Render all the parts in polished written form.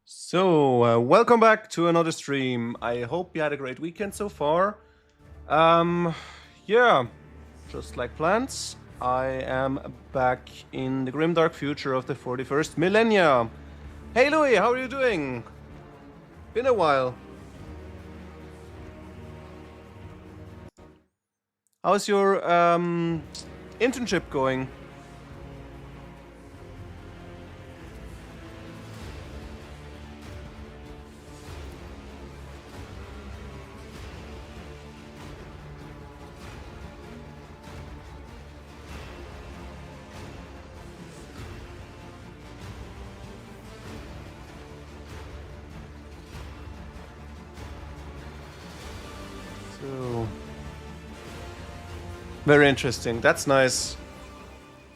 Welcome back to another stream. I hope you had a great weekend so far. Um, yeah, just like plans, I am back in the grimdark future of the 41st millennia. Hey Louis, how are you doing? Been a while. How's your internship going? So, very interesting. That's nice.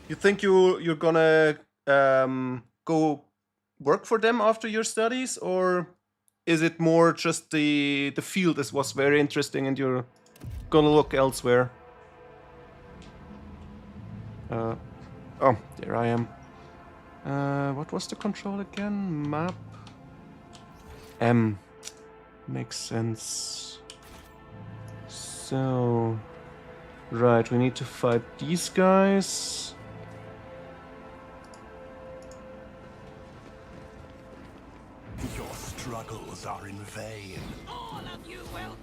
You think you're gonna go work for them after your studies, or is it more just the field was very interesting and you're gonna look elsewhere? Oh, there I am. What was the control again? Map. M. Makes sense. So, right, we need to fight these guys. Your struggles are in vain.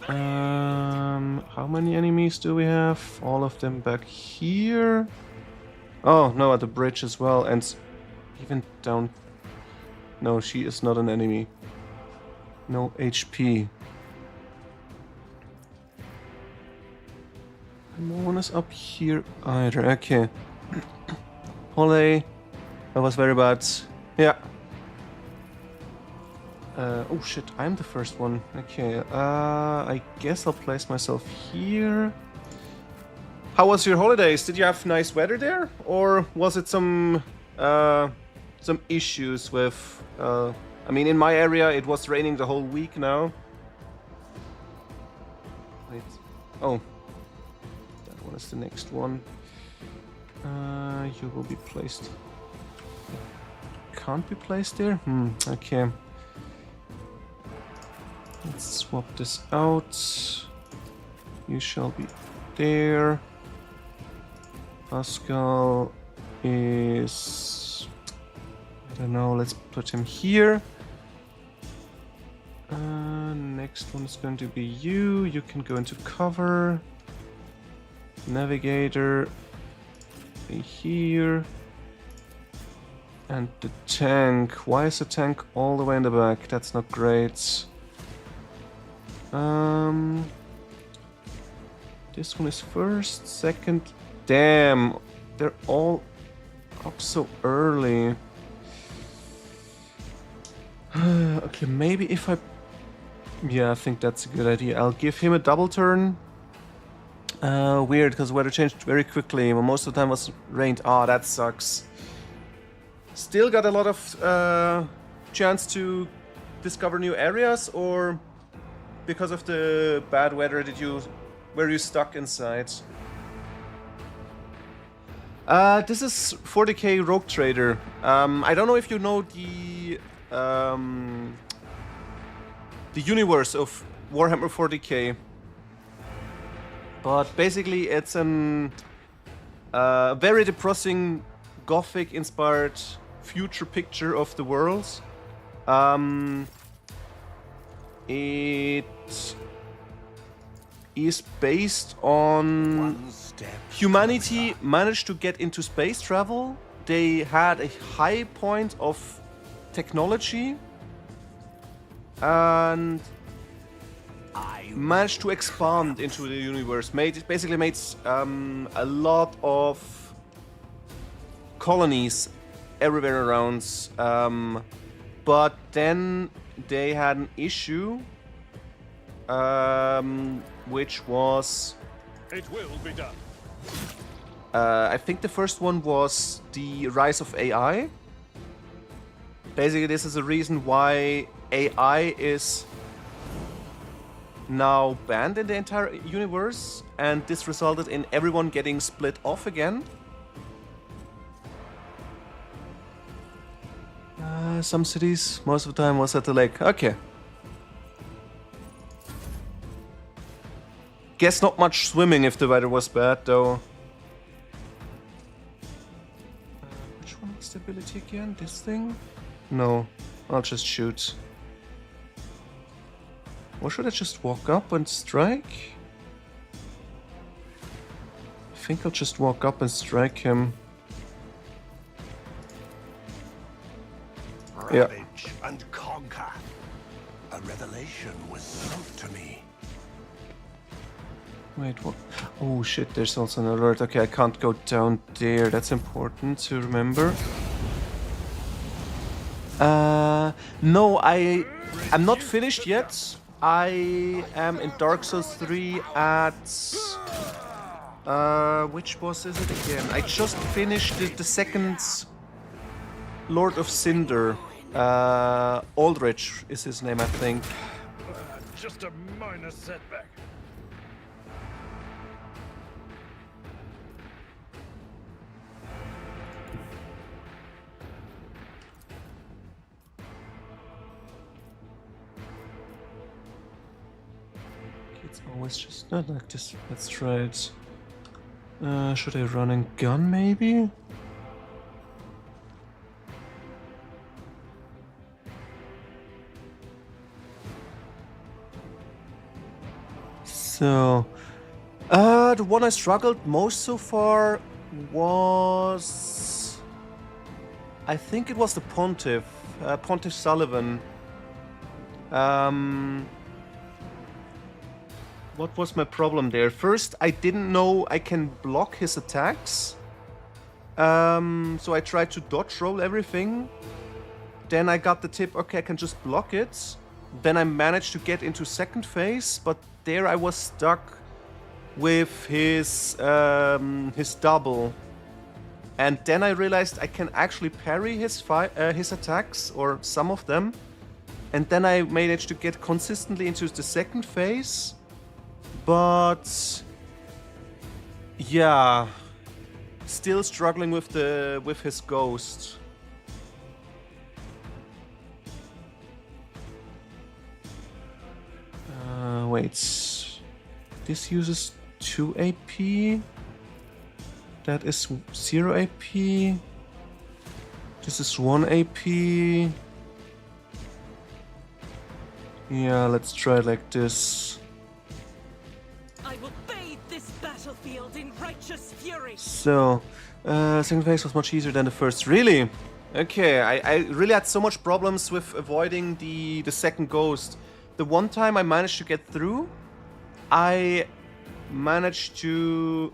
How many enemies do we have? All of them back here. Oh, no, at the bridge as well, and even down. No, she is not an enemy. No HP. No one is up here either. Okay. Holly. That was very bad. Yeah. Oh shit, I'm the first one. Okay, I guess I'll place myself here. How was your holidays? Did you have nice weather there? Or was it some issues with... I mean, in my area it was raining the whole week now. Wait. Oh. That one is the next one. You will be placed... Can't be placed there? Okay. Let's swap this out. You shall be there. Pascal is... I don't know, let's put him here. Next one is going to be you. You can go into cover. Navigator. Be here. And the tank. Why is the tank all the way in the back? That's not great. This one is first, second. Damn, they're all up so early. Okay, maybe if I... Yeah, I think that's a good idea. I'll give him a double turn. Weird, because weather changed very quickly. Most of the time was rained. Ah, that sucks. Still got a lot of chance to discover new areas, or because of the bad weather were you stuck inside? This is 40k Rogue Trader. I don't know if you know the universe of Warhammer 40k, but basically it's an very depressing Gothic-inspired future picture of the world. It is based on humanity managed to get into space travel. They had a high point of technology and managed to expand into the universe. Basically made a lot of colonies everywhere around. But then they had an issue, which was... It will be done. I think the first one was the rise of AI. Basically, this is the reason why AI is now banned in the entire universe, and this resulted in everyone getting split off again. some cities. Most of the time was at the lake. Okay. Guess not much swimming if the weather was bad, though. Which one was the ability again? This thing? No, I'll just shoot. Or should I just walk up and strike? I think I'll just walk up and strike him. Ravage and conquer. A revelation was sent to me. Wait, what? Oh shit, there's also an alert. Okay, I can't go down there. That's important to remember. No, I'm not finished yet. I am in Dark Souls 3 at... which boss is it again? I just finished the second Lord of Cinder. Aldrich is his name, I think. Just a minor setback. It's always just not like this. Let's try it. Should I run and gun, maybe? So, the one I struggled most so far was... I think it was the Pontiff, Pontiff Sullivan. What was my problem there? First, I didn't know I can block his attacks. So I tried to dodge roll everything. Then I got the tip, okay, I can just block it. Then I managed to get into second phase, but there I was stuck with his double. And then I realized I can actually parry his attacks, or some of them. And then I managed to get consistently into the second phase. But yeah, still struggling with his ghost. Wait, this uses 2 AP. That is 0 AP. This is 1 AP. Yeah, let's try it like this. I will bathe this battlefield in righteous fury. So, second phase was much easier than the first. Really? Okay, I really had so much problems with avoiding the second ghost. The one time I managed to get through, I managed to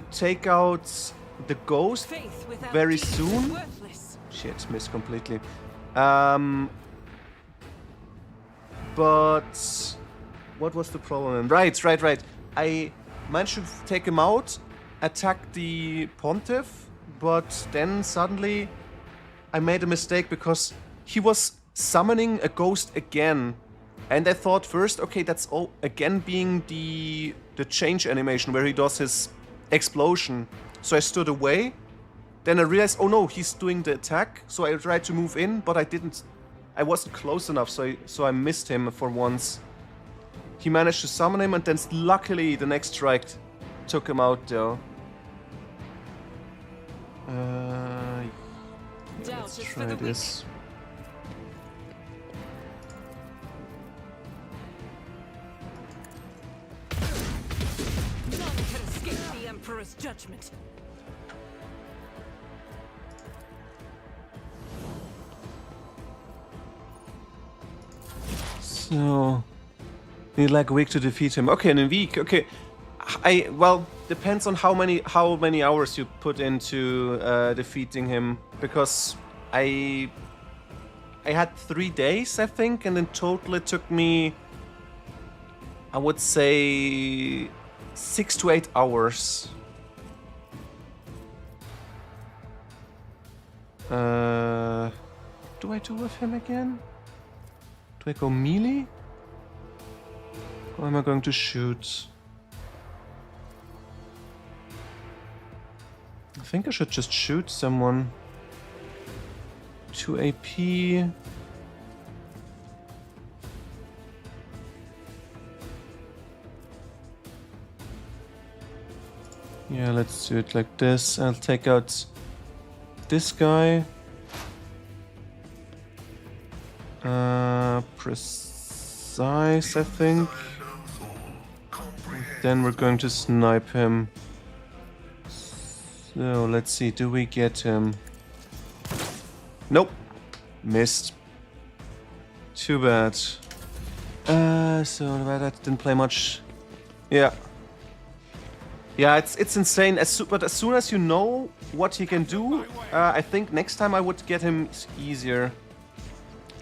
take out the ghost very soon. Shit, missed completely. But what was the problem? Right. I managed to take him out, attack the Pontiff, but then suddenly I made a mistake because he was summoning a ghost again. And I thought first, okay, that's all again being the change animation where he does his explosion. So I stood away. Then I realized, oh no, he's doing the attack. So I tried to move in, but I wasn't close enough, so I missed him for once. He managed to summon him, and then luckily the next strike took him out, though. Let's try this. None can escape the Emperor's judgment. So, need like a week to defeat him. Okay, in a week. Okay, well, depends on how many hours you put into defeating him, because I had 3 days, I think, and in total it took me, I would say, 6 to 8 hours. Do I do with him again? Do I go melee? Or am I going to shoot? I think I should just shoot someone. 2 AP. Yeah, let's do it like this. I'll take out this guy. Precise, I think. Then we're going to snipe him. So, let's see, do we get him? Nope. Missed. Too bad. So that didn't play much. Yeah. Yeah, it's insane. But as soon as you know what he can do, I think next time I would get him easier.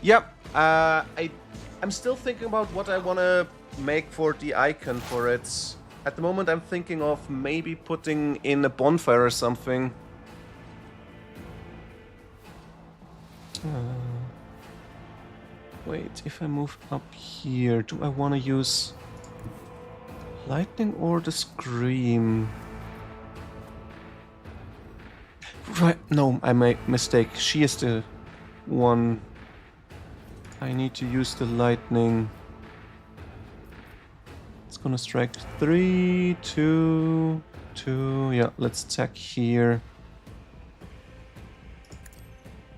Yeah, I'm still thinking about what I want to make for the icon for it. At the moment, I'm thinking of maybe putting in a bonfire or something. Wait, if I move up here, do I want to use lightning or the scream? Right, no, I made mistake. She is the one. I need to use the lightning. It's gonna strike 3, 2, 2. Yeah, let's attack here.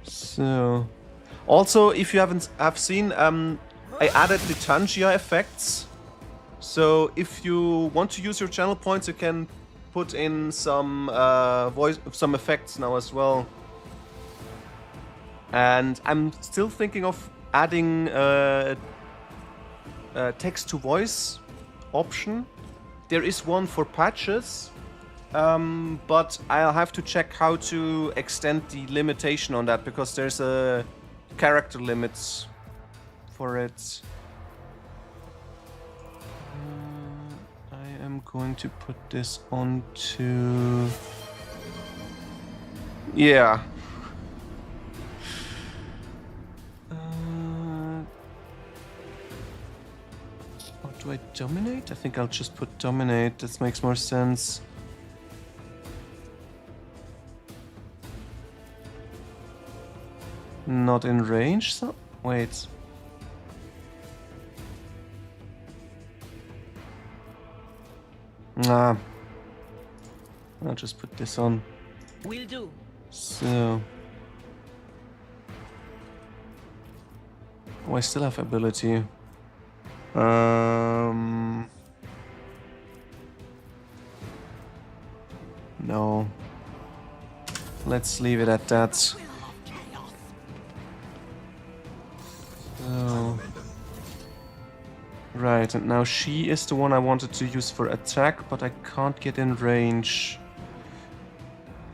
So, also, if you have seen, I added the Tangia effects. So, if you want to use your channel points, you can put in some some effects now as well. And I'm still thinking of adding text to voice option. There is one for patches, but I'll have to check how to extend the limitation on that, because there's a character limits for it. I am going to put this onto... Yeah. Do I dominate? I think I'll just put dominate. This makes more sense. Not in range? So wait. Nah. I'll just put this on. Will do. So. Oh, I still have ability. No. Let's leave it at that. So. Right, and now she is the one I wanted to use for attack, but I can't get in range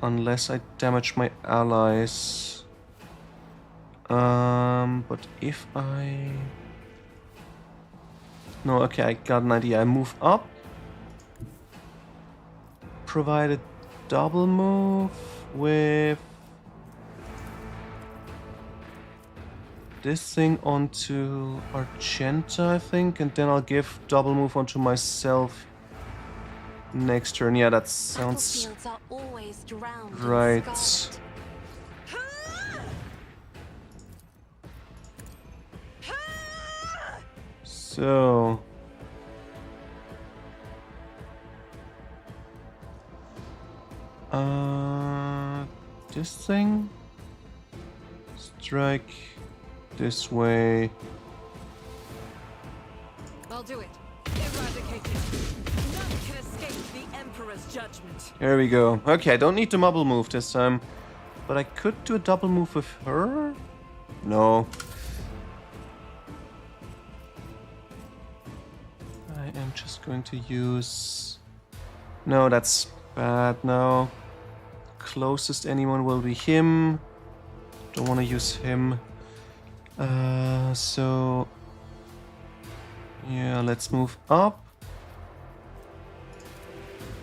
unless I damage my allies. But if I... No, okay, I got an idea. I move up. Provide a double move with this thing onto Argenta, I think, and then I'll give double move onto myself next turn. Yeah, that sounds Battlefields are always drowned in right. scarlet. So this thing strike this way. I'll do it. Eradicate it. None can escape the Emperor's judgment. There we go. Okay, I don't need the double move this time, but I could do a double move with her. No. I am just going to use... No, that's bad now. Closest anyone will be him. Don't want to use him. So... Yeah, let's move up.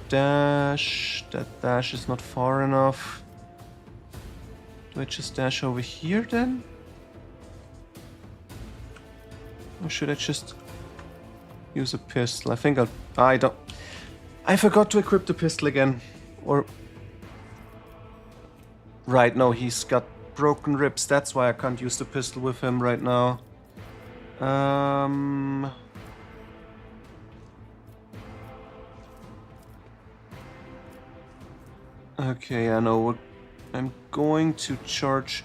Dash. That dash is not far enough. Do I just dash over here then? Or should I just use a pistol? I think I don't... I forgot to equip the pistol again. Or... Right, no, he's got broken ribs. That's why I can't use the pistol with him right now. Okay, I know what. I'm going to charge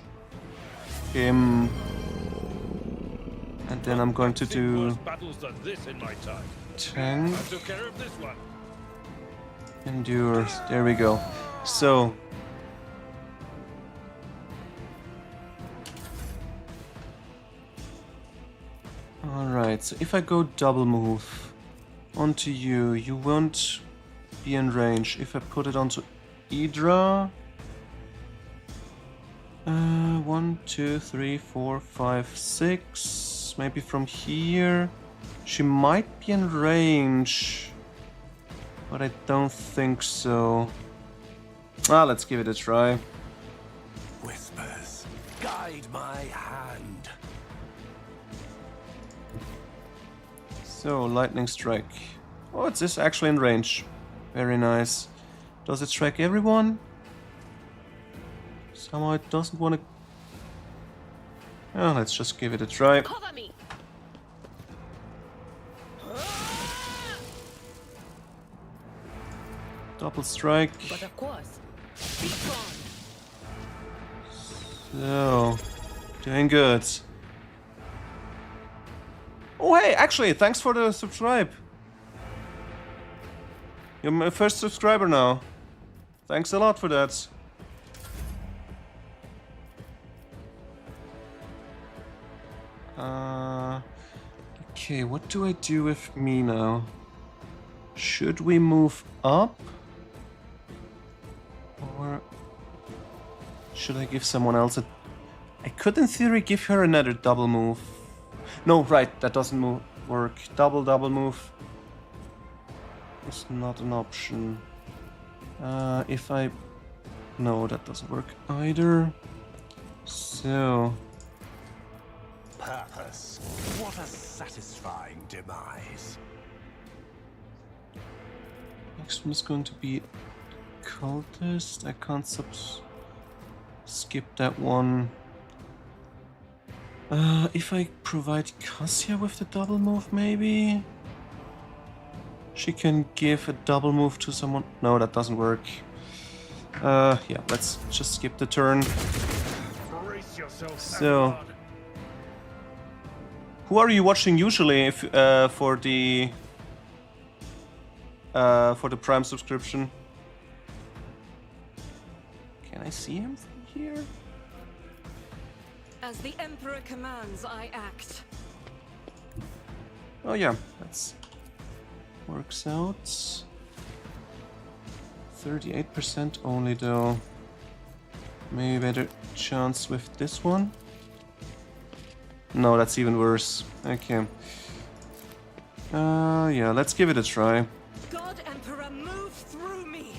him. And then I'm going to do battles than this in my time. tank. I took care of this one. Endure. There we go. So. Alright, so if I go double move onto you, you won't be in range. If I put it onto Idra. 1, 2, 3, 4, 5, 6. Maybe from here. She might be in range. But I don't think so. Ah, let's give it a try. Whispers, guide my hand. So, lightning strike. Oh, it is actually in range. Very nice. Does it strike everyone? Somehow it doesn't want to... Oh, let's just give it a try. Cover me. Double strike. But of course, be gone. So, doing good. Oh, hey, actually, thanks for the subscribe. You're my first subscriber now. Thanks a lot for that. Okay, what do I do with me now? Should we move up? Or should I give someone else a... I could in theory give her another double move. No, right, that doesn't work. Double move is not an option. If I... No, that doesn't work either. So... Purpose. What a satisfying demise. Next one is going to be cultist. I can't skip that one. If I provide Cassia with the double move, maybe she can give a double move to someone. No, that doesn't work. Yeah, let's just skip the turn. Brace yourself, So, everyone. who are you watching usually if for the Prime subscription? Can I see him from here? As the Emperor commands, I act. Oh yeah, that works out. 38% only though. Maybe better chance with this one. No, that's even worse. Okay. Yeah, let's give it a try. God Emperor, move through me.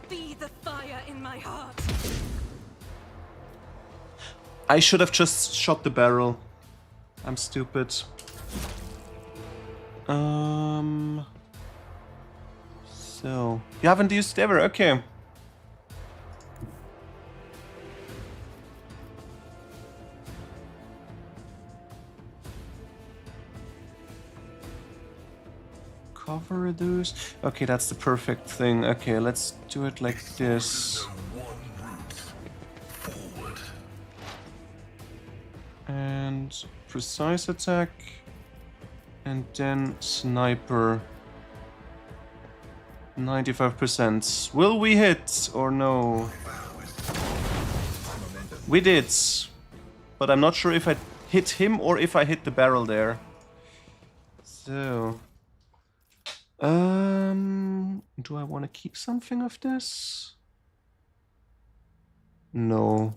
Be the fire in my heart. I should have just shot the barrel. I'm stupid. So you haven't used ever, okay. Cover reduce. Okay, that's the perfect thing. Okay, let's do it like this. And precise attack. And then sniper. 95%. Will we hit or no? We did. But I'm not sure if I hit him or if I hit the barrel there. So... do I want to keep something of this? No.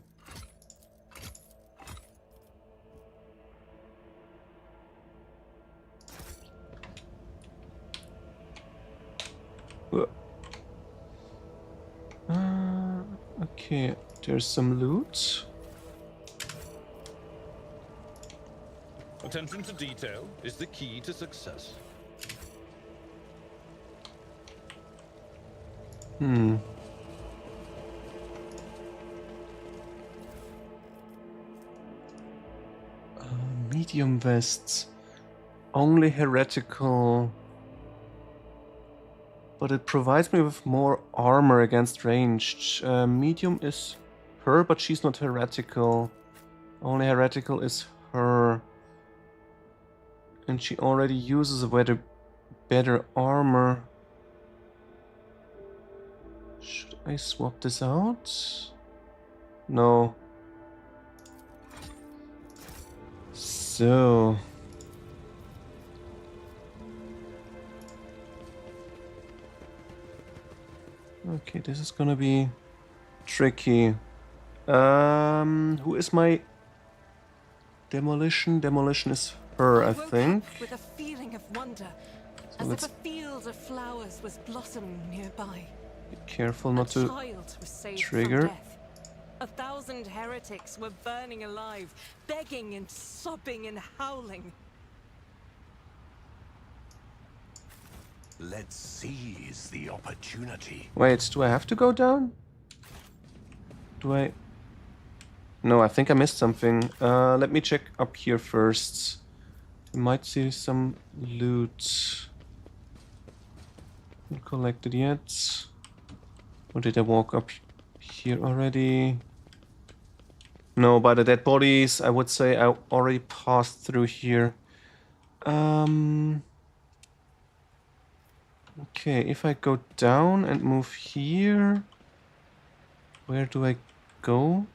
Okay, there's some loot. Attention to detail is the key to success. medium vests. Only heretical. But it provides me with more armor against ranged. Medium is her, but she's not heretical. Only heretical is her. And she already uses a better armor. Should I swap this out? No. So... Okay, this is gonna be tricky. Who is my demolition? Demolition is her, I woke think. up with a feeling of wonder, So as let's if a field of flowers was blossoming nearby. be careful not a to child was saved trigger. from death. 1,000 heretics were burning alive, begging and sobbing and howling. Let's seize the opportunity. Wait, do I have to go down? Do I? No, I think I missed something. Let me check up here first. I might see some loot. Not collected yet. Or did I walk up here already? No, by the dead bodies, I would say I already passed through here. Okay, if I go down and move here, where do I go?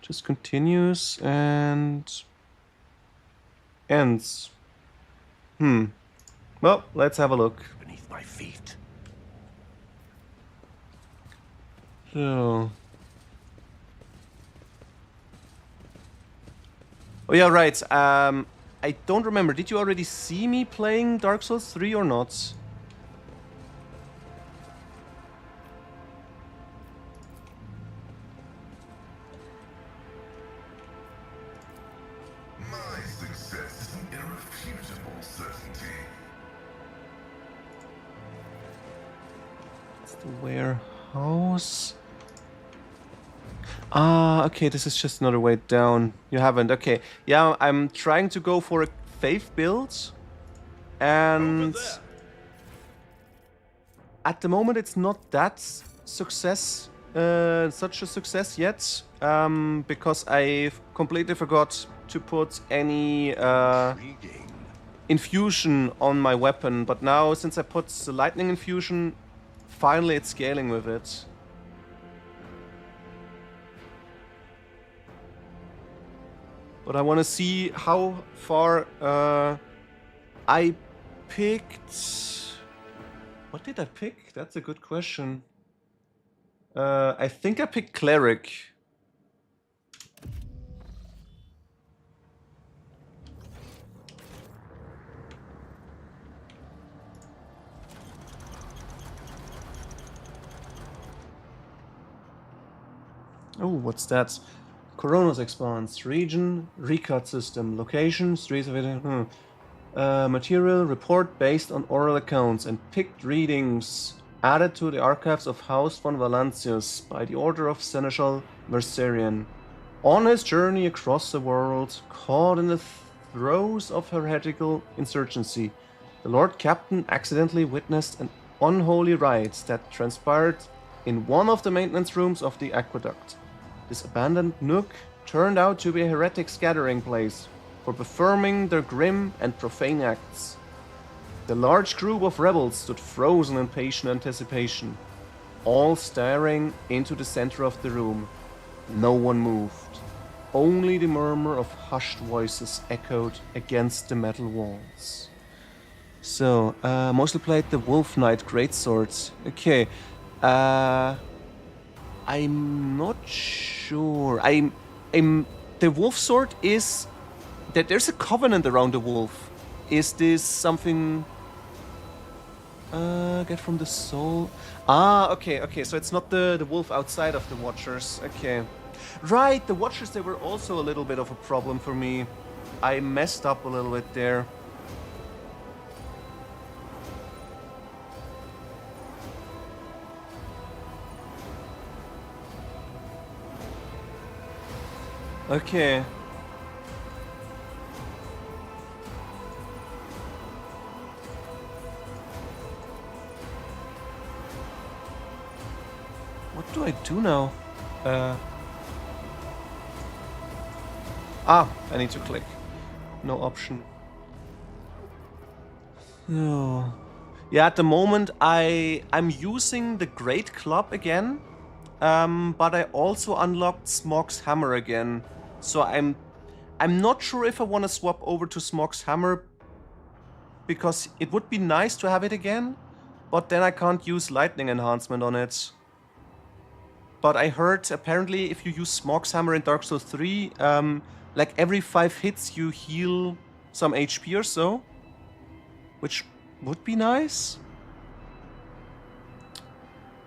Just continues and ends. Well, let's have a look. Beneath my feet. So. Oh yeah, right. I don't remember. Did you already see me playing Dark Souls 3 or not? My success is an irrefutable certainty. It's the warehouse. Ah, okay, this is just another way down. You haven't, okay. Yeah, I'm trying to go for a faith build. And Over there. at the moment it's not that such a success yet. Because I completely forgot to put any Intriguing. infusion on my weapon. But now, since I put the lightning infusion, finally it's scaling with it. But I want to see how far I picked. What did I pick? That's a good question. I think I picked cleric. Oh, what's that? Coronos expands. Region, recut system. Location, streets of it. Material, report based on oral accounts and picked readings added to the archives of House von Valancius by the order of Seneschal Verserian. On his journey across the world, caught in the throes of heretical insurgency, the Lord Captain accidentally witnessed an unholy rite that transpired in one of the maintenance rooms of the aqueduct. This abandoned nook turned out to be a heretic scattering place for performing their grim and profane acts. The large group of rebels stood frozen in patient anticipation, all staring into the center of the room. No one moved. Only the murmur of hushed voices echoed against the metal walls. So, mostly played the Wolf Knight Greatswords. Okay, I'm not sure. The wolf sword is that there's a covenant around the wolf. Is this something? Get from the soul. Ah, okay. So it's not the wolf outside of the Watchers. Okay, right. The Watchers, they were also a little bit of a problem for me. I messed up a little bit there. Okay. What do I do now? I need to click. No option. No. Yeah, at the moment I'm using the Great Club again, but I also unlocked Smog's Hammer again. So I'm not sure if I want to swap over to Smog's Hammer, because it would be nice to have it again, but then I can't use lightning enhancement on it. But I heard apparently if you use Smog's Hammer in Dark Souls 3, like every 5 hits you heal some HP or so, which would be nice.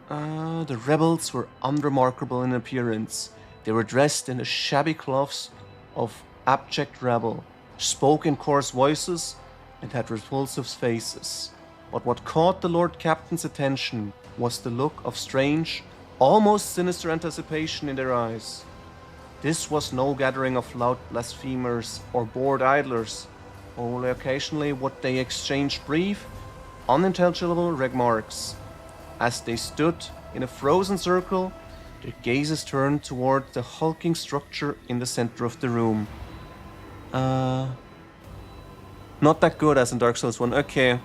The rebels were unremarkable in appearance. They were dressed in the shabby clothes of abject rabble, spoke in coarse voices, and had repulsive faces. But what caught the Lord Captain's attention was the look of strange, almost sinister anticipation in their eyes. This was no gathering of loud blasphemers or bored idlers. Only occasionally would they exchange brief, unintelligible remarks. As they stood in a frozen circle, their gazes turned toward the hulking structure in the center of the room. Not that good as in Dark Souls 1. Okay.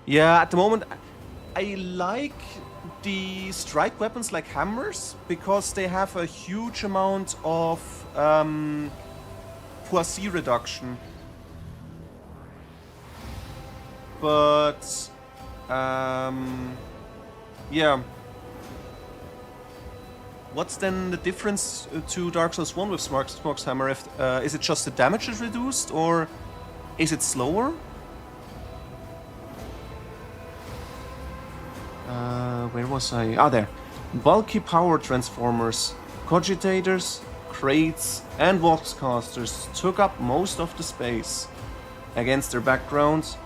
Yeah, at the moment, I like the strike weapons like hammers, because they have a huge amount of poisie reduction. But yeah. What's then the difference to Dark Souls 1 with Smog's Hammer? Is it just the damage is reduced, or is it slower? Where was I? Ah, there. Bulky power transformers, cogitators, crates, and voxcasters took up most of the space. Against their backgrounds,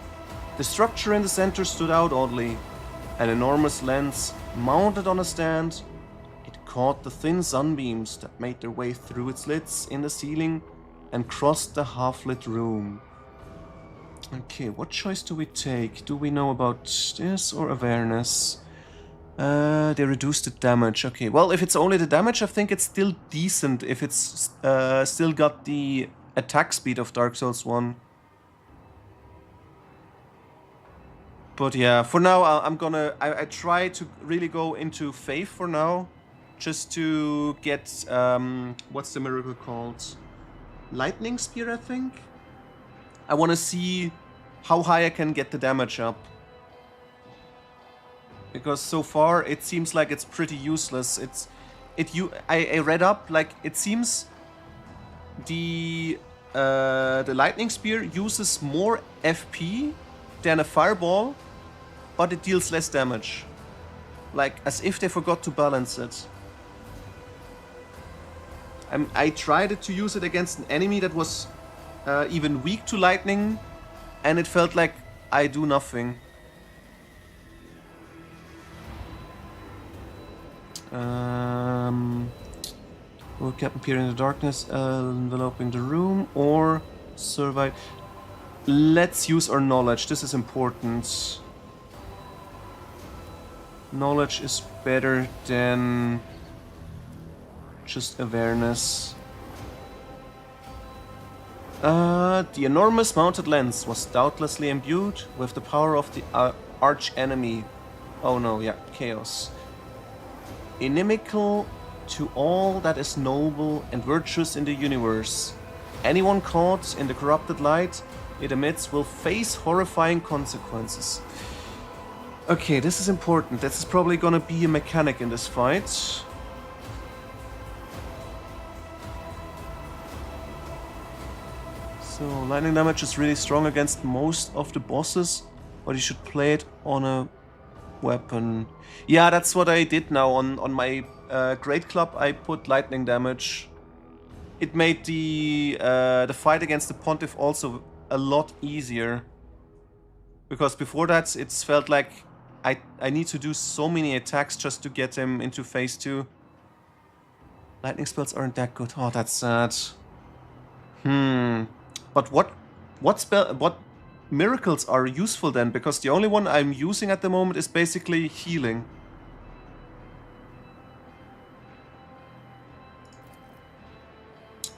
the structure in the center stood out oddly. An enormous lens mounted on a stand, it caught the thin sunbeams that made their way through its slits in the ceiling and crossed the half-lit room. Okay, what choice do we take? Do we know about this or awareness? They reduced the damage. Okay, well, if it's only the damage, I think it's still decent if it's still got the attack speed of Dark Souls 1. But yeah, for now, I try to really go into Faith for now, just to get, what's the miracle called? Lightning Spear, I think? I want to see how high I can get the damage up. Because so far it seems like it's pretty useless. I read up, like, it seems the Lightning Spear uses more FP than a Fireball, but it deals less damage. Like, as if they forgot to balance it. I tried to use it against an enemy that was even weak to lightning, and it felt like I do nothing. Will Captain appear in the darkness, enveloping the room, or survive? Let's use our knowledge. This is important. Knowledge is better than just awareness. The enormous mounted lens was doubtlessly imbued with the power of the arch enemy. Oh no, yeah, Chaos. Inimical to all that is noble and virtuous in the universe. Anyone caught in the corrupted light it emits will face horrifying consequences. Okay, this is important. This is probably gonna be a mechanic in this fight. So, lightning damage is really strong against most of the bosses, but you should play it on a weapon. Yeah, that's what I did now. On my Great Club, I put lightning damage. It made the fight against the Pontiff also a lot easier. Because before that, it's felt like I need to do so many attacks just to get him into phase 2. Lightning spells aren't that good. Oh, that's sad. But what miracles are useful then? Because the only one I'm using at the moment is basically healing.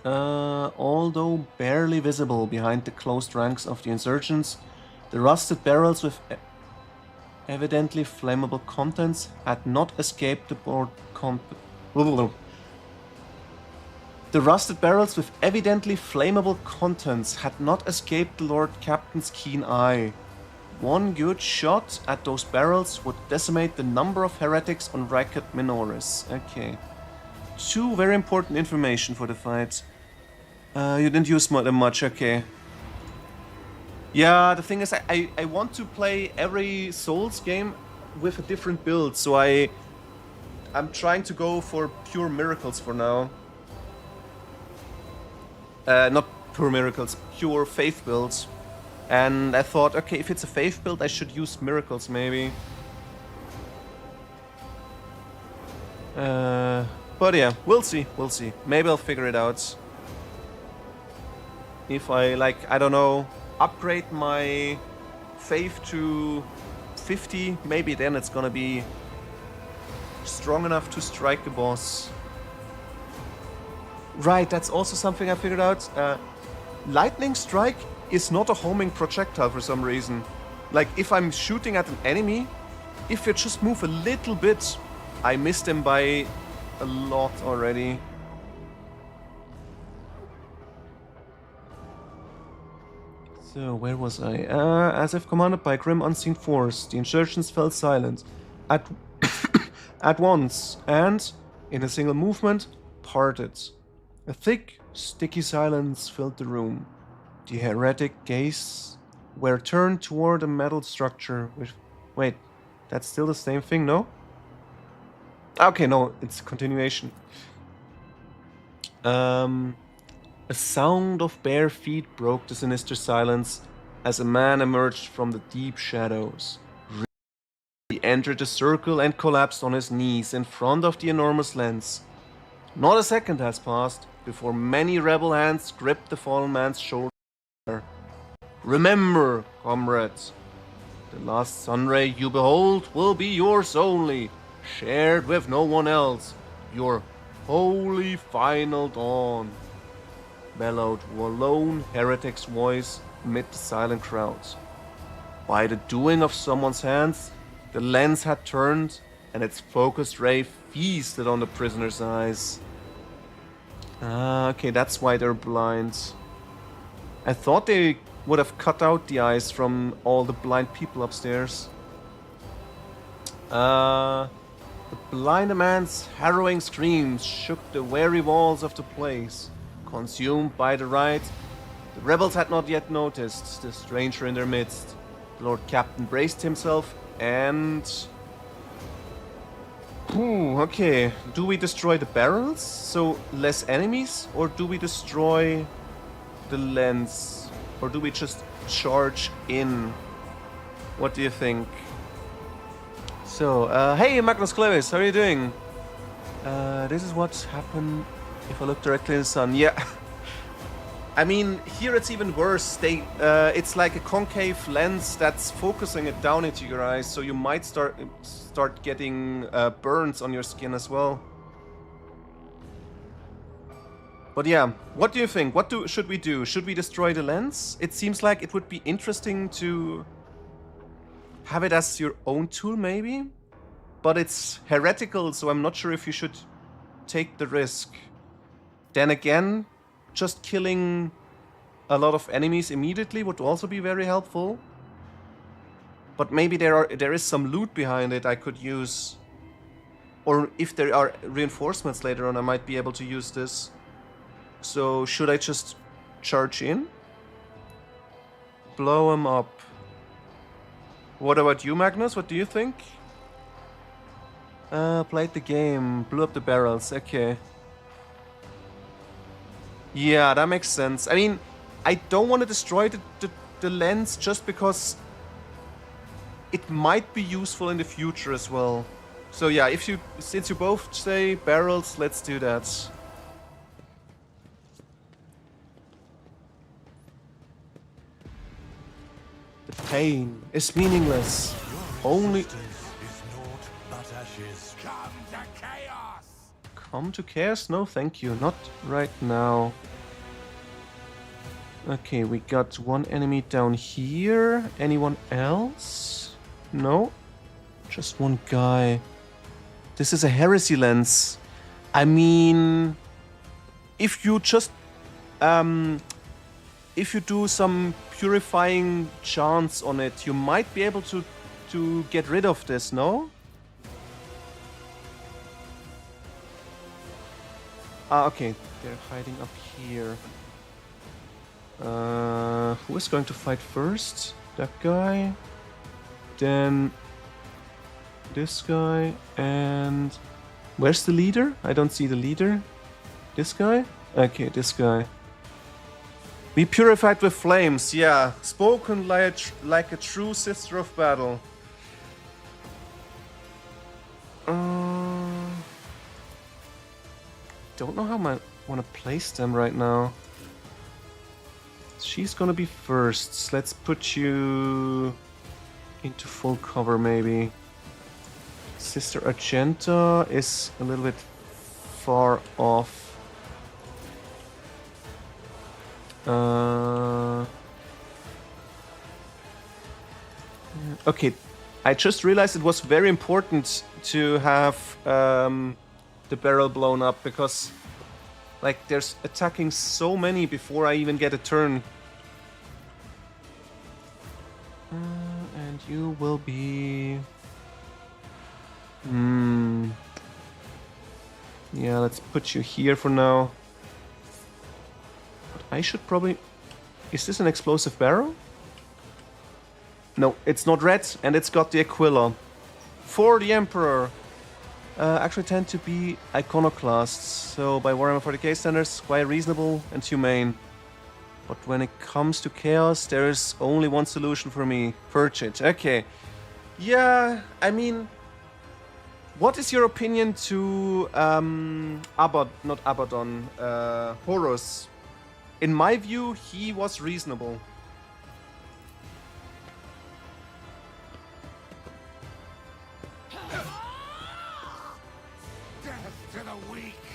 Although barely visible behind the closed ranks of the insurgents, the rusted barrels with evidently flammable contents had not escaped the board The rusted barrels with evidently flammable contents had not escaped the Lord Captain's keen eye. One good shot at those barrels would decimate the number of heretics on Racket Minoris. Okay. Two very important information for the fight. You didn't use them much, okay. Yeah, the thing is, I want to play every Souls game with a different build, so I'm trying to go for pure miracles for now. Not pure miracles, pure faith builds. And I thought, okay, if it's a faith build, I should use miracles maybe. But yeah, we'll see. Maybe I'll figure it out. If I, like, I don't know, upgrade my faith to 50, maybe then it's gonna be strong enough to strike a boss. Right, that's also something I figured out. Lightning Strike is not a homing projectile for some reason. Like, if I'm shooting at an enemy, if you just move a little bit, I miss them by a lot already. So, where was I? As if commanded by a grim unseen force, the insurgents fell silent at once and, in a single movement, parted. A thick, sticky silence filled the room. The heretic gaze were turned toward a metal structure with... Wait, that's still the same thing, no? Okay, no, it's a continuation. A sound of bare feet broke the sinister silence as a man emerged from the deep shadows. He entered the circle and collapsed on his knees in front of the enormous lens. Not a second has passed before many rebel hands gripped the fallen man's shoulder. Remember, comrades, the last sunray you behold will be yours only, shared with no one else. Your holy final dawn. Bellowed a lone heretic's voice amid the silent crowds. By the doing of someone's hands, the lens had turned, and its focused ray feasted on the prisoner's eyes. Ah, okay, that's why they're blind. I thought they would have cut out the eyes from all the blind people upstairs. The blind man's harrowing screams shook the weary walls of the place. Consumed by the riot, the rebels had not yet noticed the stranger in their midst. The Lord Captain braced himself and... okay, do we destroy the barrels, so less enemies, or do we destroy the lens, or do we just charge in? What do you think? So, hey Magnus Clevis, how are you doing? This is what happened if I look directly in the sun. Yeah. I mean, here it's even worse. It's like a concave lens that's focusing it down into your eyes, so you might start getting burns on your skin as well. But yeah, what do you think? What should we do? Should we destroy the lens? It seems like it would be interesting to have it as your own tool, maybe? But it's heretical, so I'm not sure if you should take the risk. Then again, just killing a lot of enemies immediately would also be very helpful. But maybe there is some loot behind it I could use. Or if there are reinforcements later on, I might be able to use this. So should I just charge in? Blow him up. What about you, Magnus? What do you think? Played the game, blew up the barrels, okay. Yeah, that makes sense. I mean, I don't want to destroy the lens just because it might be useful in the future as well. So yeah, since you both say barrels, let's do that. The pain is meaningless. Only... is naught but ashes. Come to chaos! Come to Chaos? No, thank you. Not right now. Okay, we got one enemy down here. Anyone else? No. Just one guy. This is a heresy lens. I mean, if you just if you do some purifying chants on it, you might be able to get rid of this, no? Ah, okay. They're hiding up here. Who is going to fight first? That guy. Then this guy. And where's the leader? I don't see the leader. This guy? Okay, this guy. Be purified with flames. Yeah, spoken like a true sister of battle. Don't know how I want to place them right now. She's gonna be first. Let's put you into full cover, maybe. Sister Argenta is a little bit far off. Okay, I just realized it was very important to have the barrel blown up because, like, there's attacking so many before I even get a turn. And you will be... Yeah, let's put you here for now. But I should probably... Is this an explosive barrel? No, it's not red, and it's got the Aquila. For the Emperor. Actually tend to be iconoclasts, so by Warhammer 40k standards, quite reasonable and humane. But when it comes to chaos, there is only one solution for me. Purge it. Okay. Yeah, I mean... What is your opinion to Horus? In my view, he was reasonable. Death to the weak.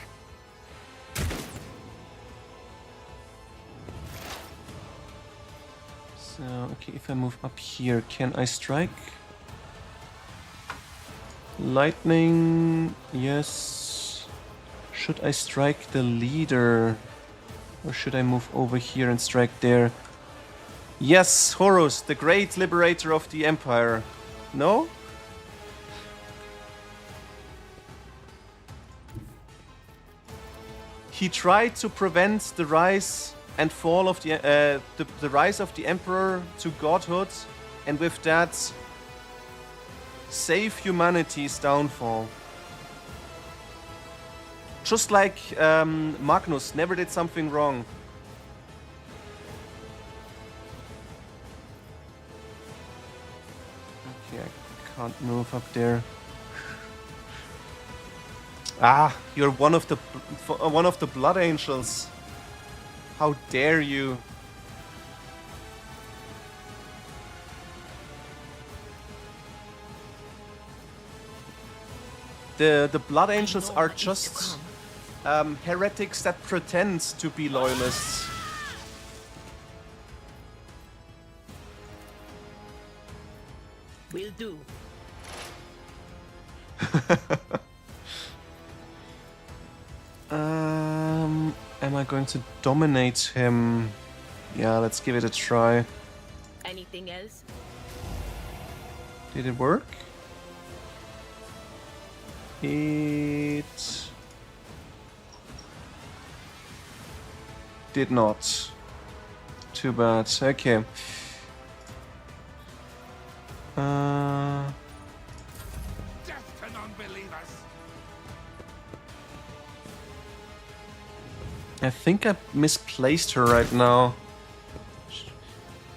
So, okay, if I move up here, can I strike? Lightning, yes. Should I strike the leader? Or should I move over here and strike there? Yes, Horus, the great liberator of the Empire. No? He tried to prevent the rise and fall of the rise of the Emperor to godhood, and with that, save humanity's downfall. Just like Magnus never did something wrong. Okay, I can't move up there. Ah, you're one of the Blood Angels. How dare you? The Blood Angels are just heretics that pretend to be loyalists. Will do. Am I going to dominate him? Yeah, let's give it a try. Anything else? Did it work? It did not. Too bad. Okay. Death to non-believers. I think I misplaced her right now.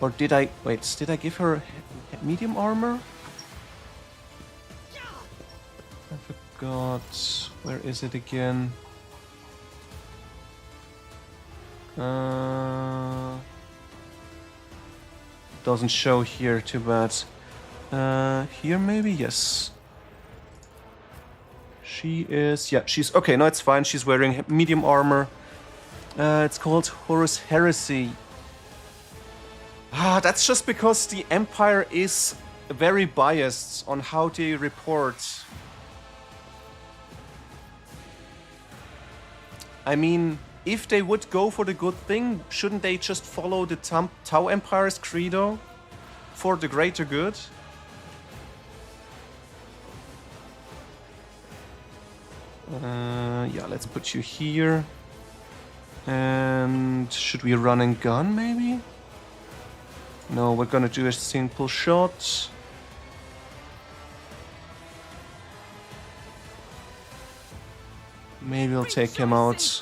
Or did I... Wait, did I give her medium armor? I forgot. Where is it again? Doesn't show here, too bad. Here maybe? Yes. She is... Yeah, she's... Okay, no, it's fine. She's wearing medium armor. It's called Horus Heresy. Ah, that's just because the Empire is very biased on how they report. I mean, if they would go for the good thing, shouldn't they just follow the Tau Empire's credo for the greater good? Yeah, let's put you here. And should we run and gun, maybe? No, we're gonna do a simple shot. Maybe we'll take him out.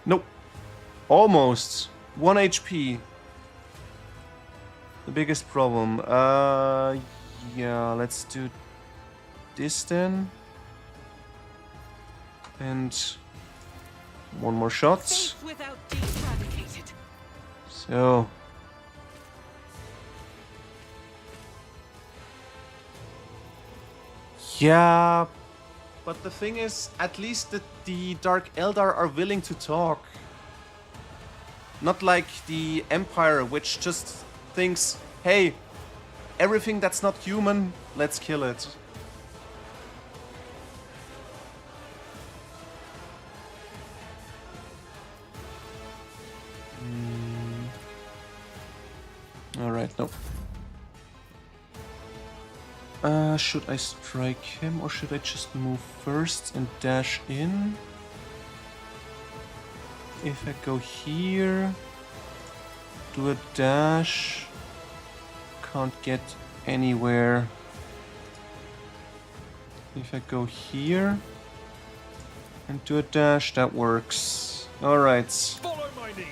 Nope. Almost. 1 HP. The biggest problem. Yeah, let's do this then. And one more shot. So. Yeah, but the thing is, at least the Dark Eldar are willing to talk. Not like the Empire, which just thinks, hey, everything that's not human, let's kill it. Alright, no. Should I strike him or should I just move first and dash in? If I go here, do a dash, can't get anywhere. If I go here and do a dash, that works. Alright. Follow my lead.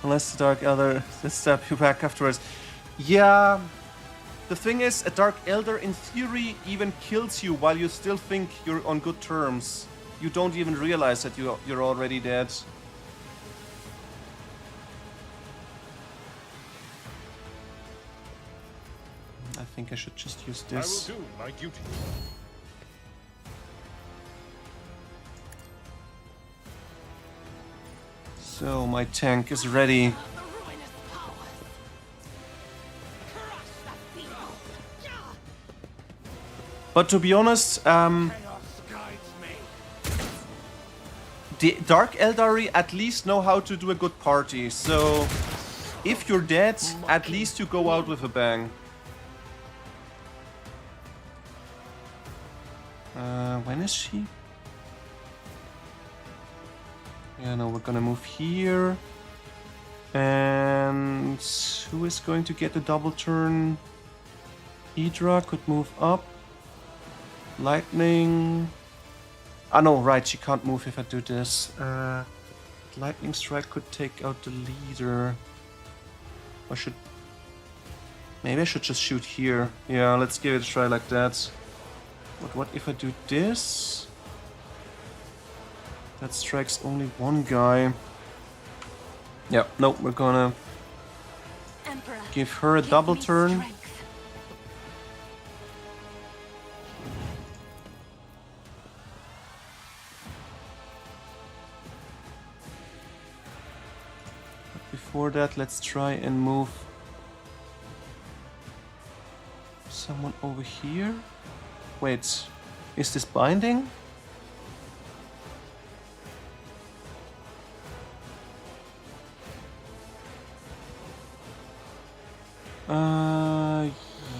Unless the Dark Elder stab you back afterwards. Yeah, the thing is, a Dark Elder in theory even kills you while you still think you're on good terms. You don't even realize that you're already dead. I think I should just use this. I will do my duty. So my tank is ready. But to be honest, the Dark Eldari at least know how to do a good party. So if you're dead, at least you go out with a bang. When is she? Yeah, no, we're gonna move here. And who is going to get the double turn? Hydra could move up. Lightning. Ah, no, right, she can't move if I do this. Lightning strike could take out the leader. Or should... Maybe I should just shoot here. Yeah, let's give it a try like that. But what if I do this? That strikes only one guy. Yeah, no, we're gonna Emperor, give her a double turn. strength. Before that, let's try and move someone over here. Wait, is this binding?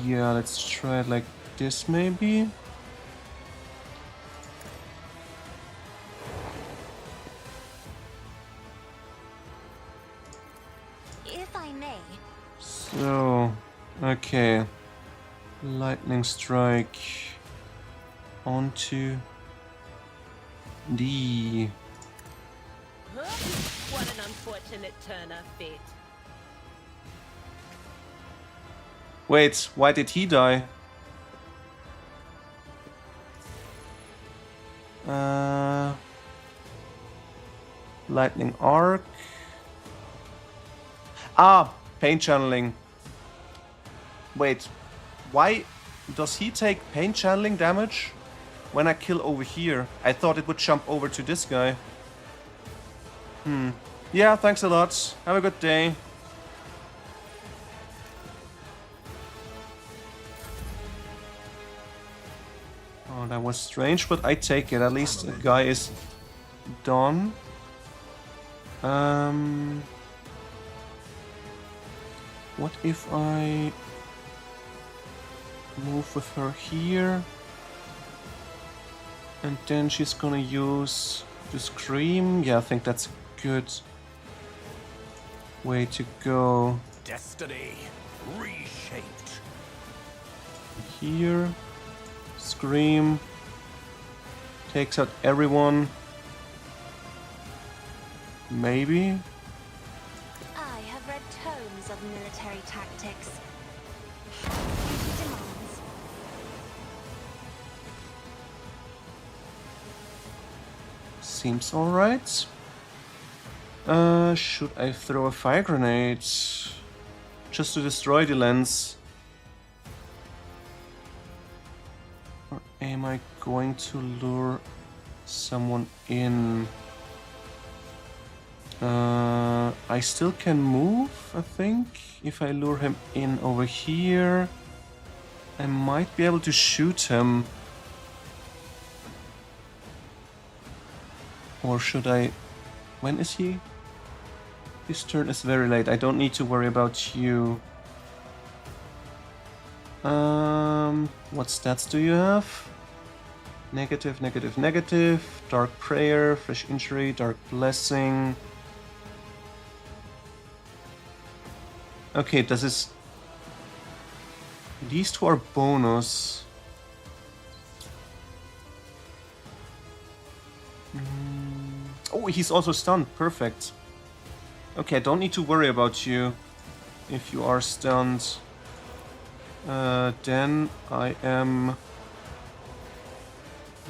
Yeah, let's try it like this maybe. If I may, So, okay. Lightning strike onto D. What an unfortunate turn of fate. Wait, why did he die? Lightning arc. Ah, pain channeling. Wait, why does he take pain channeling damage when I kill over here? I thought it would jump over to this guy. Yeah, thanks a lot. Have a good day. Oh, that was strange, but I take it. At least the guy is done. What if I move with her here? And then she's gonna use the scream. Yeah, I think that's a good way to go. Destiny reshaped. Here. Scream. Takes out everyone. Maybe. I have read tomes of military tactics. Duty demands. Seems alright. Should I throw a fire grenade? Just to destroy the lens? Or am I going to lure someone in? I still can move, I think. If I lure him in over here, I might be able to shoot him. Or should I... When is he? His turn is very late. I don't need to worry about you. What stats do you have? Negative, negative, negative. Dark Prayer, Fresh Injury, Dark Blessing. Okay, this is... These two are bonus. Oh, he's also stunned. Perfect. Okay, I don't need to worry about you if you are stunned. Then I am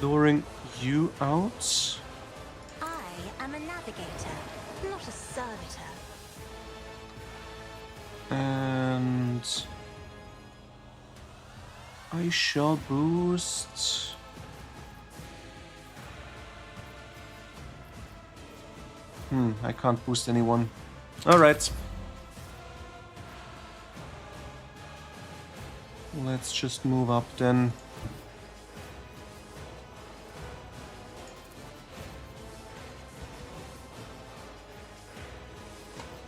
luring you out. I am a navigator, not a servitor. And I shall boost. I can't boost anyone. Alright. Let's just move up then.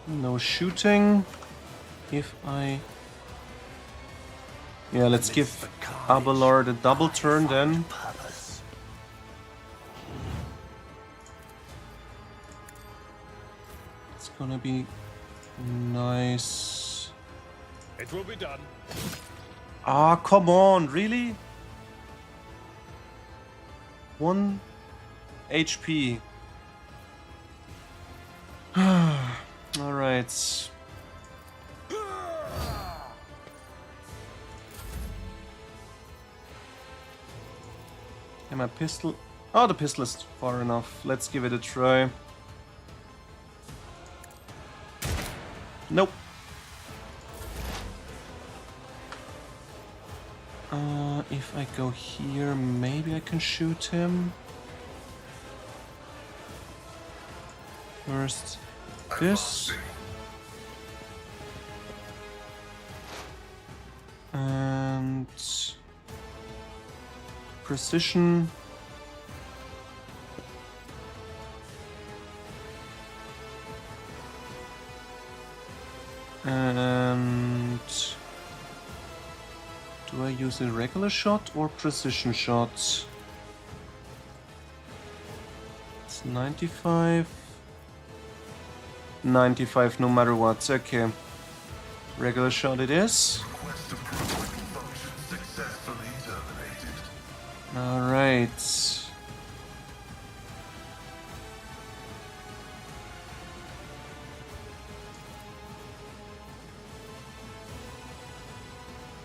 No shooting. If I... Yeah, let's give Abelard a double turn then. Purpose. It's gonna be nice. It will be done. Ah, come on, really? 1 HP. Alright. And my pistol... Oh, the pistol is far enough. Let's give it a try. Nope. If I go here, maybe I can shoot him. First, this. And... precision. And... do I use a regular shot or precision shot? It's 95. 95 no matter what. Okay. Regular shot it is. Request approval function successfully terminated. Alright.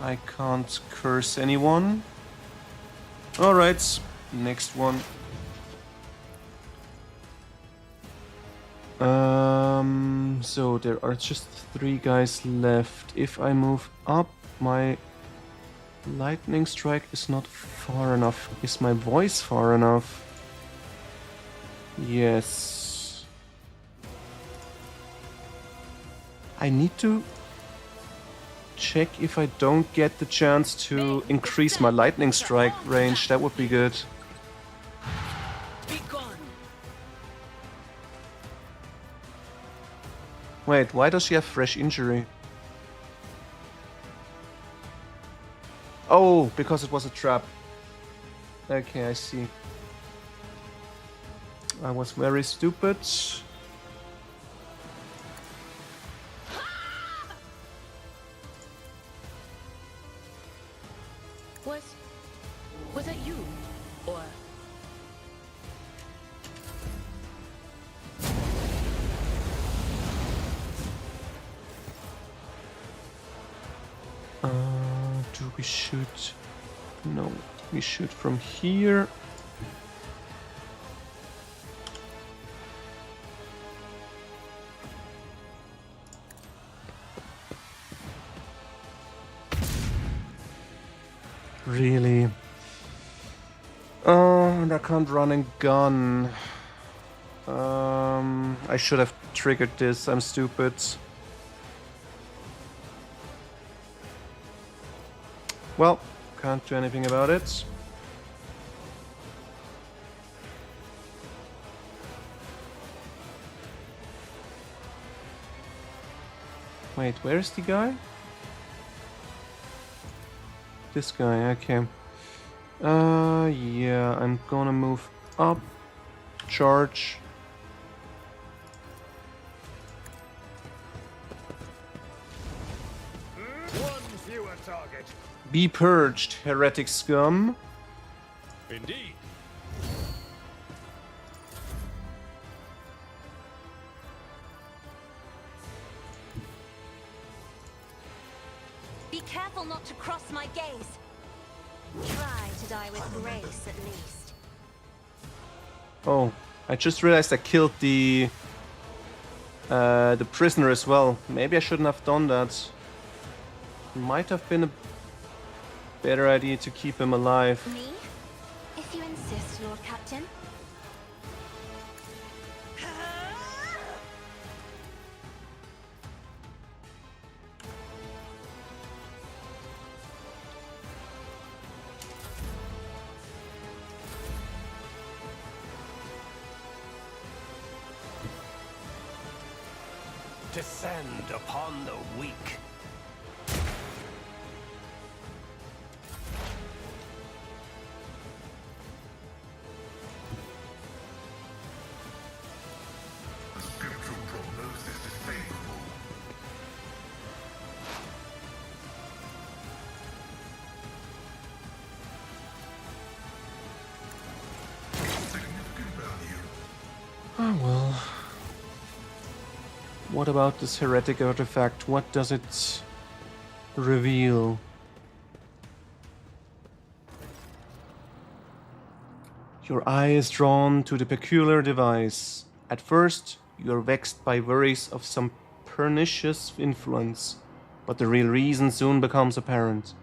I can't curse anyone. Alright, next one. So there are just 3 guys left. If I move up, my lightning strike is not far enough. Is my voice far enough? Yes. I need to check if I don't get the chance to increase my lightning strike range. That would be good. Be gone. Wait, why does she have fresh injury? Oh, because it was a trap. Okay, I see. I was very stupid. Was that you? Or Do we shoot? No, we shoot from here. Really? Oh, and I can't run and gun. I should have triggered this. I'm stupid. Well, can't do anything about it. Wait, where's the guy? This guy, okay. Yeah, I'm gonna move up. Charge. One fewer target. Be purged, heretic scum. Indeed. Be careful not to cross my gaze. Try to die with grace, at least. Oh, I just realized I killed the prisoner as well. Maybe I shouldn't have done that. Might have been a better idea to keep him alive. Me? If you insist, Lord Captain. Descend upon the weak. The scriptural prognosis is favorable. Significant value. Oh well. What about this heretic artifact? What does it reveal? Your eye is drawn to the peculiar device. At first, you are vexed by worries of some pernicious influence, but the real reason soon becomes apparent.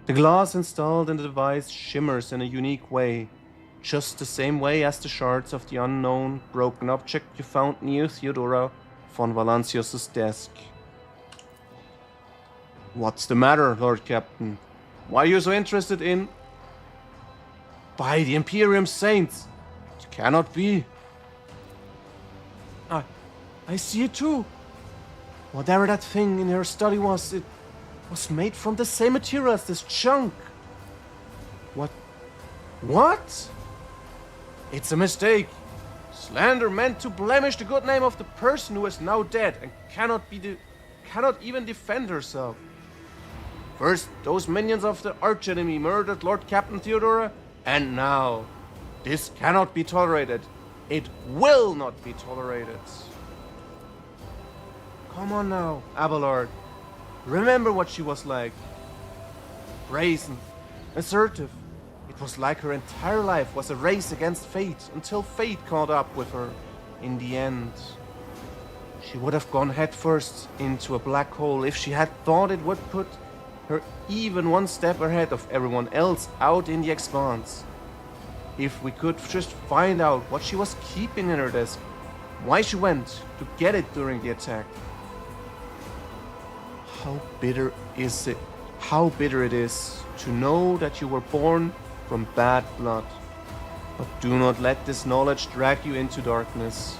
The glass installed in the device shimmers in a unique way, just the same way as the shards of the unknown broken object you found near Theodora von Valancius's desk. What's the matter, Lord Captain? Why are you so interested in... By the Imperium Saints! It cannot be. I see it too. Whatever that thing in her study was, it was made from the same material as this junk. What? It's a mistake. Slander meant to blemish the good name of the person who is now dead and cannot even defend herself. First, those minions of the archenemy murdered Lord Captain Theodora, and now, this cannot be tolerated. It will not be tolerated. Come on now, Abelard. Remember what she was like. Brazen, assertive. It was like her entire life was a race against fate until fate caught up with her in the end. she would have gone headfirst into a black hole if she had thought it would put her even one step ahead of everyone else out in the expanse. If we could just find out what she was keeping in her desk, why she went to get it during the attack. How bitter is it? How bitter it is to know that you were born from bad blood. But do not let this knowledge drag you into darkness.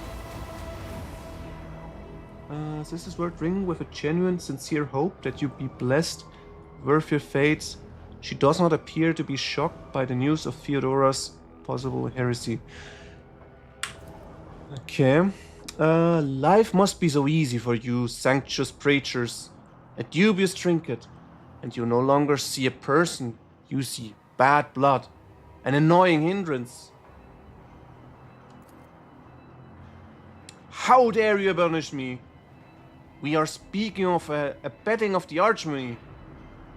This is word ring with a genuine, sincere hope that you be blessed with your fate. She does not appear to be shocked by the news of Theodora's possible heresy. Okay. Life must be so easy for you, sanctious preachers. A dubious trinket, and you no longer see a person, you see bad blood, an annoying hindrance. How dare you abolish me? We are speaking of a betting of the Archmony.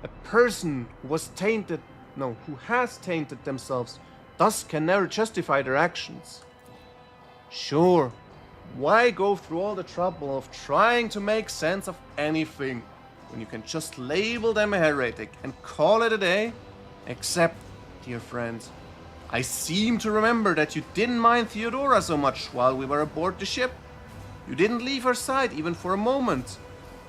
A person who was tainted, no, who has tainted themselves, thus can never justify their actions. Sure, why go through all the trouble of trying to make sense of anything when you can just label them a heretic and call it a day? Except, dear friends, I seem to remember that you didn't mind Theodora so much while we were aboard the ship. You didn't leave her side even for a moment.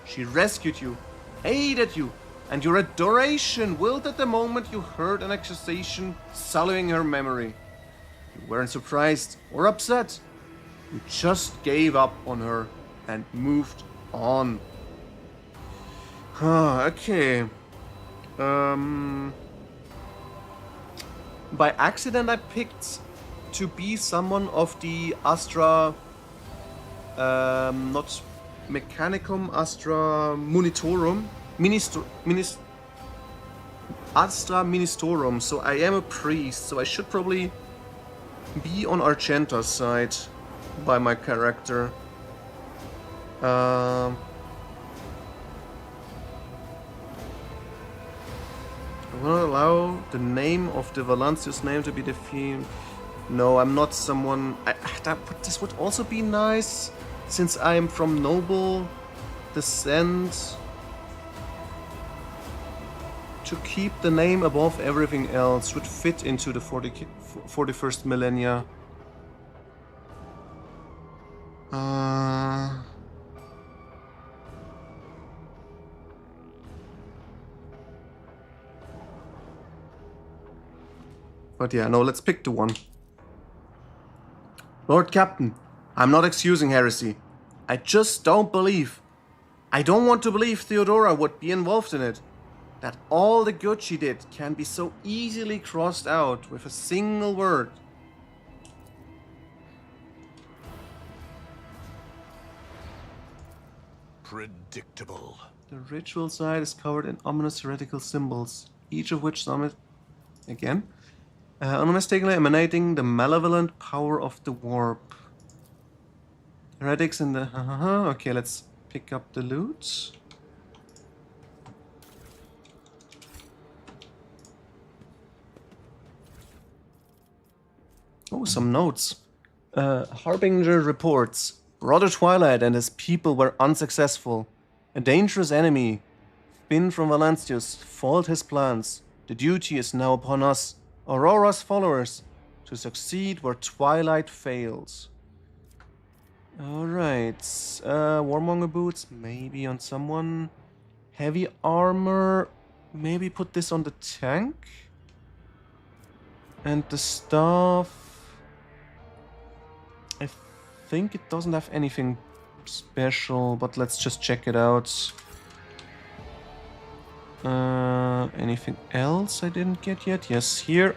She rescued you, aided you, and your adoration wilted the moment you heard an accusation sullying her memory. You weren't surprised or upset. You just gave up on her and moved on. Okay. By accident I picked to be someone of the Astra, not Mechanicum, Astra Munitorum, Astra Ministorum, so I am a priest, so I should probably be on Argenta's side by my character. I will allow the name of the Valancius name to be the theme. No, I'm not someone... this would also be nice, since I am from noble descent, to keep the name above everything else would fit into the 41st millennia. But yeah, no, let's pick the one. Lord Captain, I'm not excusing heresy. I just don't believe. I don't want to believe Theodora would be involved in it. That all the good she did can be so easily crossed out with a single word. Predictable. The ritual side is covered in ominous heretical symbols, each of which summit again. Unmistakably emanating the malevolent power of the warp. Heretics in the... Okay, let's pick up the loot. Oh, some notes. Harbinger reports. Brother Twilight and his people were unsuccessful. A dangerous enemy, Finn from Valancius, foiled his plans. The duty is now upon us, Aurora's followers, to succeed where Twilight fails. Alright, Warmonger boots, maybe on someone. Heavy armor, maybe put this on the tank. And the staff, I think it doesn't have anything special, but let's just check it out. Anything else I didn't get yet? Yes, here.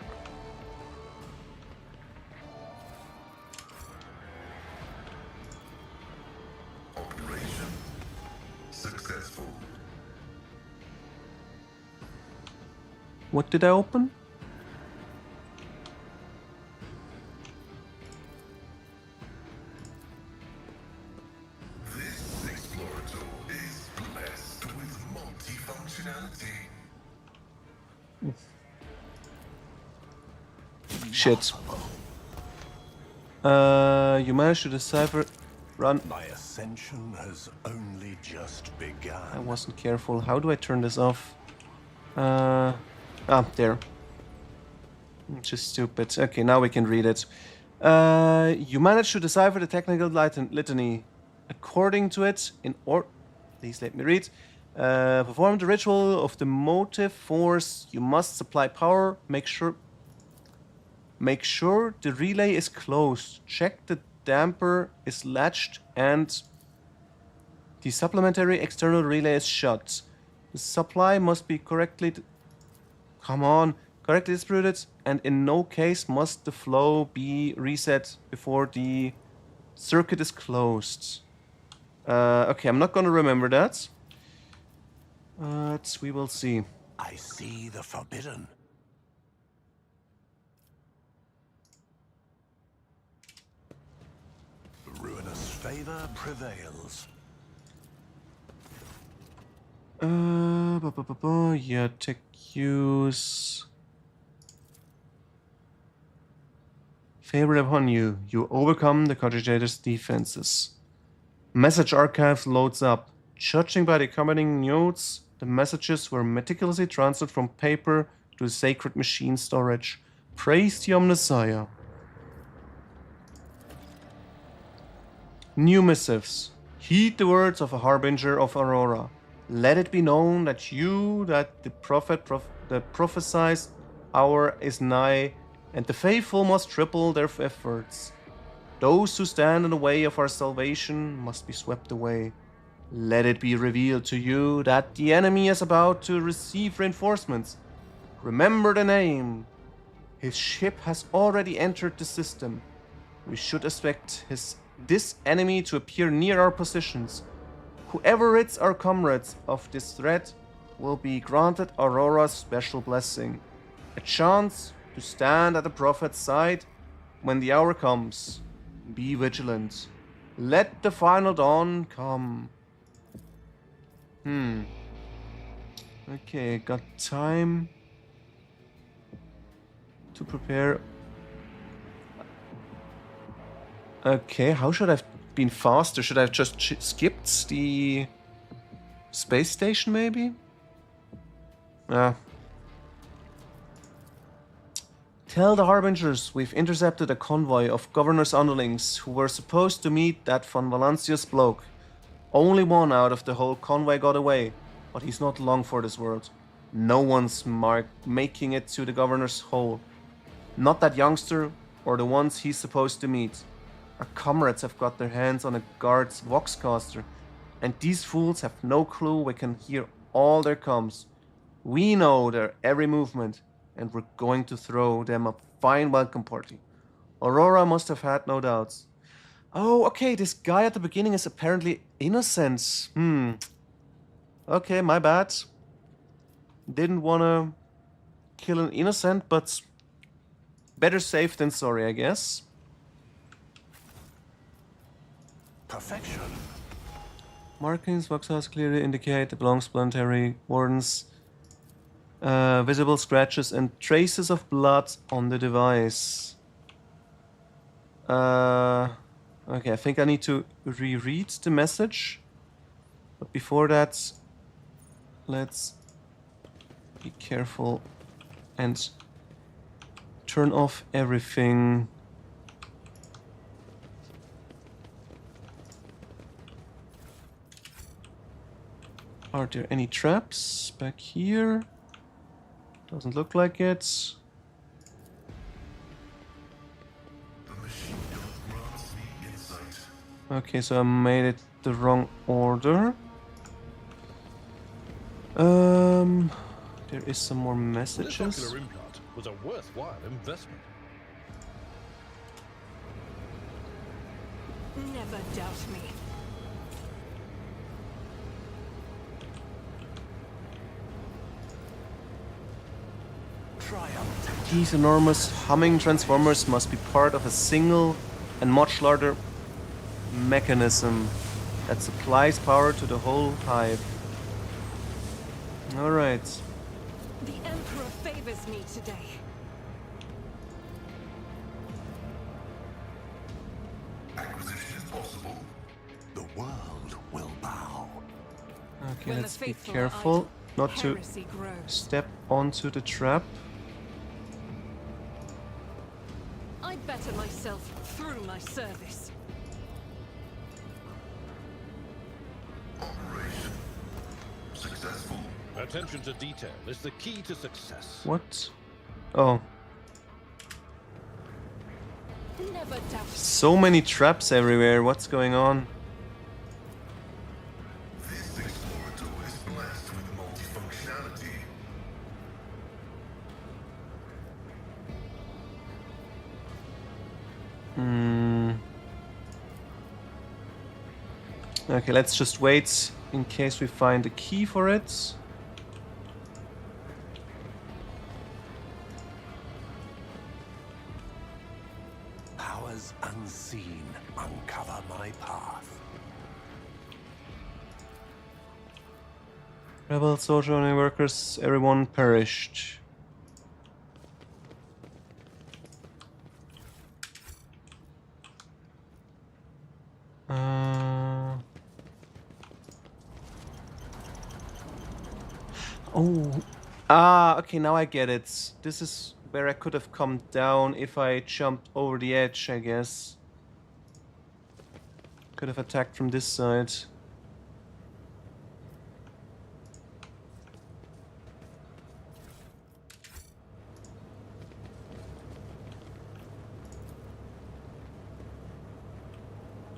Operation successful. What did I open? This Explorator is blessed with multifunctionality. Shit. You managed to decipher Run. My ascension has only just I begun. wasn't careful. How do I turn this off? There. Just stupid. Okay, now we can read it. You managed to decipher the technical litany. According to it, please let me read. Perform the ritual of the motive force. You must supply power. Make sure the relay is closed. Check the damper is latched and the supplementary external relay is shut. The supply must be correctly distributed, and in no case must the flow be reset before the circuit is closed. Okay, I'm not gonna remember that. But we will see. I see the forbidden. Ruinous favor prevails. Yeah, tech use. Favor upon you. You overcome the Cogitator's defenses. Message archive loads up. Judging by the accompanying notes, the messages were meticulously transferred from paper to the sacred machine storage. Praise the Omnissiah. New missives. Heed the words of a harbinger of Aurora. Let it be known that the prophesied hour is nigh, and the faithful must triple their efforts. Those who stand in the way of our salvation must be swept away. Let it be revealed to you that the enemy is about to receive reinforcements. Remember the name. His ship has already entered the system. We should expect this enemy to appear near our positions. Whoever rids our comrades of this threat will be granted Aurora's special blessing. A chance to stand at the prophet's side when the hour comes. Be vigilant. Let the final dawn come. Okay, got time to prepare. Okay, how should I have been faster? Should I have just skipped the space station, maybe? Tell the Harbingers we've intercepted a convoy of Governor's underlings who were supposed to meet that von Valancius bloke. Only one out of the whole convoy got away, but he's not long for this world. No one's making it to the Governor's hole. Not that youngster or the ones he's supposed to meet. Our comrades have got their hands on a guard's voxcaster, and these fools have no clue we can hear all their comms. We know their every movement, and we're going to throw them a fine welcome party. Aurora must have had no doubts. Oh, okay, this guy at the beginning is apparently innocent. Okay, my bad. Didn't wanna kill an innocent, but better safe than sorry, I guess. Perfection. Markings, voxels clearly indicate it belongs to planetary wardens. Visible scratches and traces of blood on the device. Okay, I think I need to reread the message. But before that, let's be careful and turn off everything. Are there any traps back here? Doesn't look like it. The machine grants me insight. Okay, so I made it the wrong order. There is some more This messages. ocular implant was a worthwhile investment. Never doubt me. Triumph. These enormous humming transformers must be part of a single and much larger mechanism that supplies power to the whole hive. Alright. The Emperor favors me today. Acquisition is possible. Okay, When the let's be faithful are careful idle, not to heresy grows. step onto the trap. I better myself through my service. Operation successful. Attention to detail is the key to success. What? Oh, Never doubt. so many traps everywhere. What's going on? This explorator is blessed with multifunctionality. Okay, let's just wait in case we find a key for it. Powers unseen uncover my path. Rebel soldier and workers, everyone perished. Oh. Ah, okay, now I get it. This is where I could have come down if I jumped over the edge, I guess. Could have attacked from this side.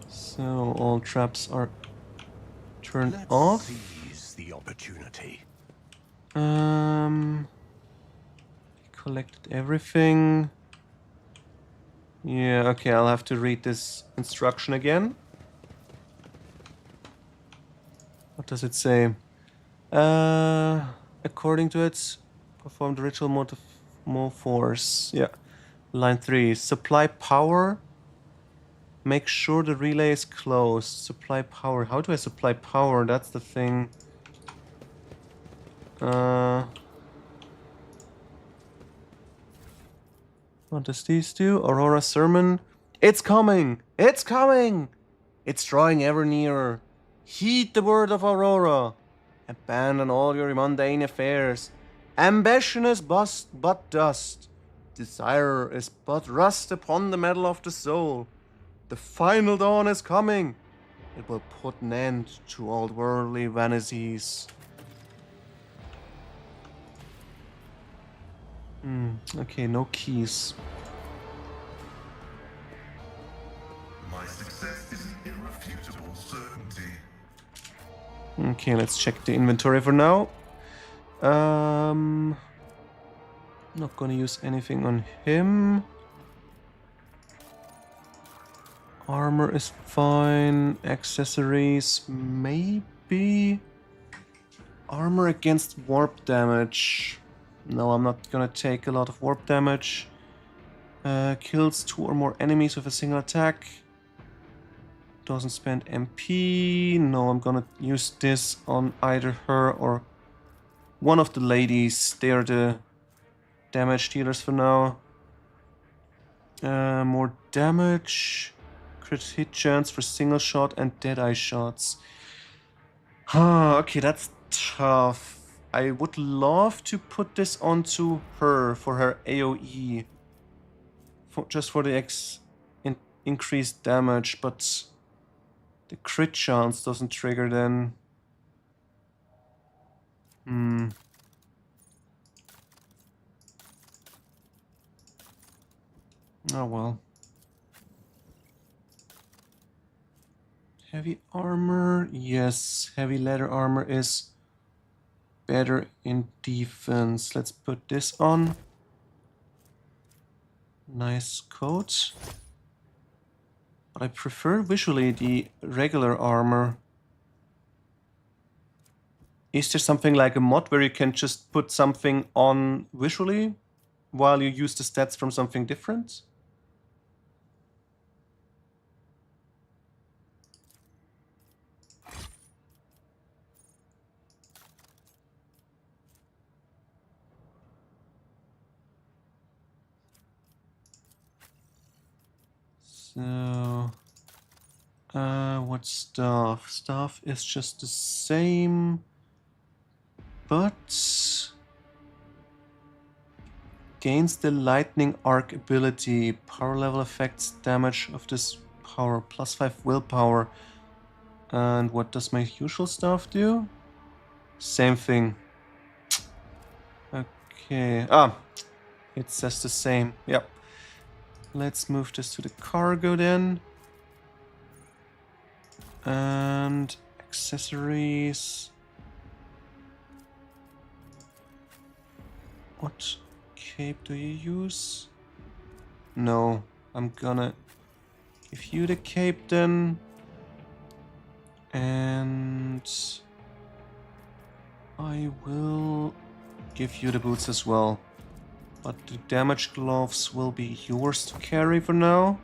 So all traps are turned Let's off. seize the opportunity. Collected everything. Yeah, okay, I'll have to read this instruction again. What does it say? According to it, perform the ritual mode of more force. Yeah. Line 3. Supply power. Make sure the relay is closed. Supply power. How do I supply power? That's the thing. What does these do? Aurora Sermon. It's coming! It's coming! It's drawing ever nearer. Heed the word of Aurora. Abandon all your mundane affairs. Ambition is but dust. Desire is but rust upon the metal of the soul. The final dawn is coming. It will put an end to all worldly vanities. Okay, no keys. My success is an irrefutable certainty. Okay, let's check the inventory for now. Not gonna use anything on him. Armor is fine. Accessories, maybe. Armor against warp damage. No, I'm not gonna take a lot of warp damage. Kills 2 or more enemies with a single attack. Doesn't spend MP. No, I'm gonna use this on either her or one of the ladies. They are the damage dealers for now. More damage. Crit hit chance for single shot and deadeye shots. Okay, that's tough. I would love to put this onto her for her AoE. Just for the increased damage, but the crit chance doesn't trigger then. Oh well. Heavy armor. Yes, heavy leather armor is better in defense. Let's put this on. Nice coat. But I prefer visually the regular armor. Is there something like a mod where you can just put something on visually while you use the stats from something different? So, what stuff? Stuff is just the same. but gains the lightning arc ability. Power level affects damage of this power. +5 willpower. And what does my usual stuff do? Same thing. Okay. Ah, it says the same. Yep. Let's move this to the cargo then. And accessories. What cape do you use? No, I'm gonna give you the cape then. And I will give you the boots as well. But the damage gloves will be yours to carry for now.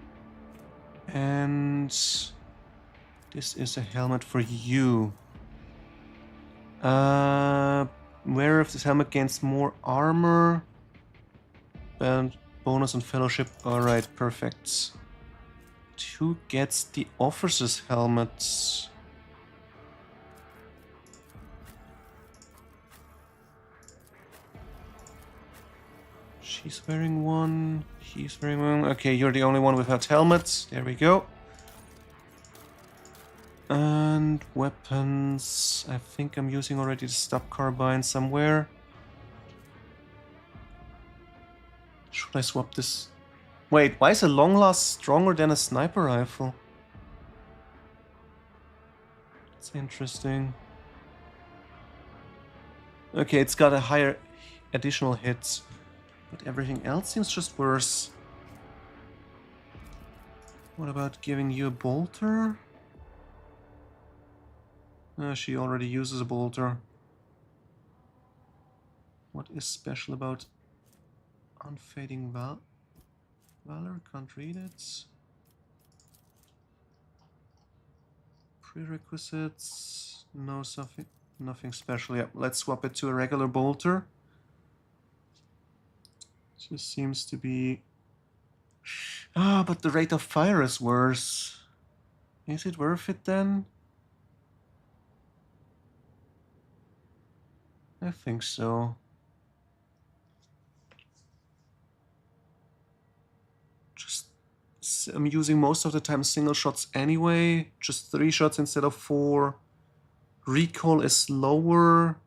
And this is a helmet for you. Wearer of this helmet gains more armor. And bonus on fellowship. Alright, perfect. Who gets the officer's helmet? She's wearing one. He's wearing one. Okay, you're the only one without helmets. There we go. And weapons. I think I'm using already the stub carbine somewhere. Should I swap this? Wait, why is a long last stronger than a sniper rifle? That's interesting. Okay, it's got a higher additional hit. But everything else seems just worse. What about giving you a bolter? She already uses a bolter. What is special about unfading valor? Can't read it. Prerequisites. No, nothing special. Yeah, let's swap it to a regular bolter. Just seems to be... Ah, but the rate of fire is worse. Is it worth it then? I think so. Just... I'm using most of the time single shots anyway. Just 3 shots instead of 4. Recoil is lower.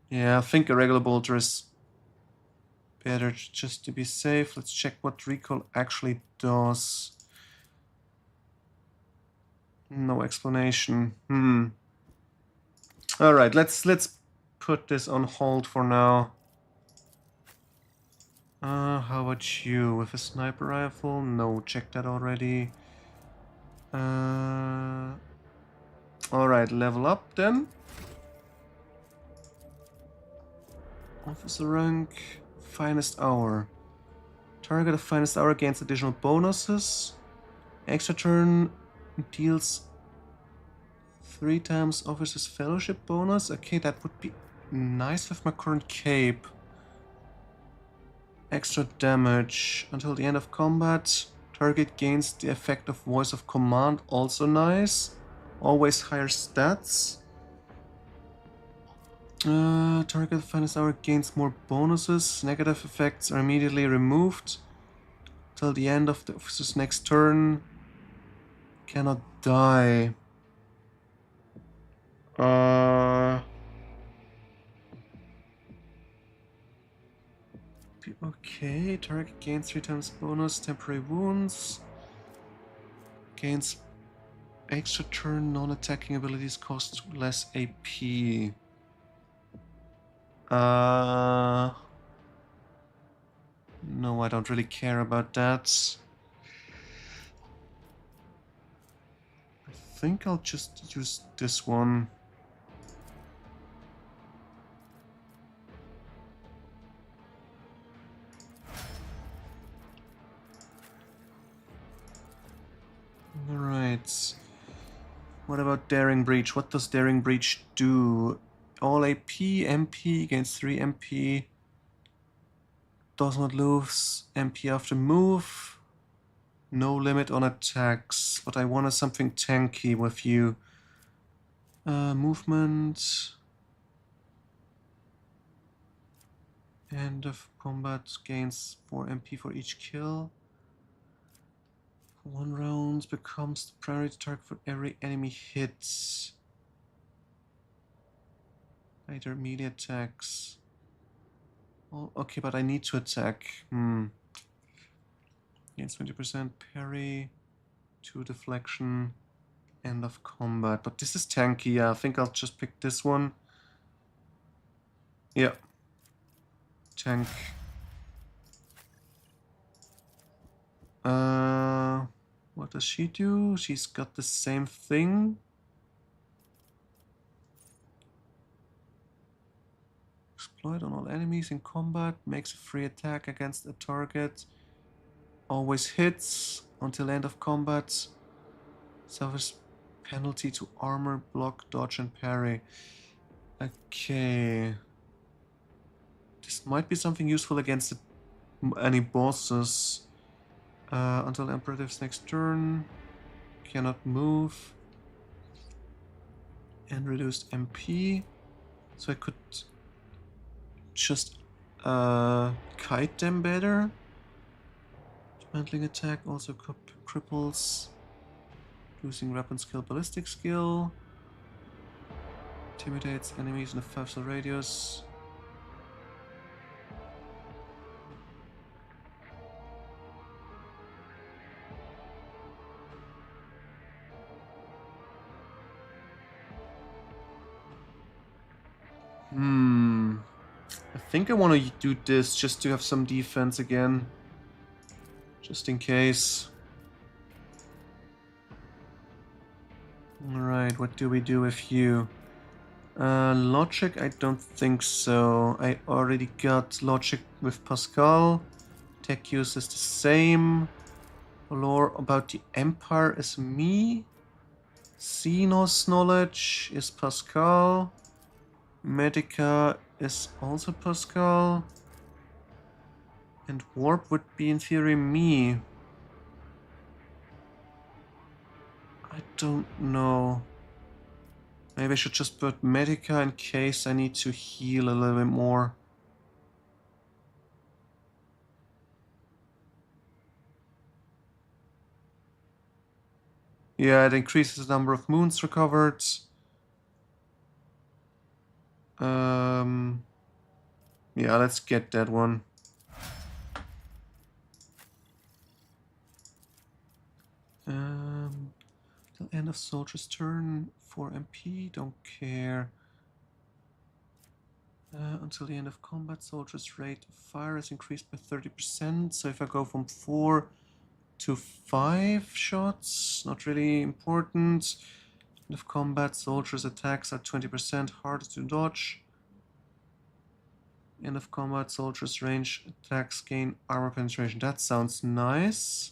Yeah, I think a regular bolter is better just to be safe. Let's check what recoil actually does. No explanation. Alright, let's put this on hold for now. How about you? With a sniper rifle? No, check that already. Alright, level up then. Officer rank, finest hour. Target of finest hour gains additional bonuses. Extra turn deals 3 times officer's fellowship bonus. Okay, that would be nice with my current cape. Extra damage until the end of combat. Target gains the effect of voice of command, also nice. Always higher stats. Target finest hour gains more bonuses. Negative effects are immediately removed till the end of the officer's next turn. Cannot die. Okay, target gains 3 times bonus. Temporary wounds. Gains extra turn. Non-attacking abilities cost less AP. No, I don't really care about that. I think I'll just use this one. Alright. What about Daring Breach? What does Daring Breach do? All AP, MP gains 3 MP. Does not lose MP after move. No limit on attacks. But I wanted something tanky with you. Movement. End of combat gains 4 MP for each kill. 1 round becomes the primary target for every enemy hit. Later melee attacks. Oh, okay, but I need to attack. Gains 20% parry, 2 deflection, end of combat. But this is tanky. Yeah, I think I'll just pick this one. Yeah. Tank. What does she do? She's got the same thing. Exploit on all enemies in combat. Makes a free attack against a target. Always hits until end of combat. Suffers penalty to armor, block, dodge, and parry. Okay. This might be something useful against any bosses. Until Imperative's next turn. Cannot move. And reduced MP. So I could just kite them better. Dismantling attack also cripples. Losing weapon skill, ballistic skill. Intimidates enemies in a 5-cell radius. I think I want to do this just to have some defense again. Just in case. Alright, what do we do with you? Logic, I don't think so. I already got logic with Pascal. Tech use is the same. Lore about the Empire is me. Xenos knowledge is Pascal. Medica is also Pascal. And Warp would be in theory me. I don't know. Maybe I should just put Medica in case I need to heal a little bit more. Yeah, it increases the number of moons recovered. Yeah, let's get that one. Till end of soldier's turn, 4 MP, don't care. Until the end of combat, soldier's rate of fire is increased by 30%. So if I go from 4 to 5 shots, not really important. End of combat, soldiers' attacks are 20% harder to dodge. End of combat, soldiers' range attacks gain armor penetration. That sounds nice.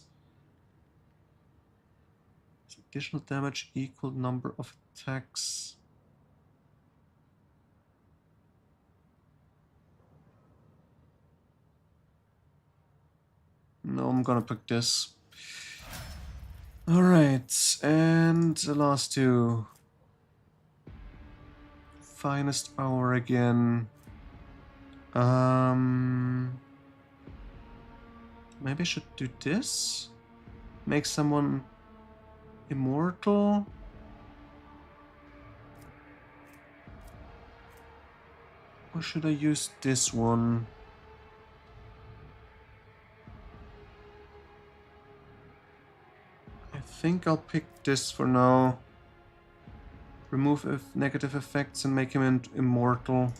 Additional damage, equal number of attacks. No, I'm gonna pick this. Alright, and the last two. Finest hour again. Maybe I should do this? Make someone immortal? Or should I use this one? I think I'll pick this for now. Remove negative effects and make him immortal.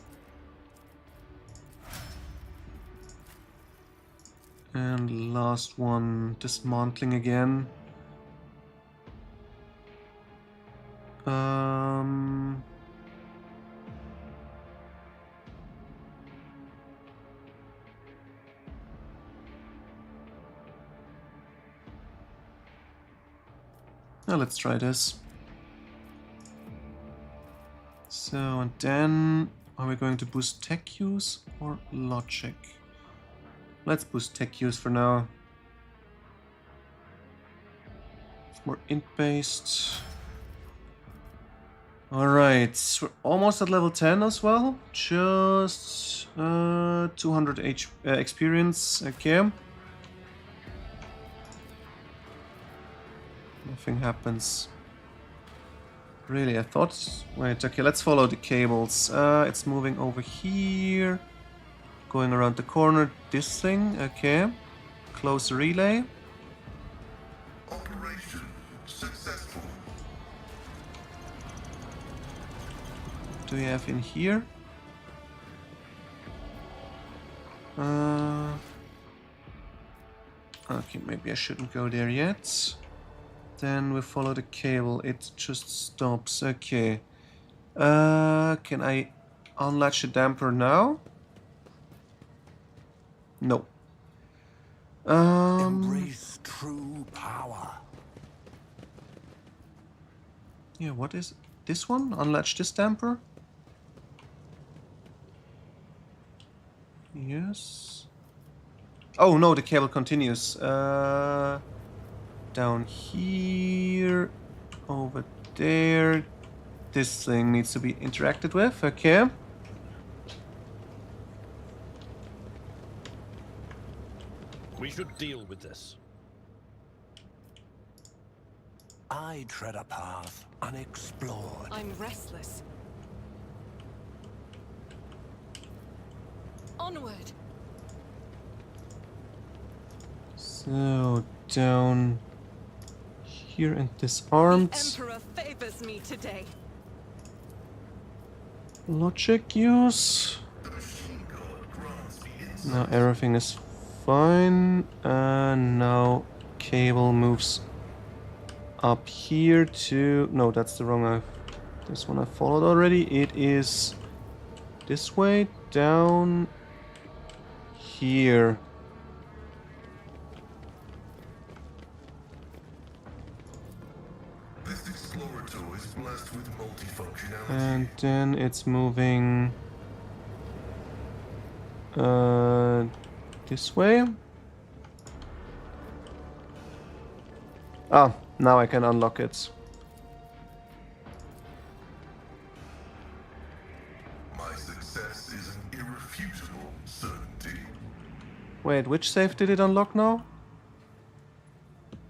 And last one, dismantling again. Now let's try this. So, and then are we going to boost tech use or logic? Let's boost tech use for now. It's more int based. Alright, we're almost at level 10 as well. Just 200 experience. Okay. Nothing happens. Really, I thought... Wait, okay, let's follow the cables. It's moving over here. Going around the corner. This thing, okay. Close relay. Operation successful. What do we have in here? Okay, maybe I shouldn't go there yet. Then we follow the cable. It just stops. Okay. Can I unlatch the damper now? No. Embrace true power. Yeah, what is this one? Unlatch this damper? Yes. Oh no, the cable continues. Down here, over there. This thing needs to be interacted with. Okay. We should deal with this. I tread a path unexplored. I'm restless. Onward. So down here and The disarmed. Emperor favors me today. Logic use. The machine god grants me insight. Now everything is fine. Now cable moves up here to... No, that's the wrong... This one I followed already. It is this way, down here. This explorator is blessed with multifunctionality. And then it's moving this way. Ah, now I can unlock it. My success is an irrefutable certainty. Wait, which save did it unlock now?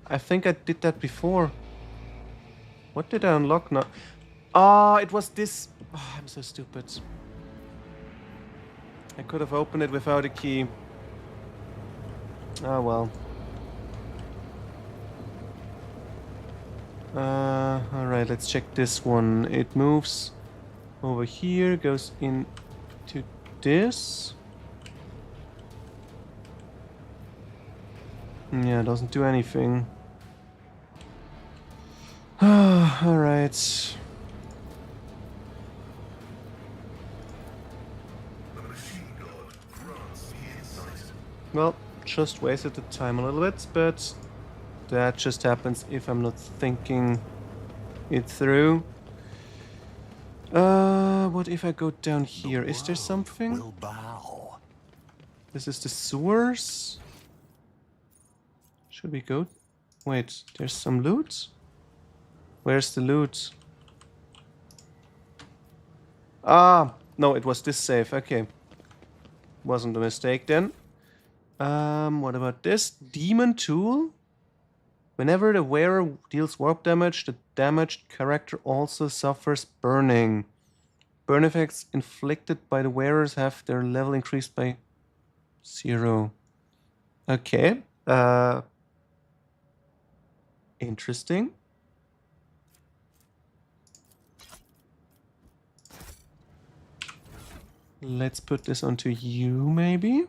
I think I did that before. What did I unlock now? Ah, it was this. Oh, I'm so stupid. I could have opened it without a key. Ah, well. Alright, let's check this one. It moves over here, goes into this. Yeah, doesn't do anything. Alright. The machine god grants me insight. Well, just wasted the time a little bit, but that just happens if I'm not thinking it through. What if I go down here? Is there something? Will bow. This is the sewers. Should we go? Wait, there's some loot? Where's the loot? Ah, no, it was this safe. Okay. Wasn't a mistake then. What about this? Demon tool? Whenever the wearer deals warp damage, the damaged character also suffers burning. Burn effects inflicted by the wearers have their level increased by 0. Okay. Interesting. Let's put this onto you, maybe?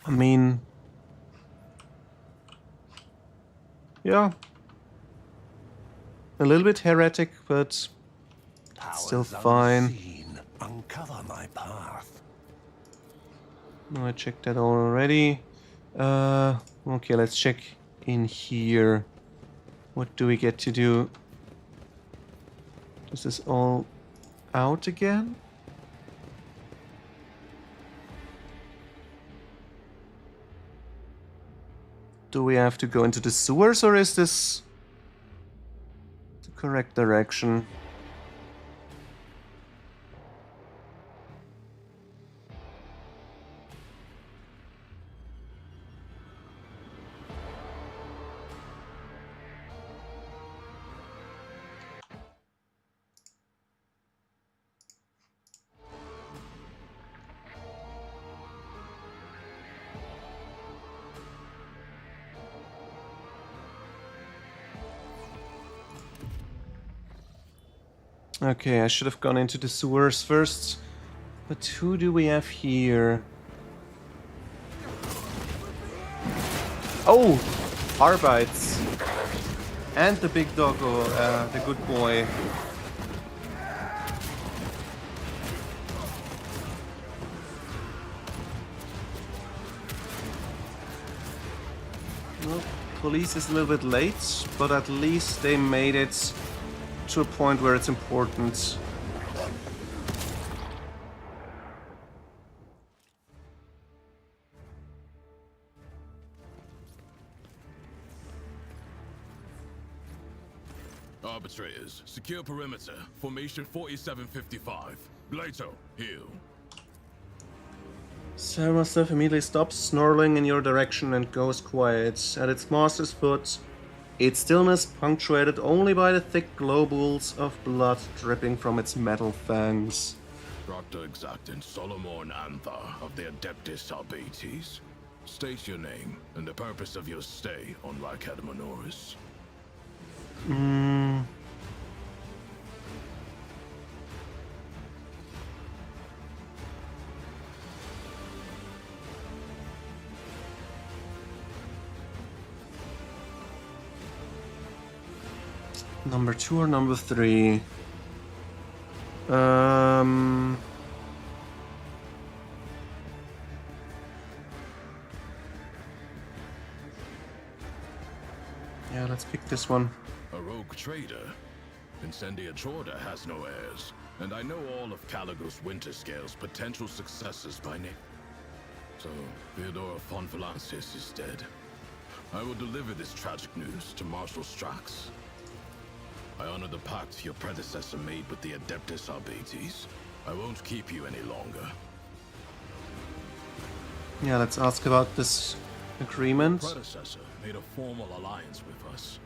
I mean... Yeah. A little bit heretic, but still Powers fine. unseen uncover my path. No, I checked that already. Okay, let's check in here. What do we get to do? Is this all out again? Do we have to go into the sewers, or is this the correct direction? Okay, I should have gone into the sewers first. But who do we have here? Oh! Arbites. And the big doggo, the good boy. Well, police is a little bit late, but at least they made it to a point where it's important. Arbitrators, secure perimeter. Formation 4755. Glato, heal. Sarmastev immediately stops snarling in your direction and goes quiet. At its master's foot, its stillness punctuated only by the thick globules of blood dripping from its metal fangs. Dr. Exactant Solomon Anthar of the Adeptus Arbates. State your name and the purpose of your stay on Rykad Minoris. Number 2 or number 3? Yeah, let's pick this one. A rogue trader? Incendia Chorda has no heirs, and I know all of Caligos Winterscale's potential successors by name. So, Theodora von Valansis is dead. I will deliver this tragic news to Marshal Strax. I honor the pact your predecessor made with the Adeptus Arbates. I won't keep you any longer. Yeah, let's ask about this agreement. Your predecessor made a formal alliance with us.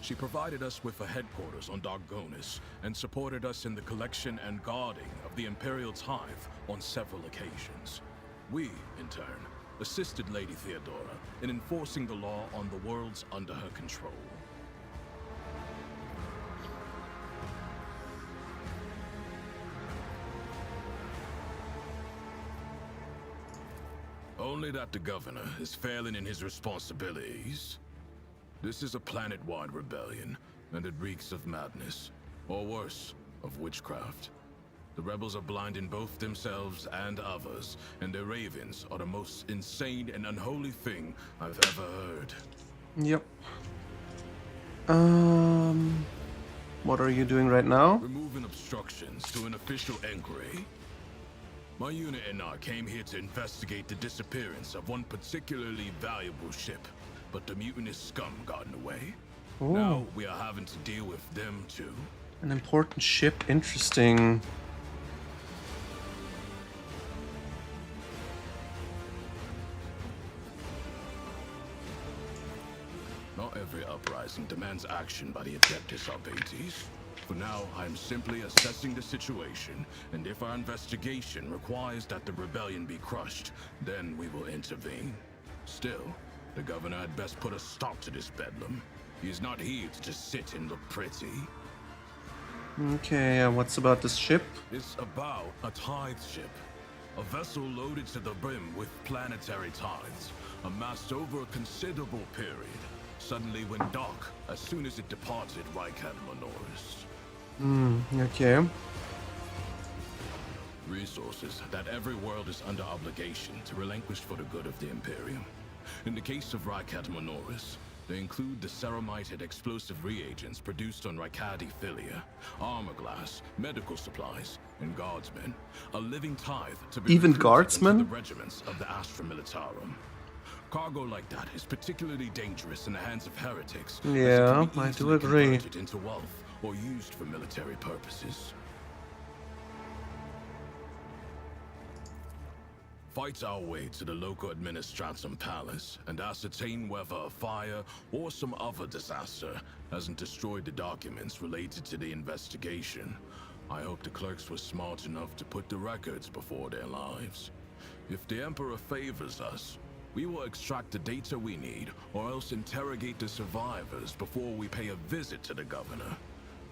She provided us with a headquarters on Dargonis and supported us in the collection and guarding of the Imperial tithe on several occasions. We, in turn, assisted Lady Theodora in enforcing the law on the worlds under her control. Only that the governor is failing in his responsibilities. This is a planet-wide rebellion, and it reeks of madness, or worse, of witchcraft. The rebels are blinding both themselves and others, and their ravens are the most insane and unholy thing I've ever heard. Yep. What are you doing right now? Removing obstructions to an official inquiry. My unit and I came here to investigate the disappearance of one particularly valuable ship, but the mutinous scum got in the way. Ooh. Now we are having to deal with them too. An important ship, interesting. Not every uprising demands action by the Adeptus Arbates. For now, I am simply assessing the situation, and if our investigation requires that the rebellion be crushed, then we will intervene. Still, the governor had best put a stop to this bedlam. He is not here to just sit and look pretty. Okay, what's about this ship? It's about a tithe ship. A vessel loaded to the brim with planetary tithes, amassed over a considerable period. Suddenly went dark as soon as it departed Rykad Minoris. Okay. Resources that every world is under obligation to relinquish for the good of the Imperium. In the case of Rykad Minoris, they include the ceramited explosive reagents produced on Rykadi Philia, armor glass, medical supplies, and guardsmen. A living tithe to be Even recruited guardsmen? into the regiments of the Astra Militarum. Cargo like that is particularly dangerous in the hands of heretics. as it Yeah, can be I do easily agree. converted into wealth or used for military purposes. Fight our way to the local administratum palace and ascertain whether a fire or some other disaster hasn't destroyed the documents related to the investigation. I hope the clerks were smart enough to put the records before their lives. If the Emperor favors us, we will extract the data we need, or else interrogate the survivors before we pay a visit to the governor.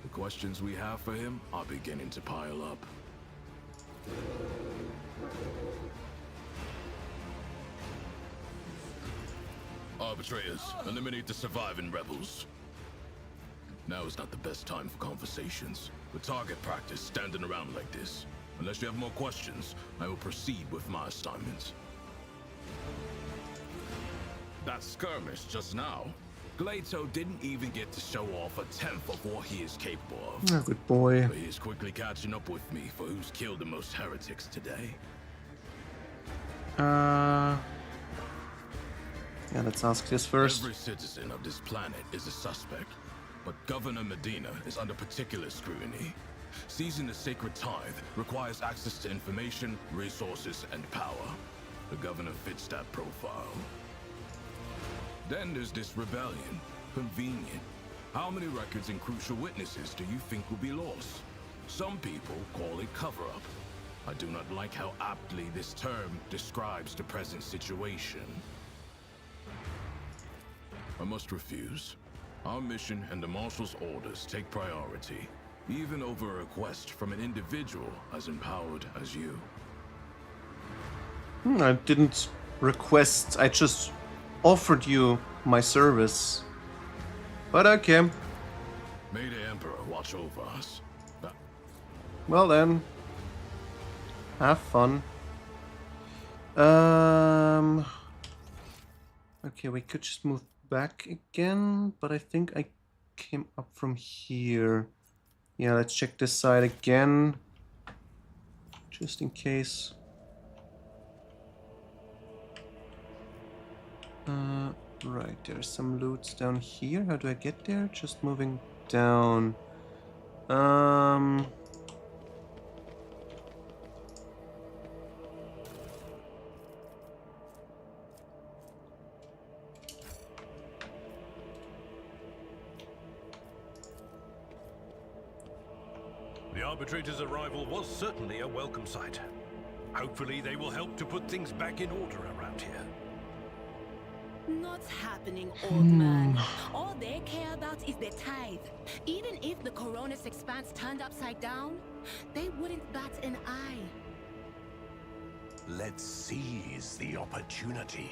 The questions we have for him are beginning to pile up. Arbitrators, eliminate the surviving rebels. Now is not the best time for conversations, but target practice standing around like this. Unless you have more questions, I will proceed with my assignments. That skirmish just now, Glato didn't even get to show off a tenth of what he is capable of. Oh, good boy. But he is quickly catching up with me for who's killed the most heretics today. Yeah, let's ask this first. Every citizen of this planet is a suspect, but Governor Medina is under particular scrutiny. Seizing the sacred tithe requires access to information, resources, and power. The governor fits that profile. Then there's this rebellion. Convenient. How many records and crucial witnesses do you think will be lost? Some people call it cover-up. I do not like how aptly this term describes the present situation. I must refuse. Our mission and the Marshal's orders take priority, even over a request from an individual as empowered as you. I didn't request, I just offered you my service. But okay. May the Emperor watch over us. Well then. Have fun. Okay, we could just move back again, but I think I came up from here. Yeah, let's check this side again. Just in case. Right, there's some loot down here. How do I get there? Just moving down. The Arbitrator's arrival was certainly a welcome sight. Hopefully they will help to put things back in order around here. Not happening, old man. All they care about is their tithe. Even if the Coronis expanse turned upside down, they wouldn't bat an eye. Let's seize the opportunity.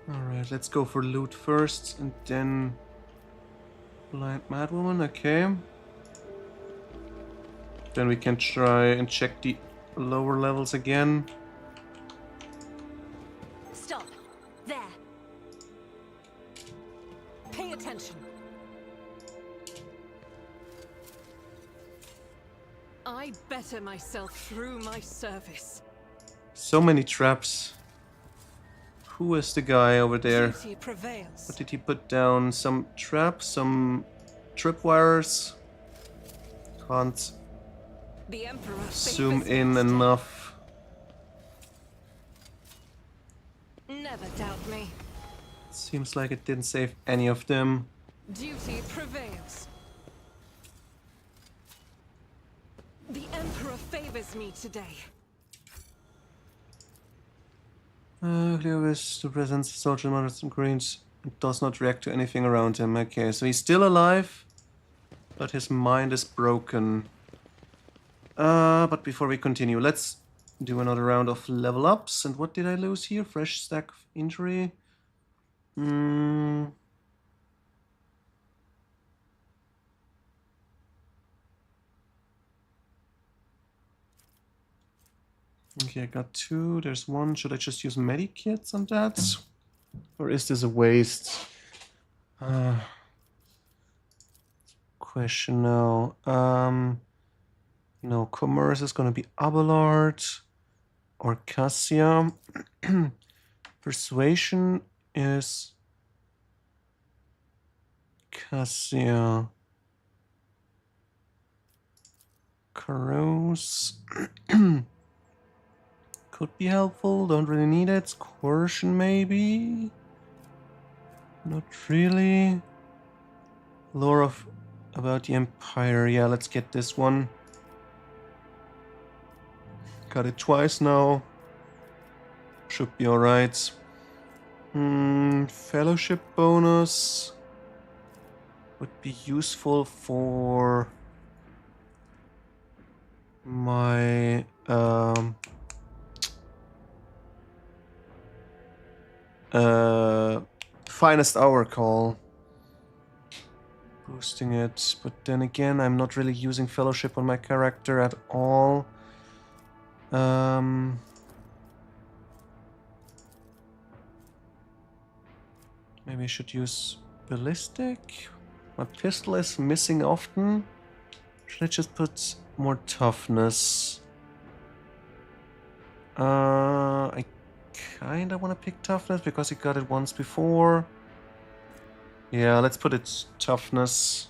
Alright, let's go for loot first and then Blind Madwoman, okay. Then we can try and check the lower levels again. Stop. There. Pay attention. I better myself through my service. So many traps. Who is the guy over there? Duty prevails. What did he put down? Some traps? Some tripwires? Can't The Emperor zoom favors in us. enough. Never doubt me. Seems like it didn't save any of them. Duty prevails. The Emperor favors me today. Cleovis, the presence of social models and greens, does not react to anything around him. Okay, so he's still alive, but his mind is broken. But before we continue, let's do another round of level ups. And what did I lose here? Fresh stack of injury. Okay, I got 2. There's 1. Should I just use medikits on that? Or is this a waste? Question now. No, commerce is gonna be Abelard or Cassia. Persuasion is Cassia. Corrose. Could be helpful, don't really need it. Coercion maybe? Not really. Lore of about the Empire. Yeah, let's get this one. Got it twice now. Should be alright. Fellowship bonus would be useful for my finest hour call. Boosting it, but then again, I'm not really using fellowship on my character at all. Maybe I should use ballistic. My pistol is missing often. Should I just put more toughness? I kinda want to pick toughness because he got it once before. Yeah, let's put it toughness.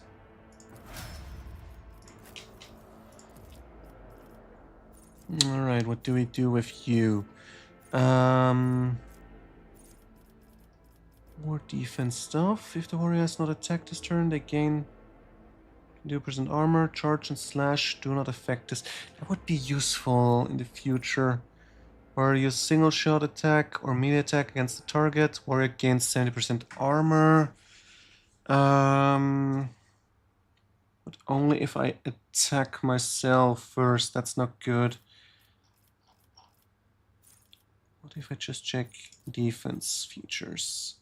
Alright, what do we do with you? More defense stuff. If the warrior has not attacked this turn, they gain 2% armor. Charge and slash do not affect this. That would be useful in the future. Or use single shot attack or melee attack against the target. Warrior gains 70% armor. But only if I attack myself first. That's not good. What if I just check defense features?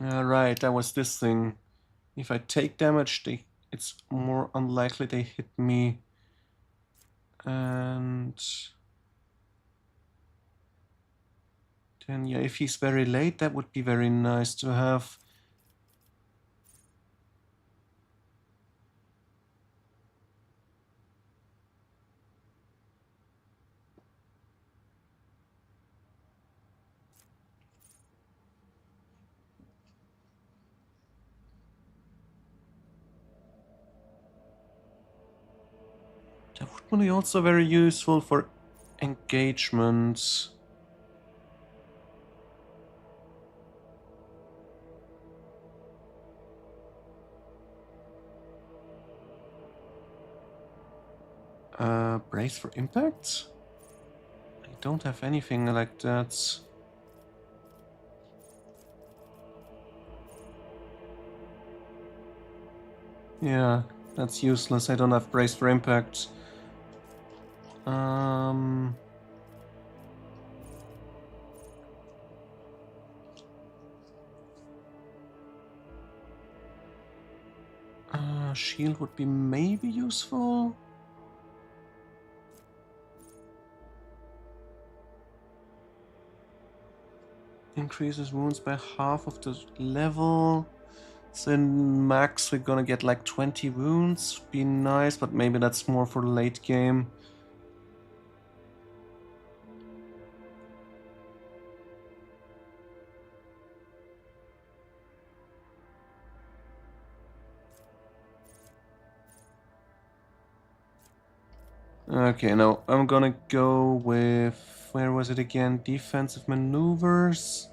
Right, that was this thing. If I take damage, it's more unlikely they hit me. And then, yeah, if he's very late, that would be very nice to have. That would be also very useful for engagements. Brace for impact? I don't have anything like that. Yeah, that's useless. I don't have brace for impact. Shield would be maybe useful. Increases wounds by half of the level. So in max we're gonna get like 20 wounds. Would be nice, but maybe that's more for late game. Okay, now I'm gonna go with, where was it again? Defensive maneuvers.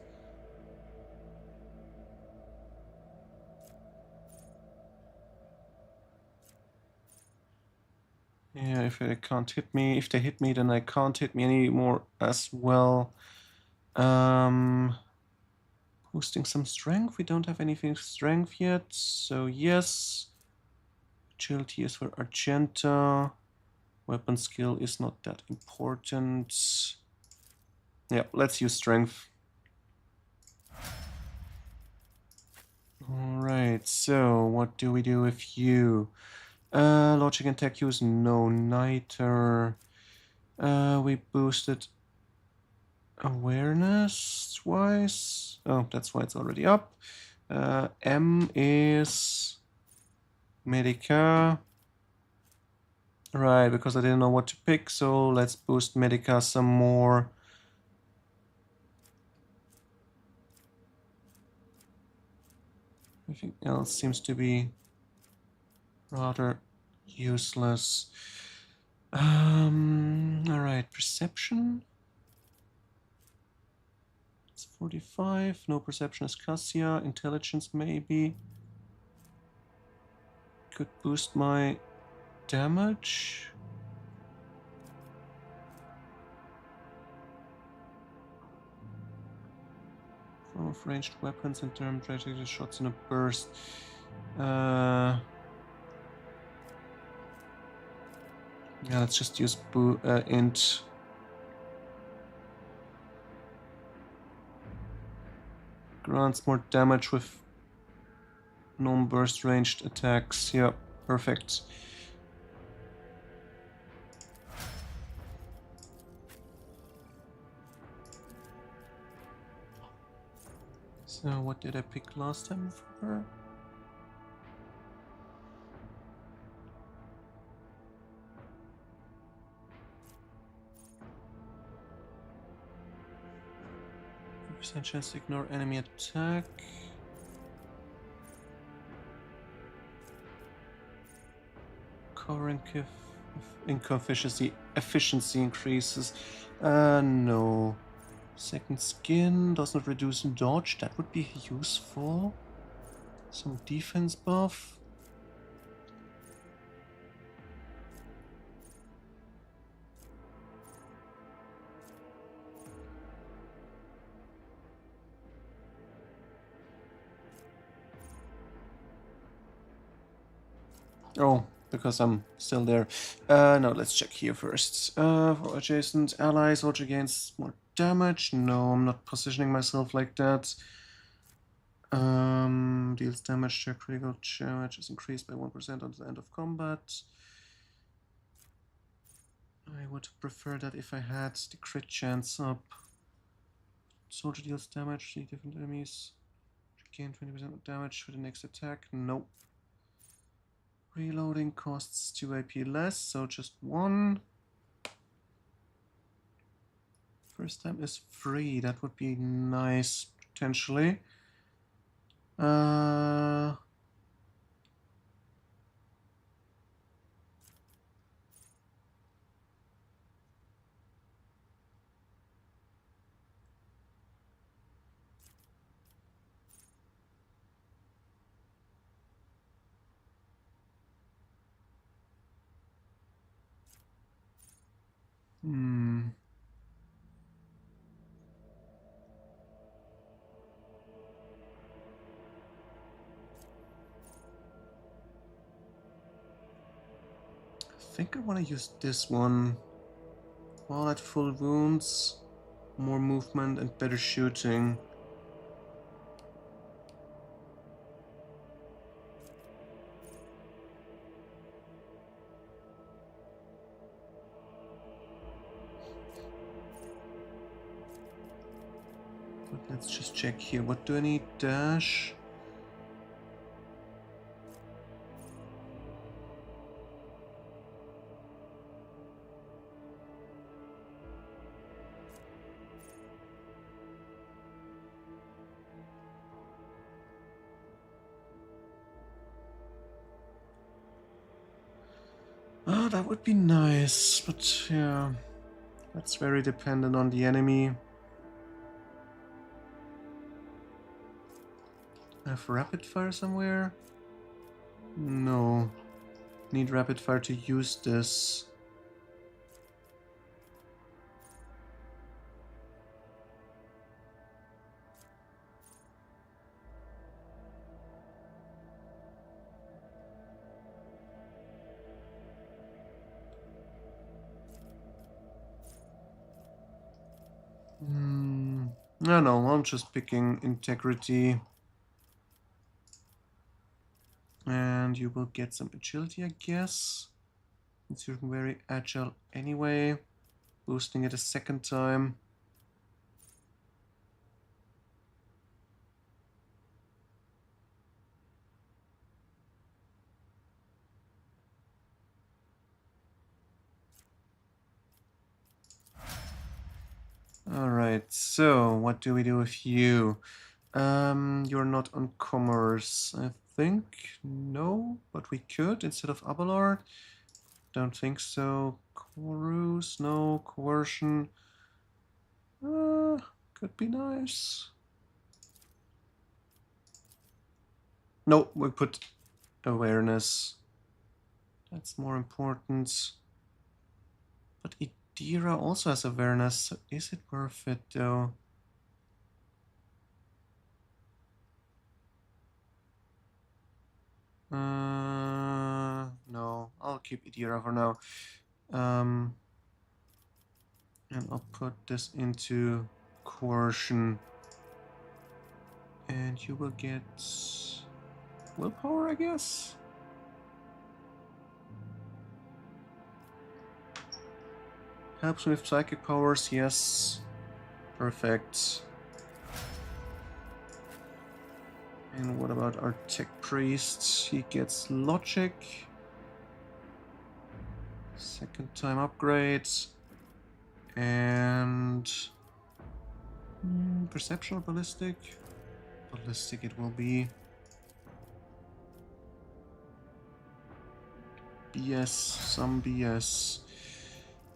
Yeah, if they can't hit me, if they hit me, then I can't hit me anymore as well. Boosting some strength. We don't have anything strength yet, so yes. Agility is for Argenta. Weapon skill is not that important. Yeah, let's use strength. Alright, so what do we do with you? Logic and tech use, no. Niter. We boosted awareness wise. Oh, that's why it's already up. M is Medica. Right, because I didn't know what to pick, so let's boost Medica some more. Everything else seems to be rather useless. Alright, perception. It's 45. No perception is Cassia. Intelligence maybe. Could boost my damage. From of ranged weapons and term trajectory shots in a burst. Yeah, let's just use int. Grants more damage with non-burst ranged attacks. Yeah, perfect. So what did I pick last time for her? % chance to ignore enemy attack. Covering income efficiency increases. No. Second skin does not reduce dodge. That would be useful. Some defense buff. Oh, because I'm still there. No, let's check here first. For adjacent allies, Ultra gains more damage. No, I'm not positioning myself like that. Deals damage to critical damage is increased by 1% until the end of combat. I would prefer that if I had the crit chance up. Soldier deals damage to different enemies. Gain 20% damage for the next attack. Nope. Reloading costs 2 AP less, so just 1. First time is free. That would be nice, potentially. I think I want to use this one. While at full wounds, more movement and better shooting. But let's just check here. What do I need? Dash. Oh, that would be nice, but yeah, that's very dependent on the enemy. I have rapid fire somewhere? No. Need rapid fire to use this. No, I'm just picking integrity. And you will get some agility, I guess. Since you're very agile anyway. Boosting it a second time. Alright, so what do we do with you? You're not on commerce, I think. No, but we could instead of Abelard. Don't think so. Chorus, no. Coercion. Could be nice. No, we put awareness. That's more important. But Idira also has awareness, so is it worth it though? No, I'll keep Idira for now. And I'll put this into coercion. And you will get willpower, I guess? Helps with psychic powers, yes. Perfect. And what about our tech priest? He gets logic. Second time upgrades. And perception or ballistic? Ballistic it will be. BS, some BS.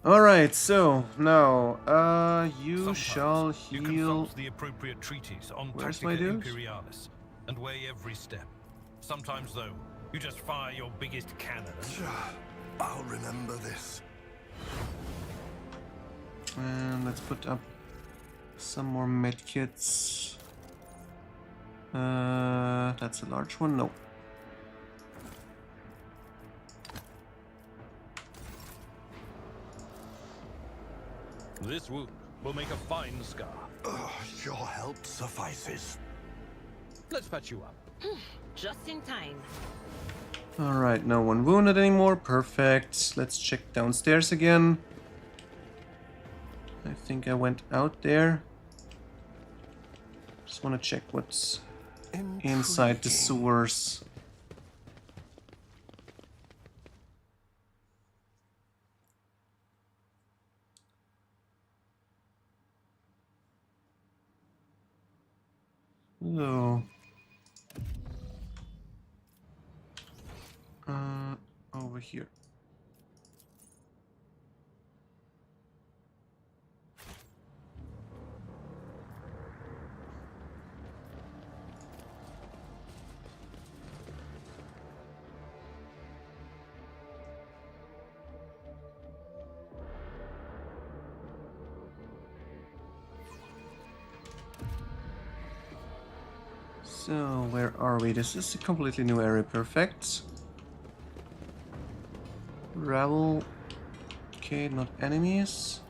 Alright, so now you Sometimes shall you heal. consult the appropriate treatise on Where's Tactica my dude? Imperialis and weigh every step. Sometimes, though, you just fire your biggest cannon and I'll remember this. And let's put up some more medkits. That's a large one. No. this wound will make a fine scar. Your help suffices. Let's patch you up. Just in time. Alright, no one wounded anymore. Perfect. Let's check downstairs again. I think I went out there. Just want to check what's inside the sewers. So, over here. So, where are we? This is a completely new area. Perfect. Rabble. Okay, not enemies.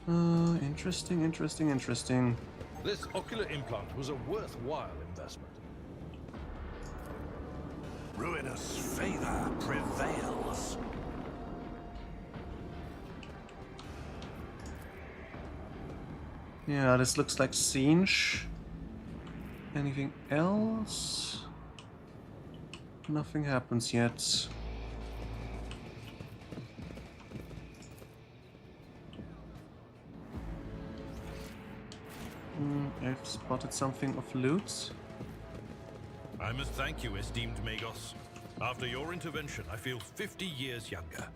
Interesting, interesting, interesting. This ocular implant was a worthwhile investment. Ruinous favor prevails. Yeah, this looks like Singe. Anything else? Nothing happens yet. I've spotted something of loot. I must thank you, esteemed Magos. After your intervention, I feel 50 years younger.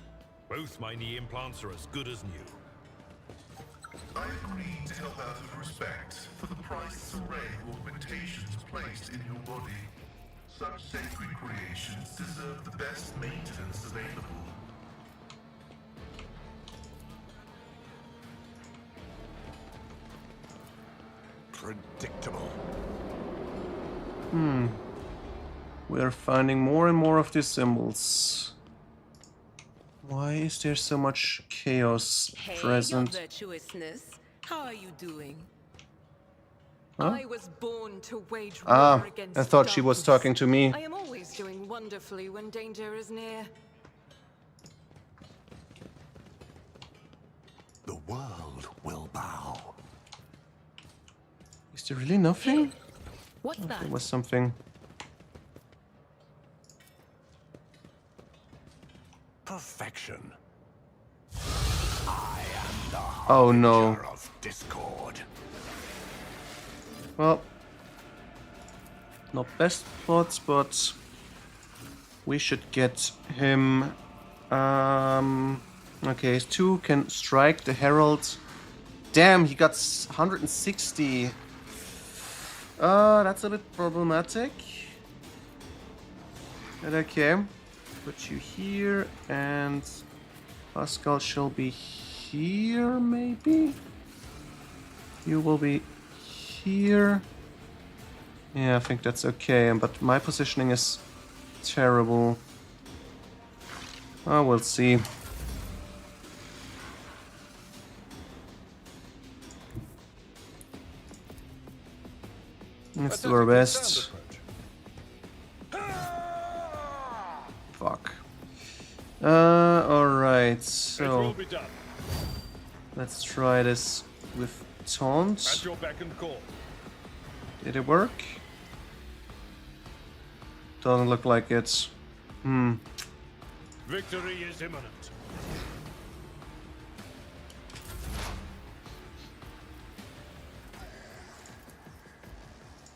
Both my knee implants are as good as new. I agreed to help out of respect for the priceless array of augmentations placed in your body. Such sacred creations deserve the best maintenance available. Predictable. We're finding more and more of these symbols. Why is there so much chaos present? Your virtuousness. How are you doing? Huh? I was born to wage Ah, war against I thought she was darkness. talking to me. I am always doing wonderfully when danger is near. The world will bow. Is there really nothing? What's that? There was something. Perfection. I am the Oh no. Harbinger of discord. Well, not best spots, but we should get him. Okay, his 2 can strike the Herald. Damn, he got 160. That's a bit problematic. But okay, put you here, and Pascal shall be here, maybe? You will be here. Yeah, I think that's okay, but my positioning is terrible. Oh, we'll see. Let's do our best. Fuck. Alright, so let's try this with taunt. Did it work? Doesn't look like it. Victory is imminent.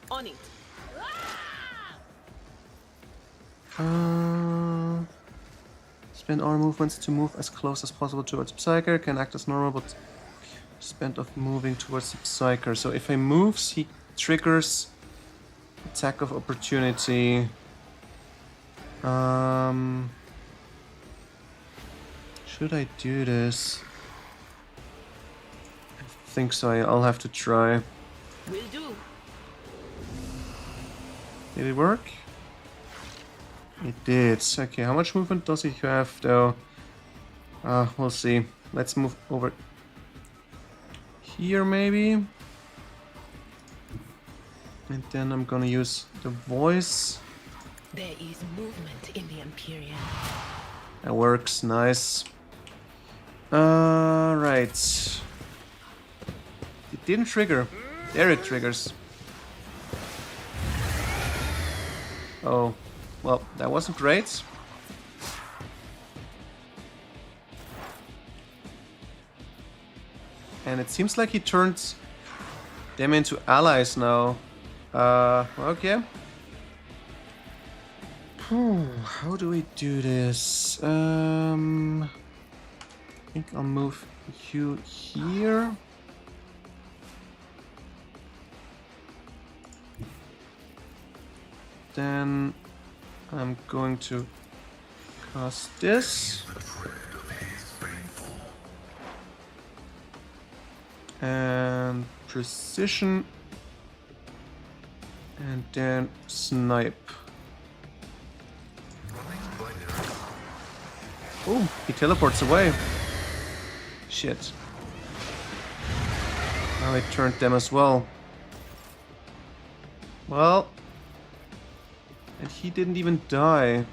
On it. Spend our movements to move as close as possible towards Psyker. Can act as normal, but spend of moving towards the Psyker. So if he moves, he triggers attack of opportunity. Should I do this? I think so. I'll have to try. Will do. Did it work? It did. Okay, how much movement does he have though? We'll see. Let's move over here maybe. And then I'm gonna use the voice. There is movement in the Imperium. That works, nice. Right. It didn't trigger. There it triggers. Oh, well, that wasn't great. And it seems like he turned them into allies now. Okay. How do we do this? I think I'll move you here. Then I'm going to cast this. And precision. And then snipe. Oh, he teleports away. Shit. Now it turned them as well. Well. And he didn't even die.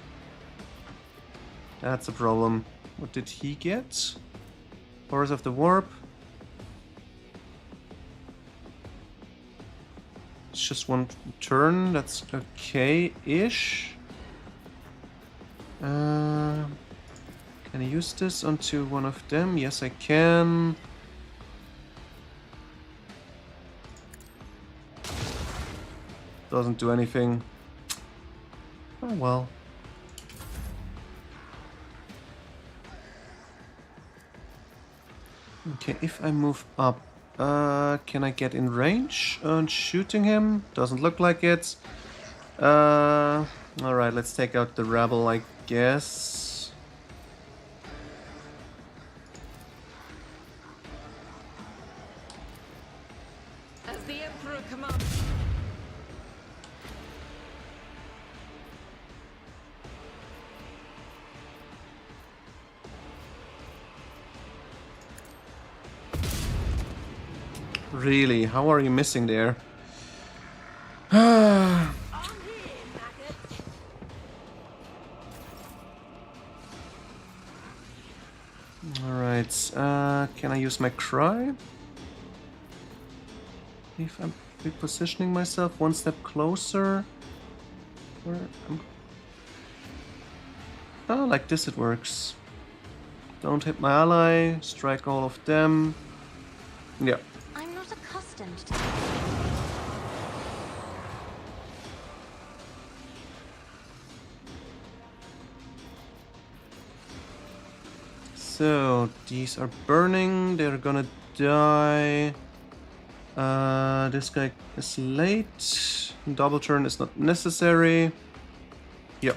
That's a problem. What did he get? Horrors of the Warp. It's just one turn. That's okay-ish. Can I use this onto one of them? Yes, I can. Doesn't do anything. Oh well. Okay, if I move up, can I get in range on shooting him? Doesn't look like it. Alright, let's take out the rebel, I guess. As the Emperor commands. Really? How are you missing there? Alright, can I use my cry? If I'm repositioning myself one step closer. Where am... Oh, like this it works. Don't hit my ally, strike all of them. Yeah. I'm not accustomed to. So these are burning. They're gonna die. This guy is late. Double turn is not necessary. Yep.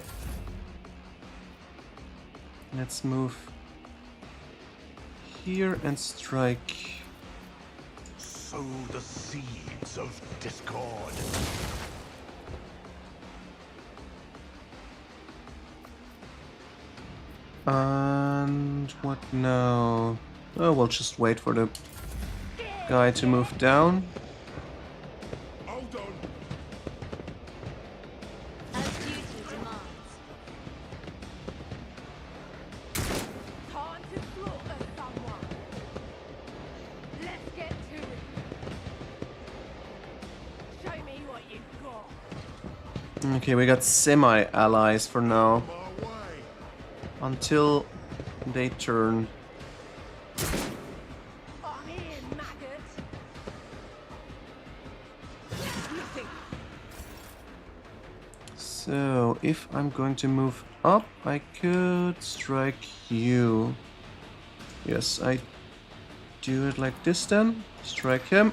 Let's move here and strike. Sow the seeds of discord. And what now? Oh, we'll just wait for the guy to move down. Hold on. As duty demands. Time to slaughter someone. Let's get to it. Show me what you've got. Okay, we got semi-allies for now. My way. Until they turn. I'm in, maggot. Nothing. So, if I'm going to move up, I could strike you. Yes, I do it like this then. Strike him.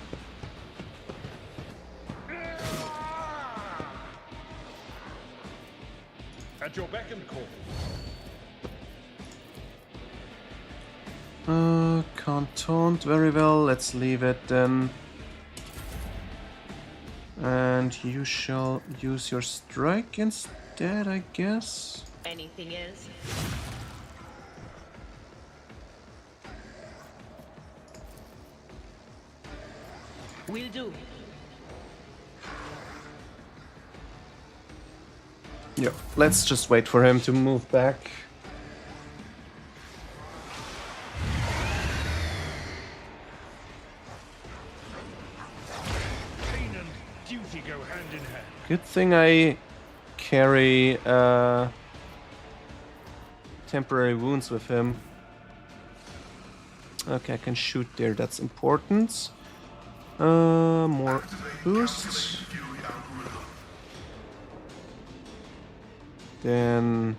At your beck and call. Can't taunt very well. Let's leave it then. And you shall use your strike instead, I guess. Anything is. Will do. Yeah, let's just wait for him to move back. Pain and duty go hand in hand. Good thing I carry temporary wounds with him. Okay, I can shoot there, that's important. More boost. Then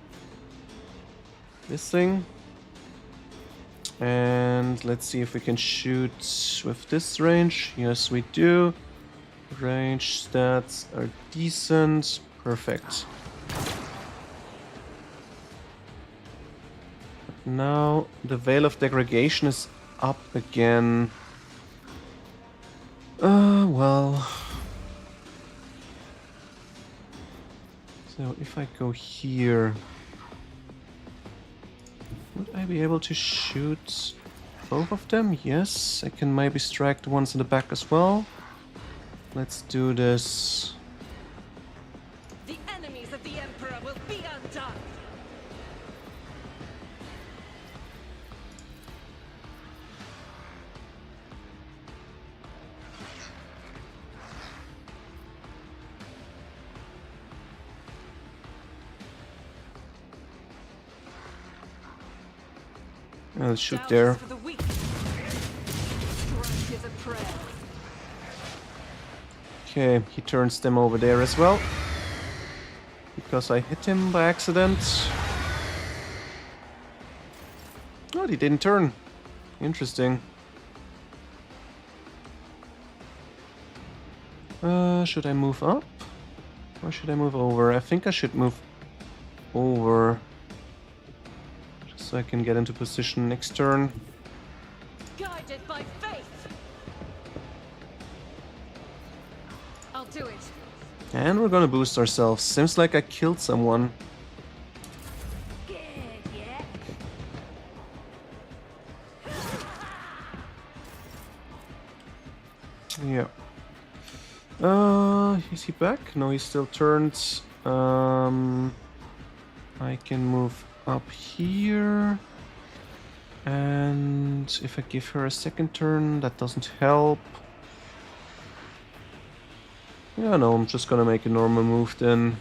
this thing. And let's see if we can shoot with this range. Yes, we do. Range stats are decent. Perfect. Now the Veil of Degradation is up again. Well. So if I go here, would I be able to shoot both of them? Yes, I can maybe strike the ones in the back as well. Let's do this. The enemies of the Emperor will be undone. I'll shoot Doubts there. for the weak. Strike is a prayer. Okay, he turns them over there as well. Because I hit him by accident. Oh, he didn't turn. Interesting. Should I move up? Or should I move over? I think I should move over. Just so I can get into position next turn. Guided by faith. I'll do it. And we're gonna boost ourselves. Seems like I killed someone. Good, yeah. Yeah. Is he back? No, he's still turned. I can move up here. And if I give her a second turn, that doesn't help. Yeah, no, I'm just gonna make a normal move then.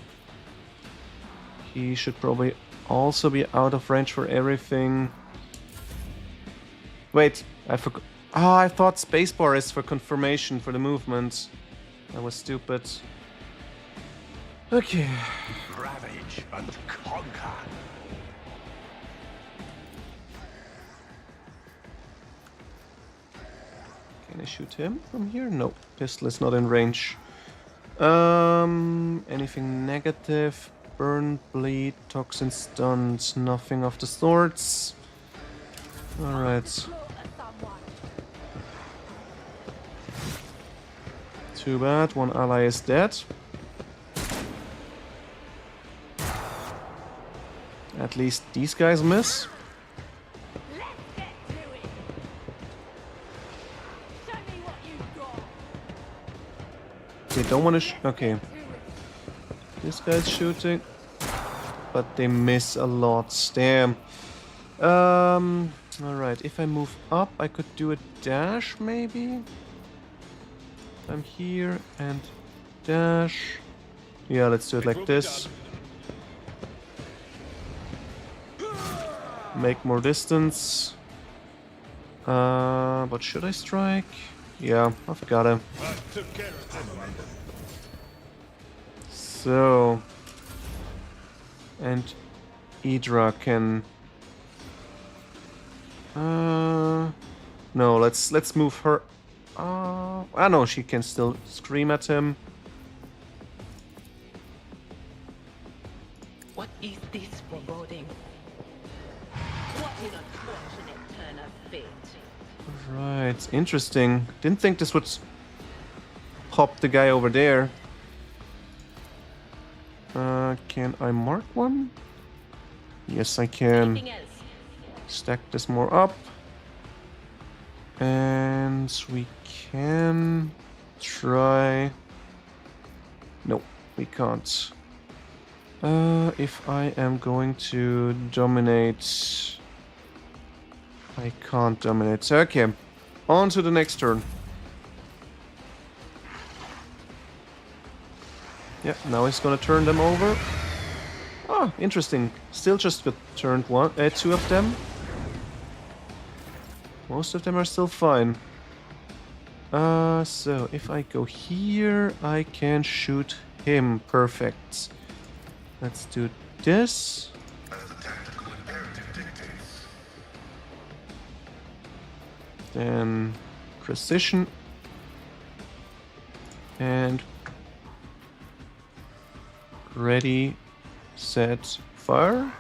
He should probably also be out of range for everything. Wait, I forgot. Ah, I thought spacebar is for confirmation for the movement. That was stupid. Okay. Ravage and conquer. Can I shoot him from here? No, pistol is not in range. Anything negative? Burn, bleed, toxin stunned. Nothing of the sorts. Alright. Too bad, one ally is dead. At least these guys miss. They don't want to okay. This guy's shooting. But they miss a lot. Damn. Alright, if I move up, I could do a dash, maybe? I'm here and dash. Yeah, let's do it like this. Make more distance. But should I strike? Yeah, I've got him. So... And Idra can... No, let's move her... I know she can still scream at him. What is this foreboding? What an unfortunate turn of fate. Right, interesting. Didn't think this would pop the guy over there. Can I mark one? Yes, I can. Anything else? Stack this more up. And we can try... No, we can't. If I am going to dominate... I can't dominate. Okay, on to the next turn. Yeah, now he's gonna turn them over. Ah, interesting. Still just got turned two of them. Most of them are still fine. So if I go here, I can shoot him. Perfect. Let's do this. As the tactical imperative dictates. Then precision. And ready, set, fire.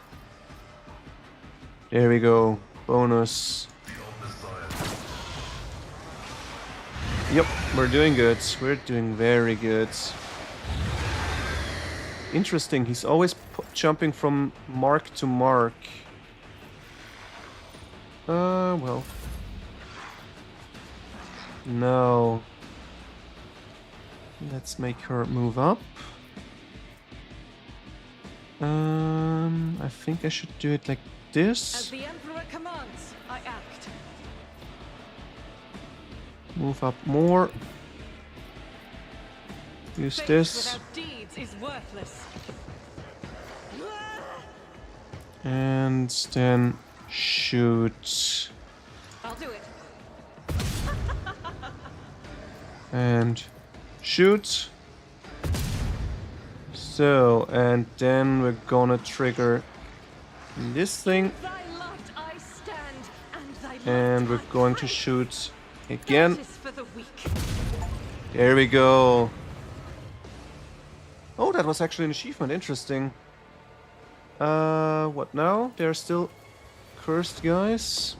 There we go. Bonus. Yep, we're doing good. We're doing very good. Interesting, he's always jumping from mark to mark. Well. No. Let's make her move up. I think I should do it like As this. the Emperor commands, I act. Move up more. Use Faith this. without deeds is worthless. And then shoot. I'll do it. And shoot. So, and then we're gonna trigger this thing. Thy light I stand, and thy light And we're I going to pray. shoot again. Justice for the weak. There we go. Oh, that was actually an achievement. Interesting. What now? There are still cursed guys.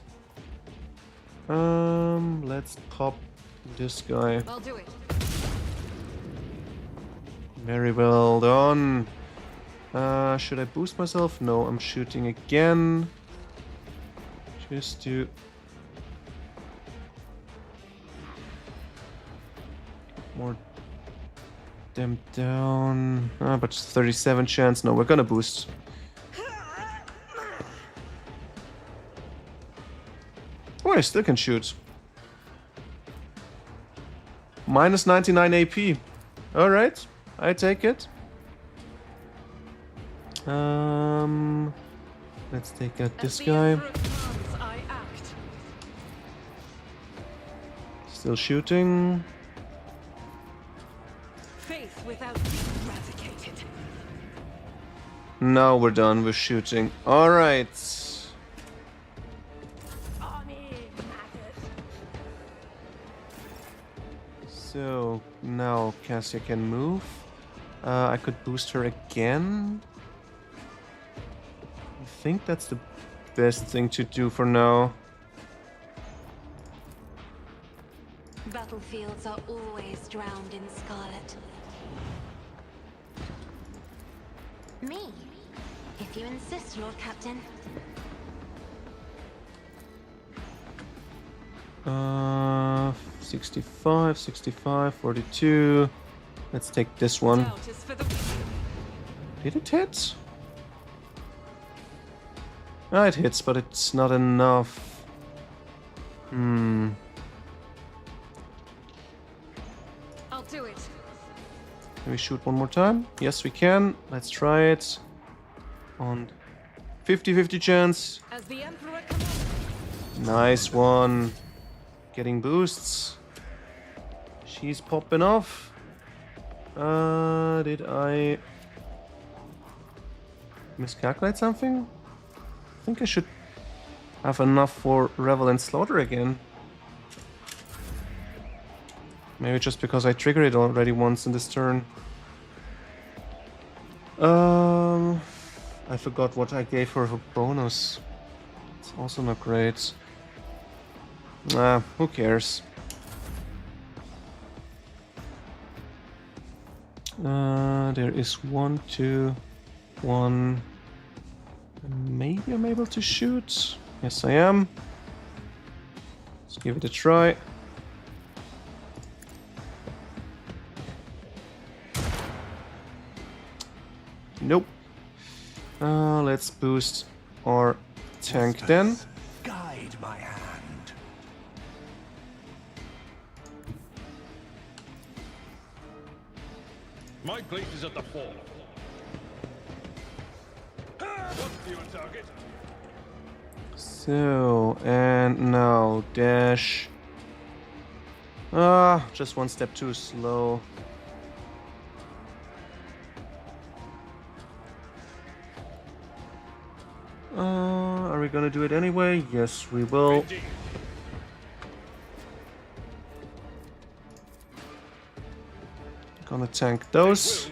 Let's pop this guy. I'll do it. Very well done. Should I boost myself? No, I'm shooting again. Just to... more them down. But 37 chance. No, we're gonna boost. Oh, I still can shoot. Minus 99 AP. Alright, I take it. Let's take out this As the guy. Emperor commands, I act. Still shooting. Faith without eradicated. Now we're done with shooting. Alright. So now Cassia can move. I could boost her again. I think that's the best thing to do for now. Battlefields are always drowned in scarlet. Me, if you insist, Lord Captain. 65, 65, 42. Let's take this one. Doubt is for the Did it hit? Ah, it hits, but it's not enough. I'll do it. Can we shoot one more time? Yes, we can. Let's try it. On 50-50 chance. As the Emperor commands. Nice one. Getting boosts. She's popping off. Did I miscalculate something? I think I should have enough for Revel and Slaughter again. Maybe just because I triggered it already once in this turn. I forgot what I gave her for bonus. It's also not great. Who cares? There is 1, 2, 1. Maybe I'm able to shoot. Yes, I am. Let's give it a try. Nope. Let's boost our tank then. Guide my hand. My place is at the fore. What's your target? So, and now dash. Just one step too slow. Are we gonna do it anyway? Yes, we will. Gonna tank those.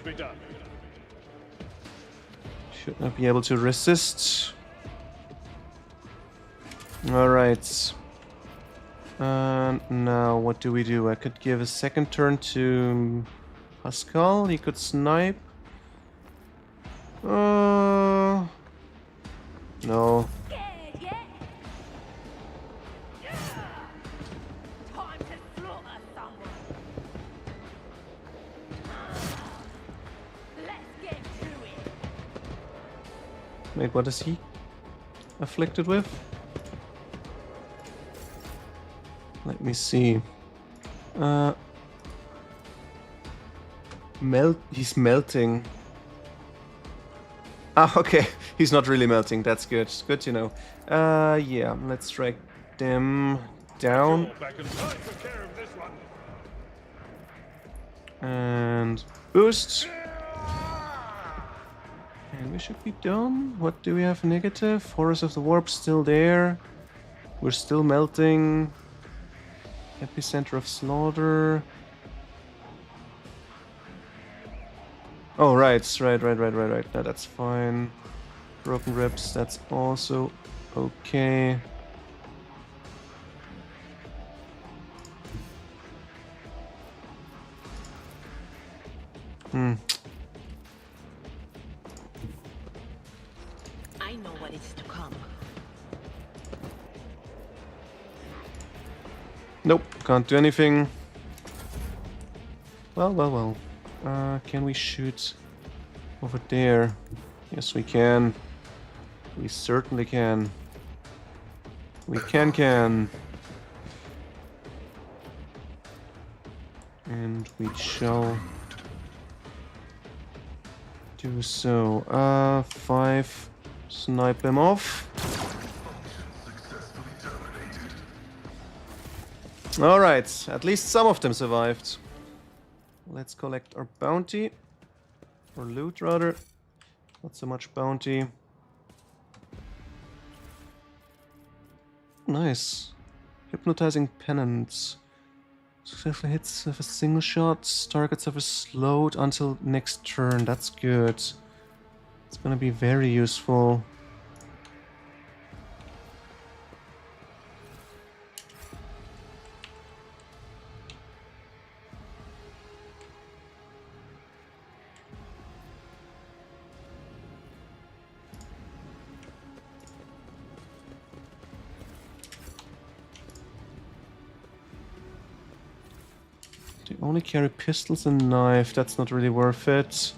Should not be able to resist. Alright. And now what do we do? I could give a second turn to Pascal. He could snipe. No. Time to slaughter someone. Let's get to it. Wait, what is he afflicted with? Let me see. He's melting. Ah, okay. He's not really melting. That's good. Good to know. Yeah. Let's strike them down. And boost. And we should be done. What do we have negative? Horrors of the Warp still there. We're still melting. Epicenter of Slaughter. Oh, right. No, that's fine. Broken Ribs, that's also okay. I know what is to come. Nope, can't do anything. Well. Can we shoot over there? Yes, we can. We certainly can. We can. And we shall do so. 5. Snipe them off. Alright, at least some of them survived. Let's collect our bounty. Or loot, rather. Not so much bounty. Nice. Hypnotizing penance. Successful hits with a single shot. Targets are slowed until next turn. That's good. It's gonna be very useful. They only carry pistols and knife. That's not really worth it.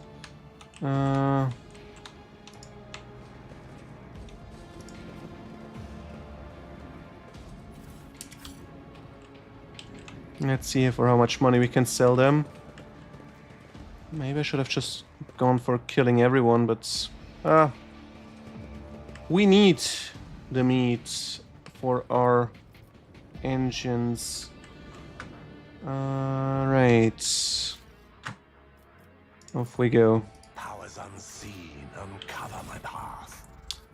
Let's see for how much money we can sell them. Maybe I should have just gone for killing everyone, but we need the meat for our engines. Right. Off we go. Powers unseen, uncover my path.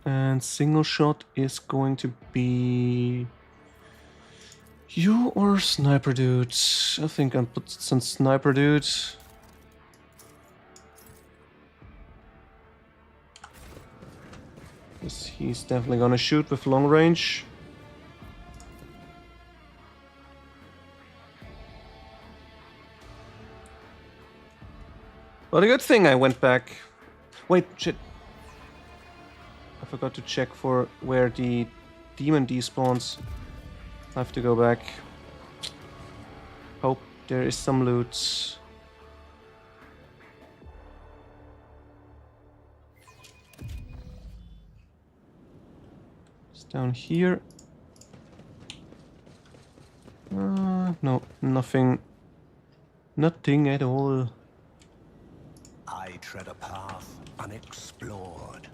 And single shot is going to be you or sniper dude. I think I'll put some sniper dude. Because he's definitely gonna shoot with long range. But a good thing I went back. Wait, shit. I forgot to check for where the demon despawns. I have to go back. Hope there is some loot. It's down here. No, nothing. Nothing at all. I tread a path unexplored.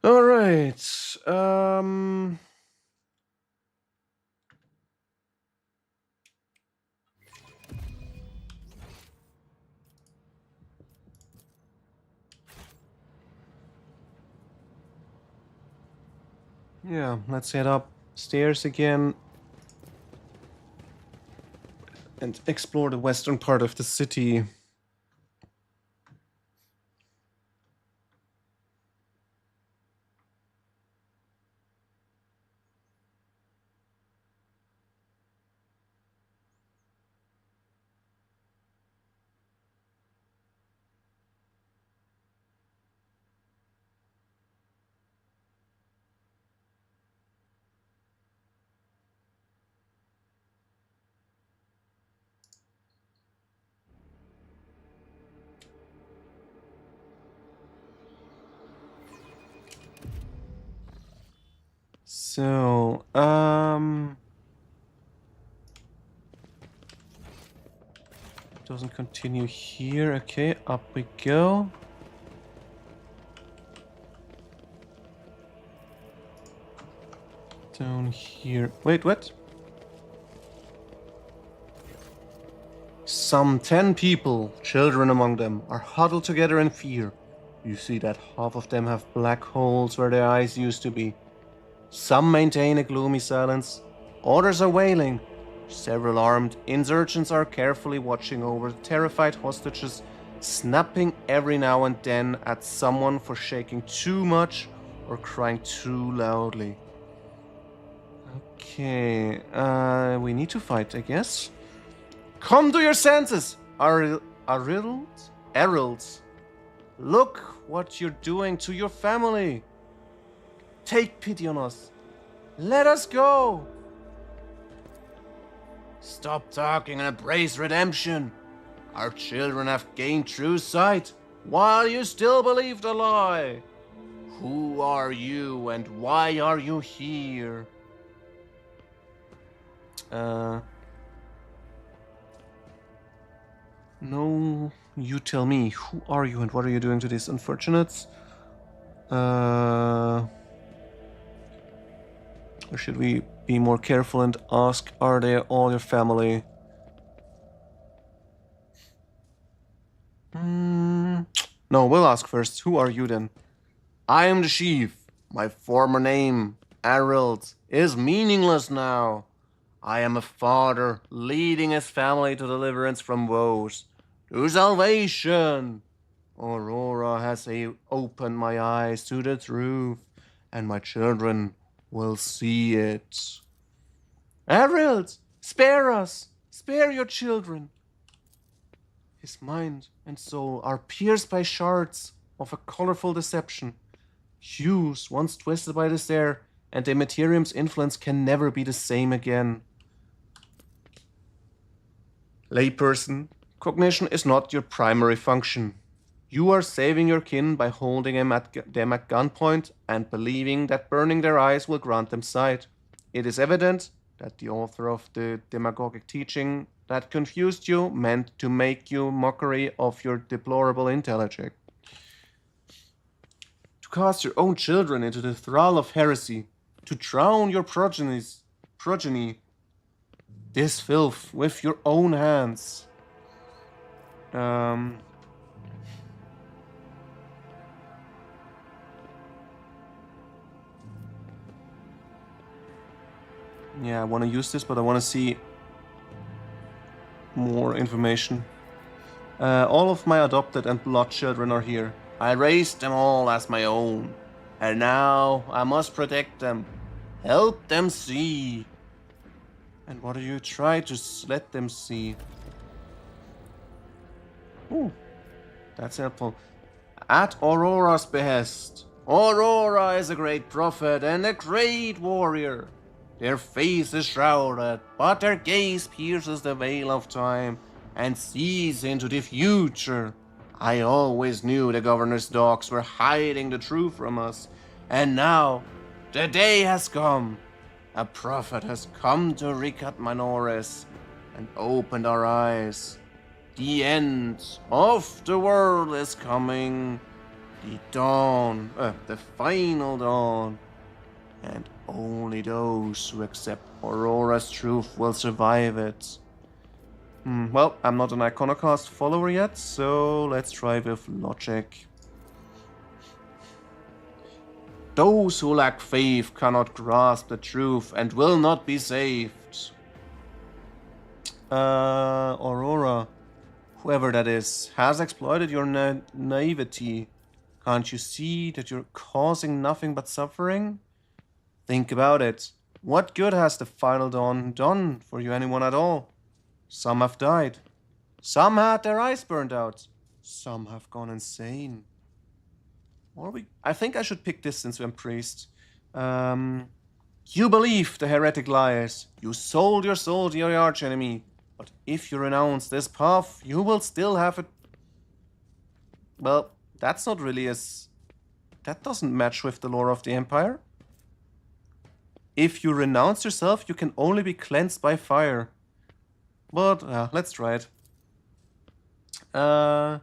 All right. Yeah, let's head upstairs again and explore the western part of the city. So, doesn't continue here. Okay, up we go. Down here. Wait, what? Some 10 people, children among them, are huddled together in fear. You see that half of them have black holes where their eyes used to be. Some maintain a gloomy silence, others are wailing. Several armed insurgents are carefully watching over the terrified hostages, snapping every now and then at someone for shaking too much or crying too loudly. Okay, we need to fight, I guess. Come to your senses, Heralds. Look what you're doing to your family. Take pity on us. Let us go. Stop talking and embrace redemption. Our children have gained true sight while you still believe the lie. Who are you and why are you here? No, you tell me. Who are you and what are you doing to these unfortunates? Or should we be more careful and ask, are they all your family? No, we'll ask first. Who are you then? I am the chief. My former name, Arald, is meaningless now. I am a father leading his family to deliverance from woes, to salvation. Aurora has opened my eyes to the truth, and my children will see it. Arald, spare us! Spare your children! His mind and soul are pierced by shards of a colorful deception. Hues once twisted by despair, and Demeterium's influence can never be the same again. Layperson, cognition is not your primary function. You are saving your kin by holding them at gunpoint and believing that burning their eyes will grant them sight. It is evident that the author of the demagogic teaching that confused you meant to make you mockery of your deplorable intellect. To cast your own children into the thrall of heresy, to drown your progeny, this filth with your own hands. Yeah, I want to use this, but I want to see more information. All of my adopted and blood children are here. I raised them all as my own, and now I must protect them, help them see. And what do you try to let them see? Ooh, that's helpful. At Aurora's behest. Aurora is a great prophet and a great warrior. Their face is shrouded, but their gaze pierces the veil of time and sees into the future. I always knew the governor's dogs were hiding the truth from us, and now the day has come. A prophet has come to Ricat Manoris and opened our eyes. The end of the world is coming. The dawn, the final dawn. And only those who accept Aurora's truth will survive it. Well, I'm not an Iconoclast follower yet, so let's try with logic. Those who lack faith cannot grasp the truth and will not be saved. Aurora, whoever that is, has exploited your naivety. Can't you see that you're causing nothing but suffering? Think about it. What good has the final dawn done for you anyone at all? Some have died. Some had their eyes burned out. Some have gone insane. I think I should pick this since I'm priest. You believe the heretic lies. You sold your soul to your archenemy. But if you renounce this path, you will still have it. Well, that's not really that doesn't match with the lore of the Empire. If you renounce yourself, you can only be cleansed by fire. But, let's try it. I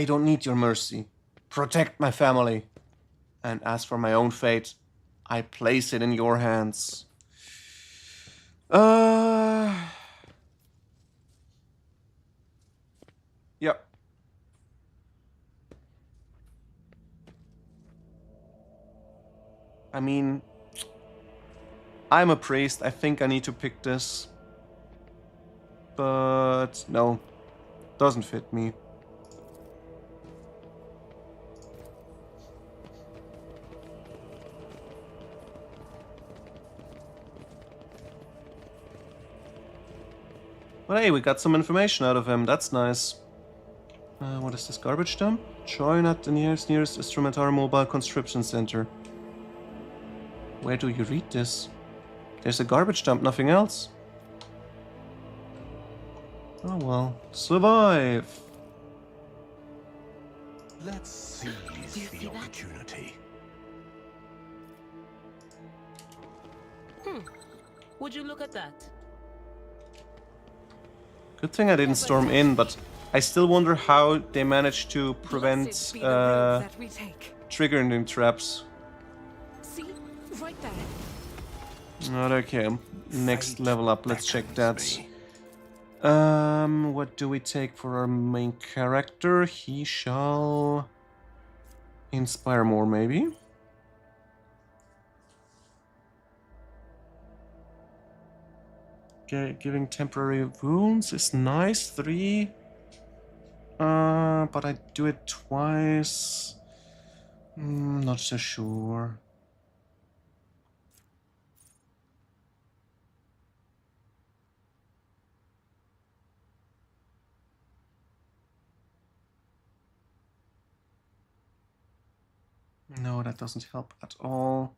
don't need your mercy. Protect my family. And as for my own fate, I place it in your hands. Yeah. I mean, I'm a priest. I think I need to pick this. But no, doesn't fit me. But hey, we got some information out of him. That's nice. What is this garbage dump? Join at the nearest Instrumentar Mobile Conscription Center. Where do you read this? There's a garbage dump, nothing else. Oh well. Survive! Let's seize the opportunity. Would you look at that? Good thing I didn't storm in, but I still wonder how they managed to prevent Blessed be the road that we take. triggering traps. See? Right there. Okay, next Fate level up. Let's check that. beckons me. What do we take for our main character? He shall inspire more, maybe. Giving temporary wounds is nice. 3. But I do it twice. Not so sure. No, that doesn't help at all.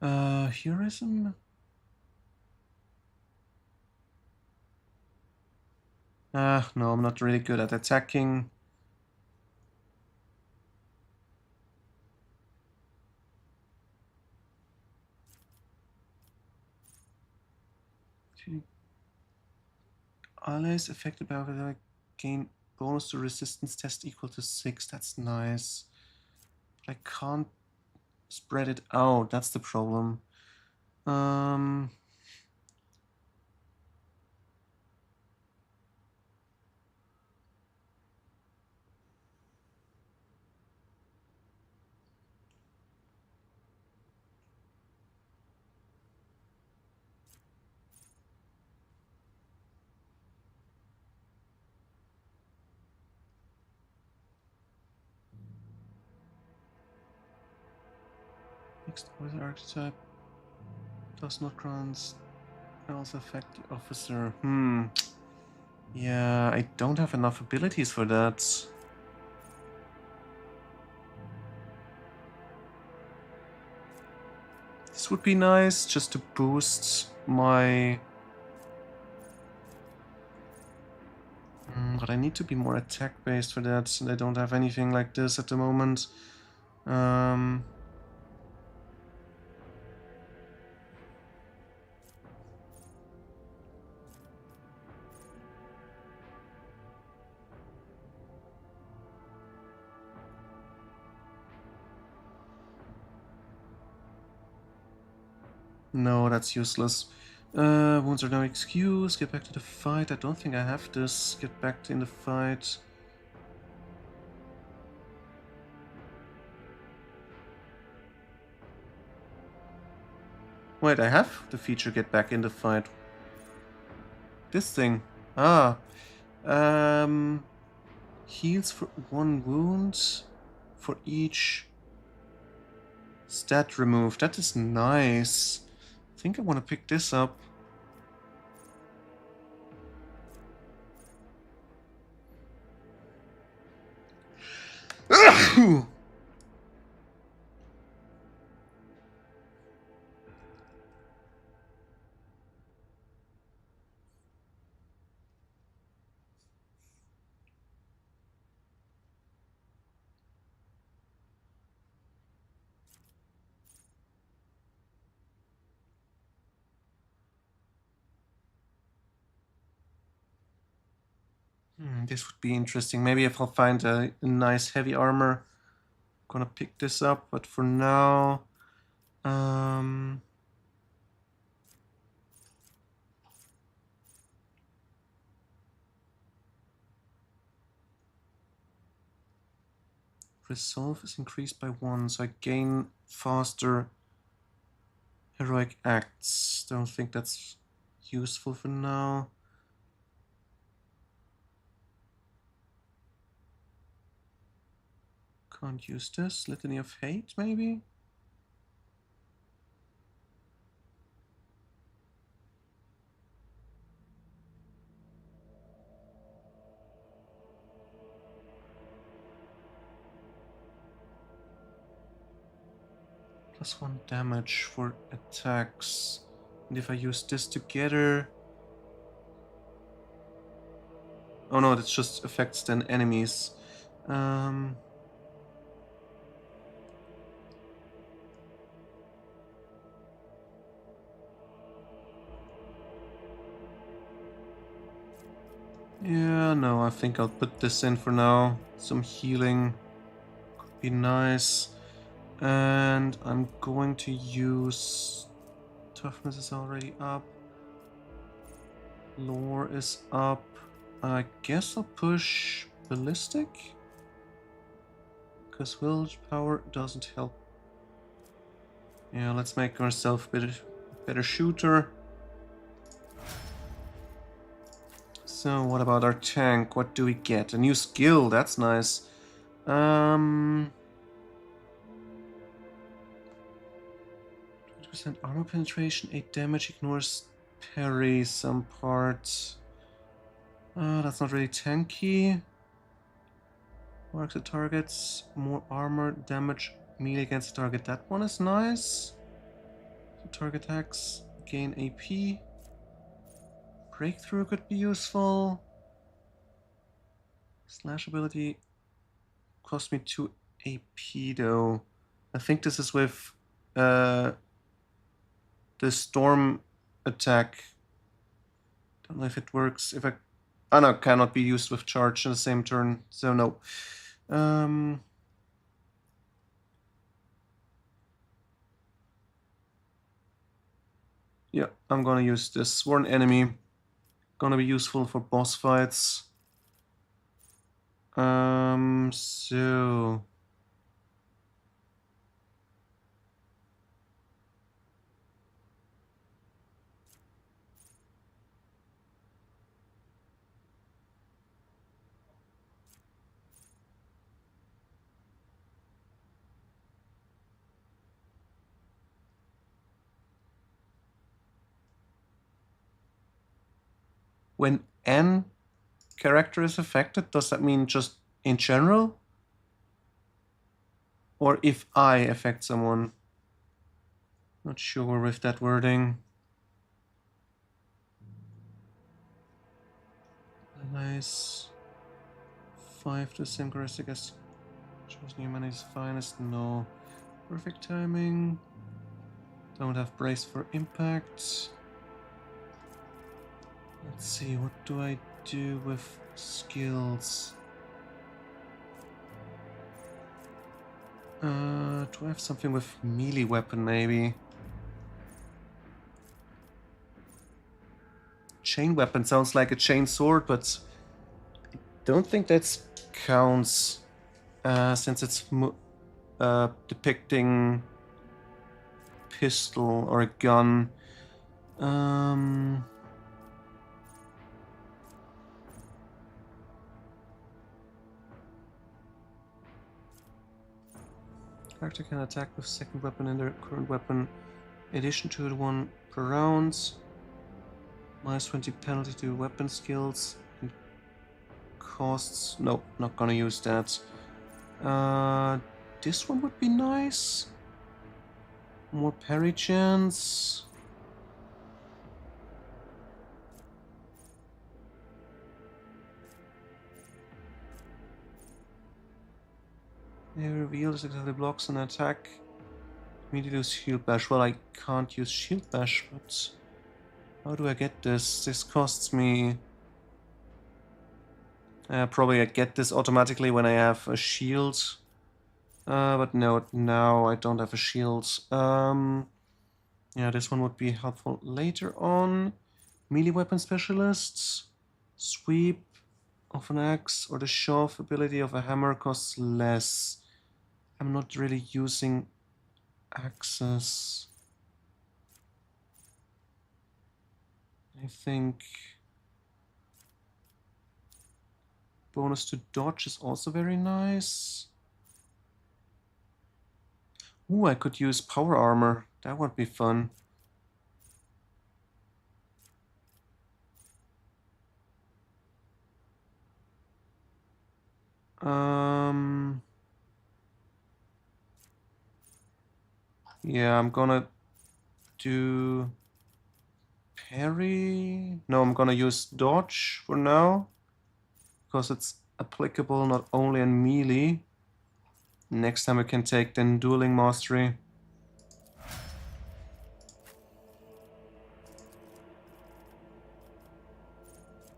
Heroism? No, I'm not really good at attacking. Allies affected by whether gain bonus to resistance test equal to 6. That's nice. But I can't spread it out. That's the problem. Next weather archetype does not grant also affect the officer. Yeah, I don't have enough abilities for that. This would be nice just to boost my... but I need to be more attack-based for that, and I don't have anything like this at the moment. No, that's useless. Wounds are no excuse. Get back to the fight. I don't think I have this. Get back in the fight. Wait, I have the feature get back in the fight. This thing. Heals for 1 wound for each stat removed. That is nice. I think I want to pick this up. This would be interesting. Maybe if I'll find a nice heavy armor, I'm gonna pick this up. But for now, resolve is increased by 1, so I gain faster heroic acts. Don't think that's useful for now. Can't use this. Litany of Hate, maybe? +1 damage for attacks. And if I use this together... Oh no, that just affects then enemies. Yeah, no, I think I'll put this in for now. Some healing could be nice. And I'm going to use... Toughness is already up. Lore is up. I guess I'll push Ballistic. Because willpower doesn't help. Yeah, let's make ourselves a better shooter. So what about our tank? What do we get? A new skill, that's nice. 20% armor penetration, 8 damage, ignores parry, some parts. That's not really tanky. Marks the targets, more armor, damage, melee against the target. That one is nice. Target attacks, gain AP. Breakthrough could be useful. Slash ability cost me 2 AP though. I think this is with the storm attack. Don't know if it works. If I... Oh no, cannot be used with charge in the same turn, so no. Yeah, I'm gonna use this. Sworn Enemy. Gonna be useful for boss fights. So... When N character is affected, does that mean just in general? Or if I affect someone? Not sure with that wording. Nice. 5 to the same characteristic as chosen humanity's finest. No. Perfect timing. Don't have brace for impact. Let's see, what do I do with skills? Do I have something with melee weapon maybe? Chain weapon sounds like a chain sword, but I don't think that counts since it's depicting pistol or a gun. Character can attack with second weapon and their current weapon, in addition to the one per round. Minus 20 penalty to weapon skills and costs. Nope, not gonna use that. This one would be nice. More parry chance. They reveal the blocks an attack. Immediately use Shield Bash. Well, I can't use Shield Bash, but how do I get this? This costs me... probably I get this automatically when I have a shield. But no, now I don't have a shield. Yeah, this one would be helpful later on. Melee weapon specialists. Sweep of an axe or the shove ability of a hammer costs less. I'm not really using axes. I think bonus to dodge is also very nice. Ooh, I could use power armor. That would be fun. Yeah, I'm gonna do parry. No, I'm gonna use dodge for now, because it's applicable not only in melee. Next time we can take then dueling mastery.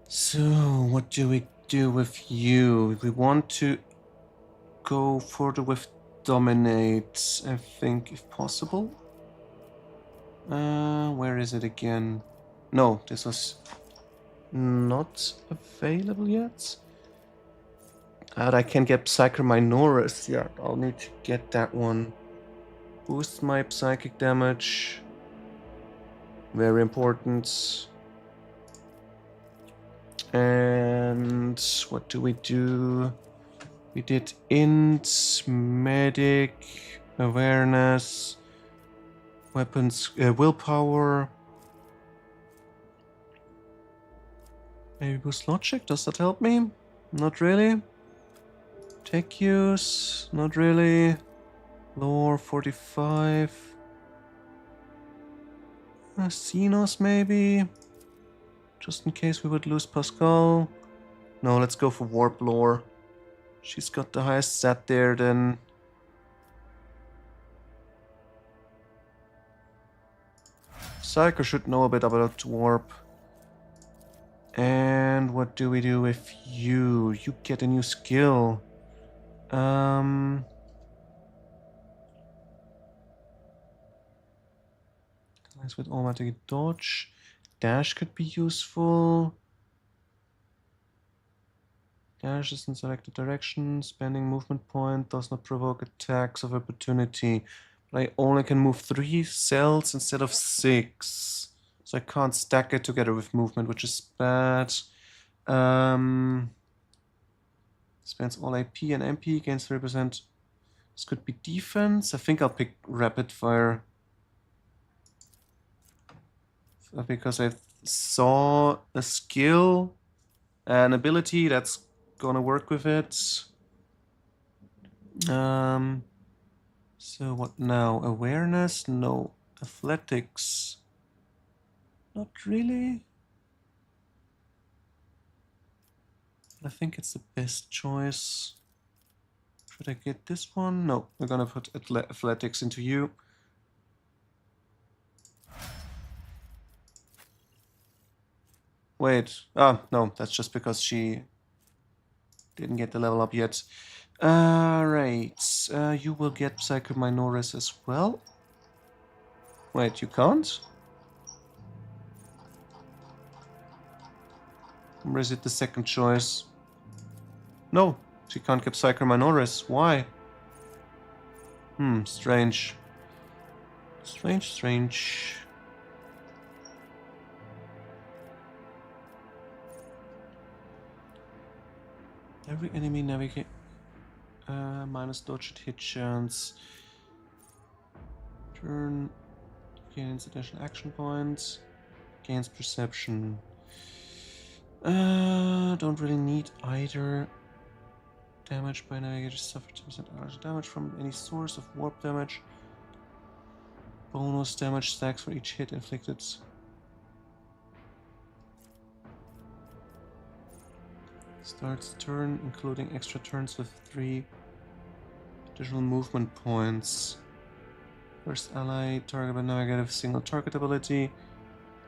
So, what do we do with you? We want to go further with dominate, I think, if possible. Where is it again? No, this was not available yet. And I can get Psycho Minoris. Yeah, I'll need to get that one. Boost my psychic damage. Very important. And what do? We did int, medic, awareness, weapons, willpower. Maybe boost logic? Does that help me? Not really. Tech use? Not really. Lore 45. Xenos maybe? Just in case we would lose Pascal. No, let's go for Warp Lore. She's got the highest stat there then. Psycho should know a bit about Warp. And what do we do with you? You get a new skill. Nice with automatic dodge. Dash could be useful. Dash is in selected direction. Spending movement point does not provoke attacks of opportunity. But I only can move 3 cells instead of 6. So I can't stack it together with movement, which is bad. Spends all AP and MP, gains 3%. This could be defense. I think I'll pick rapid fire. Because I saw a skill, an ability that's gonna work with it. So what now? Awareness? No. Athletics? Not really. I think it's the best choice. Should I get this one? No, we're gonna put athletics into you. Wait, no, that's just because she didn't get the level up yet. Right, you will get Psycho Minoris as well. Wait, you can't? Or is it the second choice? No, she can't get Psycho Minoris. Why? Strange. Strange. Every enemy navigate minus dodge at hit chance. Turn gains additional action points. Gains perception. Don't really need either. Damage by navigator suffer 2% damage from any source of warp damage. Bonus damage stacks for each hit inflicted. Starts turn, including extra turns with 3 additional movement points. First ally, target by navigative single target ability.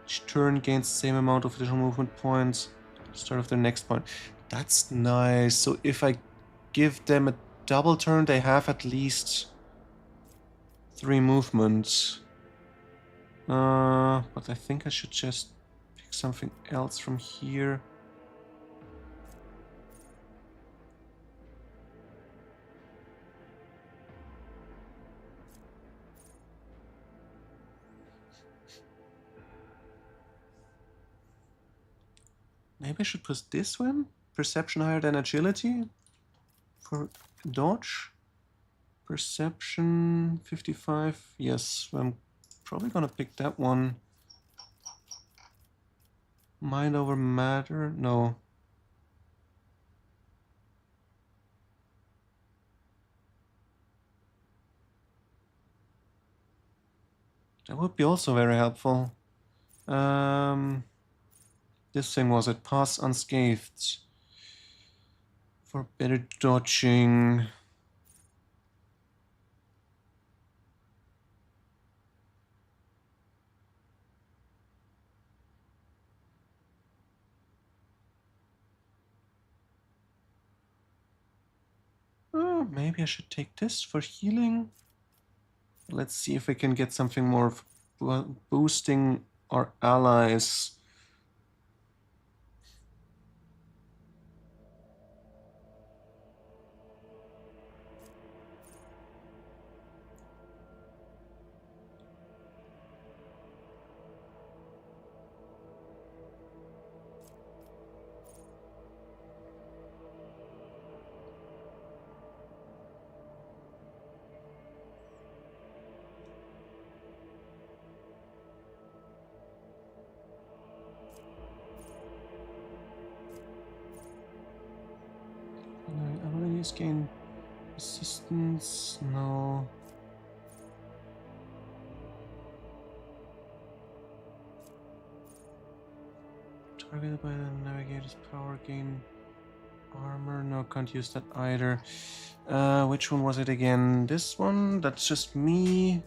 Each turn gains the same amount of additional movement points. Start of their next point. That's nice. So if I give them a double turn, they have at least 3 movements. But I think I should just pick something else from here. Maybe I should put this one? Perception higher than agility? For dodge? Perception 55? Yes, I'm probably gonna pick that one. Mind over matter? No. That would be also very helpful. This thing was it. Pass unscathed. For better dodging. Maybe I should take this for healing. Let's see if we can get something more boosting our allies. Abilities gain resistance. No. Targeted by the navigator's power gain armor. No, can't use that either. Which one was it again? This one? That's just me.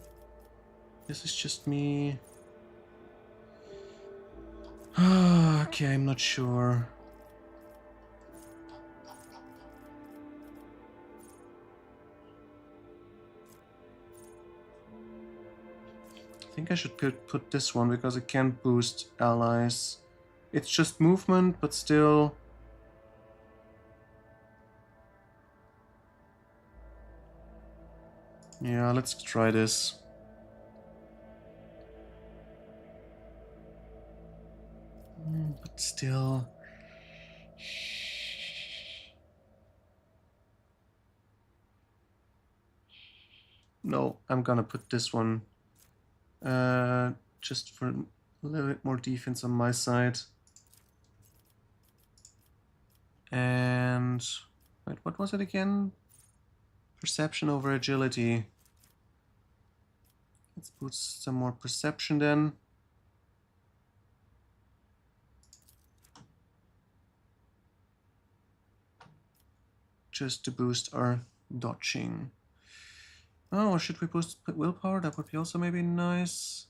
This is just me. Okay, I'm not sure. I think I should put this one because it can boost allies. It's just movement, but still. Yeah, let's try this. But still. No, I'm gonna put this one. Just for a little bit more defense on my side. And wait, what was it again? Perception over agility. Let's boost some more perception then. Just to boost our dodging. Oh, or should we boost willpower? That would be also maybe nice.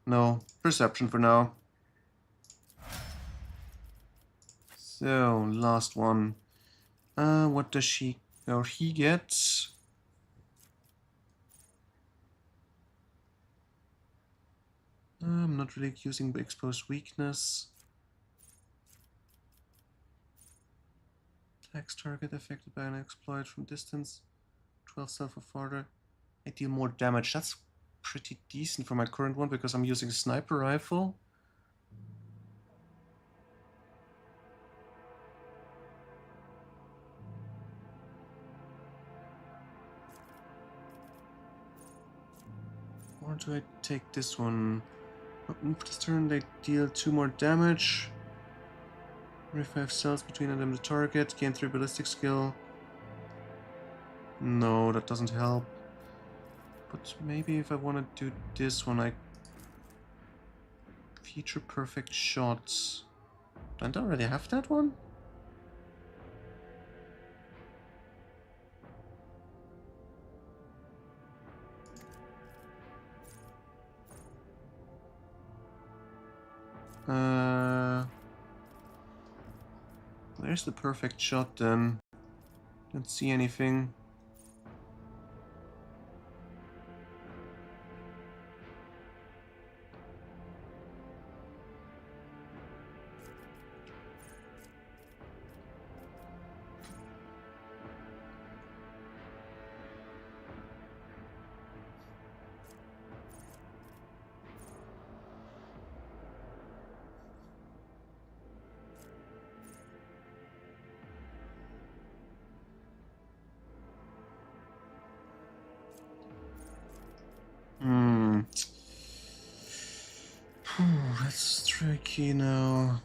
No, perception for now. So, last one. What does she or he get? I'm not really using exposed weakness. Attacks target affected by an exploit from distance. 12 self or farther. I deal more damage. That's pretty decent for my current one because I'm using a sniper rifle. Or do I take this one? This turn they deal 2 more damage. Every 5 cells between them and the target. Gain 3 ballistic skill. No, that doesn't help. But maybe if I want to do this one, I feature perfect shots. Don't I already have that one? Where's the perfect shot then? Don't see anything. That's tricky now.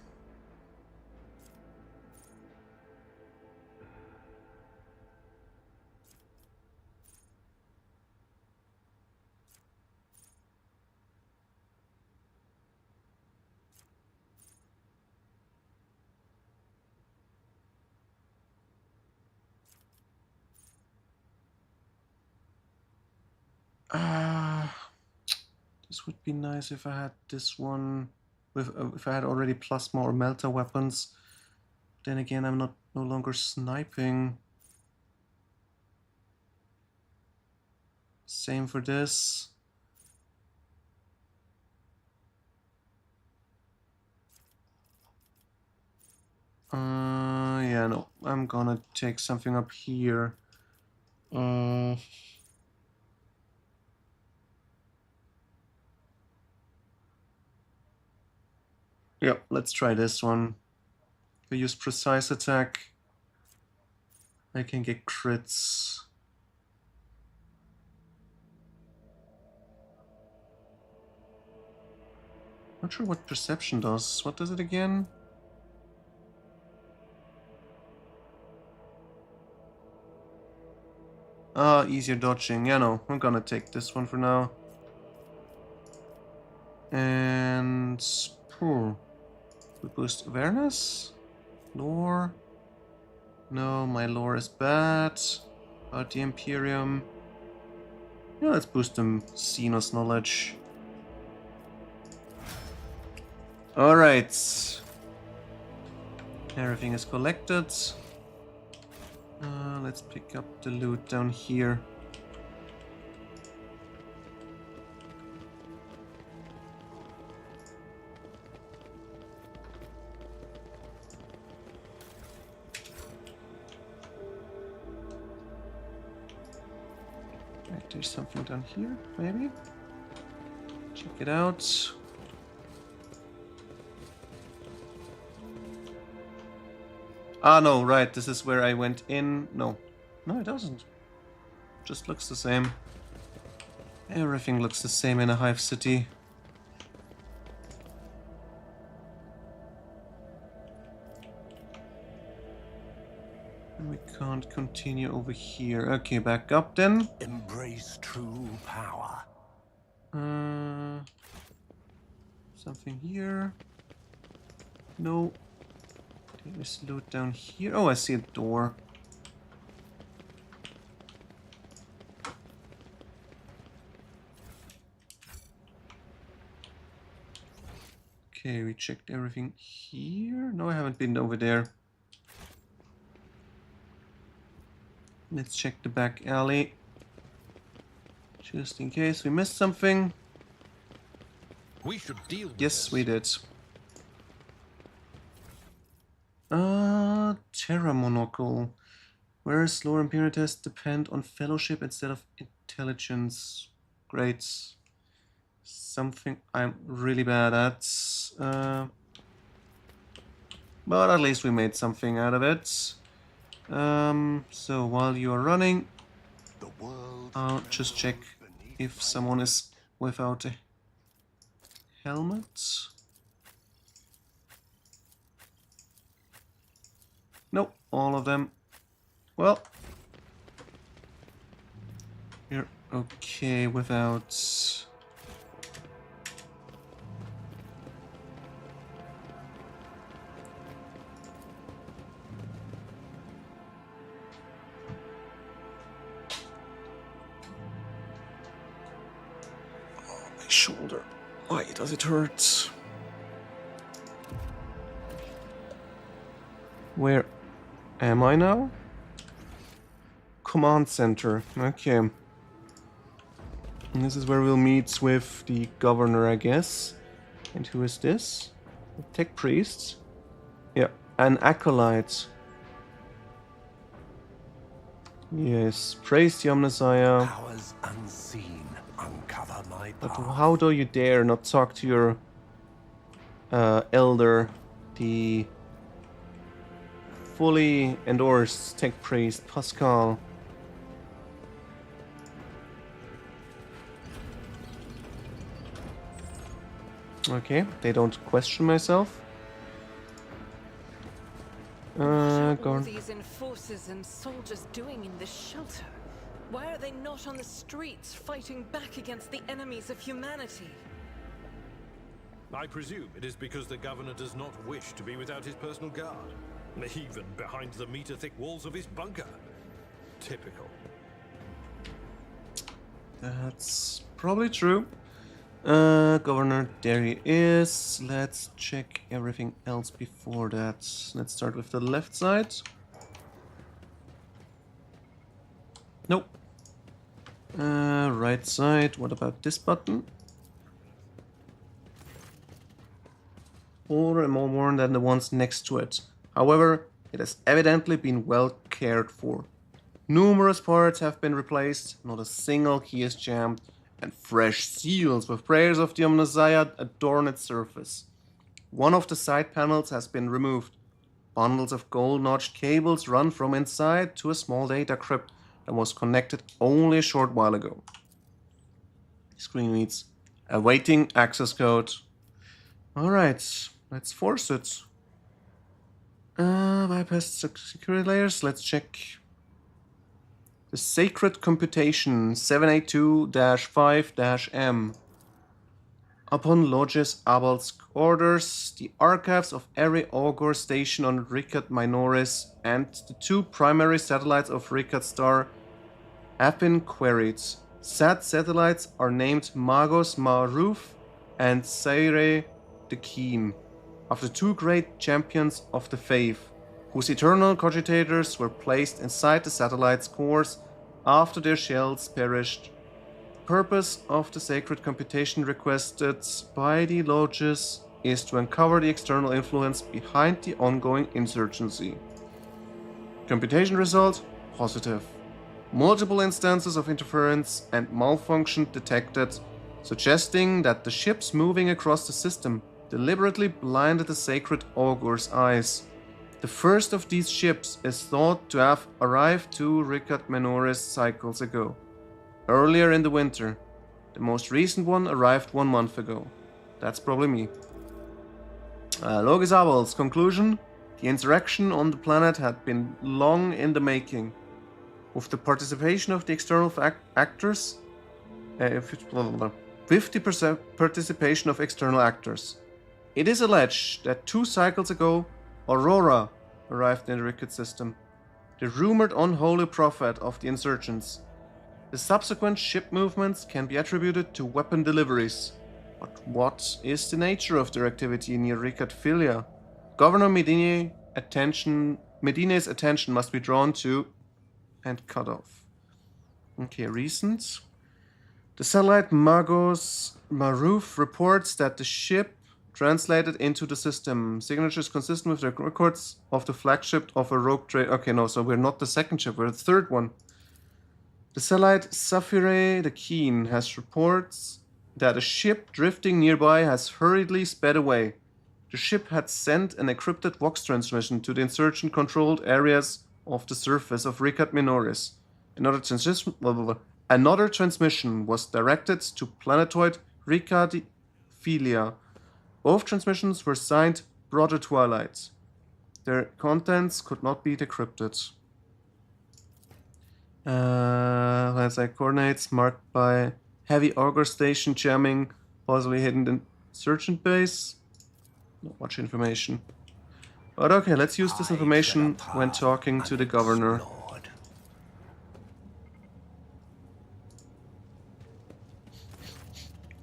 This would be nice if I had this one with if I had already plasma or melter weapons. Then again, I'm no longer sniping. Same for this. Yeah, no, I'm gonna take something up here. Yeah, let's try this one. I use precise attack. I can get crits. Not sure what perception does. What does it again? Easier dodging. Yeah, no, I'm gonna take this one for now. And we boost awareness, lore. No, my lore is bad. About the Imperium. Yeah, let's boost them Xenos knowledge. All right. Everything is collected. Let's pick up the loot down here. Right, there's something down here, maybe? Check it out. Ah, no, right, this is where I went in. No, it doesn't. Just looks the same. Everything looks the same in a hive city. And we can't continue over here. Okay, back up then. Embrace true power. Something here. No. There's loot down here. Oh, I see a door. Okay, we checked everything here. No, I haven't been over there. Let's check the back alley. Just in case we missed something. We should deal with Yes, this. we did. Terra Monocle. Whereas lore and Imperial tests depend on fellowship instead of intelligence. Great. Something I'm really bad at. But at least we made something out of it. So while you are running, The world I'll just check if someone is without a helmet. Nope, all of them. Well, you're okay without. Oh, my shoulder. Why does it hurt? Where am I now? Command center. Okay. And this is where we'll meet with the governor, I guess. And who is this? A tech priest? Yeah, an acolyte. Yes, praise the Omnissiah. powers unseen uncover my But path. how do you dare not talk to your elder, the fully endorsed tech priest, Pascal? Okay, they don't question myself. What are Go all on. these enforcers and soldiers doing in this shelter? Why are they not on the streets fighting back against the enemies of humanity? I presume it is because the governor does not wish to be without his personal guard, even behind the meter-thick walls of his bunker. Typical. That's probably true. Governor, there he is. Let's check everything else before that. Let's start with the left side. Nope. Right side, what about this button? Older and more worn than the ones next to it. However, it has evidently been well cared for. Numerous parts have been replaced, not a single key is jammed, and fresh seals with prayers of the Omnissiah adorn its surface. One of the side panels has been removed. Bundles of gold-notched cables run from inside to a small data crypt that was connected only a short while ago. Screen reads, awaiting access code. Alright, let's force it. Bypass security layers, let's check. The Sacred Computation 782-5-M. Upon Logis Abal's orders, the archives of every Augur station on Rikat Minoris and the 2 primary satellites of Rikat Star have been queried. Said satellites are named Magos Maruf and Seire the Keen, after 2 great champions of the faith, whose eternal cogitators were placed inside the satellite's cores after their shells perished. The purpose of the sacred computation requested by the Logis is to uncover the external influence behind the ongoing insurgency. Computation result: positive. Multiple instances of interference and malfunction detected, suggesting that the ships moving across the system deliberately blinded the sacred Augur's eyes. The first of these ships is thought to have arrived 2 Rikat Minoris cycles ago. Earlier in the winter. The most recent one arrived 1 month ago. That's probably me. Logis Abal's conclusion: the insurrection on the planet had been long in the making. With the participation of the external actors, 50% participation of external actors. It is alleged that 2 cycles ago, Aurora arrived in the Rikat system, the rumored unholy prophet of the insurgents. The subsequent ship movements can be attributed to weapon deliveries. But what is the nature of their activity near Rikat Filia? Governor Medine's attention must be drawn to and cut off. Okay, recent. The satellite Magos Maruf reports that the ship translated into the system. Signatures consistent with the records of the flagship of a rogue trade. Okay, no, so we're not the second ship, we're the third one. The satellite Saphire the Keen has reports that a ship drifting nearby has hurriedly sped away. The ship had sent an encrypted Vox transmission to the insurgent-controlled areas of the surface of Rikat Minoris. Another transmission was directed to planetoid Rikat Filia. Both transmissions were signed Brother Twilight. Their contents could not be decrypted. Landside coordinates marked by heavy Augur station jamming, possibly hidden insurgent base. Not much information. But okay, let's use this information when talking to the governor.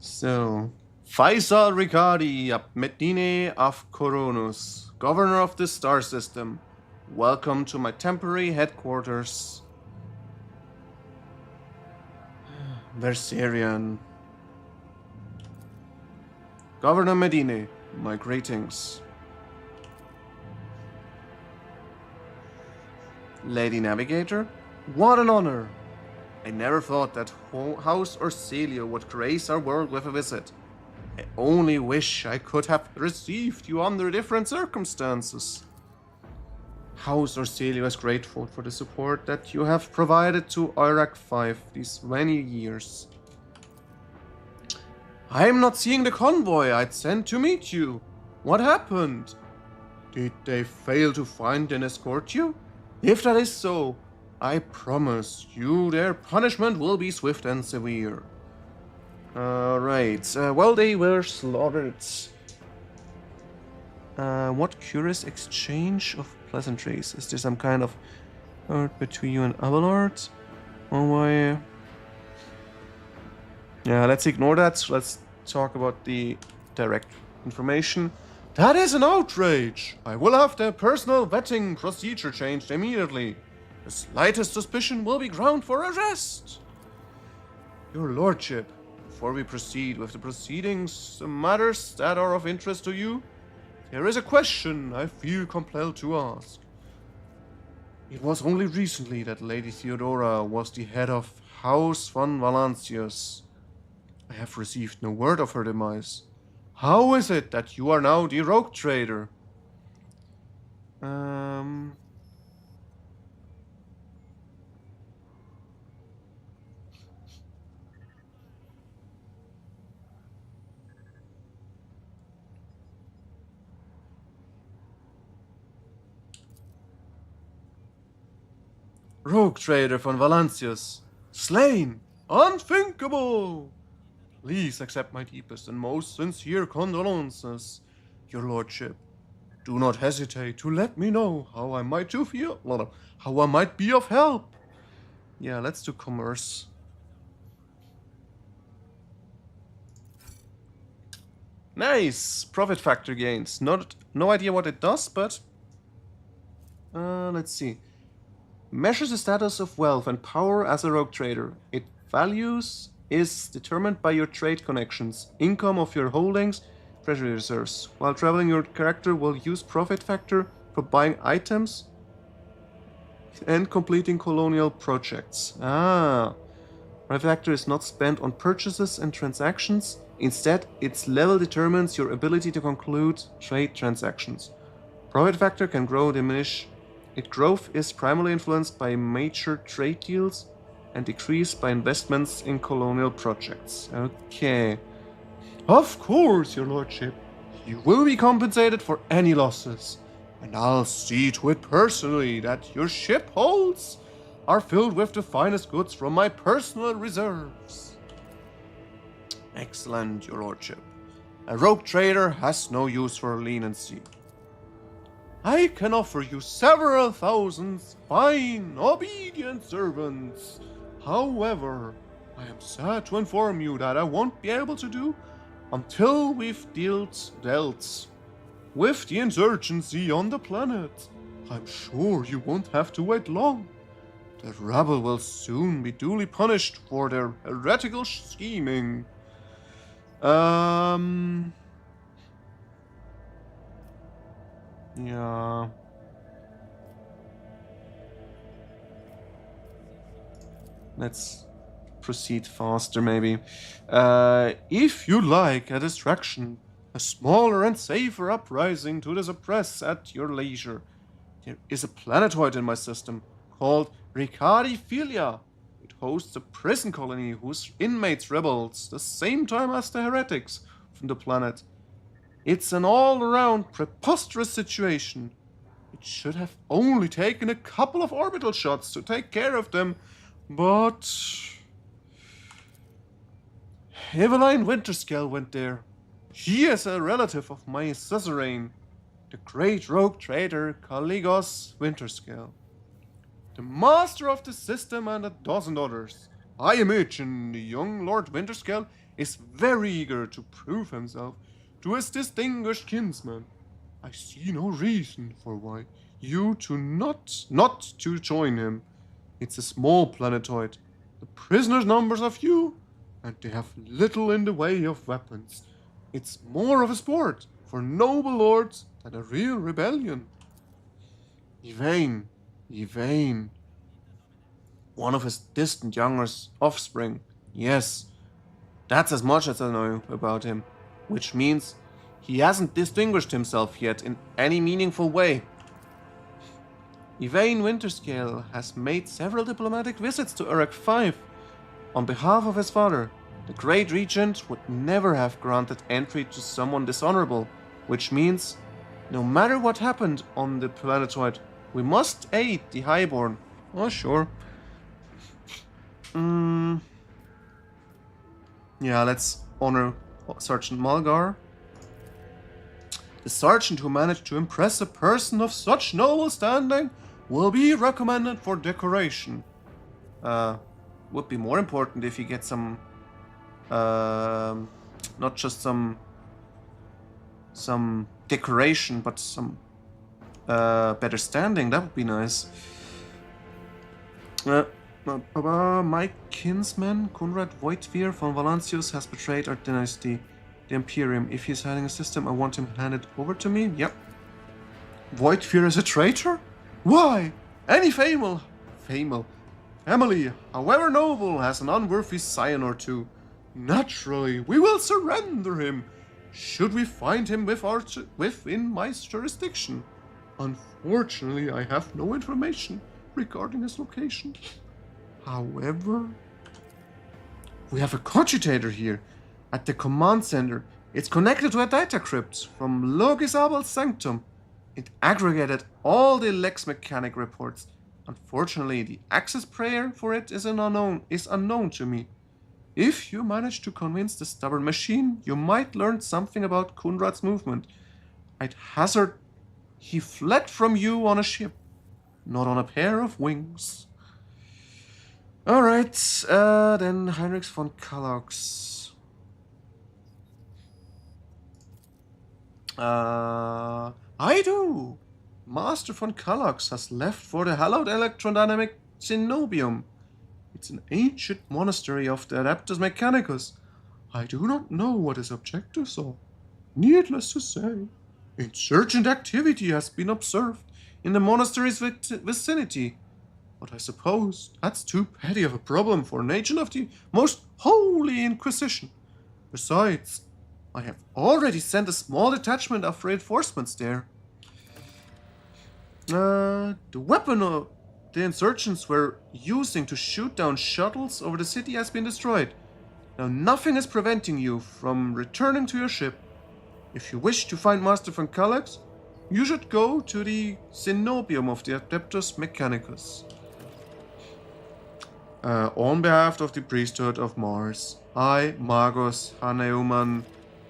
So, Faisal Ricardi ab Medine of Coronus, governor of the star system. Welcome to my temporary headquarters. Versarian. Governor Medine, my greetings. Lady Navigator, what an honor! I never thought that House Orcelio would grace our world with a visit. I only wish I could have received you under different circumstances. House Orcelio is grateful for the support that you have provided to Iraq 5 these many years. I am not seeing the convoy I'd sent to meet you. What happened? Did they fail to find and escort you? If that is so, I promise you their punishment will be swift and severe. Alright, well, they were slaughtered. What curious exchange of pleasantries? Is there some kind of art between you and Abelard? Oh, why? Yeah, let's ignore that. Let's talk about the direct information. That is an outrage! I will have the personal vetting procedure changed immediately. The slightest suspicion will be ground for arrest. Your Lordship, before we proceed with the proceedings, the matters that are of interest to you, there is a question I feel compelled to ask. It was only recently that Lady Theodora was the head of House von Valancius. I have received no word of her demise. How is it that you are now the rogue trader? Rogue trader von Valancius. Slain! Unthinkable! Please accept my deepest and most sincere condolences, Your Lordship. Do not hesitate to let me know how I might be of help. Yeah, let's do commerce. Nice! Profit factor gains. No idea what it does, but... let's see. Measures the status of wealth and power as a rogue trader. Its values is determined by your trade connections, income of your holdings, treasury reserves. While traveling, your character will use profit factor for buying items and completing colonial projects. Profit factor is not spent on purchases and transactions. Instead, its level determines your ability to conclude trade transactions. Profit factor can grow or diminish. Its growth is primarily influenced by major trade deals and decreased by investments in colonial projects. Okay. Of course, Your Lordship. You will be compensated for any losses. And I'll see to it personally that your ship holds are filled with the finest goods from my personal reserves. Excellent, Your Lordship. A rogue trader has no use for leniency. I can offer you several thousands fine, obedient servants. However, I am sad to inform you that I won't be able to do until we've dealt with the insurgency on the planet. I'm sure you won't have to wait long. The rabble will soon be duly punished for their heretical scheming. Yeah. Let's proceed faster, maybe. If you like a distraction, a smaller and safer uprising to the suppress at your leisure, there is a planetoid in my system called Ricari Filia. It hosts a prison colony whose inmates rebels the same time as the heretics from the planet. It's an all-around preposterous situation. It should have only taken a couple of orbital shots to take care of them, but... Eveline Winterscale went there. He is a relative of my suzerain, the great rogue trader Caligos Winterscale. The master of the system and a dozen others. I imagine the young Lord Winterscale is very eager to prove himself to his distinguished kinsman. I see no reason for why you to not to join him. It's a small planetoid. The prisoners' numbers are few, and they have little in the way of weapons. It's more of a sport for noble lords than a real rebellion. Yvain. One of his distant younger offspring. Yes, that's as much as I know about him. Which means he hasn't distinguished himself yet in any meaningful way. Yvain Winterscale has made several diplomatic visits to Uruk V. On behalf of his father, the Great Regent would never have granted entry to someone dishonorable, which means, no matter what happened on the planetoid, we must aid the Highborn. Oh, sure. Yeah, let's honor Sergeant Mulgar. The sergeant who managed to impress a person of such noble standing will be recommended for decoration. Would be more important if you get some not just some decoration, but some better standing. That would be nice. My kinsman, Conrad Voigtveer von Valancius, has betrayed our dynasty, the Imperium. If he's hiding a system, I want him handed over to me. Yep. Voigtveer is a traitor? Why? Any family, however noble, has an unworthy scion or two. Naturally, we will surrender him, should we find him within my jurisdiction. Unfortunately, I have no information regarding his location. However, we have a cogitator here at the command center. It's connected to a data crypt from Logisabal's sanctum. It aggregated all the Lex Mechanic reports. Unfortunately, the access prayer for it is unknown to me. If you manage to convince the stubborn machine, you might learn something about Kunrad's movement. I'd hazard he fled from you on a ship, not on a pair of wings. Alright, then Heinrich von Kallax. I do! Master von Kallax has left for the hallowed electrodynamic Cenobium. It's an ancient monastery of the Adeptus Mechanicus. I do not know what his objectives are. Needless to say, insurgent activity has been observed in the monastery's vicinity. But I suppose that's too petty of a problem for an agent of the most holy Inquisition. Besides, I have already sent a small detachment of reinforcements there. The weapon the insurgents were using to shoot down shuttles over the city has been destroyed. Now nothing is preventing you from returning to your ship. If you wish to find Master von Kallax, you should go to the Cenobium of the Adeptus Mechanicus. On behalf of the priesthood of Mars, I, Magos Haneumann,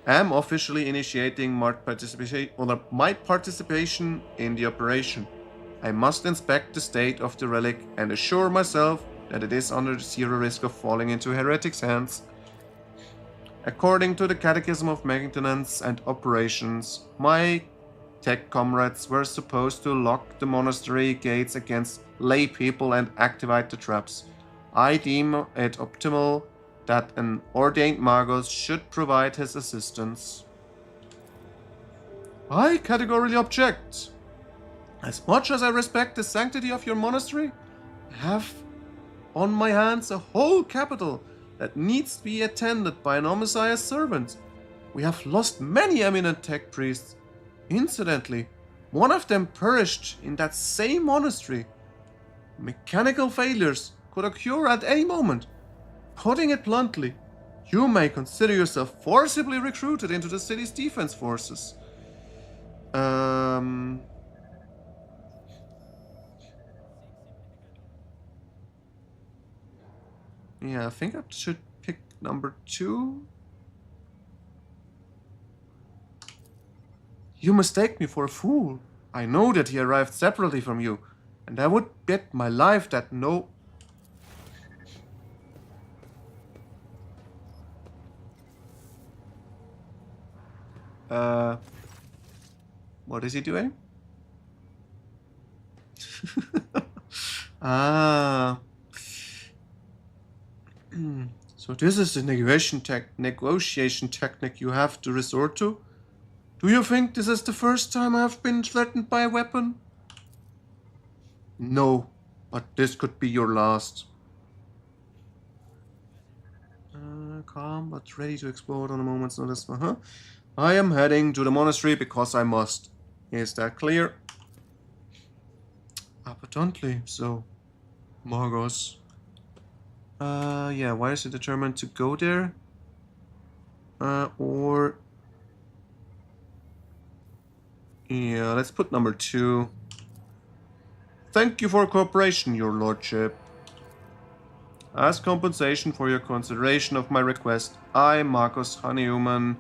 am officially initiating my participation in the operation. I must inspect the state of the relic and assure myself that it is under zero risk of falling into heretics' hands. According to the Catechism of Maintenance and Operations, my tech comrades were supposed to lock the monastery gates against lay people and activate the traps. I deem it optimal that an ordained Magos should provide his assistance. I categorically object. As much as I respect the sanctity of your monastery, I have on my hands a whole capital that needs to be attended by an Omnissiah's servant. We have lost many eminent tech priests. Incidentally, one of them perished in that same monastery. Mechanical failures could occur at any moment. Putting it bluntly, you may consider yourself forcibly recruited into the city's defense forces. Yeah, I think I should pick number 2. You mistake me for a fool. I know that he arrived separately from you, and I would bet my life that no... What is he doing? So this is the negotiation technique you have to resort to? Do you think this is the first time I have been threatened by a weapon? No, but this could be your last. Calm, but ready to explode on a moment's notice. I am heading to the monastery because I must. Is that clear? Apparently so. Magos. Yeah, why is he determined to go there? Or... Yeah, let's put number 2. Thank you for cooperation, your lordship. As compensation for your consideration of my request, I, Magos Haneumann,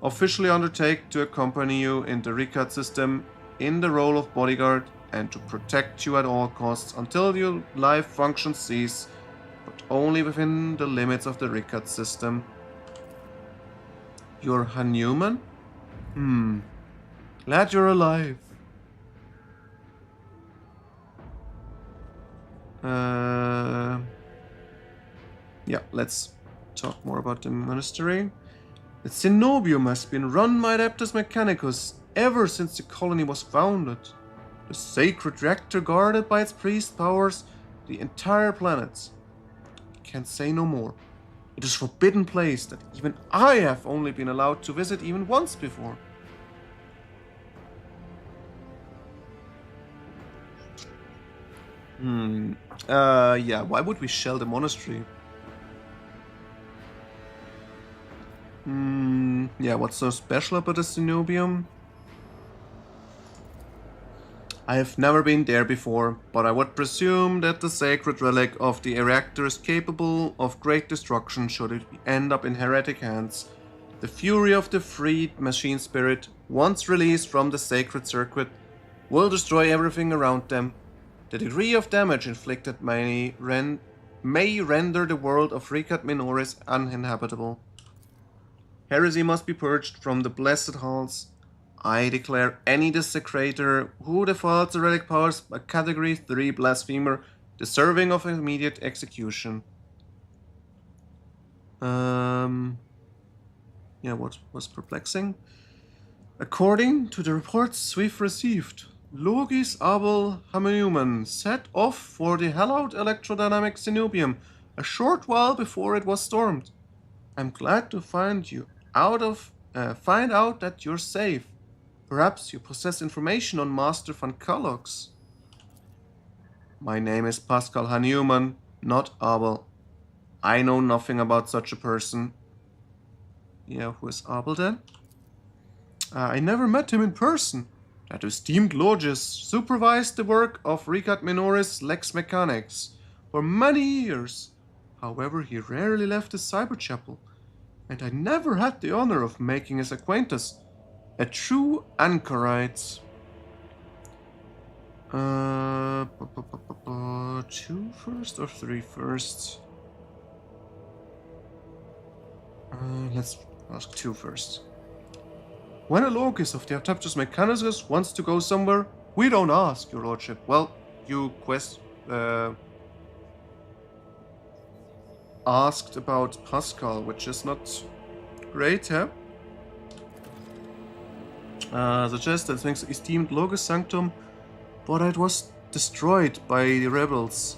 officially undertake to accompany you in the Ricard system in the role of bodyguard and to protect you at all costs until your life functions cease, but only within the limits of the Ricard system. You're Hanuman? Glad you're alive. Yeah, let's talk more about the monastery. The Cenobium has been run by Adeptus Mechanicus ever since the colony was founded. The sacred reactor guarded by its priest powers the entire planet. Can't say no more. It is a forbidden place that even I have only been allowed to visit even once before. Yeah, why would we shell the monastery? Yeah, what's so special about the Cenobium? I have never been there before, but I would presume that the sacred relic of the reactor is capable of great destruction should it end up in heretic hands. The fury of the freed machine spirit, once released from the sacred circuit, will destroy everything around them. The degree of damage inflicted may render the world of Ricat Minoris uninhabitable. Heresy must be purged from the blessed halls. I declare any desecrator who defiles the relic powers a Category 3 blasphemer deserving of immediate execution. Yeah, what was perplexing? According to the reports we've received, Logis Abel Hanuman set off for the hallowed electrodynamic Cenobium a short while before it was stormed. I'm glad to find out that you're safe. Perhaps you possess information on Master Van Kalox. My name is Pascal Hanuman, not Abel. I know nothing about such a person. Yeah, who is Abel then? I never met him in person. That esteemed Logis supervised the work of Ricat Minoris Lex Mechanics for many years. However, he rarely left the Cyber Chapel, and I never had the honor of making his acquaintance. A true anchorite. 2 first or 3 first? Let's ask 2 first. When a Logis of the Adeptus Mechanicus wants to go somewhere, we don't ask, your lordship. Well, you asked about Pascal, which is not great, huh? Suggests that things esteemed Logis Sanctum, but it was destroyed by the rebels.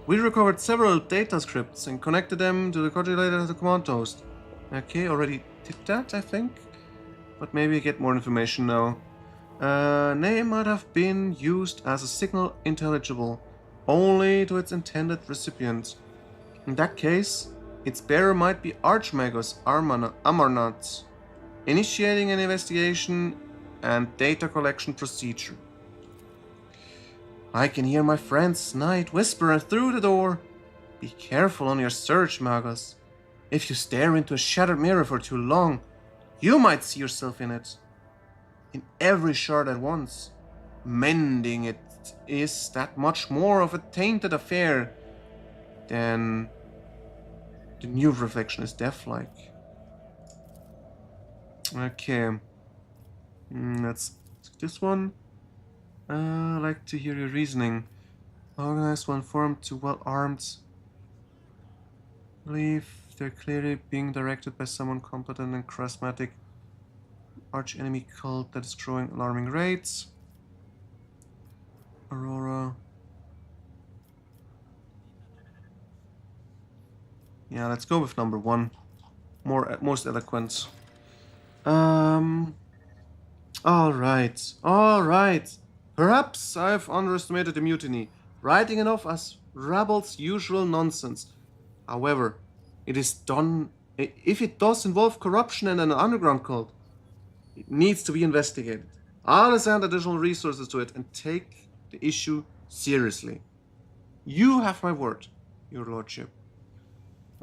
We recovered several data scripts and connected them to the codulator of the command host. Okay, already did that, I think. But maybe I get more information now. Name might have been used as a signal intelligible only to its intended recipient. In that case, its bearer might be Archmagus Amarnath, initiating an investigation and data collection procedure. I can hear my friend Snide whisper through the door. Be careful on your search, Magus. If you stare into a shattered mirror for too long, you might see yourself in it. In every shard at once. Mending it is that much more of a tainted affair than the new reflection is death-like. Okay. Let's take this one. I'd like to hear your reasoning. Organized, well-informed, to well-armed. Believe they're clearly being directed by someone competent and charismatic. Arch-enemy cult that is growing alarming rates. Aurora. Yeah, let's go with number 1. Most eloquent. Alright. Perhaps I've underestimated the mutiny, writing it off as Rabble's usual nonsense. However, if it does involve corruption and an underground cult, it needs to be investigated. I'll assign additional resources to it and take the issue seriously. You have my word, your lordship.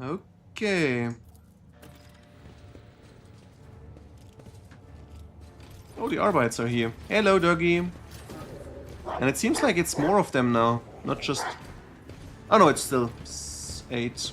Okay. Oh, the Arbites are here. Hello, doggy. And it seems like it's more of them now, not just... Oh no, it's still 8.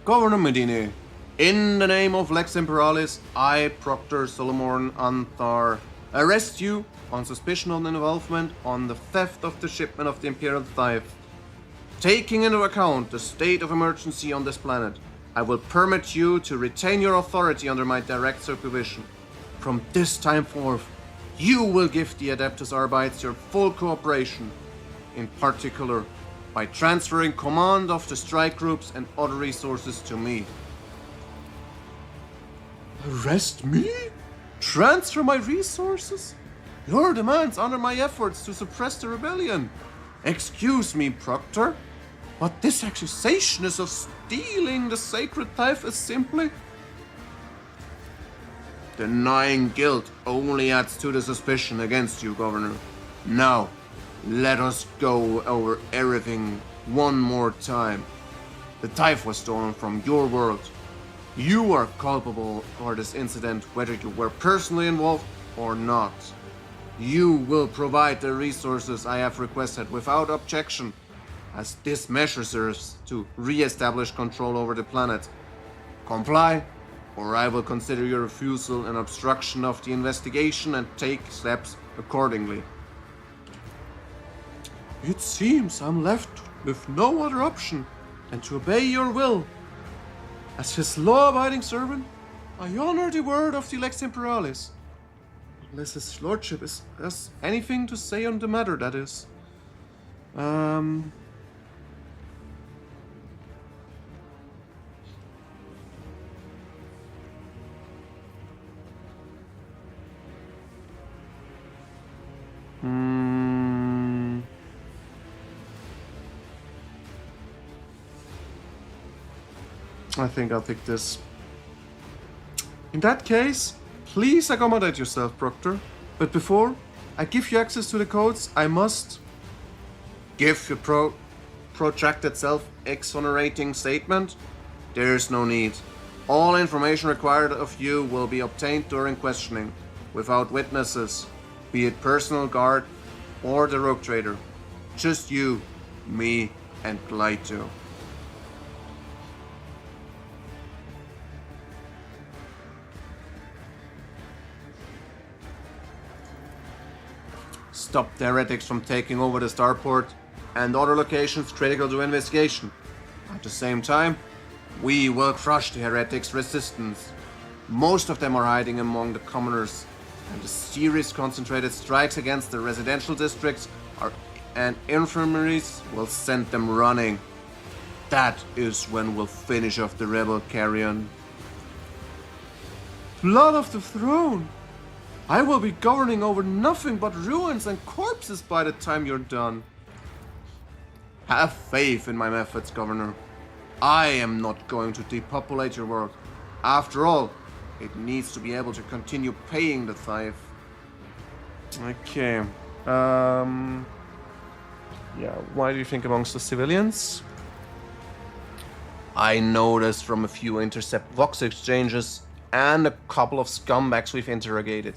Governor Medini, in the name of Lex Imperalis, I, Proctor Solomon Anthar, arrest you on suspicion of involvement on the theft of the shipment of the Imperial Tithe. Taking into account the state of emergency on this planet, I will permit you to retain your authority under my direct supervision. From this time forth, you will give the Adeptus Arbites your full cooperation, in particular by transferring command of the strike groups and other resources to me. Arrest me? Transfer my resources? Your demands honor my efforts to suppress the rebellion. Excuse me, Proctor, but this accusation is of stealing the sacred tithe is simply... Denying guilt only adds to the suspicion against you, Governor. Now, let us go over everything one more time. The tithe was stolen from your world. You are culpable for this incident, whether you were personally involved or not. You will provide the resources I have requested without objection, as this measure serves to re-establish control over the planet. Comply, or I will consider your refusal an obstruction of the investigation and take steps accordingly. It seems I'm left with no other option than to obey your will. As his law-abiding servant, I honor the word of the Lex Imperalis. Unless his lordship has anything to say on the matter, that is. I think I'll pick this. In that case, please accommodate yourself, Proctor. But before I give you access to the codes, I must give a protracted self-exonerating statement. There's no need. All information required of you will be obtained during questioning, without witnesses, be it personal guard or the rogue trader. Just you, me, and Glyto. Stop the heretics from taking over the starport and other locations critical to investigation. At the same time, we will crush the heretics' resistance. Most of them are hiding among the commoners, and the serious concentrated strikes against the residential districts and infirmaries will send them running. That is when we'll finish off the rebel carrion. Blood of the throne! I will be governing over nothing but ruins and corpses by the time you're done. Have faith in my methods, Governor. I am not going to depopulate your world. After all, it needs to be able to continue paying the tithe. Okay. Yeah, why do you think amongst the civilians? I noticed from a few intercept Vox exchanges and a couple of scumbags we've interrogated.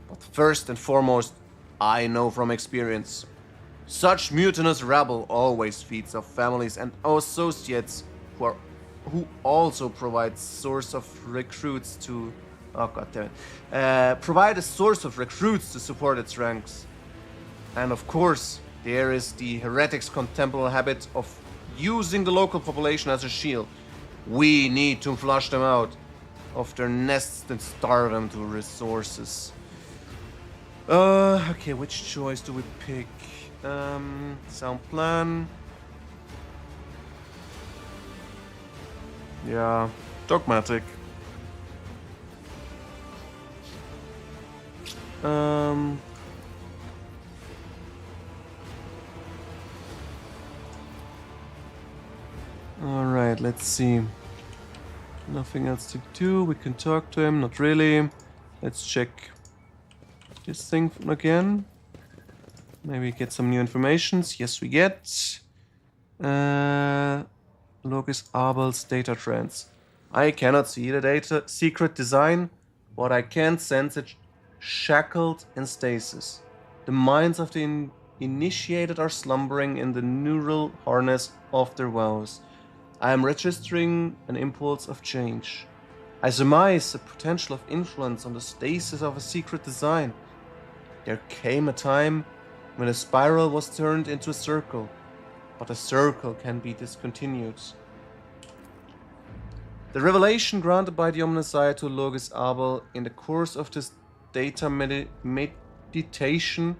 But first and foremost, I know from experience, such mutinous rabble always feeds off families and associates who also provide source of recruits to... Oh god damn it. Provide a source of recruits to support its ranks. And of course, there is the heretics' contemptible habit of using the local population as a shield. We need to flush them out of their nests and starve them to resources. Okay, which choice do we pick? Sound plan. Yeah, dogmatic. Alright, let's see. Nothing else to do. We can talk to him. Not really. Let's check this thing again. Maybe get some new informations. Yes, we get. Logis Abel's data trends. I cannot see the data secret design, but I can sense it shackled in stasis. The minds of the initiated are slumbering in the neural harness of their vows. I am registering an impulse of change. I surmise the potential of influence on the stasis of a secret design. There came a time when a spiral was turned into a circle, but a circle can be discontinued. The revelation granted by the Omnissiah to Logis Abel in the course of this data meditation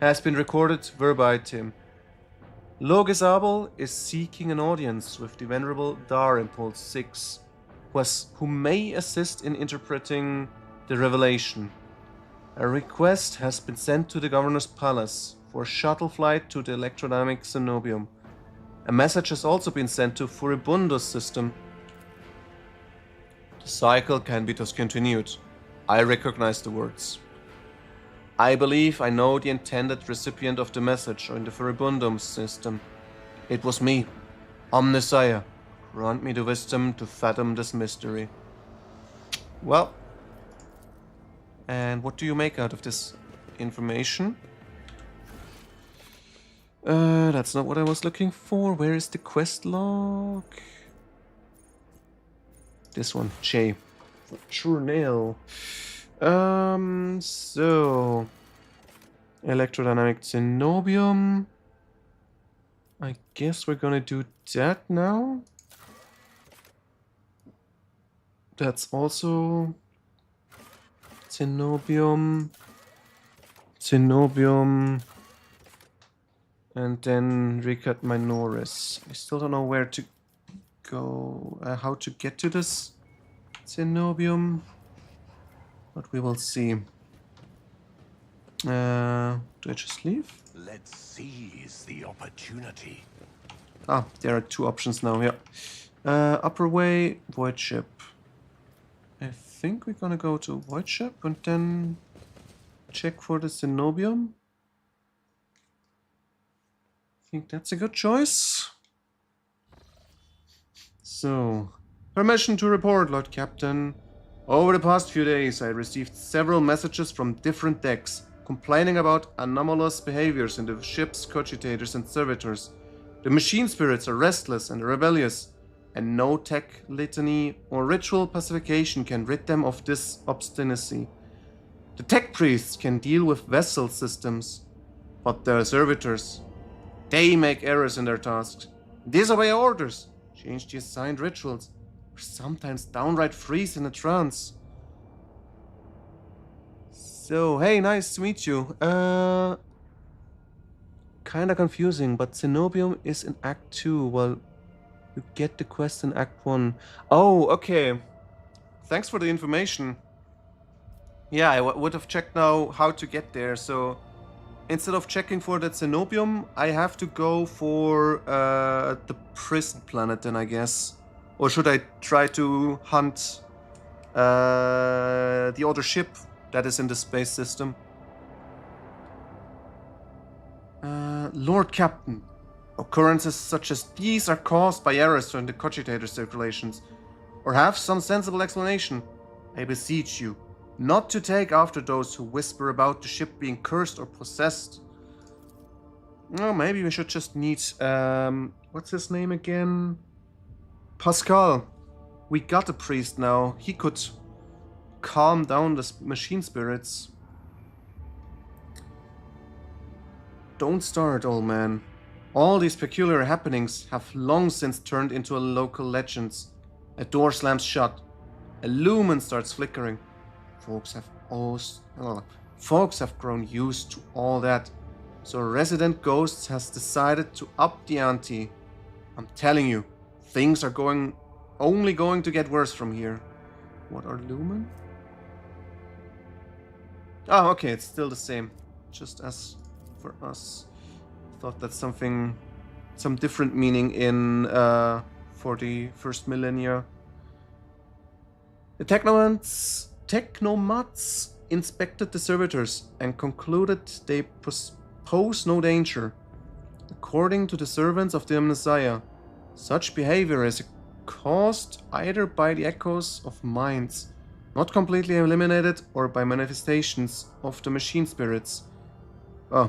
has been recorded verbatim. Logis Abel is seeking an audience with the Venerable Dar Impulse 6, who may assist in interpreting the revelation. A request has been sent to the Governor's Palace for a shuttle flight to the electrodynamic Cenobium. A message has also been sent to Furibundo's system. The cycle can be discontinued. I recognize the words. I believe I know the intended recipient of the message in the Furibundum system. It was me, Omnissiah. Grant me the wisdom to fathom this mystery. Well, and what do you make out of this information? That's not what I was looking for. Where is the quest log? This one, J. Journal. So electrodynamic Cenobium. I guess we're gonna do that now. That's also Cenobium, and then Ricat Minoris. I still don't know where to go, how to get to this Cenobium, but we will see. Do I just leave? Let's seize the opportunity. Ah, there are two options now, yeah. Upper Way, Void Ship. I think we're gonna go to Void Ship and then check for the Cenobium. I think that's a good choice. So, permission to report, Lord Captain. Over the past few days, I received several messages from different decks complaining about anomalous behaviors in the ship's cogitators and servitors. The machine spirits are restless and rebellious, and no tech litany or ritual pacification can rid them of this obstinacy. The tech priests can deal with vessel systems, but their servitors, they make errors in their tasks, disobey orders, change the assigned rituals, or sometimes downright freeze in a trance. So, hey, nice to meet you. Kinda confusing, but Cenobium is in Act 2, while you get the quest in Act 1. Oh, okay. Thanks for the information. Yeah, I would have checked now how to get there, so instead of checking for that Cenobium, I have to go for the prison planet then, I guess. Or should I try to hunt the other ship that is in the space system? Lord Captain, occurrences such as these are caused by errors in the cogitator circulations, or have some sensible explanation. I beseech you not to take after those who whisper about the ship being cursed or possessed. Oh, maybe we should just meet, what's his name again? Pascal. We got a priest now. He could calm down the machine spirits. Don't start, old man. All these peculiar happenings have long since turned into local legends. A door slams shut. A lumen starts flickering. Folks have grown used to all that. So Resident Ghosts has decided to up the ante. I'm telling you, things are only going to get worse from here. What are lumen? Oh, okay, it's still the same. Just as for us. Thought that's some different meaning in for the first millennia. The Technomats inspected the servitors and concluded they pose no danger. According to the servants of the Omnissiah, such behavior is caused either by the echoes of minds, not completely eliminated, or by manifestations of the machine spirits.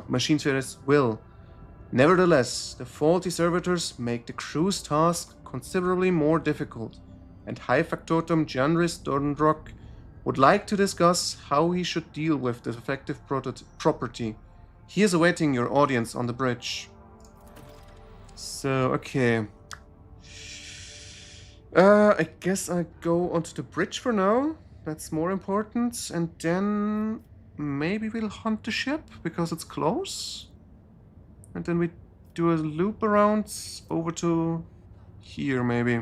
Machine spirits will. Nevertheless, the faulty servitors make the crew's task considerably more difficult, and High Factotum Janris Dornrock would like to discuss how he should deal with the defective property. He is awaiting your audience on the bridge. So, okay. I guess I go onto the bridge for now. That's more important. And then maybe we'll hunt the ship because it's close. And then we do a loop around over to here, maybe.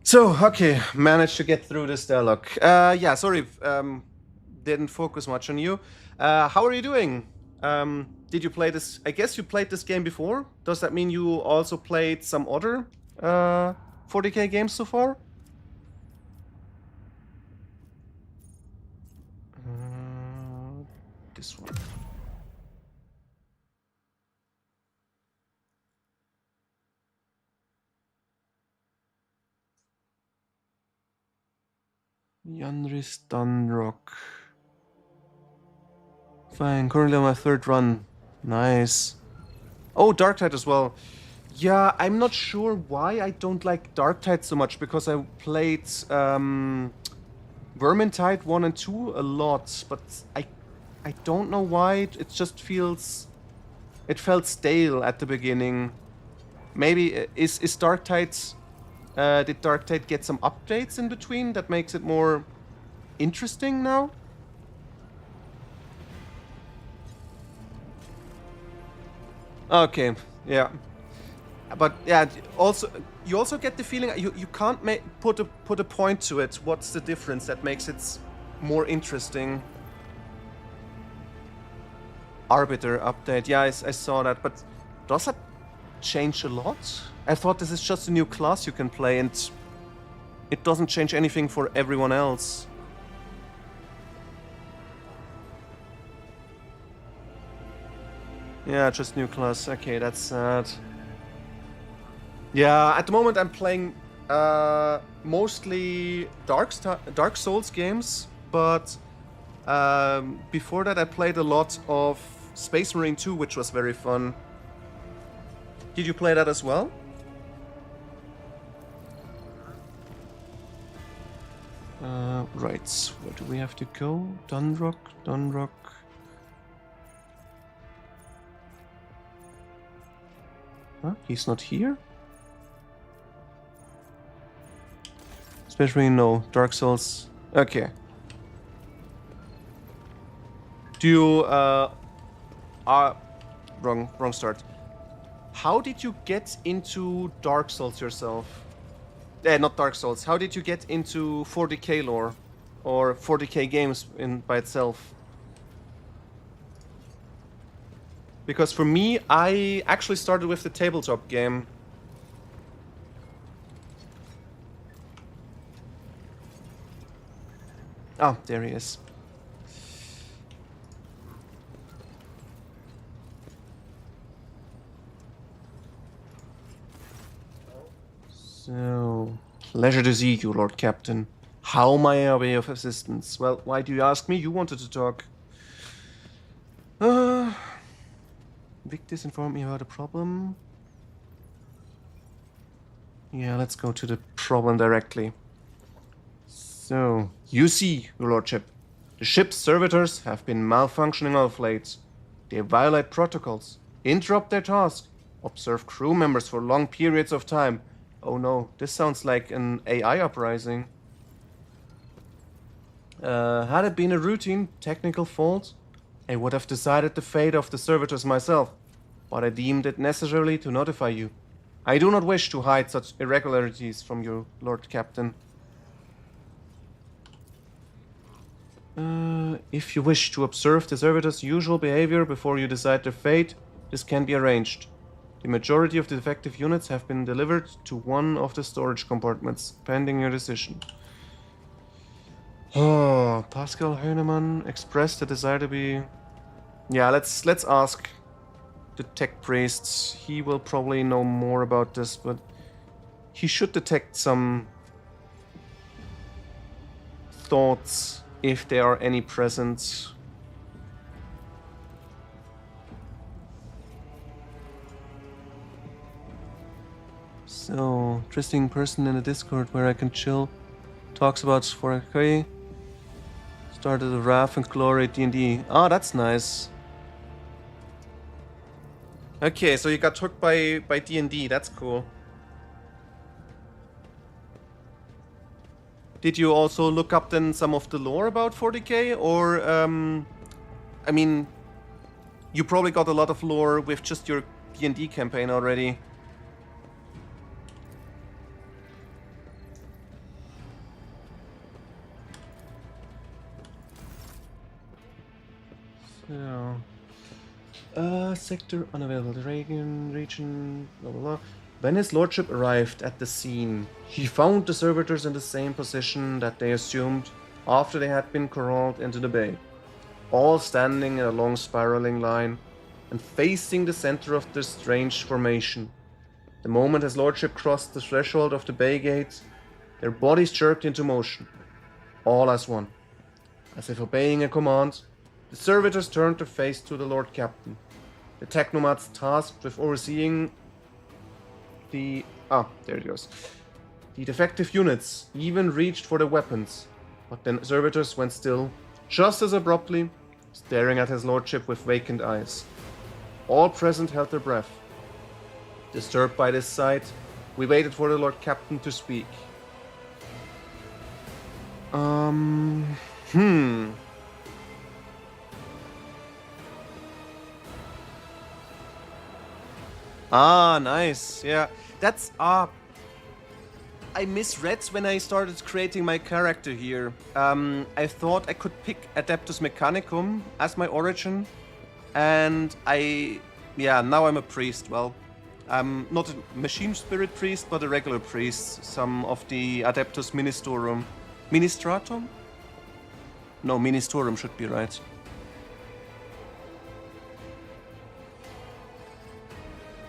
So, okay, managed to get through this dialogue. Yeah, sorry, didn't focus much on you. How are you doing? Did you play this? I guess you played this game before. Does that mean you also played some other 40k games so far? This one. Janris Dunrock. Fine, currently on my 3rd run. Nice. Oh, Darktide as well. Yeah, I'm not sure why I don't like Darktide so much, because I played Vermintide 1 and 2 a lot, but I don't know why. It just feels... It felt stale at the beginning. Maybe is Darktide... did Darktide get some updates in between that makes it more interesting now? Okay, yeah. But yeah, also you also get the feeling you can't put a point to it. What's the difference that makes it more interesting? Arbiter update. Yeah, I saw that, but does that change a lot? I thought this is just a new class you can play, and it doesn't change anything for everyone else. Yeah, just new class. Okay, that's sad. Yeah, at the moment I'm playing mostly Dark Souls games, but before that I played a lot of Space Marine 2, which was very fun. Did you play that as well? Right, where do we have to go? Dunrock. Huh? He's not here? Especially no Dark Souls. Okay. Do you wrong start. How did you get into Dark Souls yourself? Not Dark Souls. How did you get into 40k lore or 40k games by itself? Because for me, I actually started with the tabletop game. Oh, there he is. So, pleasure to see you, Lord Captain. How may I be of assistance? Well, why do you ask me? You wanted to talk. Victis informed me about a problem. Yeah, let's go to the problem directly. So, you see, Your Lordship, the ship's servitors have been malfunctioning of late. They violate protocols, interrupt their task, observe crew members for long periods of time. Oh no, this sounds like an AI uprising. Had it been a routine technical fault, I would have decided the fate of the servitors myself, but I deemed it necessary to notify you. I do not wish to hide such irregularities from you, Lord Captain. If you wish to observe the servitors' usual behavior before you decide their fate, this can be arranged. The majority of the defective units have been delivered to one of the storage compartments, pending your decision. Oh, Pascal Heunemann expressed a desire to be... Yeah, let's ask the tech priest. He will probably know more about this, but he should detect some thoughts if there are any present. So, interesting person in the Discord where I can chill. Talks about 4K. Started a Wrath and Glory D&D. Ah, that's nice. Okay, so you got hooked by D&D. That's cool. Did you also look up then some of the lore about 40K? Or, I mean, you probably got a lot of lore with just your D&D campaign already. So, sector unavailable. The Reagan region, blah blah blah. When his lordship arrived at the scene, he found the servitors in the same position that they assumed after they had been corralled into the bay, all standing in a long spiraling line and facing the center of the strange formation. The moment his lordship crossed the threshold of the bay gate, their bodies jerked into motion, all as one. As if obeying a command, the servitors turned their face to the Lord Captain. The technomats tasked with overseeing the... there it goes. The defective units even reached for their weapons, but the servitors went still, just as abruptly, staring at his lordship with vacant eyes. All present held their breath. Disturbed by this sight, we waited for the Lord Captain to speak. Ah, nice. Yeah, that's I misread when I started creating my character here. I thought I could pick Adeptus Mechanicum as my origin, and now I'm a priest. Well, I'm not a machine spirit priest, but a regular priest. Some of the Adeptus Ministratum? No, Ministorum should be right.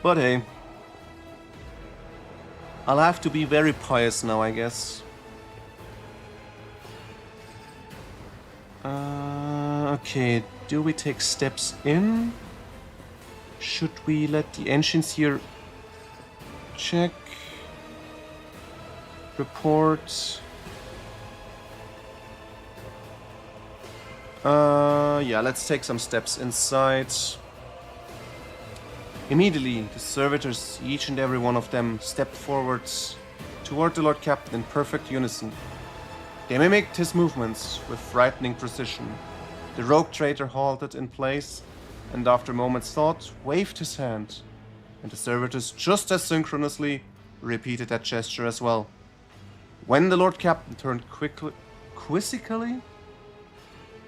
But hey, I'll have to be very pious now, I guess. Okay, do we take steps in? Should we let the ancients here check? Report. Yeah, let's take some steps inside. Immediately, the servitors, each and every one of them, stepped forwards toward the Lord Captain in perfect unison. They mimicked his movements with frightening precision. The rogue traitor halted in place, and after a moment's thought, waved his hand, and the servitors just as synchronously repeated that gesture as well. When the Lord Captain turned quizzically?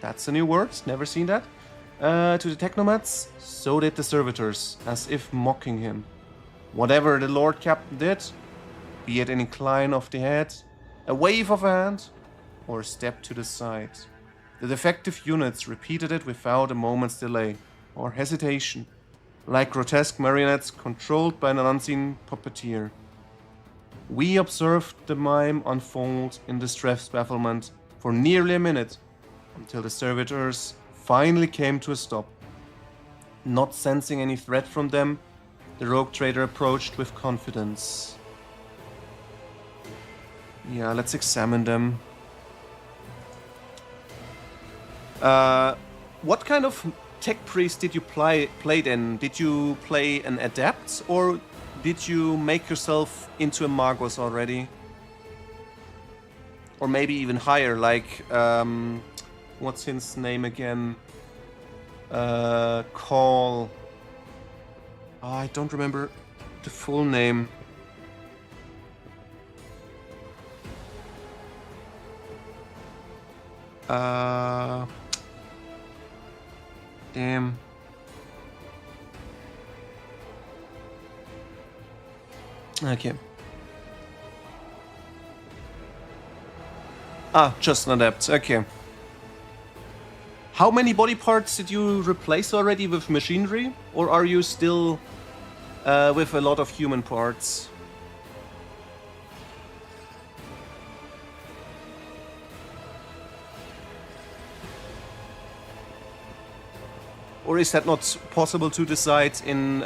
That's a new word, never seen that. To the technomats, so did the servitors, as if mocking him. Whatever the Lord Captain did, be it an incline of the head, a wave of a hand, or a step to the side, the defective units repeated it without a moment's delay or hesitation, like grotesque marionettes controlled by an unseen puppeteer. We observed the mime unfold in distressed bafflement for nearly a minute, until the servitors finally came to a stop. Not sensing any threat from them, the rogue trader approached with confidence. Yeah, let's examine them. What kind of tech priest did you play then? Did you play an adept, or did you make yourself into a Magos already? Or maybe even higher, like what's his name again? Call. Oh, I don't remember the full name. Damn. Okay. Just an adept. Okay. How many body parts did you replace already with machinery? Or are you still with a lot of human parts? Or is that not possible to decide in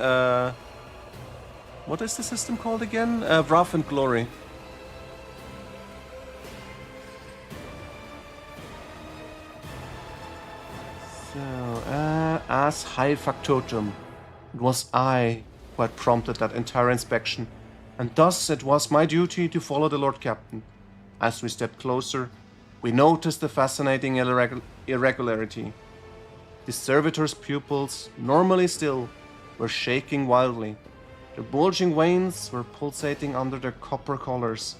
What is the system called again? Wrath and Glory. So, as High Factotum, it was I who had prompted that entire inspection, and thus it was my duty to follow the Lord Captain. As we stepped closer, we noticed a fascinating irregularity. The servitor's pupils, normally still, were shaking wildly. Their bulging veins were pulsating under their copper collars,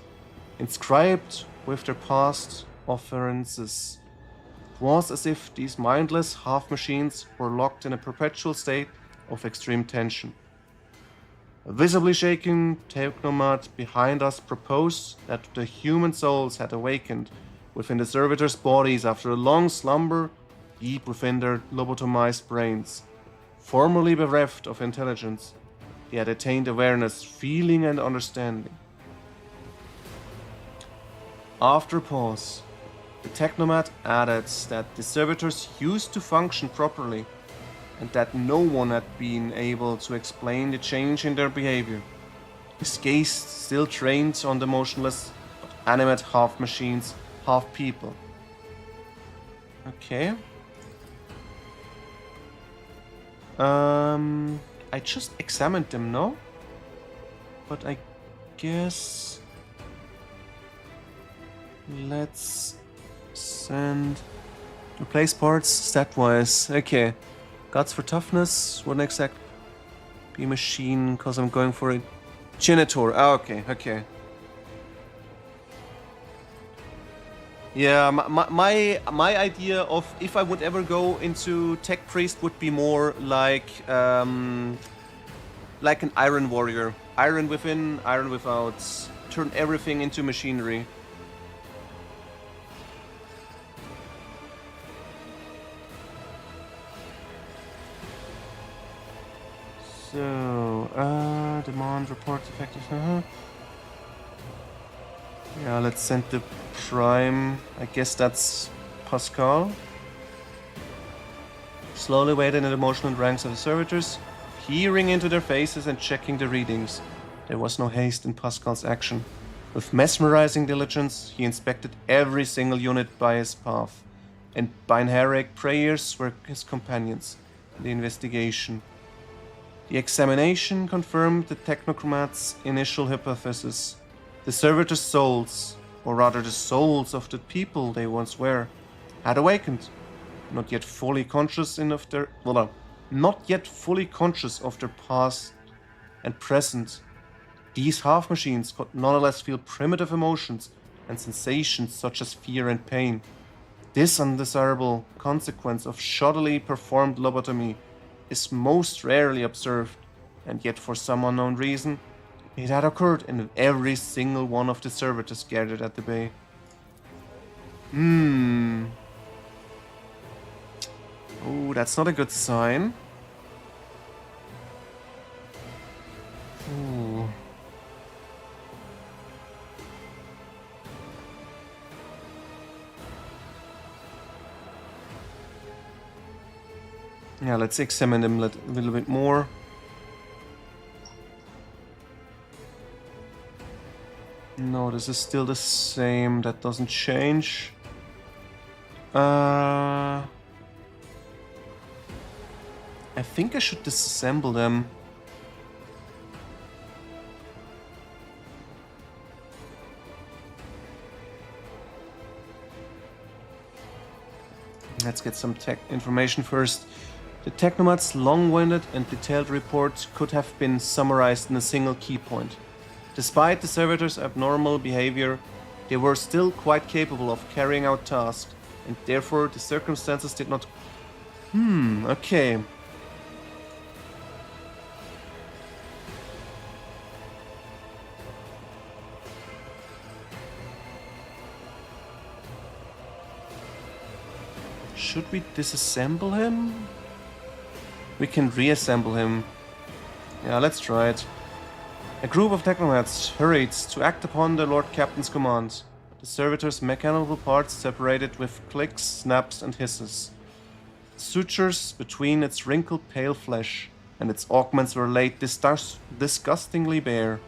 inscribed with their past offenses. It was as if these mindless half-machines were locked in a perpetual state of extreme tension. A visibly shaken technomad behind us proposed that the human souls had awakened within the servitors' bodies after a long slumber deep within their lobotomized brains. Formerly bereft of intelligence, they had attained awareness, feeling, and understanding. After a pause, the technomad added that the servitors used to function properly, and that no one had been able to explain the change in their behavior. His gaze still trained on the motionless but animate half machines, half people. Okay. I just examined them, no? But I guess... Let's send... Replace parts stat-wise. Okay. Guts for toughness. Wouldn't exact be machine because I'm going for a Genitor. Ah, okay, okay. Yeah, my idea of if I would ever go into Tech Priest would be more like an Iron Warrior. Iron within, iron without. Turn everything into machinery. So, demand report effective. Yeah, let's send the Prime. I guess that's Pascal. Slowly waded in the emotional ranks of the servitors, peering into their faces and checking the readings. There was no haste in Pascal's action. With mesmerizing diligence, he inspected every single unit by his path, and Binharic prayers were his companions in the investigation. The examination confirmed the technochromat's initial hypothesis. The servitors' souls, or rather the souls of the people they once were, had awakened, not yet fully conscious of their past and present. These half-machines could nonetheless feel primitive emotions and sensations such as fear and pain. This undesirable consequence of shoddily performed lobotomy is most rarely observed, and yet for some unknown reason, it had occurred in every single one of the servitors gathered at the bay. Oh, that's not a good sign. Ooh. Yeah, let's examine them a little bit more. No, this is still the same. That doesn't change. I think I should disassemble them. Let's get some tech information first. The Technomad's long-winded and detailed report could have been summarized in a single key point. Despite the servitors' abnormal behavior, they were still quite capable of carrying out tasks, and therefore the circumstances did not... okay. Should we disassemble him? We can reassemble him. Yeah, let's try it. A group of technomads hurried to act upon the Lord Captain's command. The servitor's mechanical parts separated with clicks, snaps, and hisses. Sutures between its wrinkled pale flesh, and its augments were laid disgustingly bare.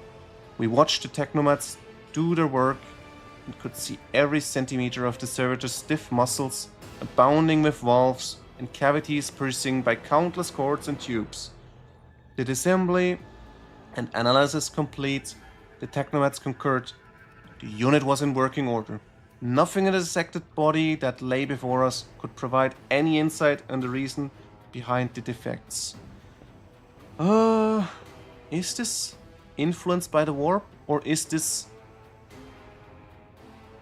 We watched the technomats do their work and could see every centimeter of the servitor's stiff muscles abounding with valves and cavities piercing by countless cords and tubes. The disassembly and analysis complete, the technomats concurred. The unit was in working order. Nothing in the dissected body that lay before us could provide any insight on the reason behind the defects. Is this influenced by the warp, or is this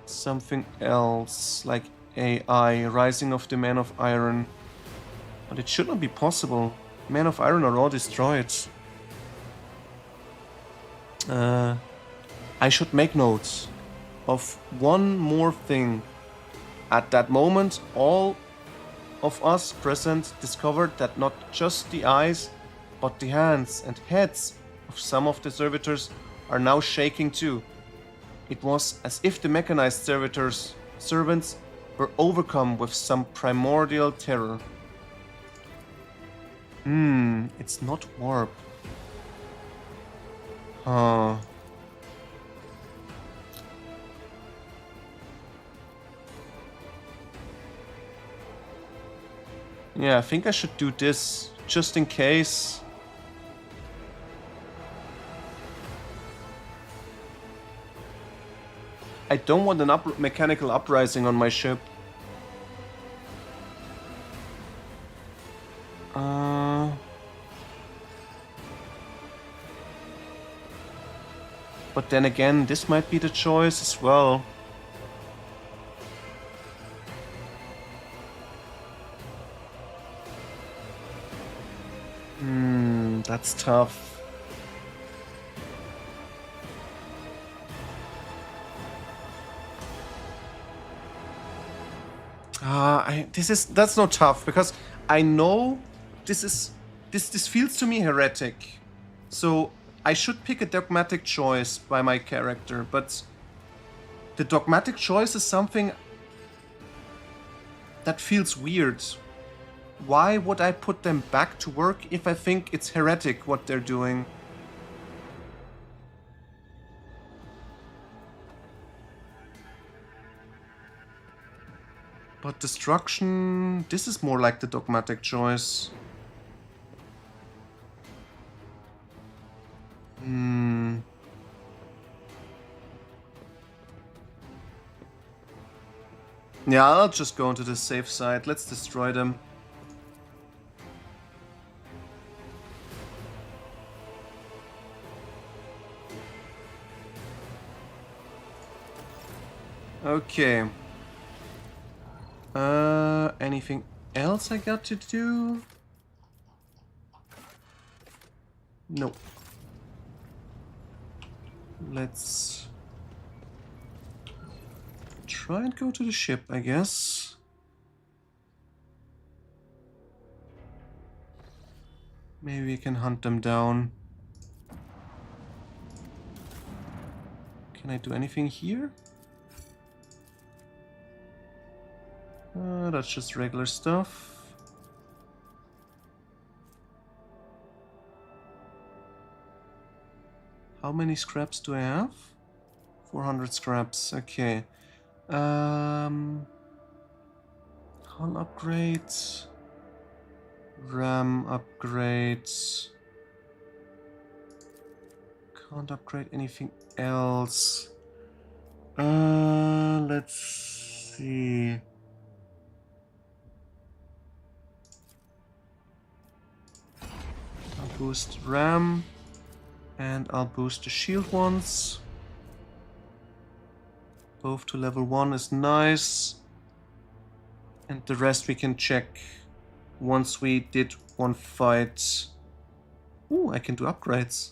something else, like AI, Rising of the Men of Iron? But it should not be possible. Men of Iron are all destroyed. I should make notes of one more thing. At that moment, all of us present discovered that not just the eyes, but the hands and heads of some of the servitors are now shaking too. It was as if the mechanized servants were overcome with some primordial terror. It's not warp. Huh. Yeah, I think I should do this, just in case. I don't want an mechanical uprising on my ship. But then again, this might be the choice as well. That's tough. That's not tough, because I know this feels to me heretic. So I should pick a dogmatic choice by my character, but the dogmatic choice is something that feels weird. Why would I put them back to work if I think it's heretic what they're doing? But destruction, this is more like the dogmatic choice. Yeah, I'll just go into the safe side. Let's destroy them. Okay. Anything else I got to do? Nope. Let's try and go to the ship, I guess. Maybe we can hunt them down. Can I do anything here? That's just regular stuff. How many scraps do I have? 400 scraps, okay. Hull upgrades. RAM upgrades. Can't upgrade anything else. Let's see. I'll boost RAM. And I'll boost the shield ones. Both to level 1 is nice. And the rest we can check once we did one fight. Ooh, I can do upgrades.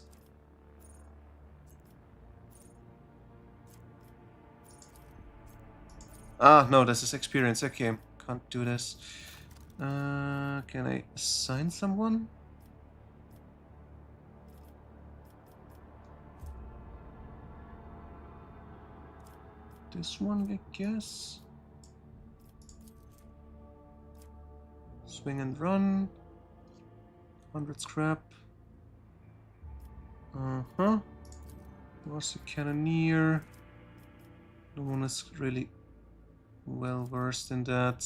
Ah, no, this is experience. Okay, can't do this. Can I assign someone? This one, I guess. Swing and run. 100 scrap. Uh-huh. Was a cannoneer. No one is really well versed in that.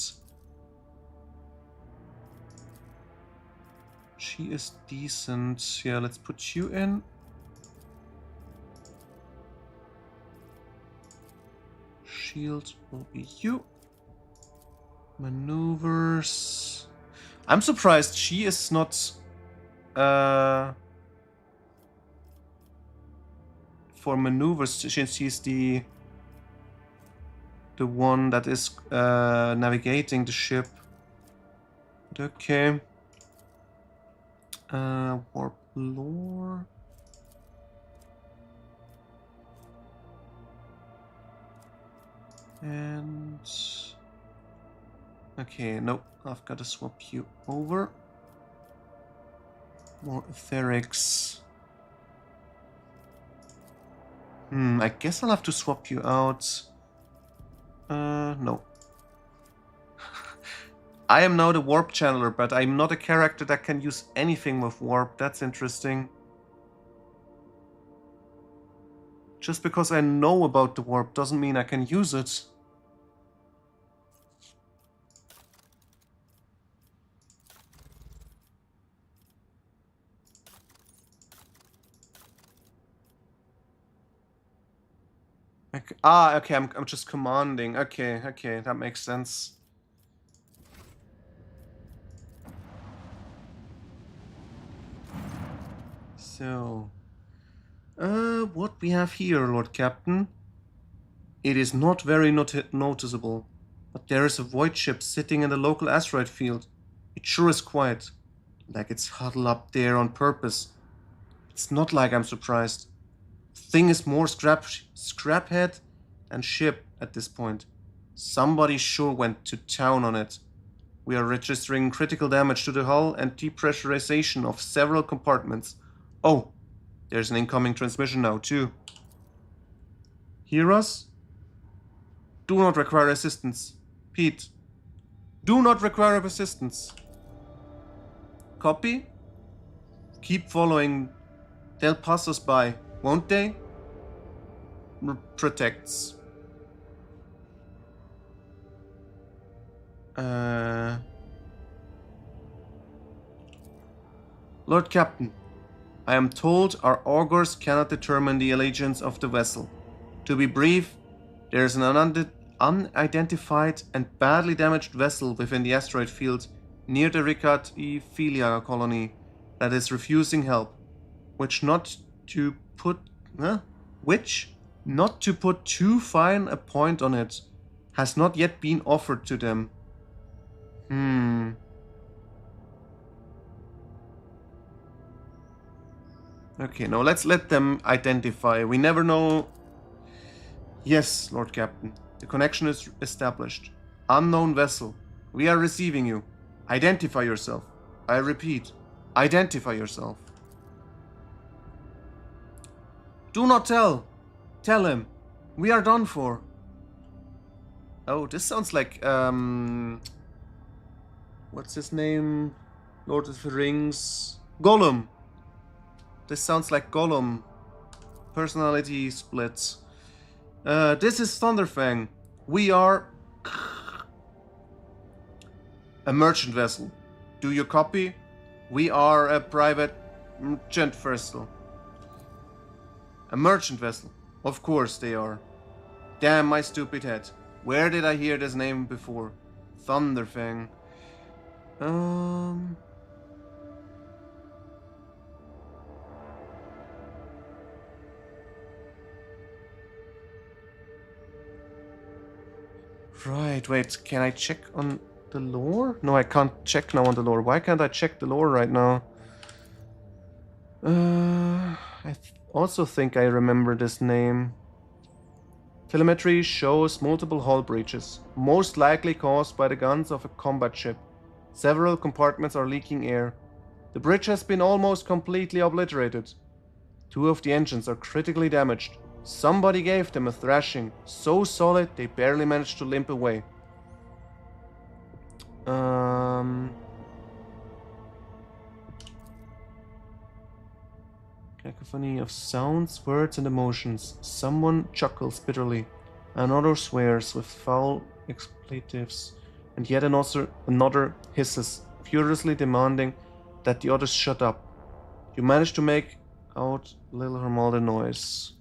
She is decent. Yeah, let's put you in. Shield will be you. Maneuvers. I'm surprised she is not for maneuvers, since she's the one that is navigating the ship. But okay. Warp lore. And okay, nope, I've got to swap you over. More etherics. I guess I'll have to swap you out. No. I am now the warp channeler, but I'm not a character that can use anything with warp. That's interesting. Just because I know about the warp doesn't mean I can use it. Okay. Ah, okay, I'm just commanding. Okay, that makes sense. So, what we have here, Lord Captain? It is not very noticeable, but there is a void ship sitting in the local asteroid field. It sure is quiet, like it's huddled up there on purpose. It's not like I'm surprised. Thing is more scraphead than ship at this point. Somebody sure went to town on it. We are registering critical damage to the hull and depressurization of several compartments. Oh, there's an incoming transmission now too. Hear us? Do not require assistance. Pete, do not require assistance. Copy? Keep following. They'll pass us by, won't they? Protects. Lord Captain, I am told our augurs cannot determine the allegiance of the vessel. To be brief, there is an unidentified and badly damaged vessel within the asteroid field near the Ricard-Ephelia colony that is refusing help, which not to put too fine a point on it, has not yet been offered to them. Okay, now let's let them identify. We never know. Yes, Lord Captain. The connection is established. Unknown vessel. We are receiving you. Identify yourself. I repeat, identify yourself. Do not tell. Tell him. We are done for. Oh, this sounds like, what's his name? Lord of the Rings. Gollum. This sounds like Gollum. Personality splits. This is Thunderfang. We are a merchant vessel. Do you copy? We are a private merchant vessel. A merchant vessel. Of course they are. Damn my stupid head. Where did I hear this name before? Thunderfang. Right, wait, can I check on the lore? No, I can't check now on the lore. Why can't I check the lore right now? I also think I remember this name. Telemetry shows multiple hull breaches, most likely caused by the guns of a combat ship. Several compartments are leaking air. The bridge has been almost completely obliterated. 2 of the engines are critically damaged. Somebody gave them a thrashing, so solid they barely managed to limp away. Cacophony of sounds, words, and emotions. Someone chuckles bitterly. Another swears with foul expletives. And yet another hisses, furiously demanding that the others shut up. You manage to make out little Hermalde noise.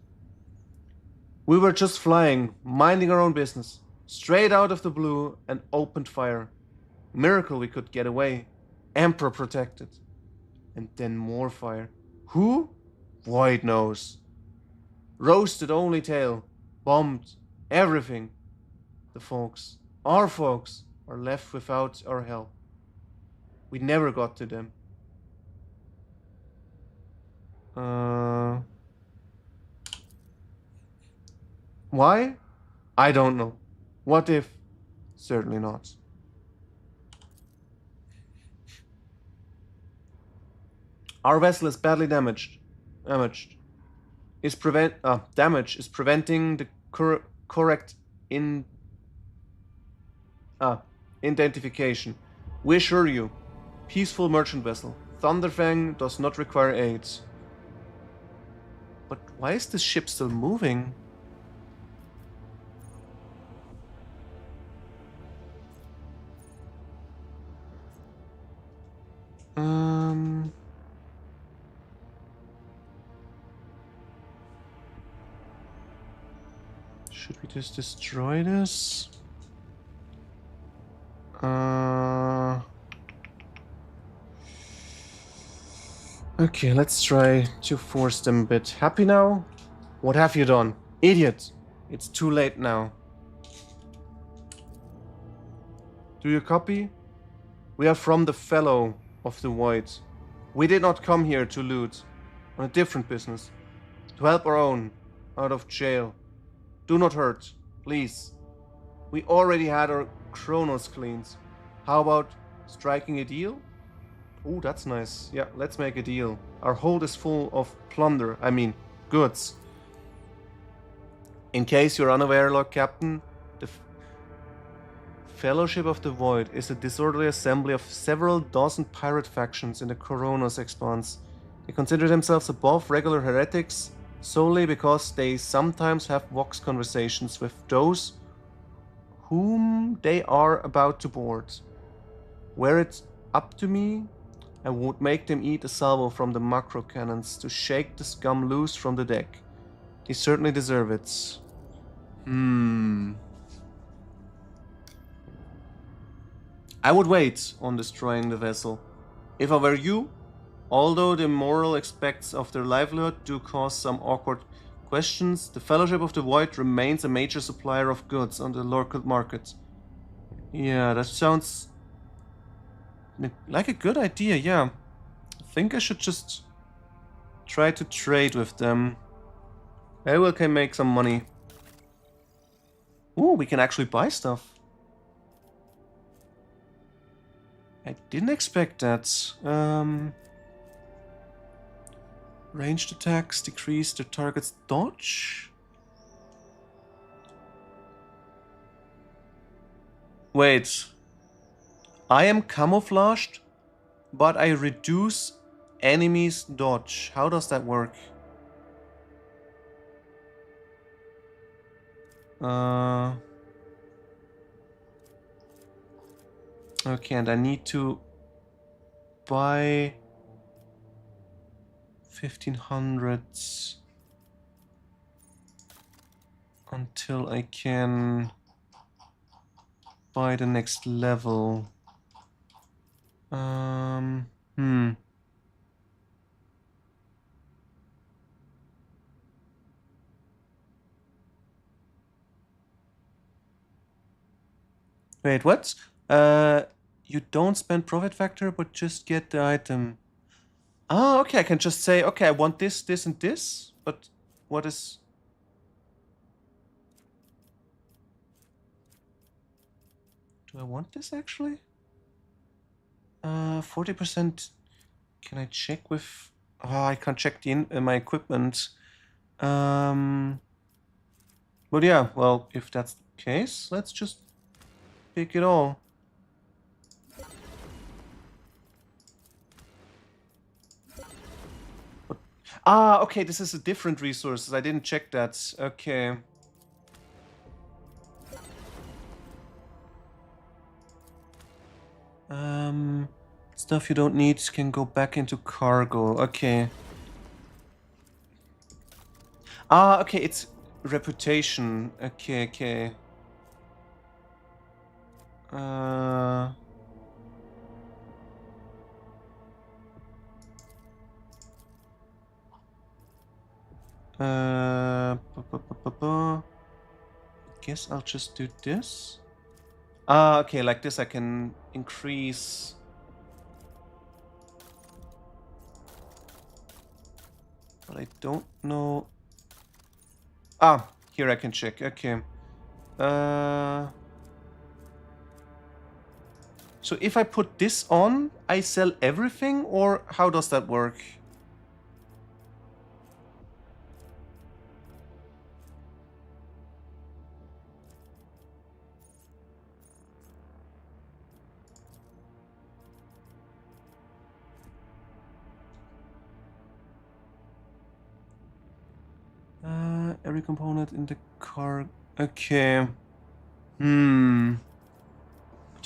We were just flying, minding our own business, straight out of the blue, and opened fire. Miracle we could get away. Emperor protected. And then more fire. Who? Void knows. Roasted only tail. Bombed. Everything. The folks, our folks, are left without our help. We never got to them. Why? I don't know. What if? Certainly not. Our vessel is badly damaged. Damage is preventing the correct identification. We assure you, peaceful merchant vessel. Thunderfang does not require aid. But why is this ship still moving? Should we just destroy this? Okay, let's try to force them a bit. Happy now? What have you done? Idiot! It's too late now. Do you copy? We are from the Fellow of the Void. We did not come here to loot. On a different business. To help our own. Out of jail. Do not hurt. Please. We already had our Chronos cleaned. How about striking a deal? Oh, that's nice. Yeah, let's make a deal. Our hold is full of plunder. I mean, goods. In case you're unaware, Lord Captain, the Fellowship of the Void is a disorderly assembly of several dozen pirate factions in the Coronos Expanse. They consider themselves above regular heretics solely because they sometimes have vox conversations with those whom they are about to board. Were it up to me, I would make them eat a salvo from the macro cannons to shake the scum loose from the deck. They certainly deserve it. I would wait on destroying the vessel. If I were you, although the moral aspects of their livelihood do cause some awkward questions, the Fellowship of the Void remains a major supplier of goods on the local market. Yeah, that sounds like a good idea, yeah. I think I should just try to trade with them. Maybe we can make some money. Ooh, we can actually buy stuff. I didn't expect that. Ranged attacks decrease the target's dodge? Wait. I am camouflaged, but I reduce enemies' dodge. How does that work? Okay, and I need to buy 1500 until I can buy the next level. Wait, what? You don't spend profit factor, but just get the item. Ah, okay, I can just say, okay, I want this, this, and this, but what is... Do I want this, actually? 40%... Can I check with... Oh, I can't check my equipment. But yeah, well, if that's the case, let's just pick it all. Ah, okay, this is a different resources. I didn't check that. Okay. Stuff you don't need can go back into cargo. Okay. Ah, okay, it's reputation. Okay, okay. Guess I'll just do this. Ah, okay, like this I can increase. But I don't know. Ah, here I can check. Okay. So if I put this on, I sell everything, or how does that work? Every component in the car. Okay. But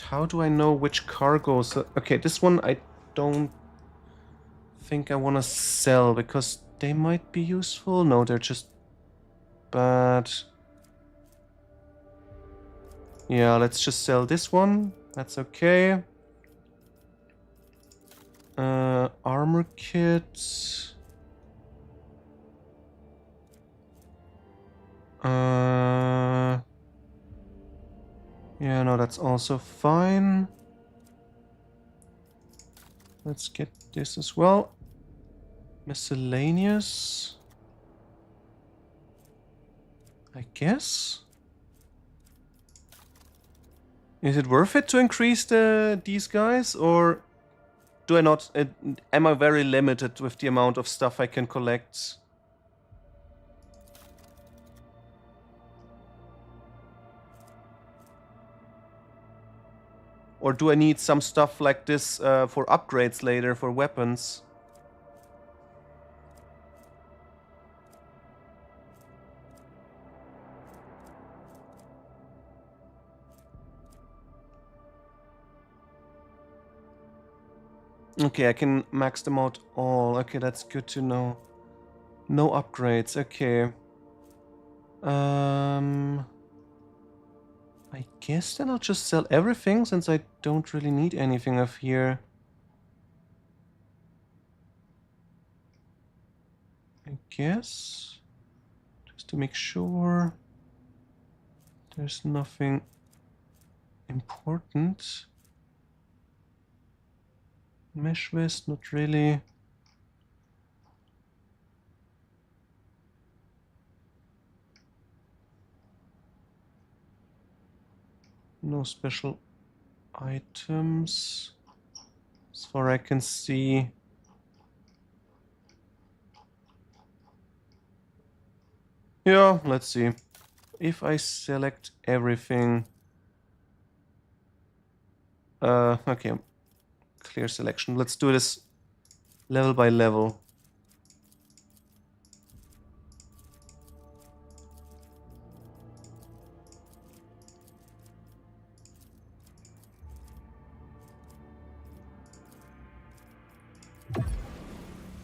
how do I know which cargoes? Okay, this one I don't think I want to sell because they might be useful. No, they're just bad. Yeah, let's just sell this one. That's okay. Armor kit. Yeah, no, that's also fine. Let's get this as well. Miscellaneous. I guess. Is it worth it to increase these guys, or do I not? Am I very limited with the amount of stuff I can collect? Or do I need some stuff like this for upgrades later for weapons? Okay, I can max them out all. Okay, that's good to know. No upgrades. Okay. I guess then I'll just sell everything since I don't really need anything of here. I guess. Just to make sure there's nothing important. Mesh vest, not really. No special items as far as I can see. Yeah, let's see. If I select everything. Okay. Clear selection. Let's do this level by level.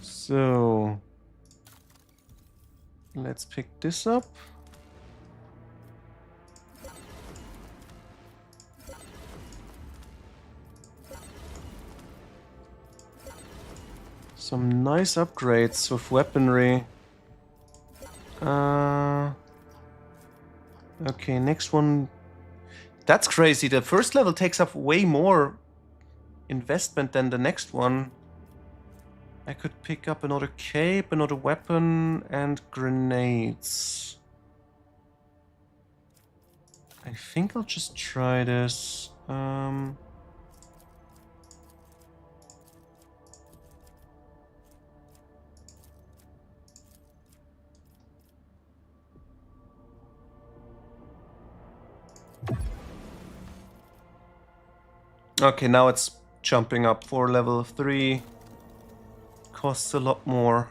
So let's pick this up. Some nice upgrades with weaponry. Okay, next one. That's crazy. The first level takes up way more investment than the next one. I could pick up another cape, another weapon, and grenades. I think I'll just try this. Okay, now it's jumping up for level 3. Costs a lot more.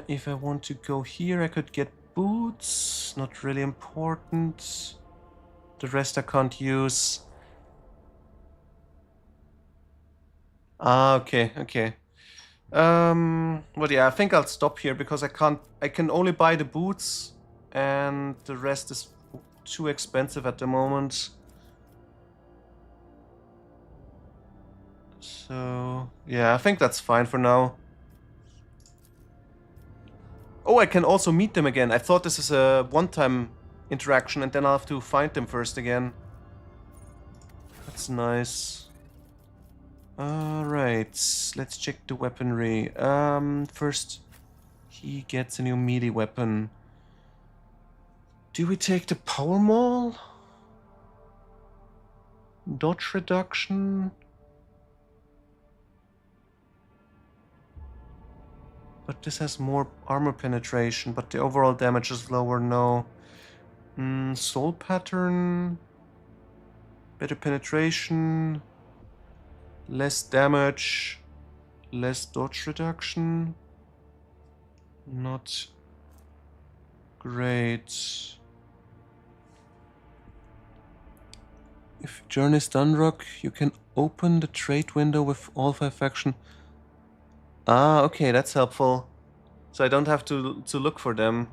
If I want to go here, I could get boots. Not really important. The rest I can't use. Ah, okay, okay. But yeah, I think I'll stop here because I can only buy the boots and the rest is too expensive at the moment. So, yeah, I think that's fine for now. Oh, I can also meet them again. I thought this is a one-time interaction and then I'll have to find them first again. That's nice. Alright, let's check the weaponry. First, he gets a new melee weapon. Do we take the power maul? Dodge reduction? But this has more armor penetration, but the overall damage is lower, no. Soul pattern. Better penetration. Less damage. Less dodge reduction. Not great. If Journey's done, Rock, you can open the trade window with all 5 faction. Ah, okay, that's helpful. So I don't have to look for them.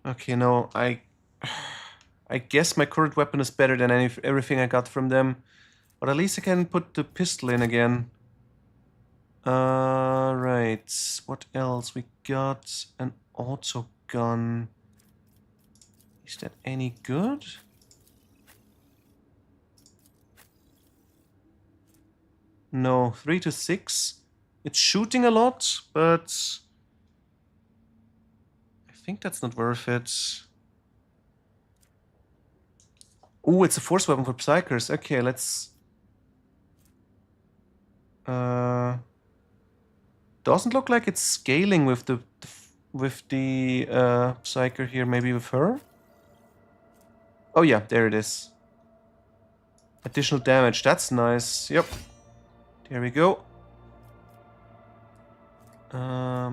Okay, no, I guess my current weapon is better than everything I got from them. But at least I can put the pistol in again. Right. What else? We got an auto gun. Is that any good? No, 3 to 6. It's shooting a lot, but I think that's not worth it. Oh, it's a force weapon for Psykers. Okay, let's... doesn't look like it's scaling with the Psyker here. Maybe with her? Oh yeah, there it is. Additional damage. That's nice. Yep. There we go. How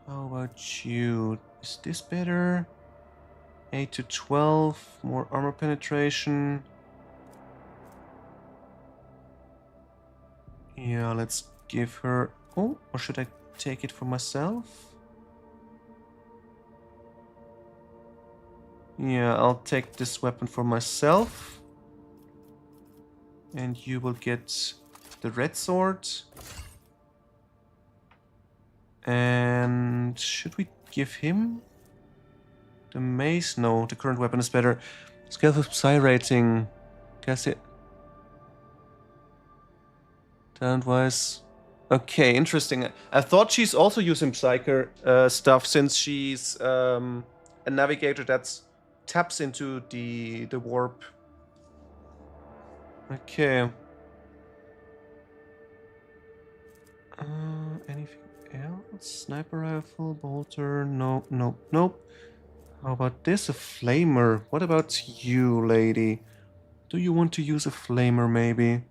about you? Is this better? 8 to 12. More armor penetration. Yeah, let's give her... Oh, or should I take it for myself? Yeah, I'll take this weapon for myself. And you will get the red sword. And should we give him the mace? No, the current weapon is better. Scale of Psy rating. Guess it. Talent-wise. Okay, interesting. I thought she's also using Psyker stuff since she's a navigator that taps into the warp. Okay. Anything else? Sniper rifle, bolter? Nope, nope, nope. How about this? A flamer. What about you, lady? Do you want to use a flamer, maybe?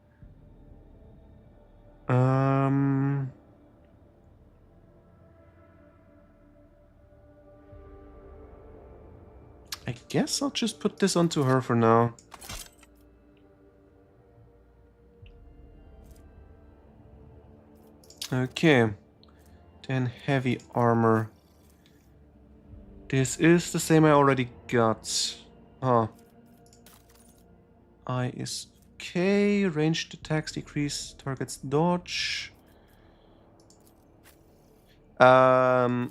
I guess I'll just put this onto her for now. Okay. Then heavy armor. This is the same I already got. Huh. I is okay. Ranged attacks decrease target's dodge. The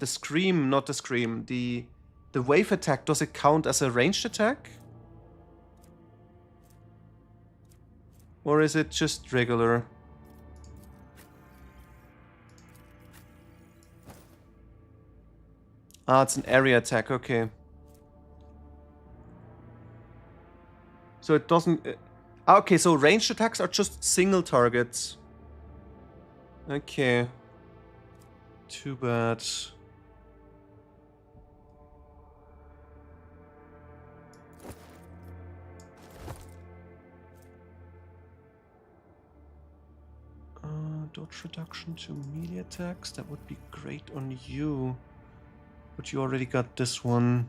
scream, not the scream, the wave attack, does it count as a ranged attack? Or is it just regular? Ah, it's an area attack, okay. So it doesn't... okay, so ranged attacks are just single targets. Okay. Too bad. Dodge reduction to melee attacks. That would be great on you. But you already got this one.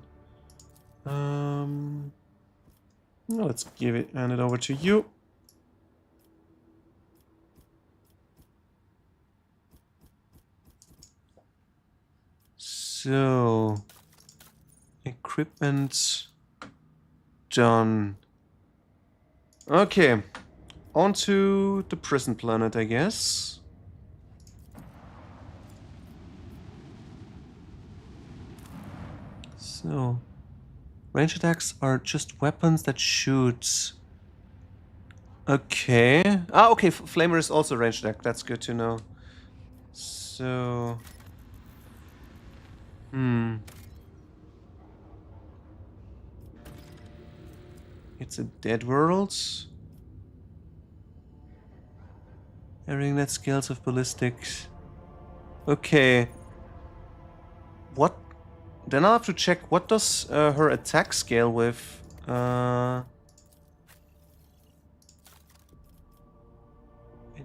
No, let's hand it over to you. So, equipment done. Okay, on to the prison planet, I guess. So, range attacks are just weapons that shoot. Okay. Ah, okay, Flamer is also ranged attack. That's good to know. So... It's a dead world. Carrying net scales of ballistics. Okay. What? Then I'll have to check what does her attack scale with. I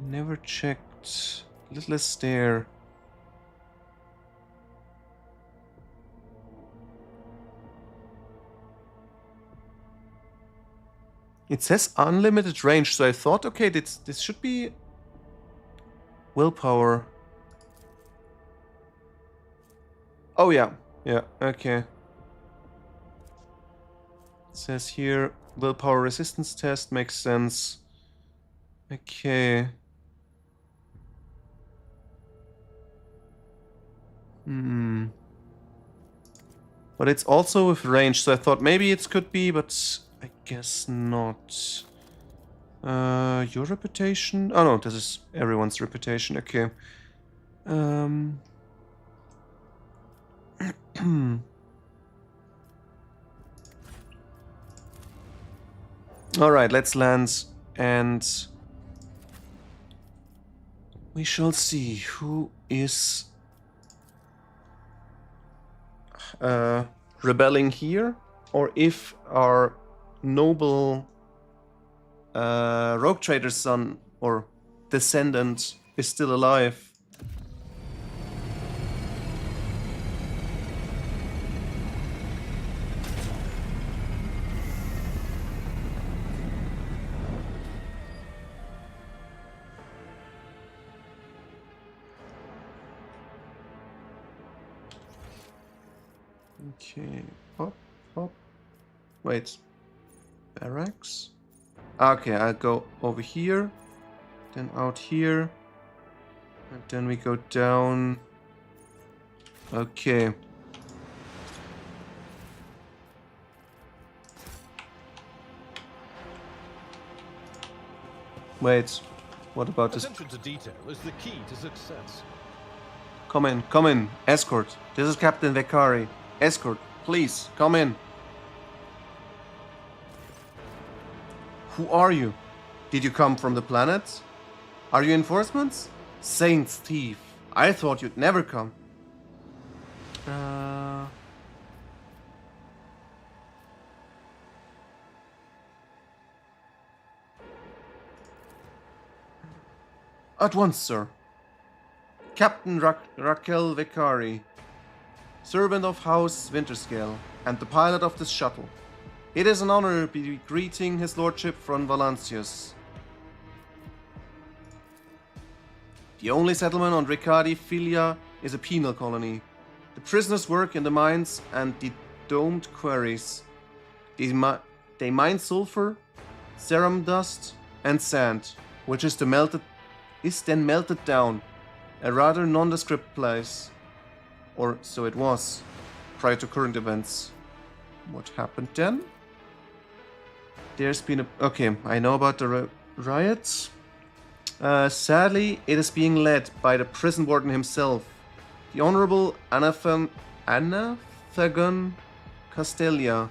never checked. Littlest Stare. It says unlimited range, so I thought, okay, this should be willpower. Oh yeah, yeah, okay. It says here willpower resistance test, makes sense. Okay. But it's also with range, so I thought maybe it could be, but I guess not. Your reputation? Oh no, this is everyone's reputation, okay. Alright, let's land and we shall see who is rebelling here, or if our noble rogue trader's son or descendant is still alive. Okay, hop, hop. Wait. Barracks? Okay, I'll go over here, then out here, and then we go down. Okay. Wait, what about this? Attention to detail is the key to success. Come in, escort. This is Captain Vekari. Escort, please, come in. Who are you? Did you come from the planet? Are you enforcements? Saint's thief. I thought you'd never come. At once, sir. Captain Raquel Vekari, servant of House Winterscale, and the pilot of this shuttle. It is an honor to be greeting His Lordship from Valancius. The only settlement on Riccardi Filia is a penal colony. The prisoners work in the mines and the domed quarries. They mine sulfur, ceram dust, and sand, which is then melted down. A rather nondescript place. Or so it was, prior to current events. What happened then? There's been a... Okay, I know about the riots. Sadly, it is being led by the prison warden himself, the Honorable Anathagon Castelia.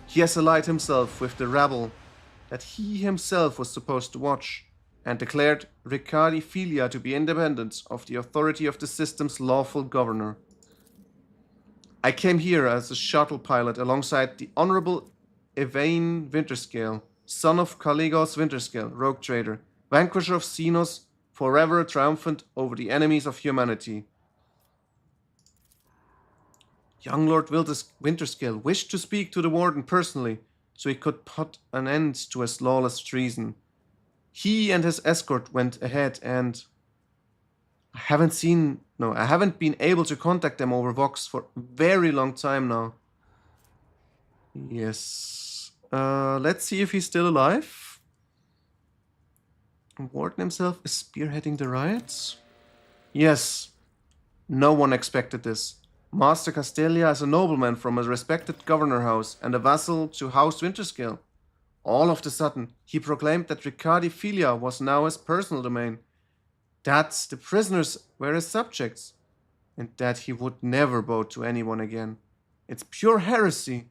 He has allied himself with the rabble that he himself was supposed to watch, and declared Ricardi Filia to be independent of the authority of the system's lawful governor. I came here as a shuttle pilot alongside the Honorable Evain Winterscale, son of Caligos Winterscale, rogue trader, vanquisher of Xenos, forever triumphant over the enemies of humanity. Young Lord Winterscale wished to speak to the Warden personally, so he could put an end to his lawless treason. He and his escort went ahead, and I haven't been able to contact them over Vox for a very long time now. Yes. Let's see if he's still alive. Warden himself is spearheading the riots? Yes. No one expected this. Master Castelia is a nobleman from a respected governor house and a vassal to House Winterscale. All of a sudden, he proclaimed that Ricardi Filia was now his personal domain, that the prisoners were his subjects, and that he would never bow to anyone again. It's pure heresy.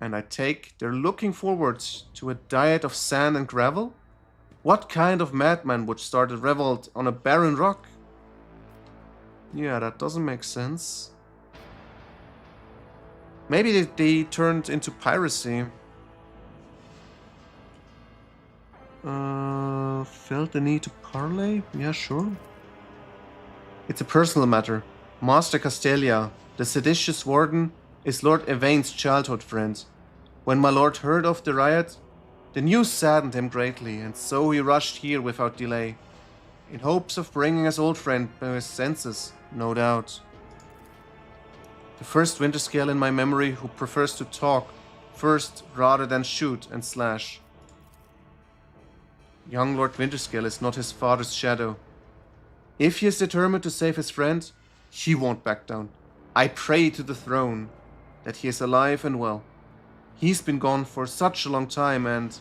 And I take they're looking forward to a diet of sand and gravel? What kind of madman would start a revolt on a barren rock? Yeah, that doesn't make sense. Maybe they turned into piracy. Felt the need to parley? Yeah, sure. It's a personal matter. Master Castelia, the seditious warden, is Lord Evain's childhood friend. When my lord heard of the riot, the news saddened him greatly, and so he rushed here without delay, in hopes of bringing his old friend to his senses, no doubt. The first Winterscale in my memory who prefers to talk first rather than shoot and slash. Young Lord Winterscale is not his father's shadow. If he is determined to save his friend, he won't back down. I pray to the throne that he is alive and well. He's been gone for such a long time, and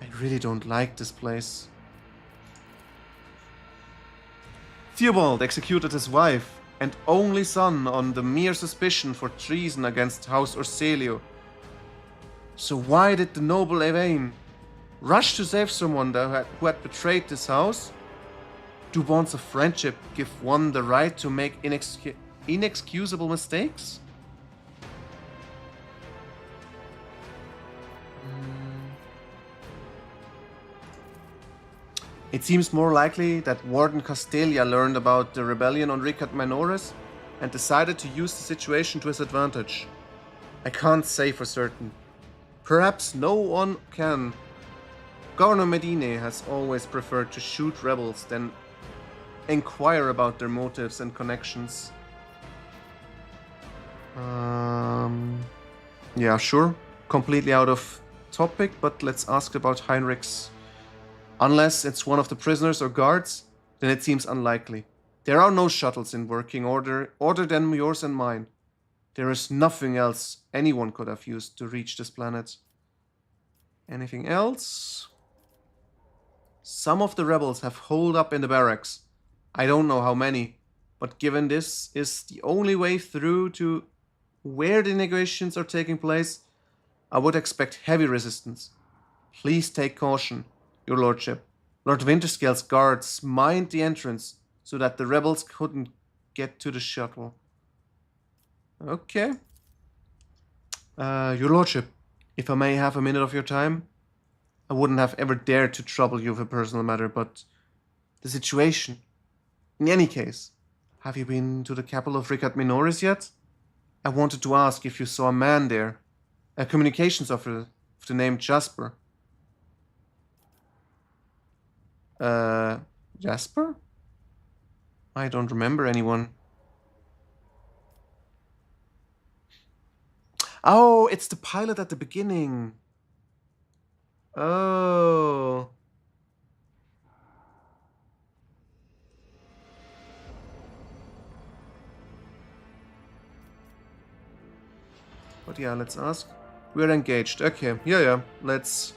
I really don't like this place. Theobald executed his wife and only son on the mere suspicion for treason against House Orselio. So why did the noble Evain rush to save someone who had betrayed this house? Do bonds of friendship give one the right to make inexcusable mistakes? It seems more likely that Warden Castelia learned about the rebellion on Ricard Minores and decided to use the situation to his advantage. I can't say for certain. Perhaps no one can. Governor Medine has always preferred to shoot rebels than inquire about their motives and connections. Yeah, sure. Completely out of topic, but let's ask about Heinrich's. Unless it's one of the prisoners or guards, then it seems unlikely. There are no shuttles in working order other than yours and mine. There is nothing else anyone could have used to reach this planet. Anything else? Some of the rebels have holed up in the barracks. I don't know how many, but given this is the only way through to where the negotiations are taking place, I would expect heavy resistance. Please take caution, Your Lordship. Lord Winterscale's guards mined the entrance so that the rebels couldn't get to the shuttle. Okay. Your Lordship, if I may have a minute of your time, I wouldn't have ever dared to trouble you with a personal matter, but the situation. In any case, have you been to the capital of Ricard Minores yet? I wanted to ask if you saw a man there, a communications officer of the name Jasper. Jasper? I don't remember anyone. Oh, it's the pilot at the beginning. Oh. But yeah, let's ask. We're engaged. Okay, yeah, let's...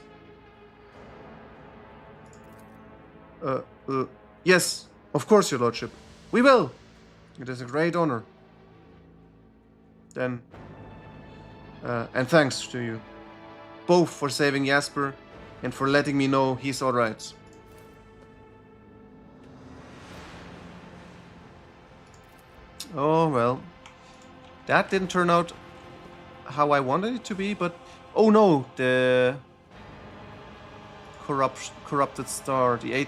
Yes, of course, Your Lordship. We will. It is a great honor. Then, and thanks to you, both for saving Jasper and for letting me know he's alright. Oh well, that didn't turn out how I wanted it to be, but oh no, the corrupted star, the I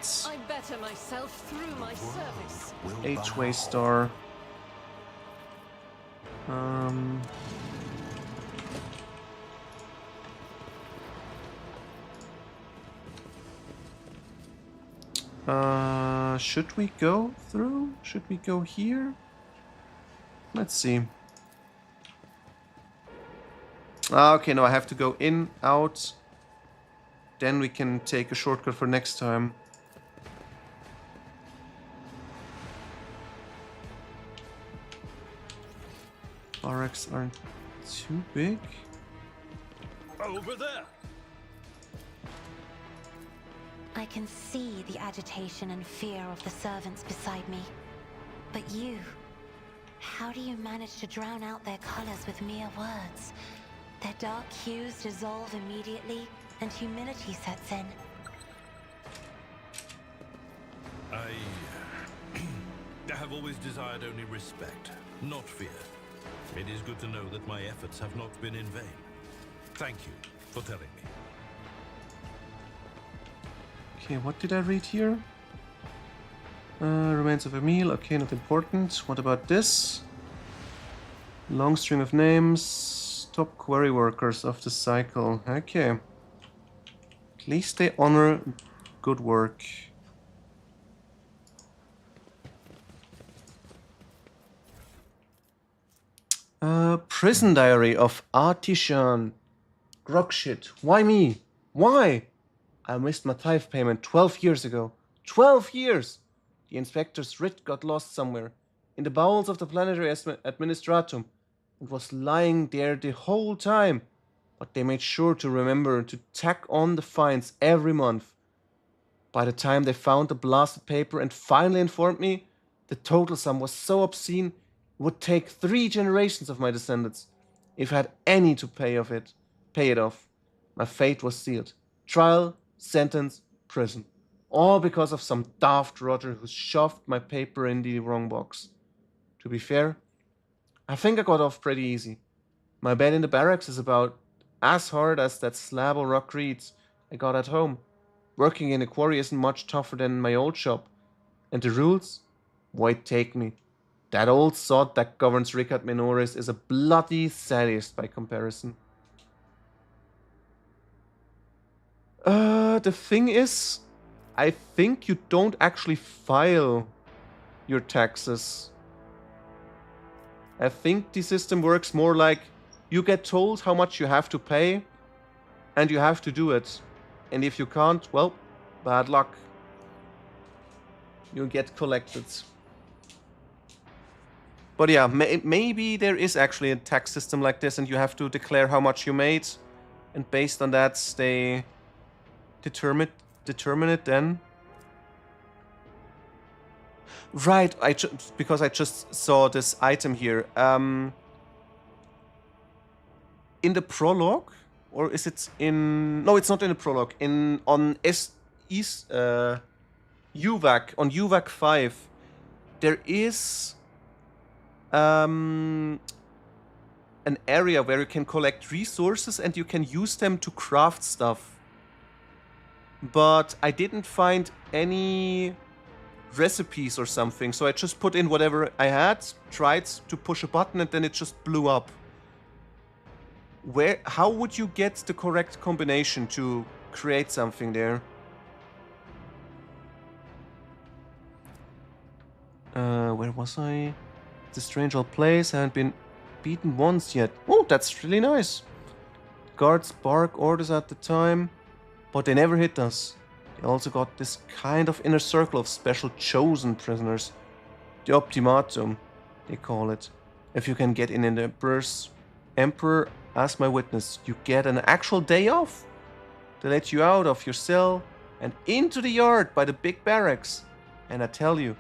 better myself through my service. H-way star. Should we go through? Should we go here? Let's see. Okay, no, I have to go in, out. Then we can take a shortcut for next time. Barracks aren't too big. Over there! I can see the agitation and fear of the servants beside me. But you, how do you manage to drown out their colors with mere words? Their dark hues dissolve immediately, and humility sets in. I have always desired only respect, not fear. It is good to know that my efforts have not been in vain. Thank you for telling me. Okay, what did I read here? Remains of a meal. Okay, not important. What about this? Long string of names. Top quarry workers of the cycle. Okay. At least they honor good work. Prison diary of Artisan. Grogshit. Why me? Why? I missed my tithe payment 12 years ago. 12 years! The inspector's writ got lost somewhere, in the bowels of the planetary administratum, and was lying there the whole time. But they made sure to remember to tack on the fines every month. By the time they found the blasted paper and finally informed me, the total sum was so obscene it would take 3 generations of my descendants, if I had any to pay it off. My fate was sealed. Trial, sentence, prison. All because of some daft rotter who shoved my paper in the wrong box. To be fair, I think I got off pretty easy. My bed in the barracks is about as hard as that slab of rock reeds I got at home. Working in a quarry isn't much tougher than my old shop. And the rules? Why take me? That old sod that governs Ricard Minoris is a bloody sadist by comparison. The thing is, I think you don't actually file your taxes. I think the system works more like you get told how much you have to pay and you have to do it. And if you can't, well, bad luck. You'll get collected. But yeah, maybe there is actually a tax system like this and you have to declare how much you made. And based on that, they determine it then. Right, because I just saw this item here. In the prologue, or is it in? No, it's not in the prologue. On UVAC, on UVAC 5, there is an area where you can collect resources and you can use them to craft stuff. But I didn't find any recipes or something, so I just put in whatever I had, tried to push a button, and then it just blew up. How would you get the correct combination to create something there? Where was I? It's a strange old place. I haven't been beaten once yet. Oh, that's really nice. Guards bark orders at the time, but they never hit us. They also got this kind of inner circle of special chosen prisoners. The Optimatum, they call it. If you can get in the Emperor as my witness, you get an actual day off. They let you out of your cell and into the yard by the big barracks. And I tell you,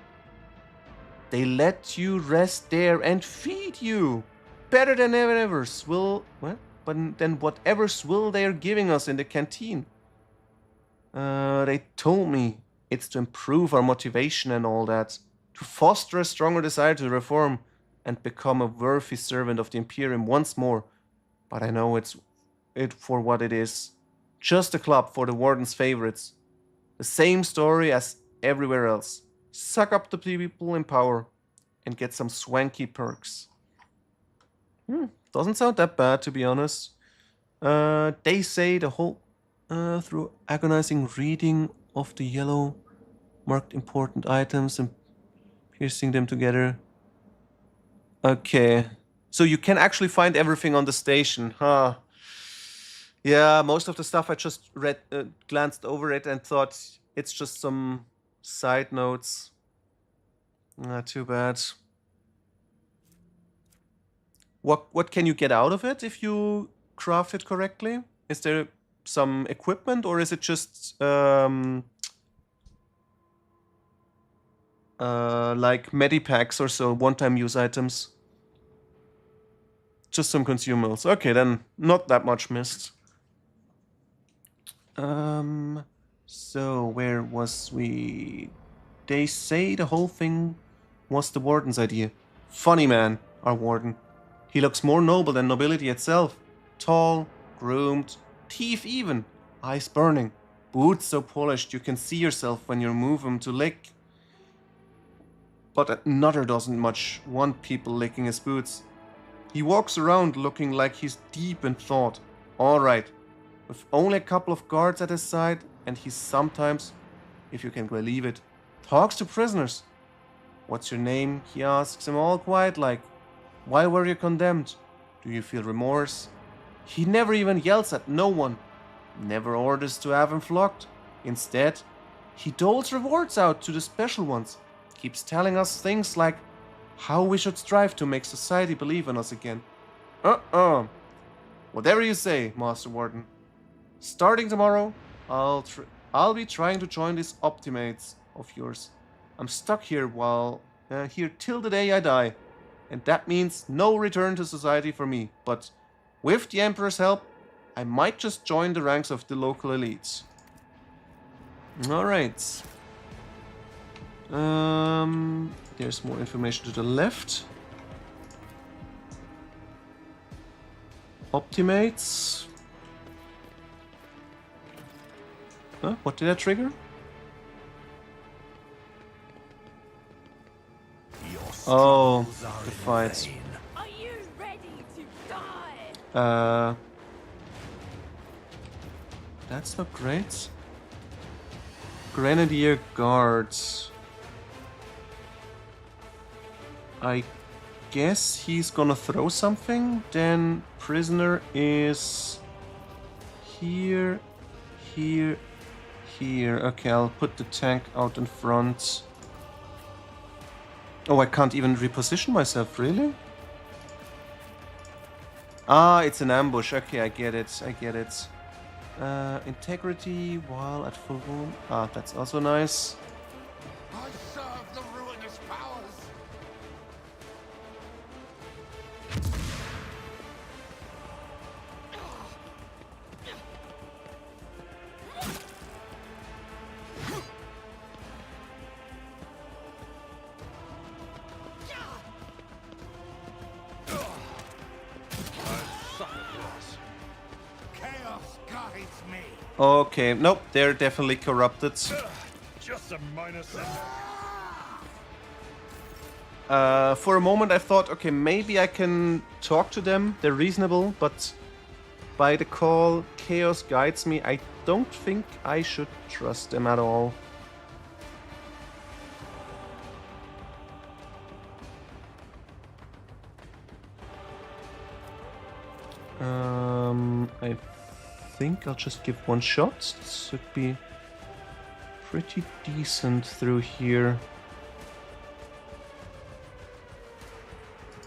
They let you rest there and feed you. Better than ever swill. What? But than whatever swill they are giving us in the canteen. They told me it's to improve our motivation and all that. To foster a stronger desire to reform and become a worthy servant of the Imperium once more. But I know it's it for what it is. Just a club for the Warden's favorites. The same story as everywhere else. Suck up the people in power and get some swanky perks. Doesn't sound that bad, to be honest. They say the whole through agonizing reading of the yellow marked important items and piecing them together. Okay. So you can actually find everything on the station, huh? Yeah, most of the stuff I just read, glanced over it and thought it's just some side notes. Not too bad. What can you get out of it if you craft it correctly? Is there some equipment or is it just like medipacks or so, one-time use items? Just some consumables. Okay, then not that much missed. So where was we? They say the whole thing was the Warden's idea. Funny man, our Warden. He looks more noble than nobility itself. Tall, groomed, teeth even, eyes burning, boots so polished you can see yourself when you move them to lick. But another doesn't much want people licking his boots. He walks around looking like he's deep in thought. Alright, with only a couple of guards at his side, and he sometimes, if you can believe it, talks to prisoners. What's your name? He asks them all quiet like. Why were you condemned? Do you feel remorse? He never even yells at no one. Never orders to have him flogged. Instead, he doles rewards out to the special ones. Keeps telling us things like how we should strive to make society believe in us again. Whatever you say, Master Warden. Starting tomorrow, I'll be trying to join these optimates of yours. I'm stuck here here till the day I die. And that means no return to society for me. But with the Emperor's help, I might just join the ranks of the local elites. Alright. There's more information to the left. Optimates. Huh? What did I trigger? Oh, the fights. Are you ready to die? That's not great. Grenadier Guards. I guess he's gonna throw something. Then prisoner is here, here, here. Okay, I'll put the tank out in front. Oh, I can't even reposition myself, really? Ah, it's an ambush. Okay, I get it. I get it. Integrity while at full room. Ah, that's also nice. I serve the ruinous powers. Chaos guides me. Okay, nope, they're definitely corrupted. Just a minor setback. For a moment I thought, okay, maybe I can talk to them. They're reasonable, but by the call Chaos guides me, I don't think I should trust them at all. I think I'll just give one shot. This should be pretty decent through here.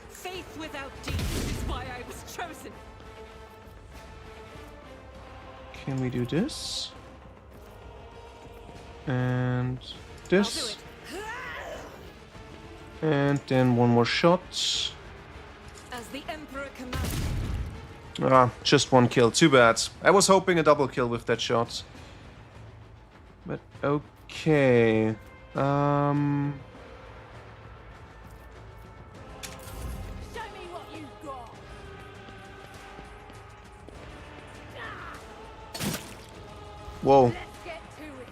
Faith without deeds is why I was chosen. Can we do this? And this? And then one more shot. As the Emperor commands. Ah, just one kill. Too bad. I was hoping a double kill with that shot. But okay. Show me what you've got. Whoa. Let's get to it.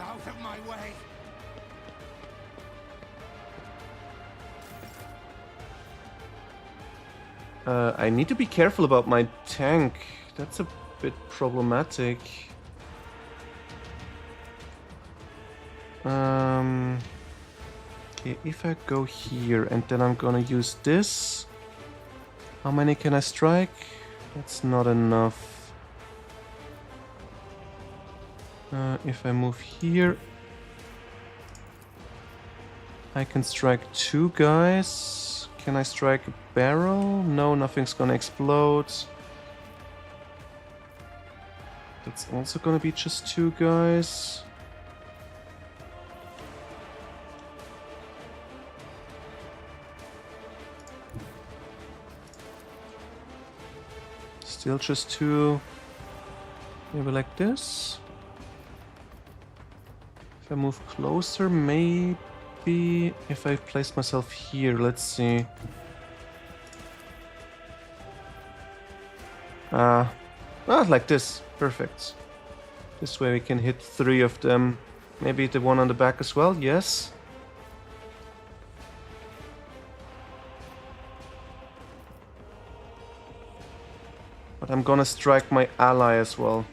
Out of my way! I need to be careful about my tank. That's a bit problematic. Okay, if I go here and then I'm gonna use this. How many can I strike? That's not enough. If I move here, I can strike 2 guys. Can I strike a barrel? No, nothing's gonna explode. That's also gonna be just 2 guys. Still just 2. Maybe like this. If I move closer, maybe if I place myself here, let's see. Like this. Perfect. This way we can hit 3 of them. Maybe the one on the back as well, yes. But I'm gonna strike my ally as well.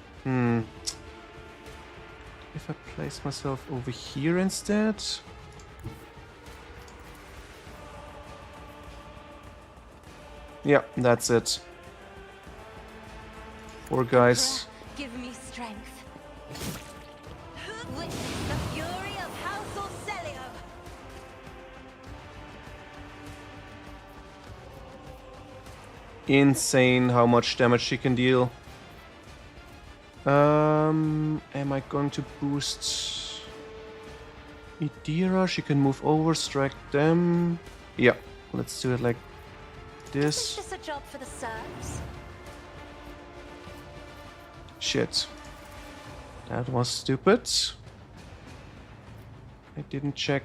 If I place myself over here instead. Yeah, that's it. 4 guys. Give me strength. Witness the fury of House Orcelio. Insane how much damage she can deal. Am I going to boost Idira? She can move over, strike them. Yeah, let's do it like this. Is this a job for the serfs? Shit. That was stupid. I didn't check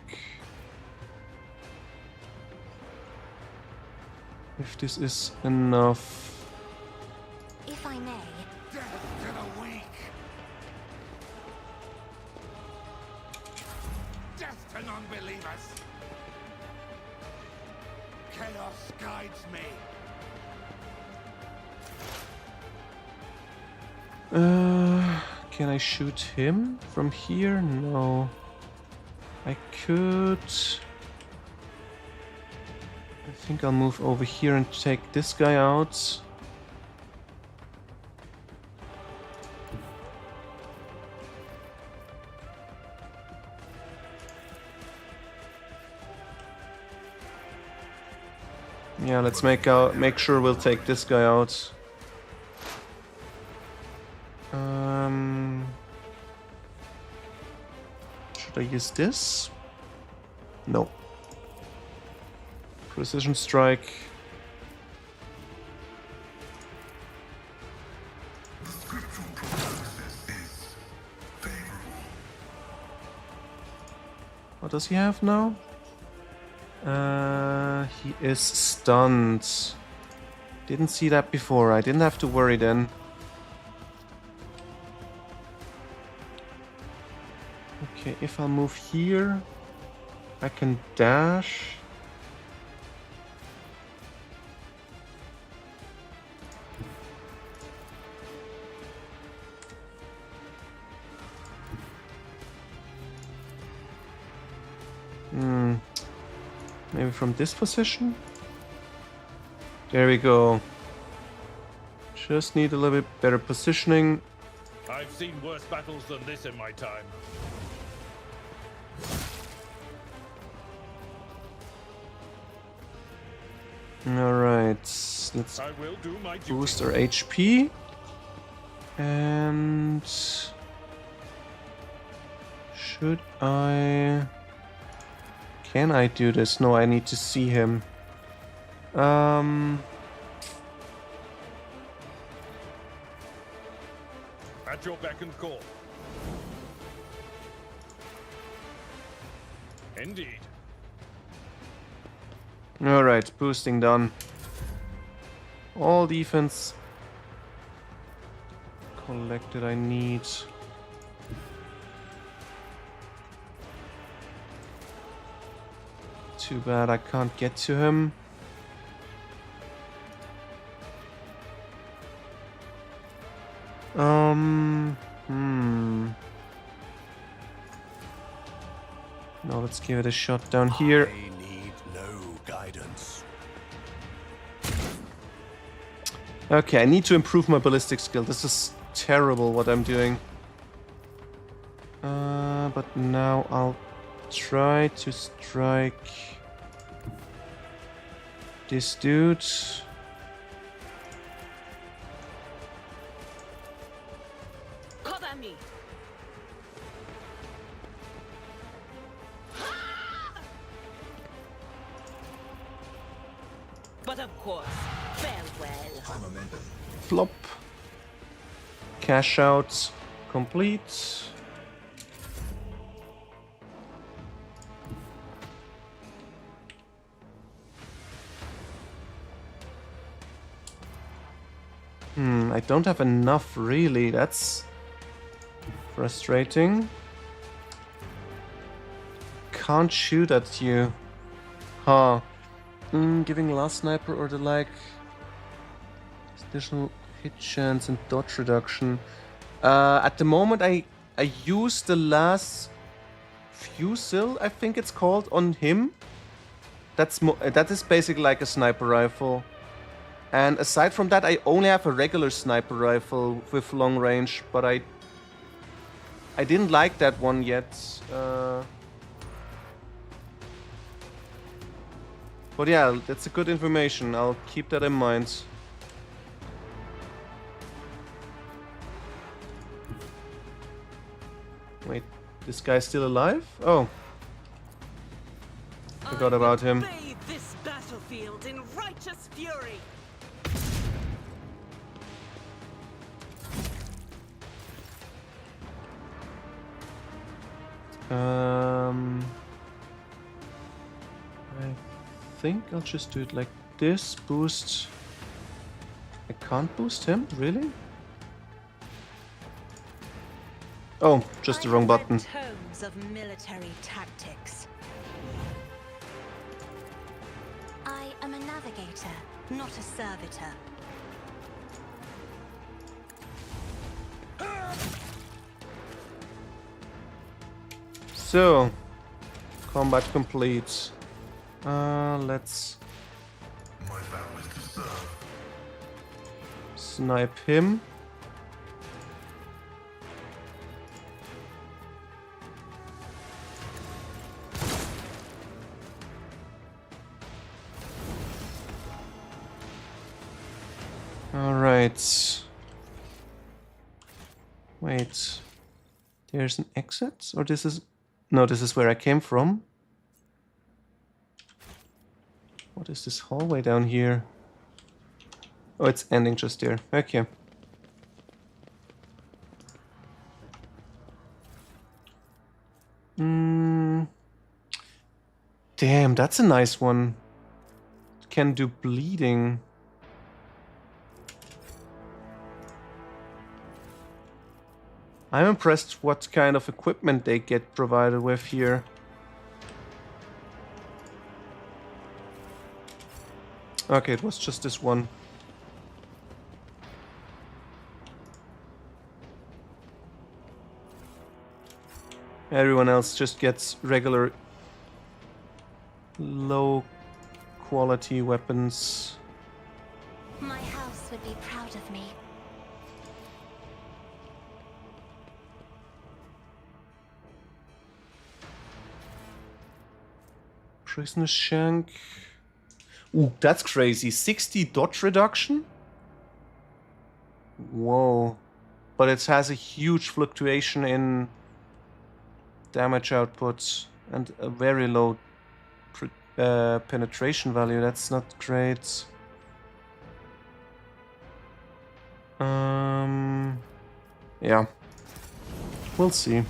if this is enough. If I may. Death to the weak! Death to non-believers! Chaos guides me! Can I shoot him from here? No. I could. I think I'll move over here and take this guy out. Yeah, let's make sure we'll take this guy out. Should I use this? No. Precision strike. The scriptural prognosis is favorable. What does he have now? He is stunned. Didn't see that before. I didn't have to worry then. Okay, if I move here, I can dash. Maybe from this position? There we go. Just need a little bit better positioning. I've seen worse battles than this in my time. Alright, let's I will do my duty. boost our HP. And should I Can I do this? No, I need to see him. At your beck and call. Indeed. Alright, boosting done. All defense collected I need. Too bad I can't get to him. Now let's give it a shot down here. I need no guidance. Okay, I need to improve my ballistic skill. This is terrible what I'm doing. But now I'll try to strike this dude. Cover me. But of course, farewell. Flop. Cash out complete. I don't have enough really. That's frustrating. Can't shoot at you. Huh. Giving last sniper or the like. Additional hit chance and dodge reduction. At the moment I use the last fusil, I think it's called, on him. That is basically like a sniper rifle. And aside from that, I only have a regular sniper rifle with long range, but I didn't like that one yet. But yeah, that's a good information. I'll keep that in mind. Wait, this guy's still alive? Oh. Forgot about him. Bathe this battlefield in righteous fury. I think I'll just do it like this. Boost. I can't boost him, really? Oh, just the wrong button. Tomes of military tactics. I am a navigator, not a servitor. So, combat complete. Let's My vow is to serve. snipe him. Alright. Wait. There's an exit? Or this is... No, this is where I came from. What is this hallway down here? Oh, it's ending just there. Okay. Damn, that's a nice one. Can do bleeding. I'm impressed what kind of equipment they get provided with here. Okay, it was just this one. Everyone else just gets regular low quality weapons. My house would be proud of me. Prisoner shank. Ooh, that's crazy. 60 dodge reduction? Whoa. But it has a huge fluctuation in damage output and a very low penetration value. That's not great. Yeah. We'll see.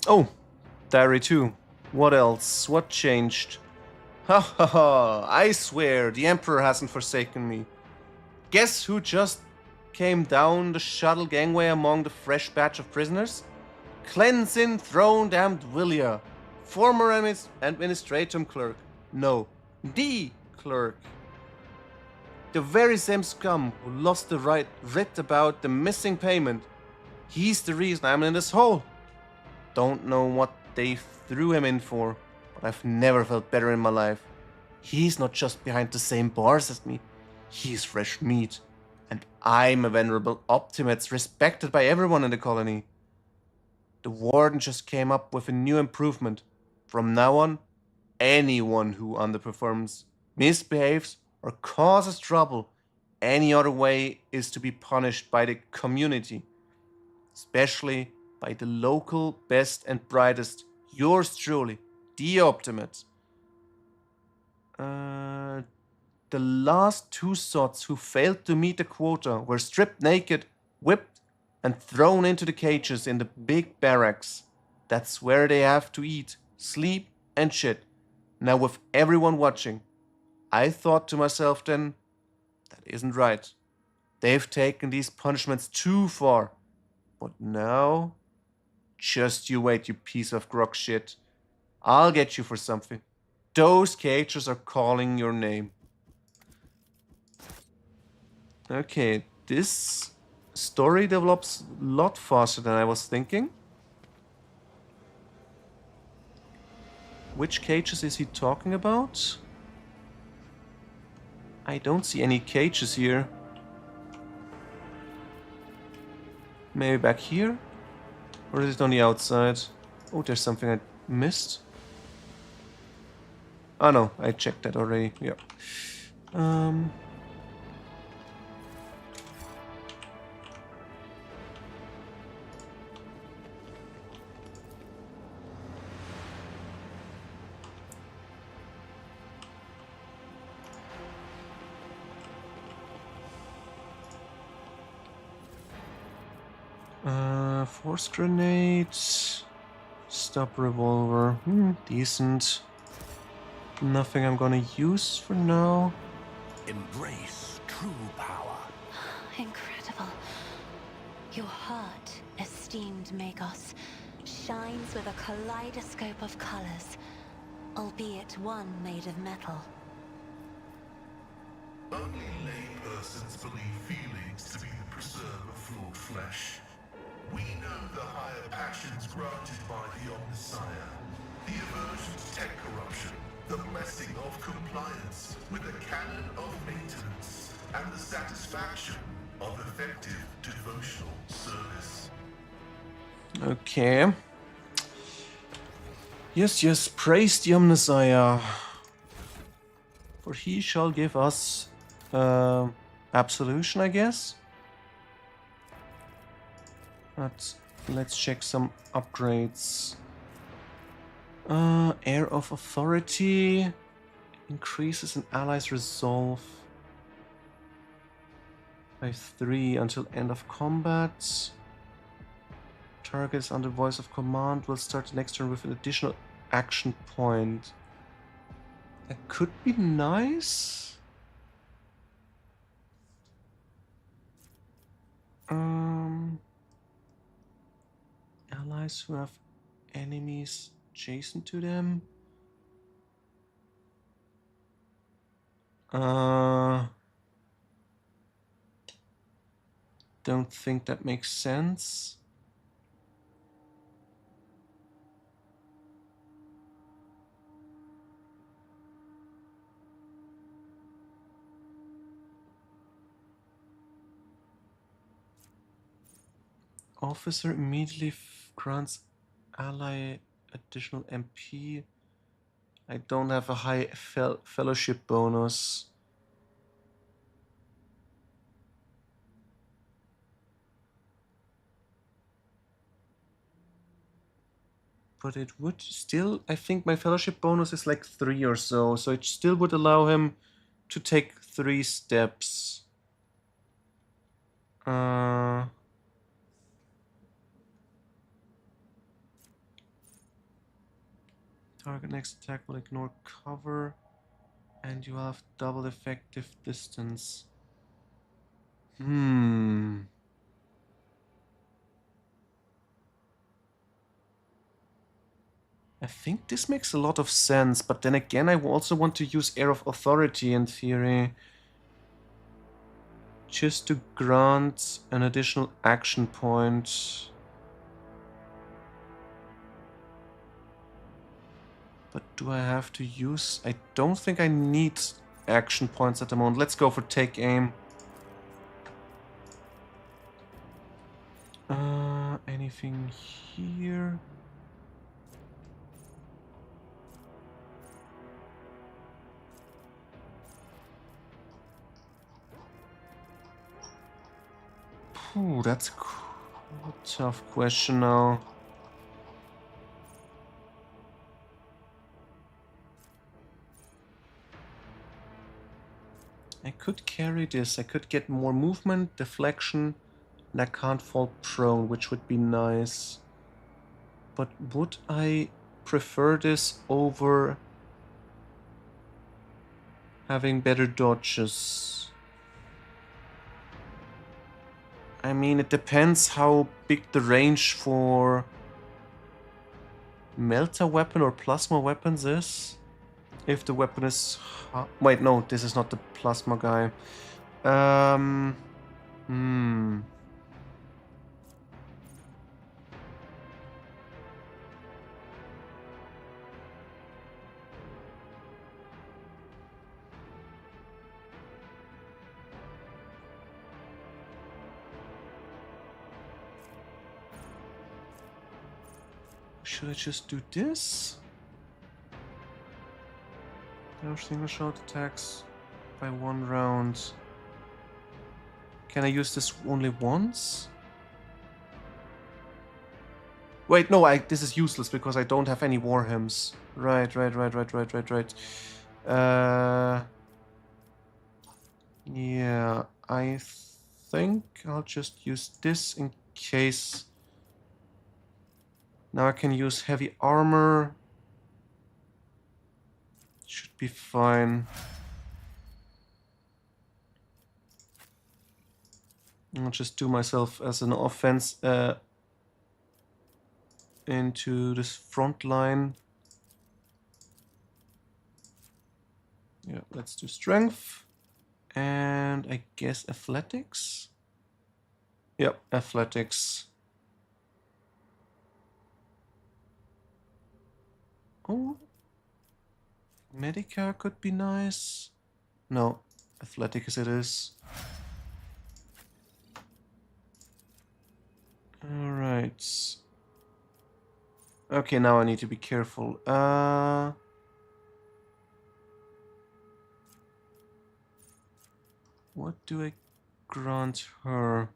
Oh, Diary 2. What else? What changed? Ha ha ha! I swear, the Emperor hasn't forsaken me. Guess who just came down the shuttle gangway among the fresh batch of prisoners? Cleansing Throne Damned Villia, former administratum clerk. No, the clerk. The very same scum who lost the writ about the missing payment. He's the reason I'm in this hole. Don't know what they threw him in for, but I've never felt better in my life. He's not just behind the same bars as me. He's fresh meat. And I'm a venerable Optimates respected by everyone in the colony. The warden just came up with a new improvement. From now on, anyone who underperforms, misbehaves, or causes trouble any other way is to be punished by the community. Especially by the local best and brightest, yours truly, the Optimate. The last two sots who failed to meet the quota were stripped naked, whipped, and thrown into the cages in the big barracks. That's where they have to eat, sleep, and shit. Now with everyone watching, I thought to myself then, that isn't right. They've taken these punishments too far. But now, just you wait, you piece of grog shit. I'll get you for something. Those cages are calling your name. Okay, this story develops a lot faster than I was thinking. Which cages is he talking about? I don't see any cages here. Maybe back here? Or is it on the outside? Oh, there's something I missed. Oh no, I checked that already. Yeah. Force grenade, stop revolver, decent. Nothing I'm gonna use for now. Embrace true power. Incredible. Your heart, esteemed Magos, shines with a kaleidoscope of colors, albeit one made of metal. Only laypersons believe feelings to be the preserve of flawed flesh. We know the higher passions granted by the Omnissiah, the aversion to tech corruption, the blessing of compliance with the canon of maintenance, and the satisfaction of effective devotional service. Okay. Yes, praise the Omnissiah. For he shall give us absolution, I guess. But let's check some upgrades. Air of Authority increases an ally's resolve by 3 until end of combat. Targets under voice of command will start the next turn with an additional action point. That could be nice. Allies who have enemies adjacent to them. Don't think that makes sense. Officer immediately grants ally additional MP. I don't have a high fellowship bonus. But it would still, I think my fellowship bonus is like 3 or so, so it still would allow him to take 3 steps. Target next attack will ignore cover, and you have double effective distance. I think this makes a lot of sense, but then again I also want to use Air of Authority in theory. Just to grant an additional action point. But do I have to use... I don't think I need action points at the moment. Let's go for Take Aim. Anything here? Ooh, that's a tough question now. I could carry this. I could get more movement, deflection, and I can't fall prone, which would be nice. But would I prefer this over having better dodges? I mean, it depends how big the range for melter weapon or plasma weapons is. If the weapon is... Wait, no, this is not the plasma guy. Should I just do this? There are single shot attacks by 1 round. Can I use this only once? Wait, no, this is useless because I don't have any war hymns. Right. Yeah, I think I'll just use this in case. Now I can use heavy armor. Should be fine. I'll just do myself as an offense into this front line. Yeah, let's do strength. And I guess athletics? Yep, athletics. Oh, Medica could be nice. No, athletics it is. Alright. Okay, now I need to be careful. What do I grant her?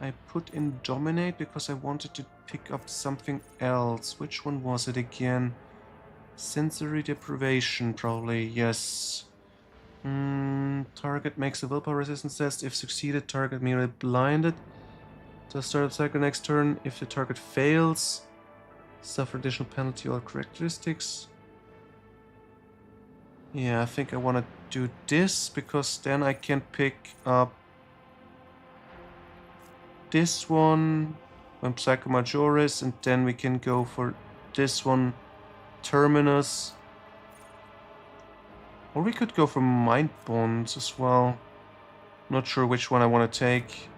I put in Dominate because I wanted to pick up something else. Which one was it again? Sensory deprivation, probably, yes. Target makes a willpower resistance test. If succeeded, target merely blinded. So start of cycle next turn. If the target fails, suffer additional penalty or characteristics. Yeah, I think I want to do this because then I can pick up this one when Psycho Majoris, and then we can go for this one, Terminus. Or we could go for Mind Bonds as well. Not sure which one I want to take.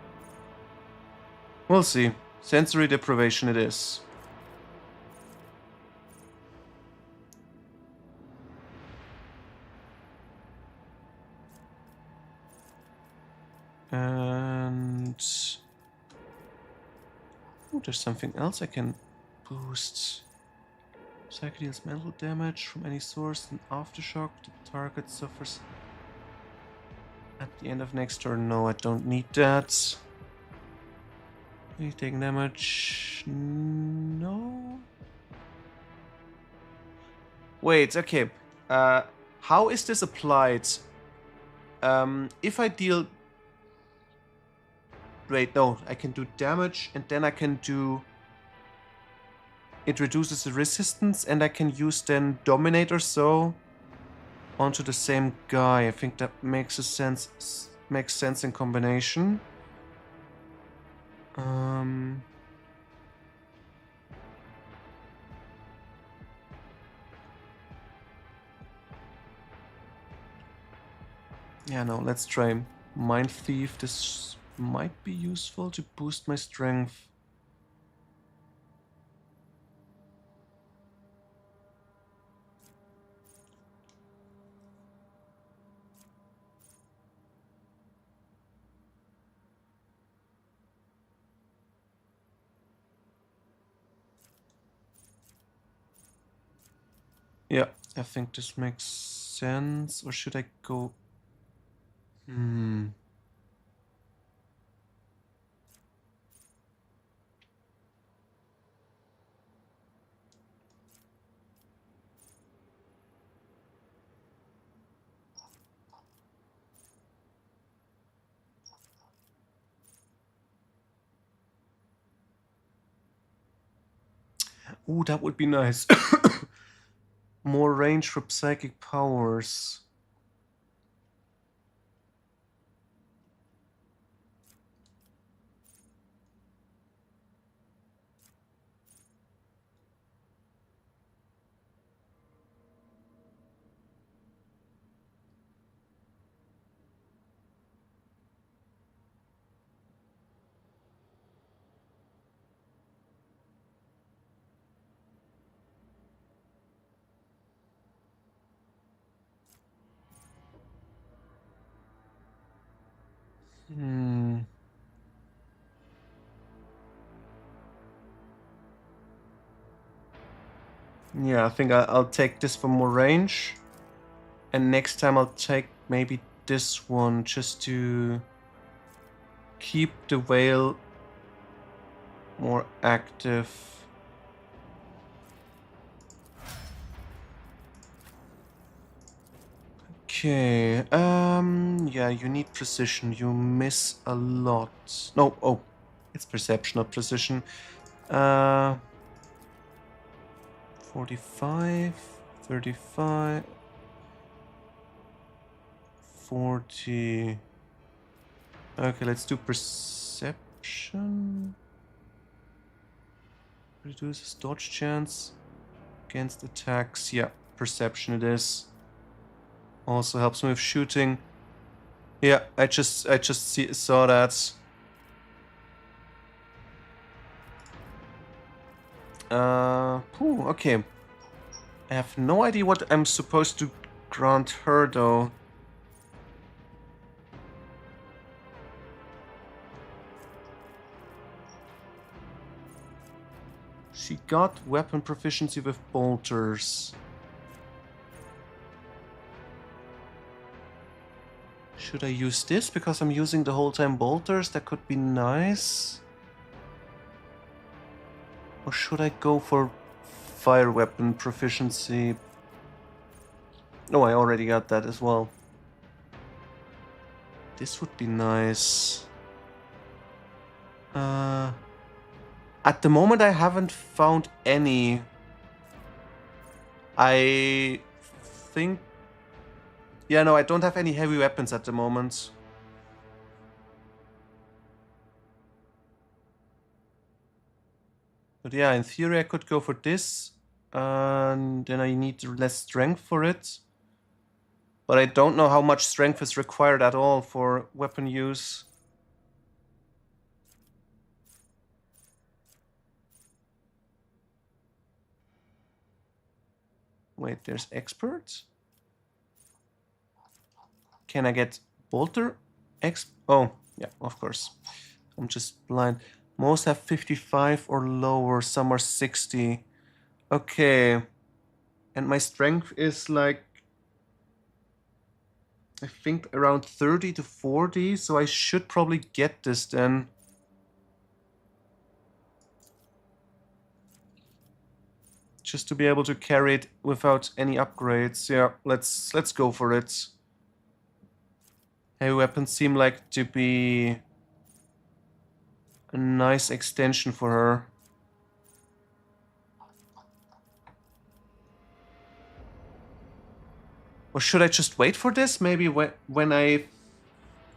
We'll see. Sensory deprivation it is. And... oh, there's something else I can boost. Psycho deals mental damage from any source and aftershock. The target suffers At the end of next turn, no, I don't need that. Are you taking damage? No. Wait, okay. How is this applied? If I deal... Wait, no. I can do damage and then I can do... It reduces the resistance and I can use then Dominate or so onto the same guy. I think that makes sense in combination. Yeah, no, let's try Mind Thief. This might be useful to boost my strength. Yeah, I think this makes sense. Or should I go... Ooh, that would be nice. More range for psychic powers. Yeah, I think I'll take this for more range. And next time I'll take maybe this one just to keep the whale more active. Okay, yeah, you need precision. You miss a lot. No, oh, it's perception, not precision. 45, 35, 40. Okay, let's do perception. Reduces dodge chance against attacks. Yeah, perception it is. Also helps me with shooting. Yeah, I just saw that. Okay. I have no idea what I'm supposed to grant her though. She got weapon proficiency with bolters. Should I use this because I'm using the whole time bolters? That could be nice. Or should I go for fire weapon proficiency? No, I already got that as well. This would be nice. At the moment I haven't found any. I think... Yeah, no, I don't have any heavy weapons at the moment. But yeah, in theory I could go for this. And then I need less strength for it. But I don't know how much strength is required at all for weapon use. Wait, there's expert? Can I get bolter? Oh, yeah, of course. I'm just blind. Most have 55 or lower, some are 60. Okay. And my strength is like I think around 30 to 40, so I should probably get this then. Just to be able to carry it without any upgrades. Yeah, let's go for it. Heavy weapons seem like to be a nice extension for her. Or should I just wait for this? Maybe when I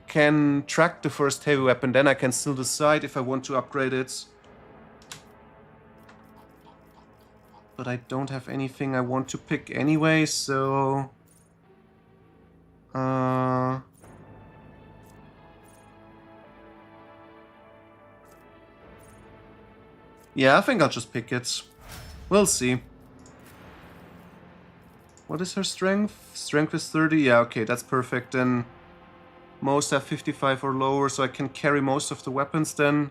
can track the first heavy weapon, then I can still decide if I want to upgrade it. But I don't have anything I want to pick anyway, so... Yeah, I think I'll just pick it. We'll see. What is her strength? Strength is 30? Yeah, okay, that's perfect. Then most have 55 or lower, so I can carry most of the weapons then.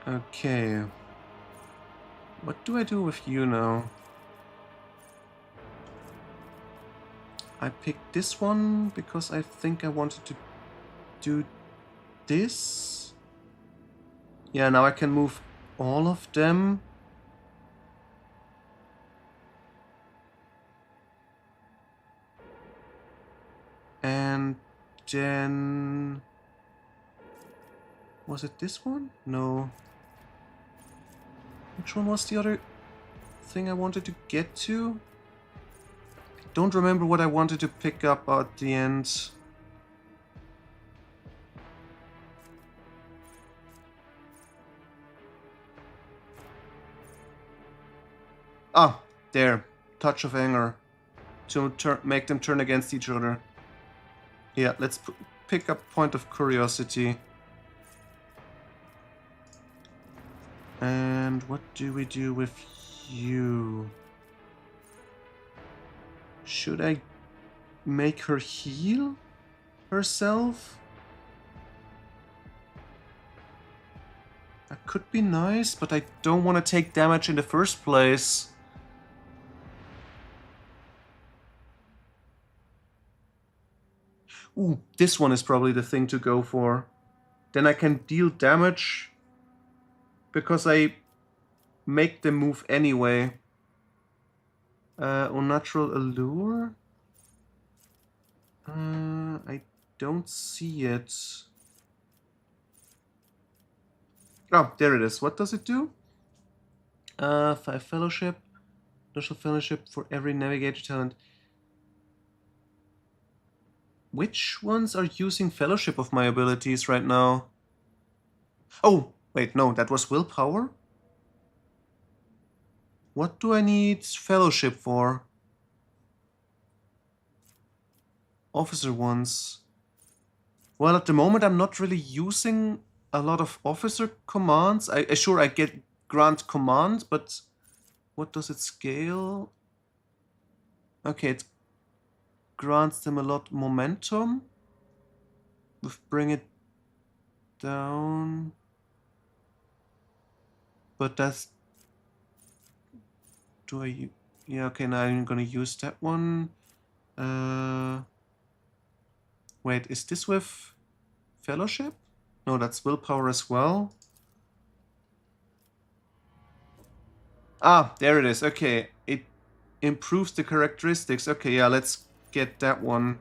Okay. What do I do with you now? I picked this one because I think I wanted to do this. Yeah, now I can move all of them. And then... Was it this one? No. Which one was the other thing I wanted to get to? I don't remember what I wanted to pick up at the end. Ah, there. Touch of anger. To make them turn against each other. Yeah, let's pick up point of curiosity. And what do we do with you? Should I make her heal herself? That could be nice, but I don't want to take damage in the first place. Ooh, this one is probably the thing to go for. Then I can deal damage because I make them move anyway. Unnatural allure? I don't see it. Oh, there it is. What does it do? 5 fellowship. Additional fellowship for every navigator talent. Which ones are using fellowship of my abilities right now? Oh, wait, no, that was willpower? What do I need fellowship for? Officer ones. Well, at the moment I'm not really using a lot of officer commands. I get grant command, but what does it scale? Okay, it grants them a lot momentum. With bring it down. But that's... Do I... Yeah, okay, now I'm gonna use that one. Wait, is this with fellowship? No, that's willpower as well. Ah, there it is. Okay, it improves the characteristics. Okay, yeah, let's get that one.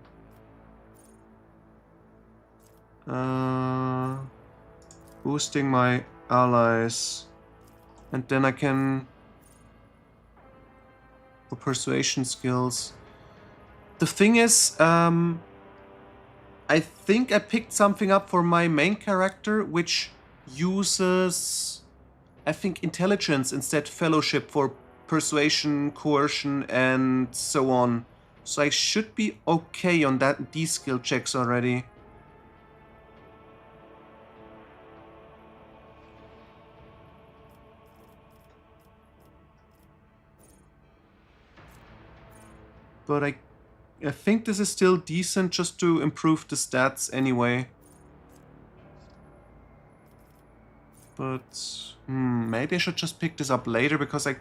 Boosting my allies. And then I can... For persuasion skills. The thing is, I think I picked something up for my main character, which uses, I think, intelligence instead fellowship for persuasion, coercion, and so on. So I should be okay on these skill checks already. But I think this is still decent just to improve the stats anyway. But maybe I should just pick this up later because I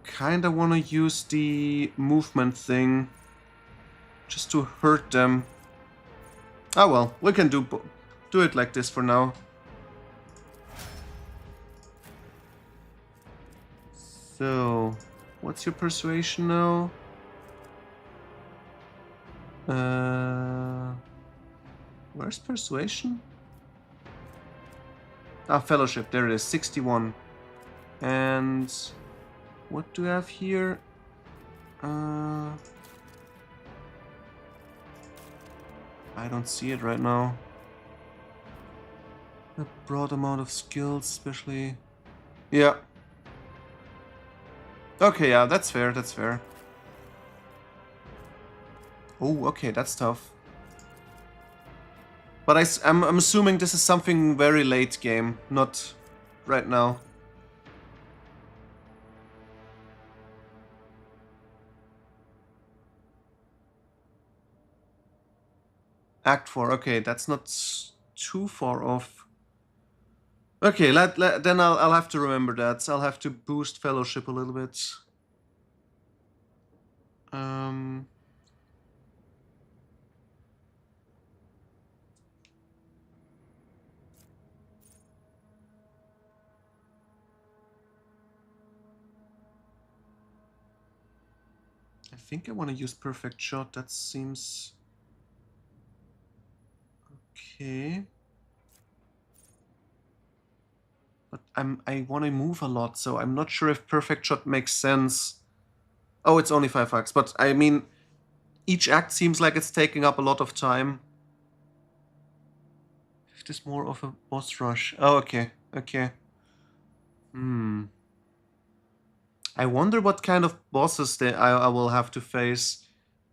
kinda wanna use the movement thing just to hurt them. Oh well, we can do it like this for now. So, what's your persuasion now? Where's persuasion? Ah, fellowship, there it is, 61. And what do I have here? I don't see it right now. A broad amount of skills, especially. Yeah. Okay, yeah, that's fair, that's fair. Oh, okay, that's tough. But I'm assuming this is something very late game, not right now. Act 4, okay, that's not too far off. Okay, then I'll have to remember that. I'll have to boost fellowship a little bit. I think I want to use perfect shot. That seems okay. But I want to move a lot, so I'm not sure if perfect shot makes sense. Oh, it's only 5 acts, but I mean, each act seems like it's taking up a lot of time. If there's more of a boss rush. Oh, okay, okay. I wonder what kind of bosses I will have to face.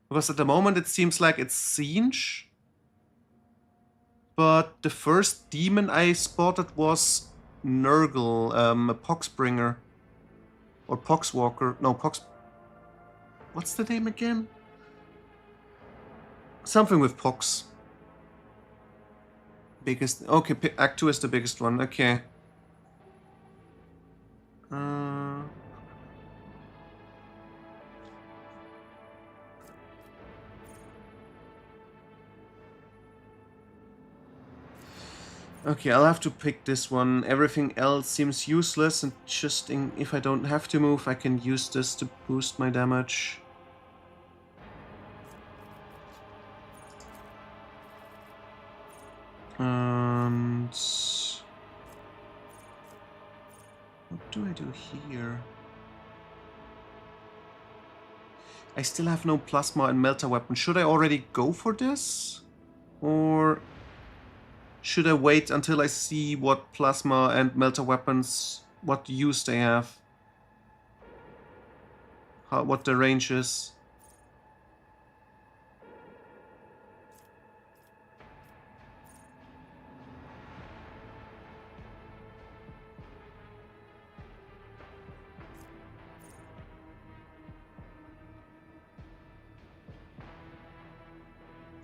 Because at the moment it seems like it's Siege. But the first demon I spotted was Nurgle, a Poxbringer. Or Poxwalker. No, What's the name again? Something with Pox. Biggest. Okay, Act 2 is the biggest one. Okay. Okay, I'll have to pick this one. Everything else seems useless, and just if I don't have to move, I can use this to boost my damage. And what do I do here? I still have no plasma and melter weapon. Should I already go for this? Or should I wait until I see what plasma and melter weapons, what use they have? What the range is?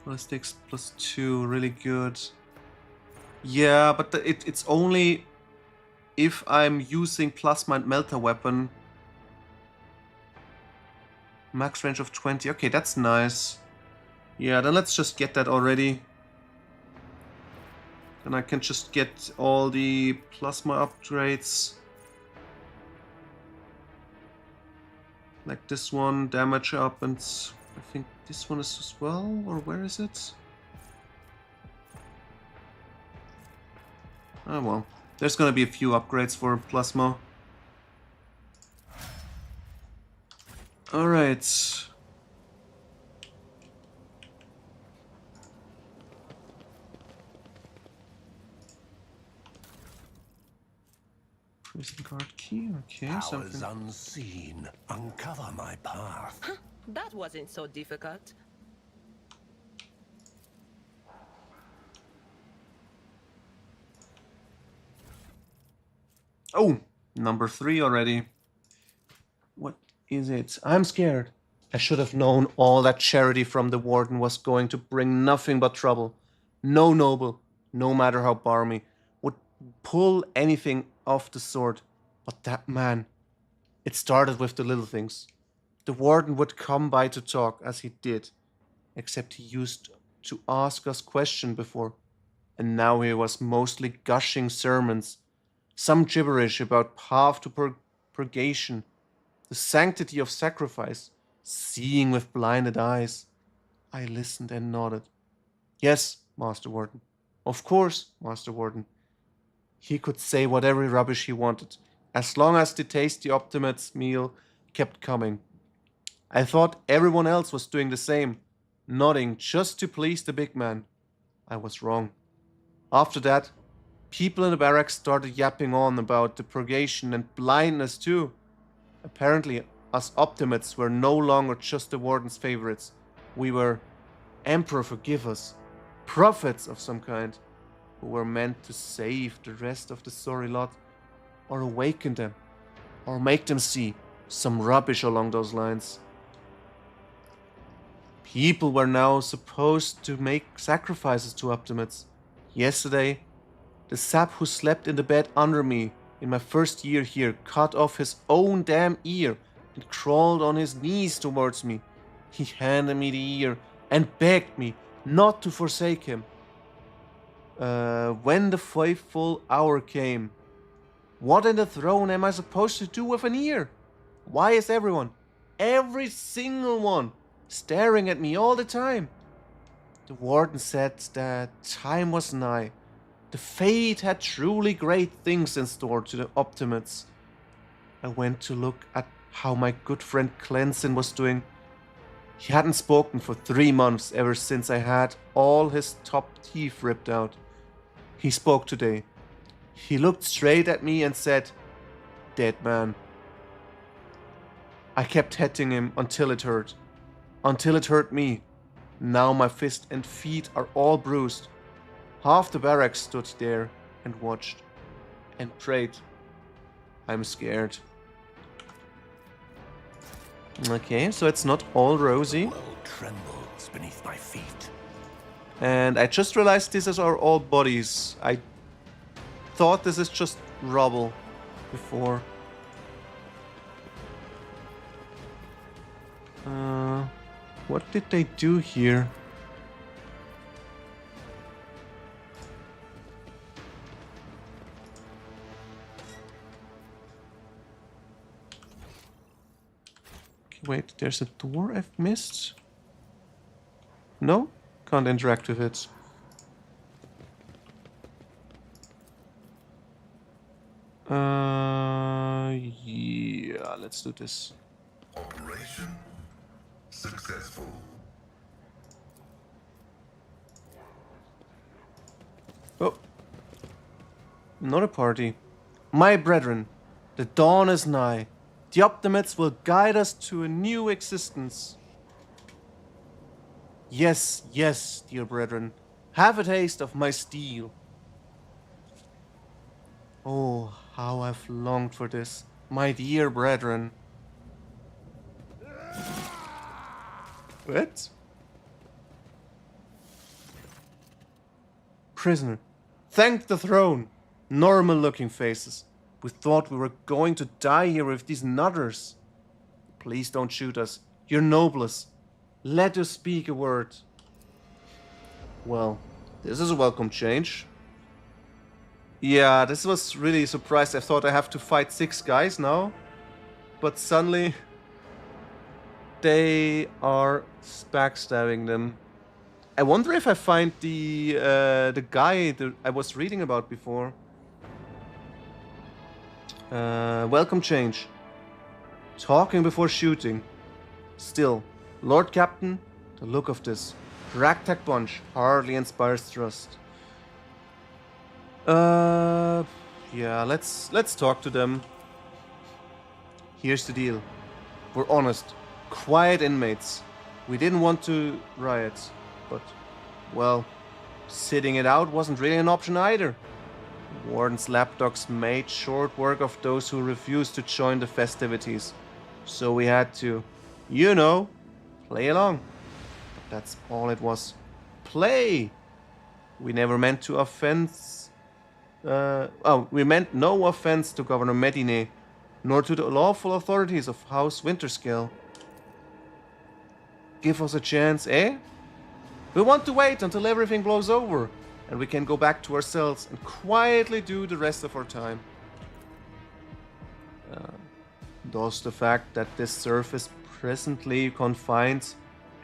Ballistics +2, really good. Yeah, but it's only if I'm using plasma and melter weapon. Max range of 20. Okay, that's nice. Yeah, then let's just get that already. Then I can just get all the plasma upgrades. Like this one, damage up, and I think this one is as well, or where is it? Oh well, there's gonna be a few upgrades for plasma. Alright. Prison guard key, okay, Powers something. unseen, uncover my path. That wasn't so difficult. Oh, number 3 already. What is it? I'm scared. I should have known all that charity from the warden was going to bring nothing but trouble. No noble, no matter how barmy, would pull anything off the sword. But that man, It started with the little things. The warden would come by to talk, as he did, except he used to ask us questions before, and now he was mostly gushing sermons, some gibberish about path to purgation, the sanctity of sacrifice, seeing with blinded eyes. I listened and nodded. Yes, Master Warden. Of course, Master Warden. He could say whatever rubbish he wanted, as long as the tasty Optimate's meal kept coming. I thought everyone else was doing the same, nodding just to please the big man. I was wrong. After that, people in the barracks started yapping on about the purgation and blindness too. Apparently, us Optimates were no longer just the warden's favorites. We were, Emperor forgive us, prophets of some kind, who were meant to save the rest of the sorry lot, or awaken them, or make them see some rubbish along those lines. People were now supposed to make sacrifices to Optimates. Yesterday, the sap who slept in the bed under me in my first year here cut off his own damn ear and crawled on his knees towards me. He handed me the ear and begged me not to forsake him. When the fateful hour came, what in the throne am I supposed to do with an ear? Why is everyone, every single one, staring at me all the time? The warden said that time was nigh. The fate had truly great things in store to the Optimates. I went to look at how my good friend Clenson was doing. He hadn't spoken for 3 months ever since I had all his top teeth ripped out. He spoke today. He looked straight at me and said, "Dead man." I kept hitting him until it hurt. Until it hurt me. Now my fist and feet are all bruised. Half the barracks stood there and watched and prayed. I'm scared. Okay, so it's not all rosy. The world trembles beneath my feet. And I just realized these are all bodies. I thought this is just rubble before. What did they do here? Okay, wait, there's a door I've missed? No? Can't interact with it. Yeah, let's do this. Operation successful. Oh. Not a party. My brethren, the dawn is nigh. The Optimates will guide us to a new existence. Yes, yes, dear brethren, have a taste of my steel. Oh, how I've longed for this, my dear brethren. What? Prisoner, thank the throne. Normal looking faces. We thought we were going to die here with these nutters. Please don't shoot us. You're noblest. Let us speak a word. Well, this is a welcome change. Yeah, this was really surprised. I thought I have to fight 6 guys now. But suddenly they are backstabbing them. I wonder if I find the guy that I was reading about before. Welcome change. Talking before shooting. Still, Lord Captain, the look of this ragtag bunch hardly inspires trust. Yeah, let's talk to them. Here's the deal. We're honest, quiet inmates. We didn't want to riot, but, well, sitting it out wasn't really an option either. Warden's lapdogs made short work of those who refused to join the festivities. So we had to, you know, play along. But that's all it was. Play! We never meant to offense... we meant no offense to Governor Medine, nor to the lawful authorities of House Winterscale. Give us a chance, eh? We want to wait until everything blows over, and we can go back to our cells and quietly do the rest of our time. Thus the fact that this serf is presently confined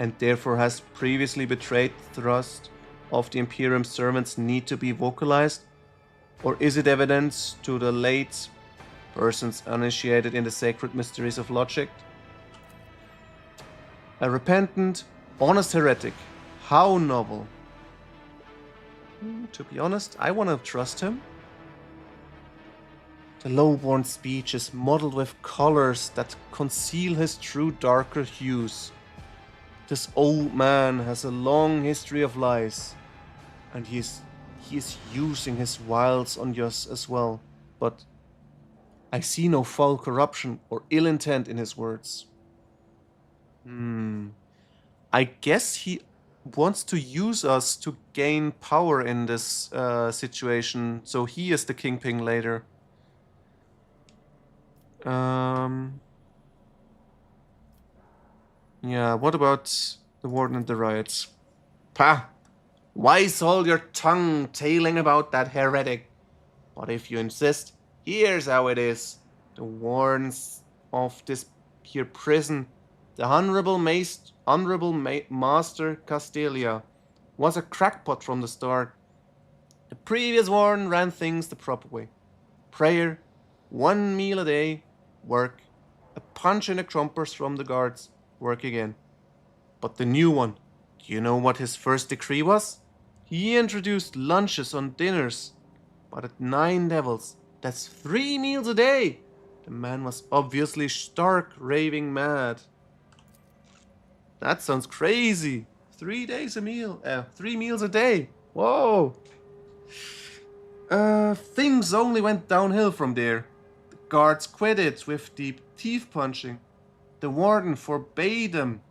and therefore has previously betrayed the thrust of the Imperium servants need to be vocalized? Or is it evidence to the late persons uninitiated in the sacred mysteries of logic? A repentant, honest heretic. How novel. To be honest, I want to trust him. The low-born speech is modeled with colors that conceal his true darker hues. This old man has a long history of lies, and he is using his wiles on us as well, but I see no foul corruption or ill intent in his words. I guess he wants to use us to gain power in this situation, so he is the kingpin later. Yeah, what about the warden and the riots? Pah! Why's all your tongue tailing about that heretic? But if you insist, here's how it is. The wardens of this here prison, the Honorable Master Castelia, was a crackpot from the start. The previous warden ran things the proper way. Prayer, 1 meal a day, work, a punch in the crumpers from the guards, work again. But the new one, do you know what his first decree was? He introduced lunches on dinners, but at 9 devils, that's 3 meals a day. The man was obviously stark raving mad. That sounds crazy. 3 days a meal, 3 meals a day. Whoa. Things only went downhill from there. The guards quit it with deep teeth punching. The warden forbade them.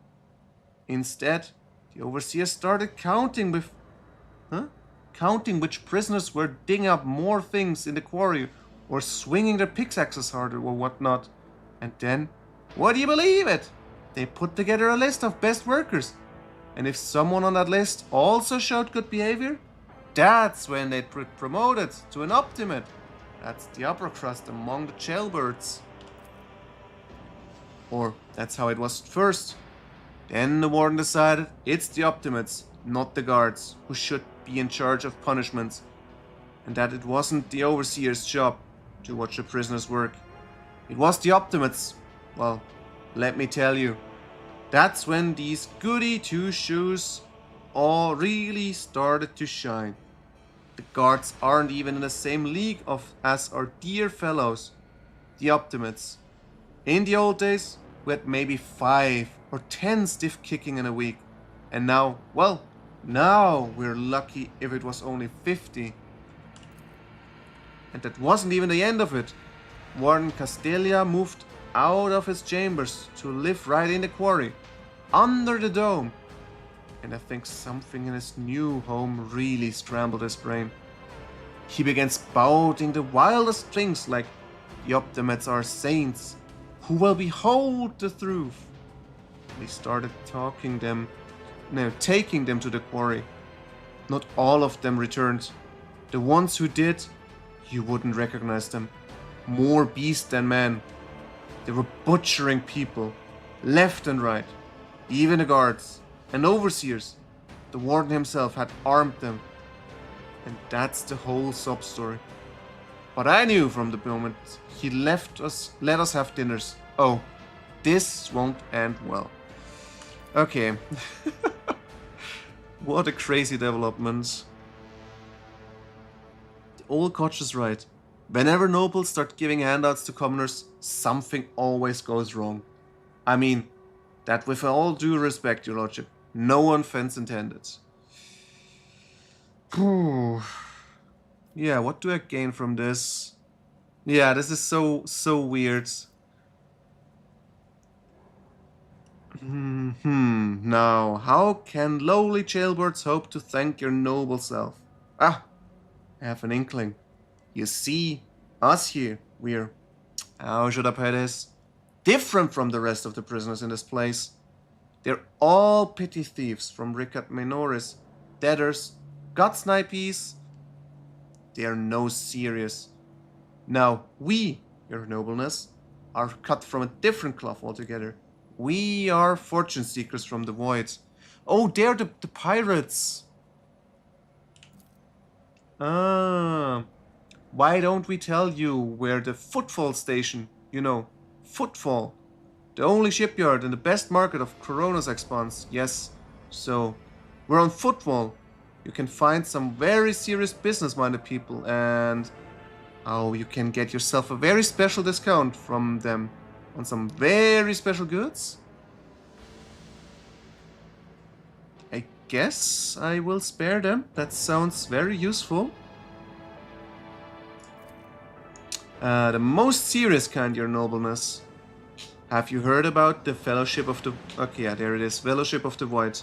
Instead, the overseer started counting which prisoners were digging up more things in the quarry or swinging their pickaxes harder or whatnot. And then, what do you believe it? They put together a list of best workers. And if someone on that list also showed good behavior, that's when they'd be promoted to an optimate. That's the upper crust among the jailbirds. Or that's how it was at first. Then the warden decided it's the optimates, not the guards, who should be in charge of punishments, and that it wasn't the overseer's job to watch the prisoners work. It was the optimates. Well, let me tell you, that's when these goody two-shoes all really started to shine. The guards aren't even in the same league as our dear fellows, the optimates. In the old days, we had maybe 5 or 10 stiff kicking in a week. And now, well, now we're lucky if it was only 50. And that wasn't even the end of it. Warden Castelia moved out of his chambers to live right in the quarry, under the dome. And I think something in his new home really scrambled his brain. He began spouting the wildest things like the optimates are saints who will behold the truth. And he started taking them to the quarry. Not all of them returned. The ones who did, you wouldn't recognize them. More beast than man. They were butchering people, left and right. Even the guards and overseers. The warden himself had armed them. And that's the whole sub-story. But I knew from the moment he let us have dinners. Oh, this won't end well. Okay. What a crazy development. The old coach is right. Whenever nobles start giving handouts to commoners, something always goes wrong. I mean, that with all due respect, your lordship. No offense intended. Yeah, what do I gain from this? Yeah, this is so weird. Now, how can lowly jailbirds hope to thank your noble self? Ah, I have an inkling. You see, us here, we're How should I put this? Different from the rest of the prisoners in this place. They're all petty thieves from Ricat Minoris, debtors, gut snipies. They are no serious. Now, we, your nobleness, are cut from a different cloth altogether. We are fortune seekers from the void. Oh, they're the pirates. Ah. Why don't we tell you where the Footfall station, you know, Footfall, the only shipyard and the best market of Coronas expands. Yes, so we're on Footfall. You can find some very serious business-minded people and oh, you can get yourself a very special discount from them on some very special goods. I guess I will spare them. That sounds very useful. The most serious kind, your nobleness. Have you heard about the Fellowship of the... Okay, yeah, there it is. Fellowship of the Void.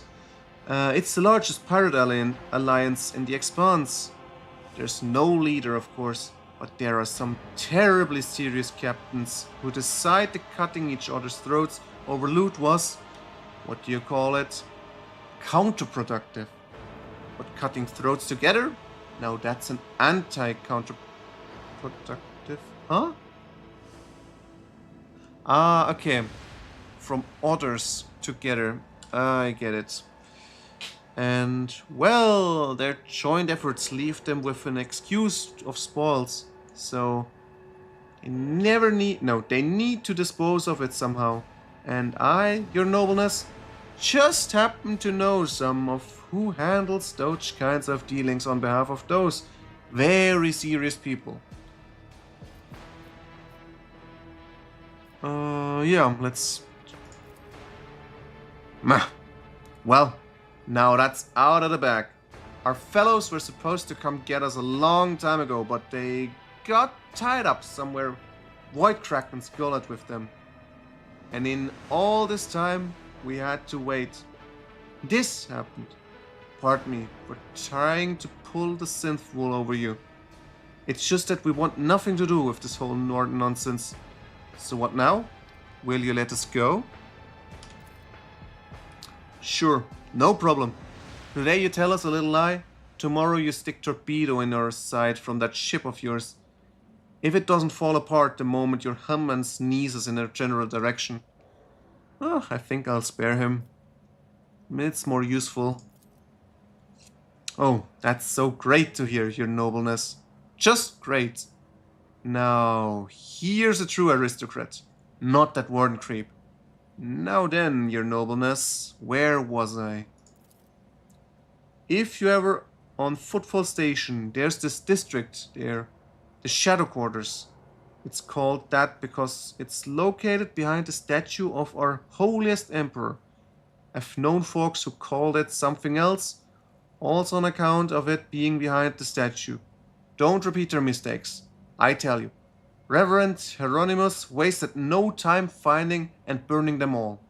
It's the largest pirate alliance in the Expanse. There's no leader, of course, but there are some terribly serious captains who decide that cutting each other's throats over loot was, what do you call it, counterproductive. But cutting throats together? Now that's an anti-counterproductive. Huh? Ah, okay. From others together. I get it. And, well, their joint efforts leave them with an excuse of spoils. So, they never need... No, they need to dispose of it somehow. And I, your nobleness, just happen to know some of who handles those kinds of dealings on behalf of those very serious people. Yeah, let's... Well, now that's out of the bag. Our fellows were supposed to come get us a long time ago, but they got tied up somewhere. Void Kraken's gullet with them. And in all this time, we had to wait. This happened. Pardon me for trying to pull the synth wool over you. It's just that we want nothing to do with this whole Norton nonsense. So what now? Will you let us go? Sure, no problem. Today you tell us a little lie, tomorrow you stick torpedo in our side from that ship of yours. If it doesn't fall apart the moment your hum and sneezes in a general direction. Oh, I think I'll spare him. It's more useful. Oh, that's so great to hear, your nobleness. Just great. Now, here's a true aristocrat. Not that warden creep. Now then, your nobleness, where was I? If you ever on Footfall Station, there's this district there, the Shadow Quarters. It's called that because it's located behind the statue of our holiest emperor. I've known folks who called it something else, also on account of it being behind the statue. Don't repeat their mistakes, I tell you. Reverend Hieronymus wasted no time finding and burning them all.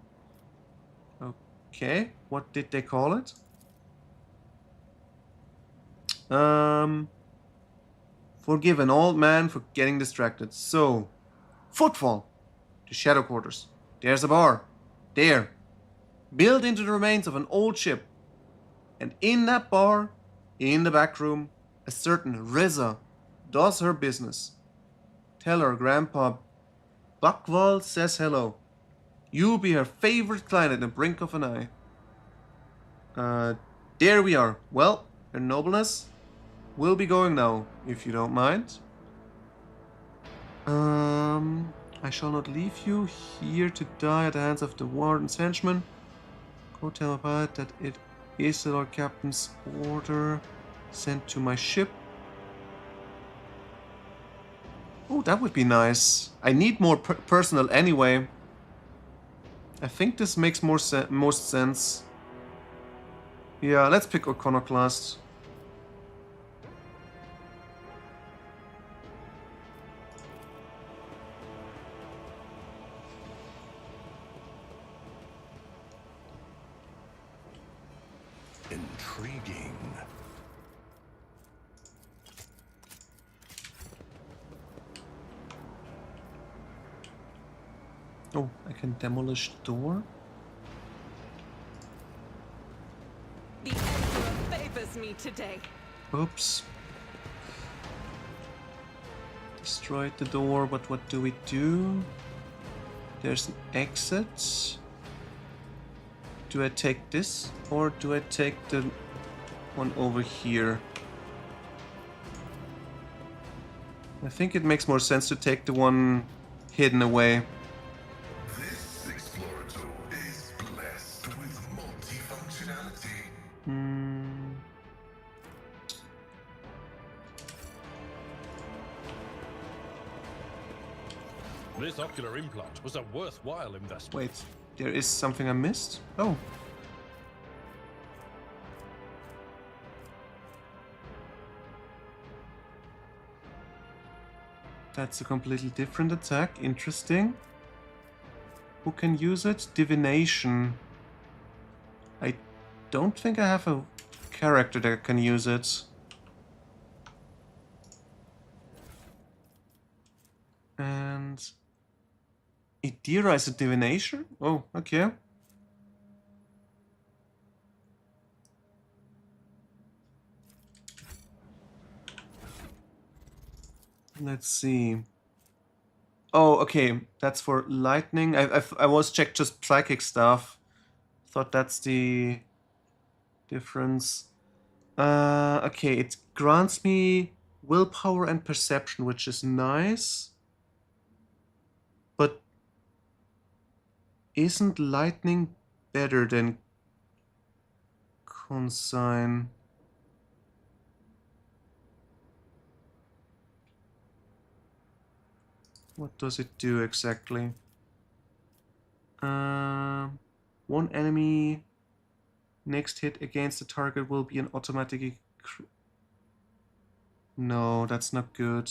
Okay, what did they call it? Forgive an old man for getting distracted. So, Footfall, the Shadow Quarters. There's a bar. There. Built into the remains of an old ship. And in that bar, in the back room, a certain Riza does her business. Tell her Grandpa Buckwald says hello. You'll be her favorite client at the brink of an eye. There we are. Well, your nobleness, we'll be going now, if you don't mind. I shall not leave you here to die at the hands of the warden's henchmen. Go tell my pilot that it is the Lord Captain's order sent to my ship. Oh, that would be nice. I need more personnel anyway. I think this makes most sense. Yeah, let's pick Iconoclast. Intriguing. Oh, I can demolish door. The Emperor favors me today. Oops. Destroyed the door, but what do we do? There's an exit. Do I take this or do I take the one over here? I think it makes more sense to take the one hidden away. This Explorator is blessed with multifunctionality. This ocular implant was a worthwhile investment. Wait, there is something I missed? Oh. That's a completely different attack. Interesting. Who can use it? Divination. I don't think I have a character that can use it. And Idira is a divination? Oh, okay. Let's see. Oh, okay. That's for lightning. I was checked just psychic stuff. Thought that's the difference. Okay, it grants me willpower and perception, which is nice. But isn't lightning better than consign? What does it do exactly? One enemy next hit against the target will be an automatic. No, that's not good.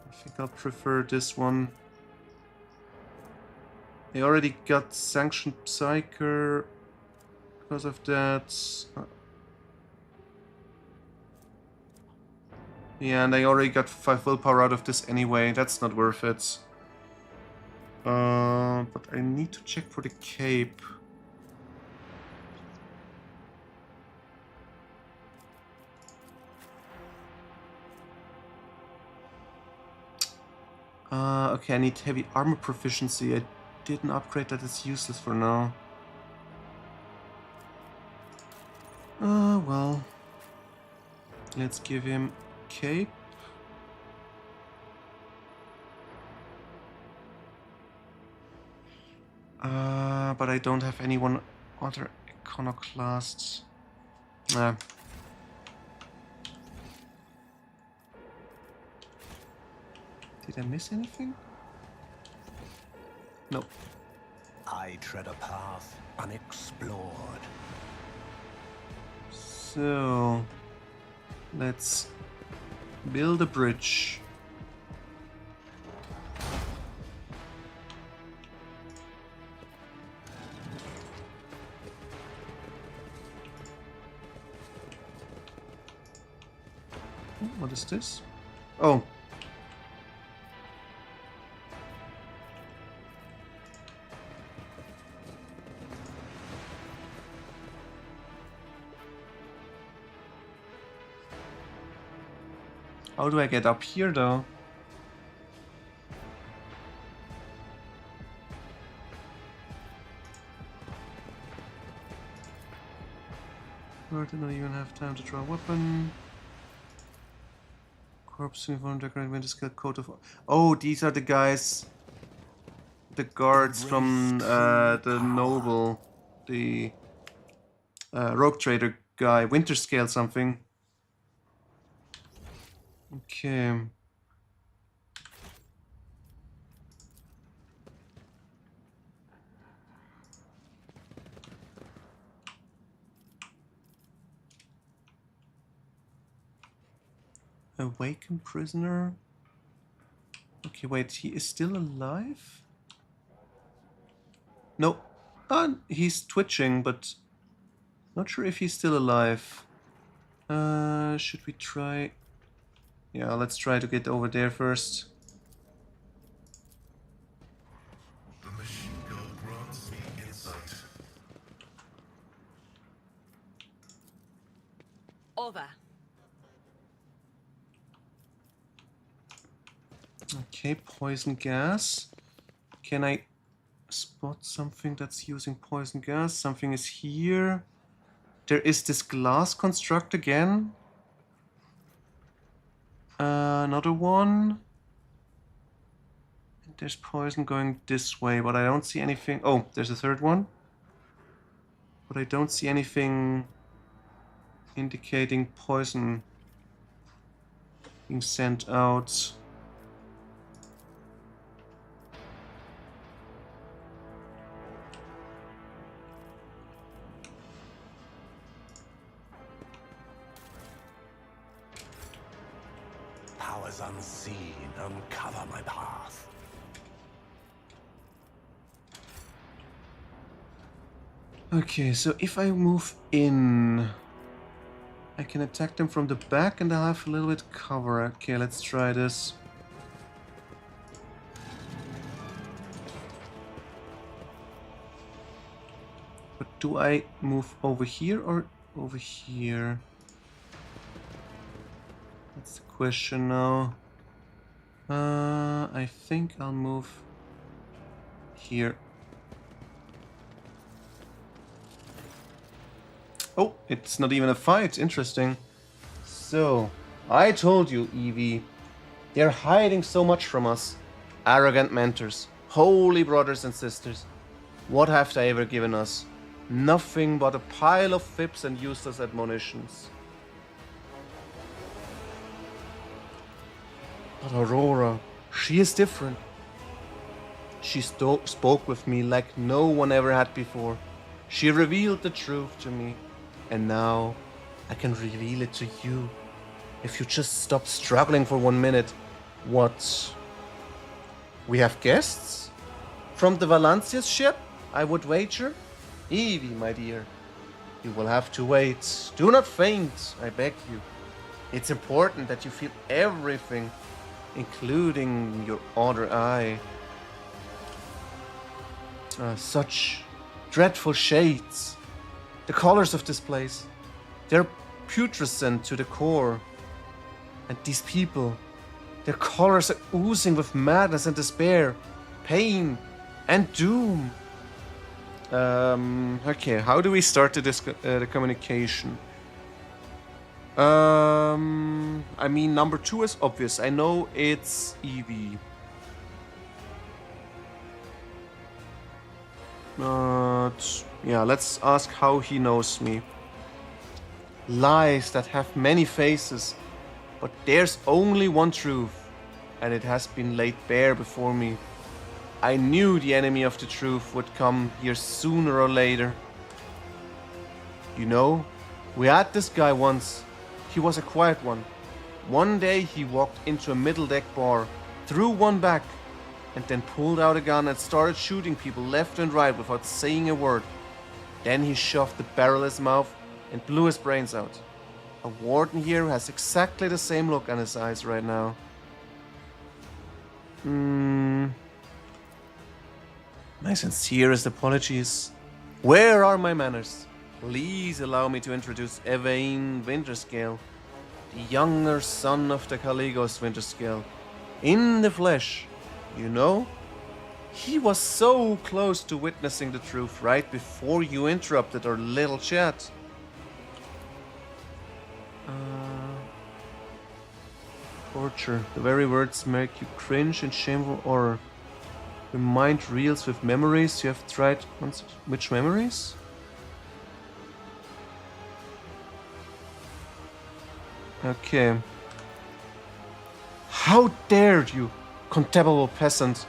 I think I'll prefer this one. I already got Sanctioned Psyker because of that. Yeah, and I already got 5 willpower out of this anyway. That's not worth it. But I need to check for the cape. Okay, I need heavy armor proficiency. I didn't upgrade that, it's useless for now. Well. Let's give him cape. But I don't have anyone other iconoclasts. Nah. Did I miss anything? Nope. I tread a path unexplored. So, let's build a bridge. What is this? Oh. How do I get up here, though? I don't even have time to draw a weapon. Corpse uniform, decorated winter skill, coat of... Oh, these are the guys... The guards from the noble. The rogue trader guy. Winter scale something. Okay. Awakened prisoner. Okay, wait, he is still alive? No. He's twitching, but Not sure if he's still alive. Should we try... Yeah, let's try to get over there first. The machine gun grants me insight. Over. Okay, poison gas. Can I spot something that's using poison gas? Something is here. There is this glass construct again. Another one. There's poison going this way, but I don't see anything. Oh, there's a third one. But I don't see anything indicating poison being sent out. Powers unseen uncover my path. Okay, so if I move in, I can attack them from the back and I'll have a little bit cover. Okay, let's try this. But do I move over here or over here? That's the question now. I think I'll move here. Oh, it's not even a fight. Interesting. So, I told you, Evie. They're hiding so much from us. Arrogant mentors. Holy brothers and sisters. What have they ever given us? Nothing but a pile of fibs and useless admonitions. But Aurora, she is different. She spoke with me like no one ever had before. She revealed the truth to me. And now, I can reveal it to you. If you just stop struggling for 1 minute. What? We have guests? From the Valancius ship, I would wager? Evie, my dear, you will have to wait. Do not faint, I beg you. It's important that you feel everything, including your other eye. Such dreadful shades. The colors of this place, they're putrescent to the core. And these people, their colors are oozing with madness and despair, pain and doom. Okay, how do we start the communication? I mean, number 2 is obvious. I know it's Evie. Yeah, let's ask how he knows me. Lies that have many faces, but there's only one truth, and it has been laid bare before me. I knew the enemy of the truth would come here sooner or later. You know, we had this guy once. He was a quiet one. One day he walked into a middle deck bar, threw one back, and then pulled out a gun and started shooting people left and right without saying a word. Then he shoved the barrel in his mouth and blew his brains out. A warden here has exactly the same look on his eyes right now. My sincerest apologies. Where are my manners? Please allow me to introduce Evain Winterscale, the younger son of the Caligos Winterscale. In the flesh, you know? He was so close to witnessing the truth right before you interrupted our little chat. Torture. The very words make you cringe in shameful horror. Your mind reels with memories you have tried once. Which memories? Okay. How dared you, contemptible peasant!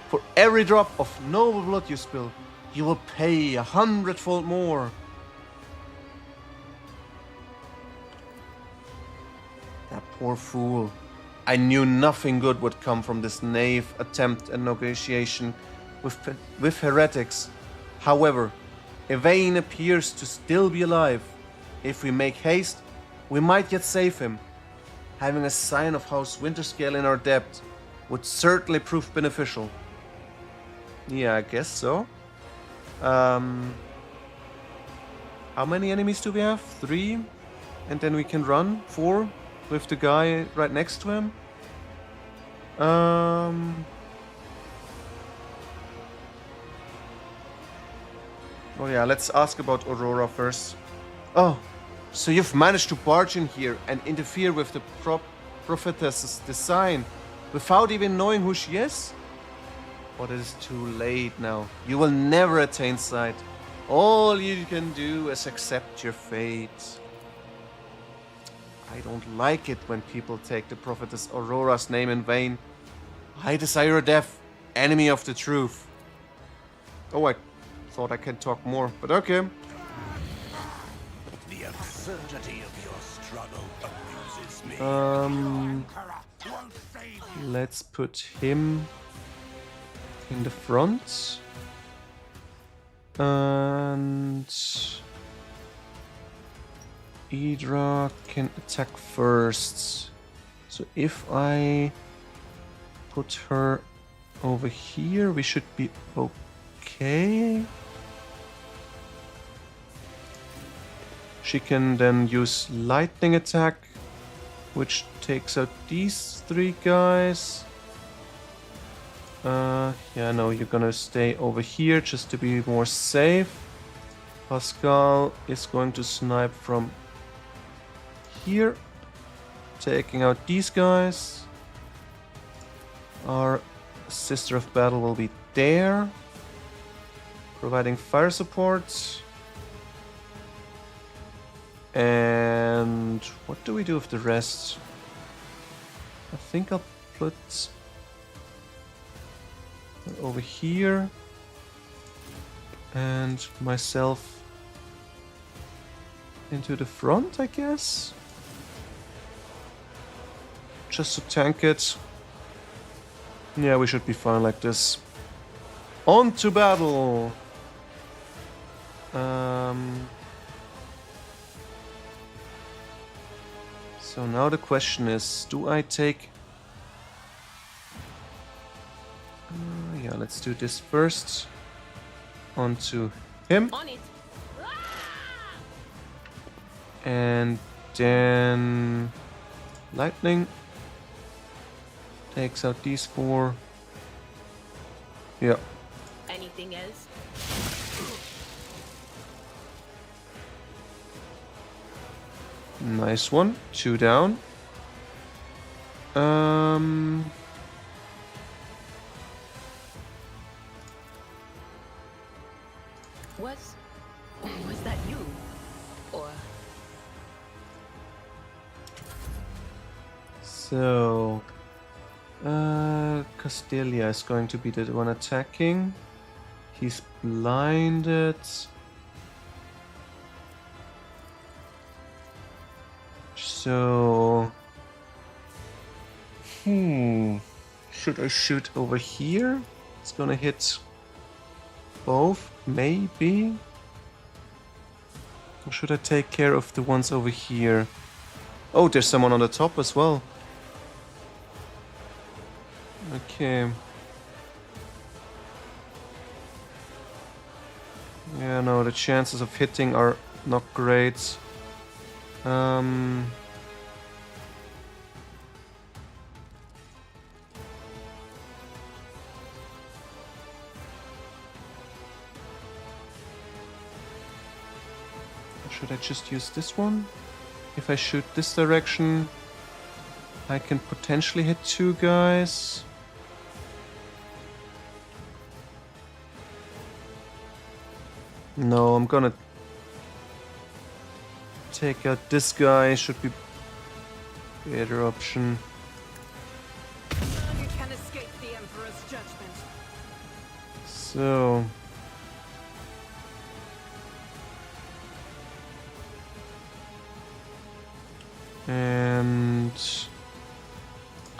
For every drop of noble blood you spill, you will pay 100-fold more. That poor fool. I knew nothing good would come from this naive attempt at negotiation with heretics. However, Yvain appears to still be alive. If we make haste, we might yet save him. Having a sign of House Winterscale in our debt would certainly prove beneficial. Yeah, I guess so. How many enemies do we have? 3? And then we can run 4 with the guy right next to him. Oh yeah, let's ask about Aurora first. Oh, so you've managed to barge in here and interfere with the prophetess's design without even knowing who she is? But it is too late now. You will never attain sight. All you can do is accept your fate. I don't like it when people take the prophetess Aurora's name in vain. I desire her death, enemy of the truth. Oh, I thought I could talk more, but okay. The absurdity of your struggle amuses me. Let's put him in the front. And Idra can attack first. So if I put her over here, we should be okay. She can then use lightning attack, which takes out these 3 guys. Yeah, no, you're gonna stay over here just to be more safe. Pascal is going to snipe from here, taking out these guys. Our Sister of Battle will be there, providing fire support. And what do we do with the rest? I think I'll put over here and myself into the front, I guess, just to tank it. Yeah, we should be fine like this. On to battle. So now the question is, do I take... yeah, let's do this first. Onto him. On it. And then lightning takes out these 4. Yeah. Anything else? Nice one. 2 down. Was that you? Or So Castelia is going to be the one attacking. He's blinded. So should I shoot over here? It's gonna hit both, maybe. Or should I take care of the ones over here? Oh, there's someone on the top as well. Okay. Yeah, no, the chances of hitting are not great. Should I just use this one? If I shoot this direction, I can potentially hit 2 guys. No, I'm gonna take out this guy. Should be better option. You can escape the Emperor's judgment. So and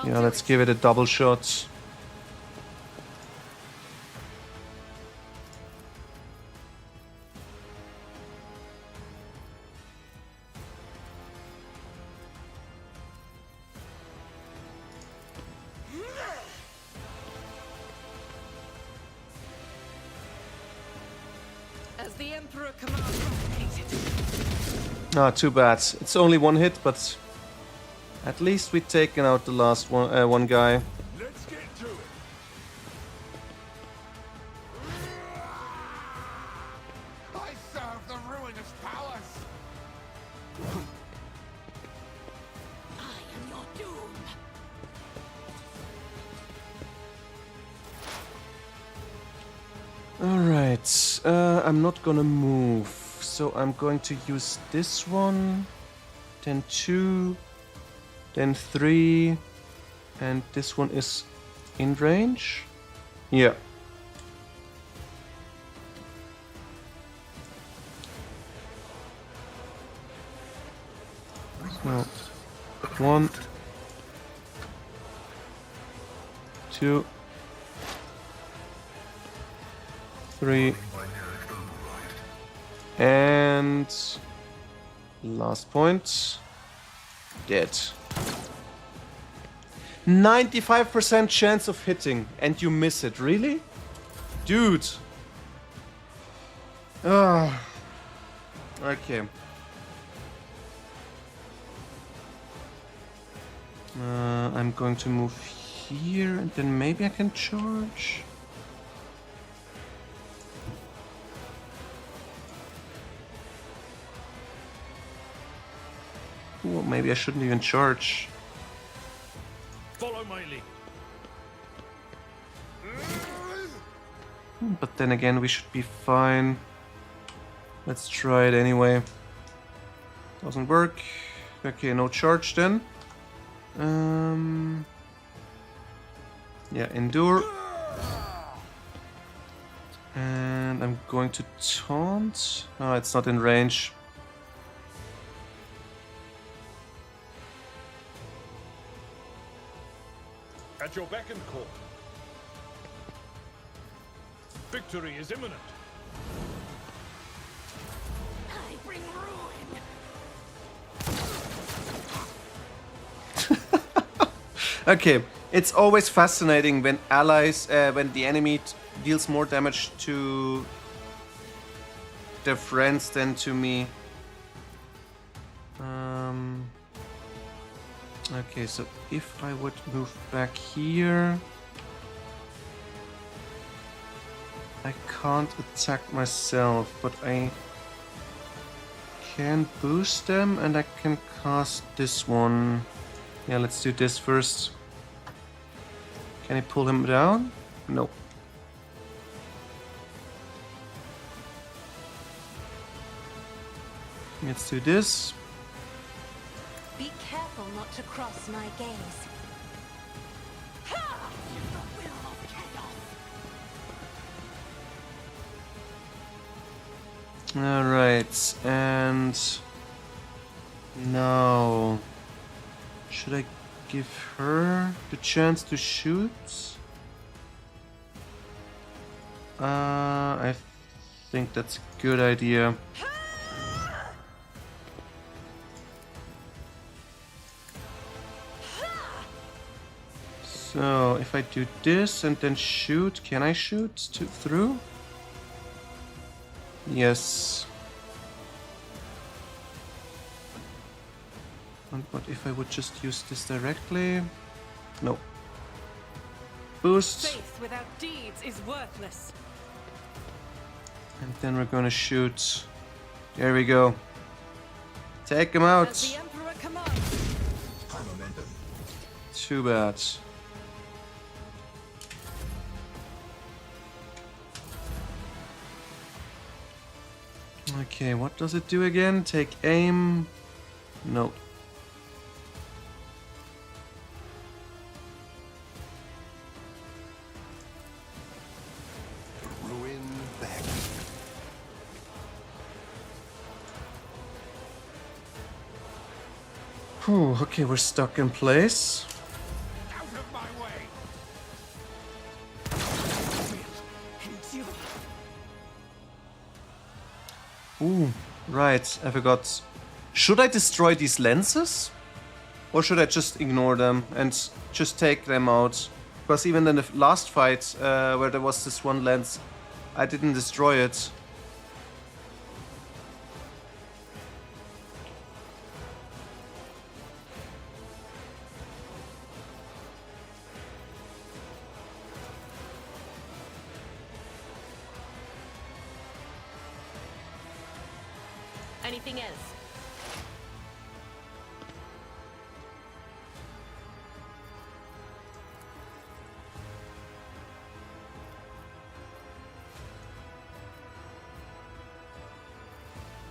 yeah, let's give it a double shot. Emperor commands. Ah, too bad. It's only one hit, but at least we've taken out the last one guy. Let's get to it. I serve the ruinous powers. I am your doom. Alright, I'm not gonna move, so I'm going to use this one, then 2, then 3, and this one is in range? Yeah. So, 1, 2, 3, and last point, dead. 95% chance of hitting, and you miss it, really? Dude. Ah. Okay. I'm going to move here, and then maybe I can charge. Well, maybe I shouldn't even charge. Follow my lead. But then again, we should be fine. Let's try it anyway. Doesn't work. Okay, no charge then. Yeah, endure. And I'm going to taunt. No, it's not in range. At your beck and call. Victory is imminent. I bring ruin. Okay, it's always fascinating when allies, when the enemy deals more damage to their friends than to me. Okay, so if I would move back here, I can't attack myself, but I can boost them and I can cast this one. Yeah, let's do this first. Can I pull him down? No. Let's do this. Be careful not to cross my gaze. Ha! The will of chaos. Alright, and now should I give her the chance to shoot? I think that's a good idea. So if I do this and then shoot, can I shoot through? Yes. And what if I would just use this directly? No. Boost. Faith without deeds is worthless. And then we're gonna shoot. There we go. Take him out. As the Emperor commands. Too bad. Okay, what does it do again? Take aim? No. Ruin back. Whew, okay, we're stuck in place. Out of my way. Ooh, right, I forgot. Should I destroy these lenses? Or should I just ignore them and just take them out? Because even in the last fight, where there was this one lens, I didn't destroy it. Anything else?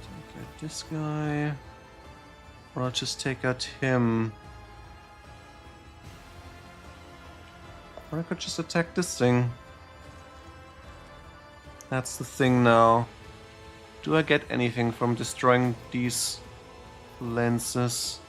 Take out this guy. Or I'll just take out him. Or I could just attack this thing. That's the thing now. Do I get anything from destroying these lenses?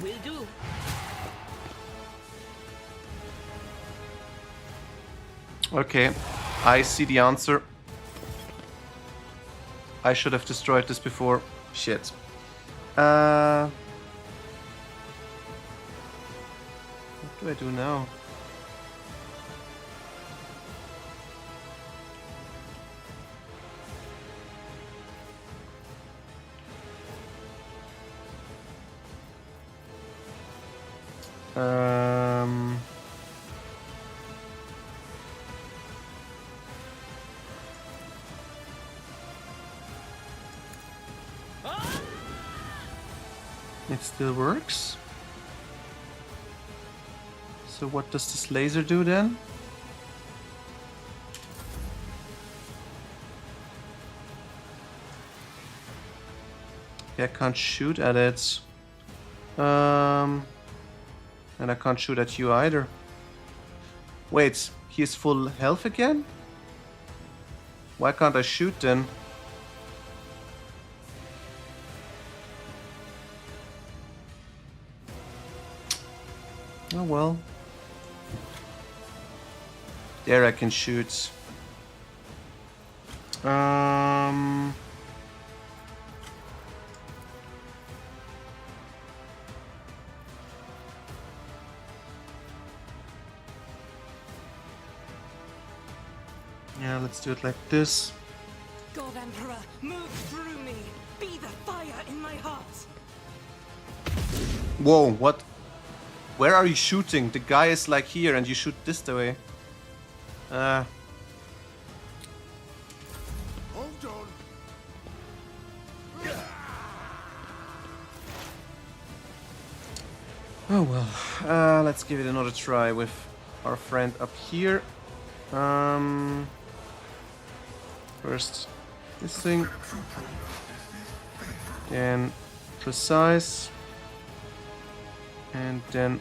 Will do. Okay, I see the answer. I should have destroyed this before. Shit. What do I do now? It still works. So what does this laser do then? Okay, I can't shoot at it. And I can't shoot at you either. Wait, he's full health again? Why can't I shoot then? Oh well. There I can shoot. Yeah, let's do it like this. God Emperor, move through me. Be the fire in my heart. Whoa, what? Where are you shooting? The guy is like here and you shoot this way. Hold on. Oh well. Let's give it another try with our friend up here. First this thing. Then precise. And then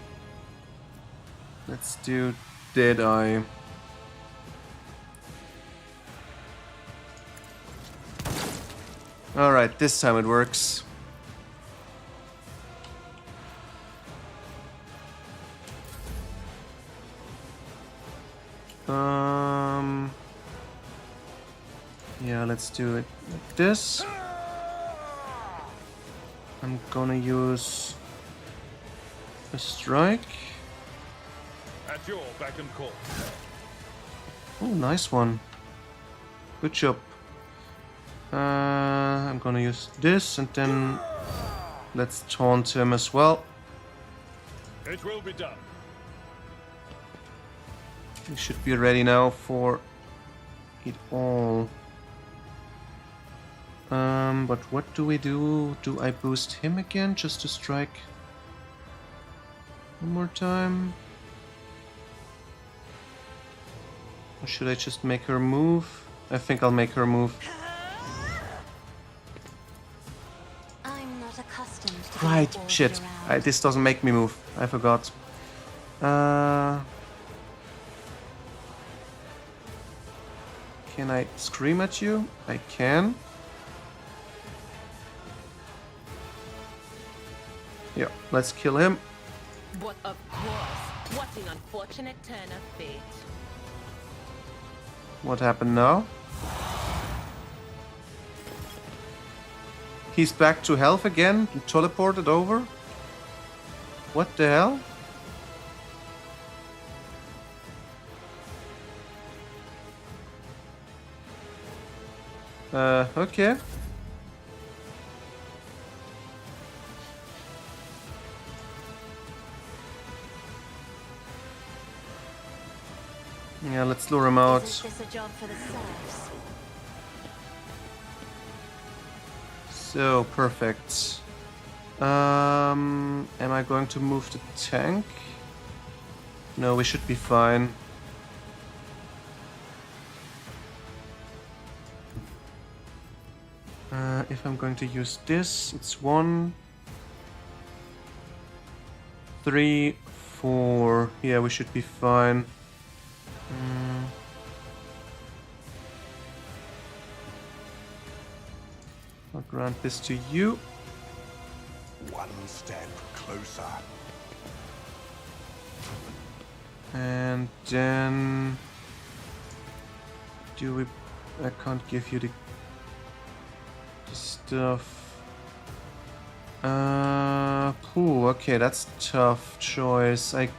let's do Deadeye. Alright, this time it works. Yeah, let's do it like this. I'm gonna use a strike. At your beck and call. Oh, nice one. Good job. I'm gonna use this and then let's taunt him as well. It will be done. We should be ready now for it all. But what do we do? Do I boost him again just to strike one more time? Or should I just make her move? I think I'll make her move. I'm not accustomed to Right, being shit. ordered around. This doesn't make me move. I forgot. Can I scream at you? I can. Yeah, let's kill him. But of course, what an unfortunate turn of fate. What happened now? He's back to health again, teleported over. What the hell? Okay. Yeah, let's lure him out. Isn't this a job for the serfs? So, perfect. Am I going to move the tank? No, we should be fine. If I'm going to use this, it's 1, 3, 4. Yeah, we should be fine. I'll grant this to you. One step closer. And then... do we... I can't give you the stuff. Okay, that's a tough choice. I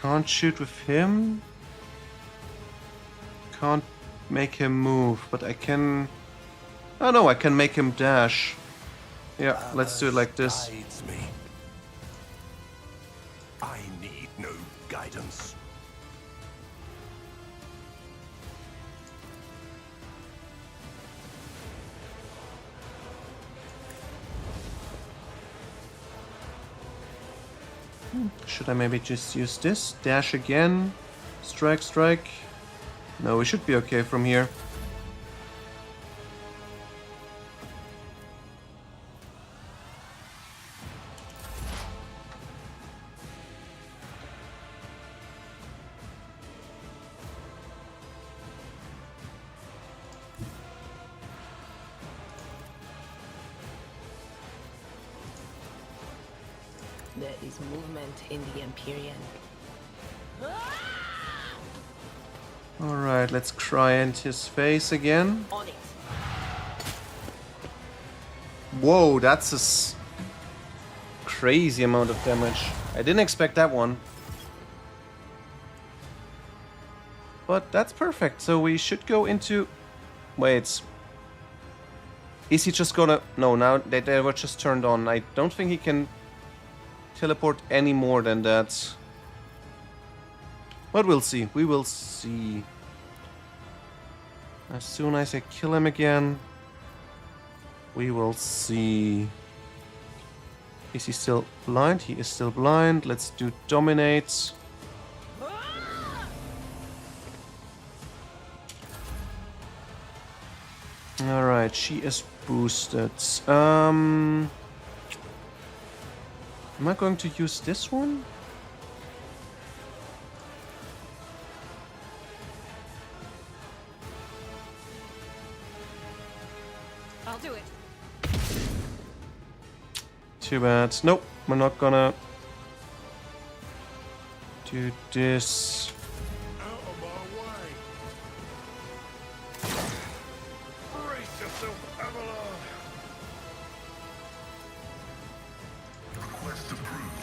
can't shoot with him. Can't make him move, but I can... oh no, I can make him dash. Yeah, let's do it like this. Guides me. I need no guidance. Should I maybe just use this? Dash again. Strike, strike. No, we should be okay from here. There is movement in the Empyrean. Alright, let's cry into his face again. On it. Whoa, that's a crazy amount of damage. I didn't expect that one. But that's perfect. So we should go into... wait. Is he just gonna... no, now they were just turned on. I don't think he can teleport any more than that. But we'll see. We will see. As soon as I kill him again, we will see. Is he still blind? He is still blind. Let's do dominate. Alright, she is boosted. Am I going to use this one? I'll do it. Too bad. Nope, we're not gonna do this. Out of my way. Brace yourself, Avalon. Request approved.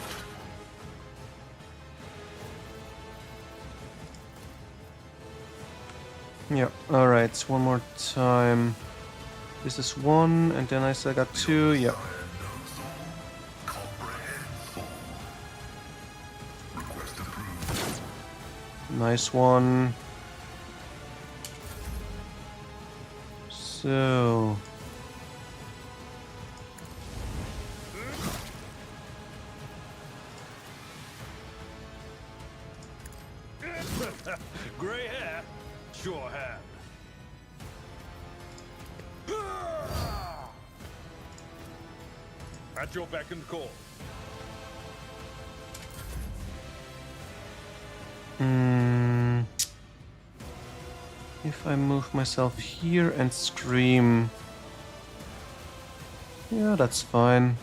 Yeah, alright, one more time. This is one, and then I still got two, yeah. Request approved. Nice one. So... Grey hair? Sure have. At your beck and call. If I move myself here and scream... yeah, that's fine.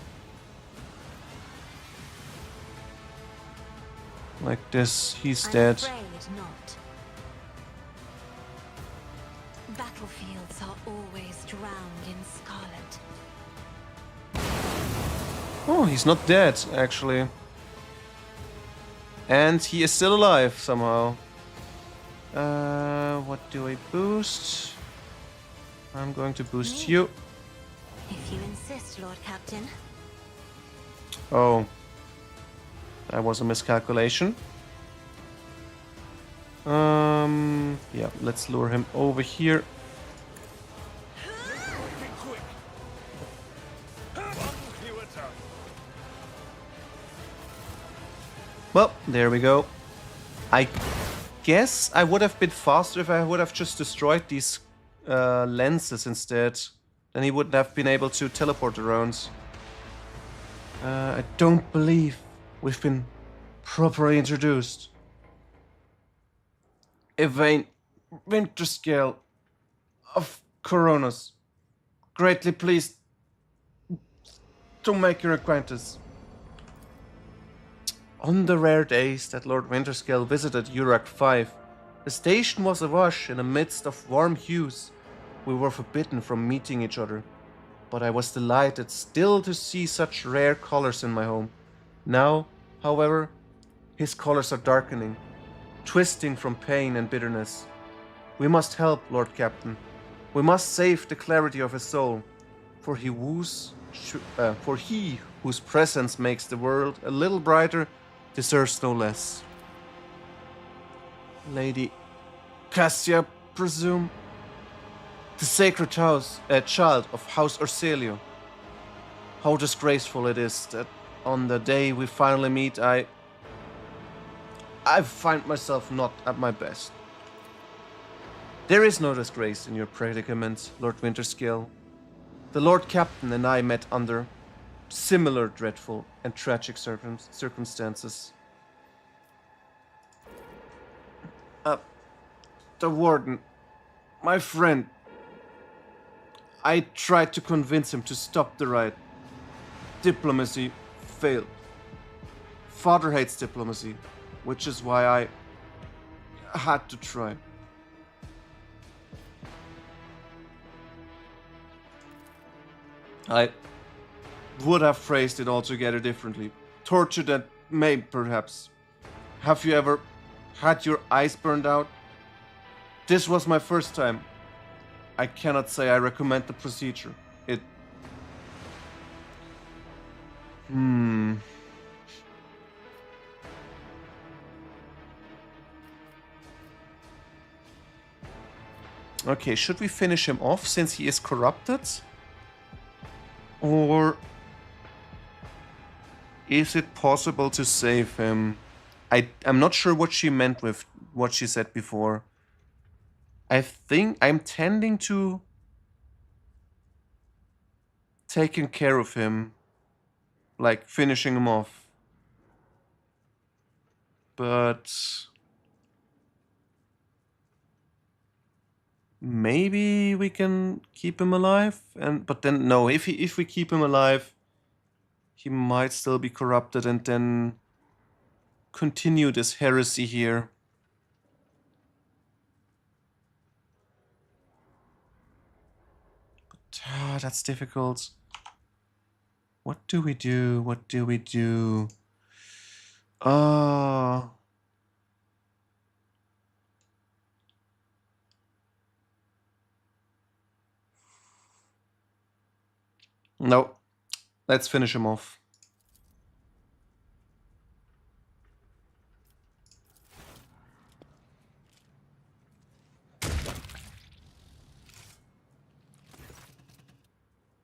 Like this, he's dead. I'm afraid not. Battlefields are always drowned in scarlet. Oh, he's not dead, actually. And he is still alive, somehow. What do I boost? I'm going to boost you. If you insist, Lord Captain. Oh. That was a miscalculation. Yeah, let's lure him over here. Well, there we go. I guess I would have been faster if I would have just destroyed these lenses instead. Then he wouldn't have been able to teleport around. I don't believe we've been properly introduced. Yvain Winterscale of Coronas. Greatly pleased to make your acquaintance. On the rare days that Lord Winterscale visited Urak 5, the station was awash in the midst of warm hues. We were forbidden from meeting each other, but I was delighted still to see such rare colors in my home. Now, however, his colors are darkening, twisting from pain and bitterness. We must help, Lord Captain. We must save the clarity of his soul, for he whose presence makes the world a little brighter deserves no less. Lady Cassia, presume? The sacred child of House Orselio. How disgraceful it is that on the day we finally meet, I find myself not at my best. There is no disgrace in your predicament, Lord Winterscale. The Lord Captain and I met under similar dreadful and tragic circumstances. The warden, my friend, I tried to convince him to stop the riot. Diplomacy failed. Father hates diplomacy, which is why I had to try. I would have phrased it altogether differently. Torture that may, perhaps. Have you ever had your eyes burned out? This was my first time. I cannot say I recommend the procedure. Okay, should we finish him off since he is corrupted? Or is it possible to save him? I'm not sure what she meant with what she said before. I think I'm tending to taking care of him, like finishing him off. But maybe we can keep him alive, but then no. If we keep him alive, he might still be corrupted and then continue this heresy here. But that's difficult. What do we do? What do we do? No. Let's finish him off.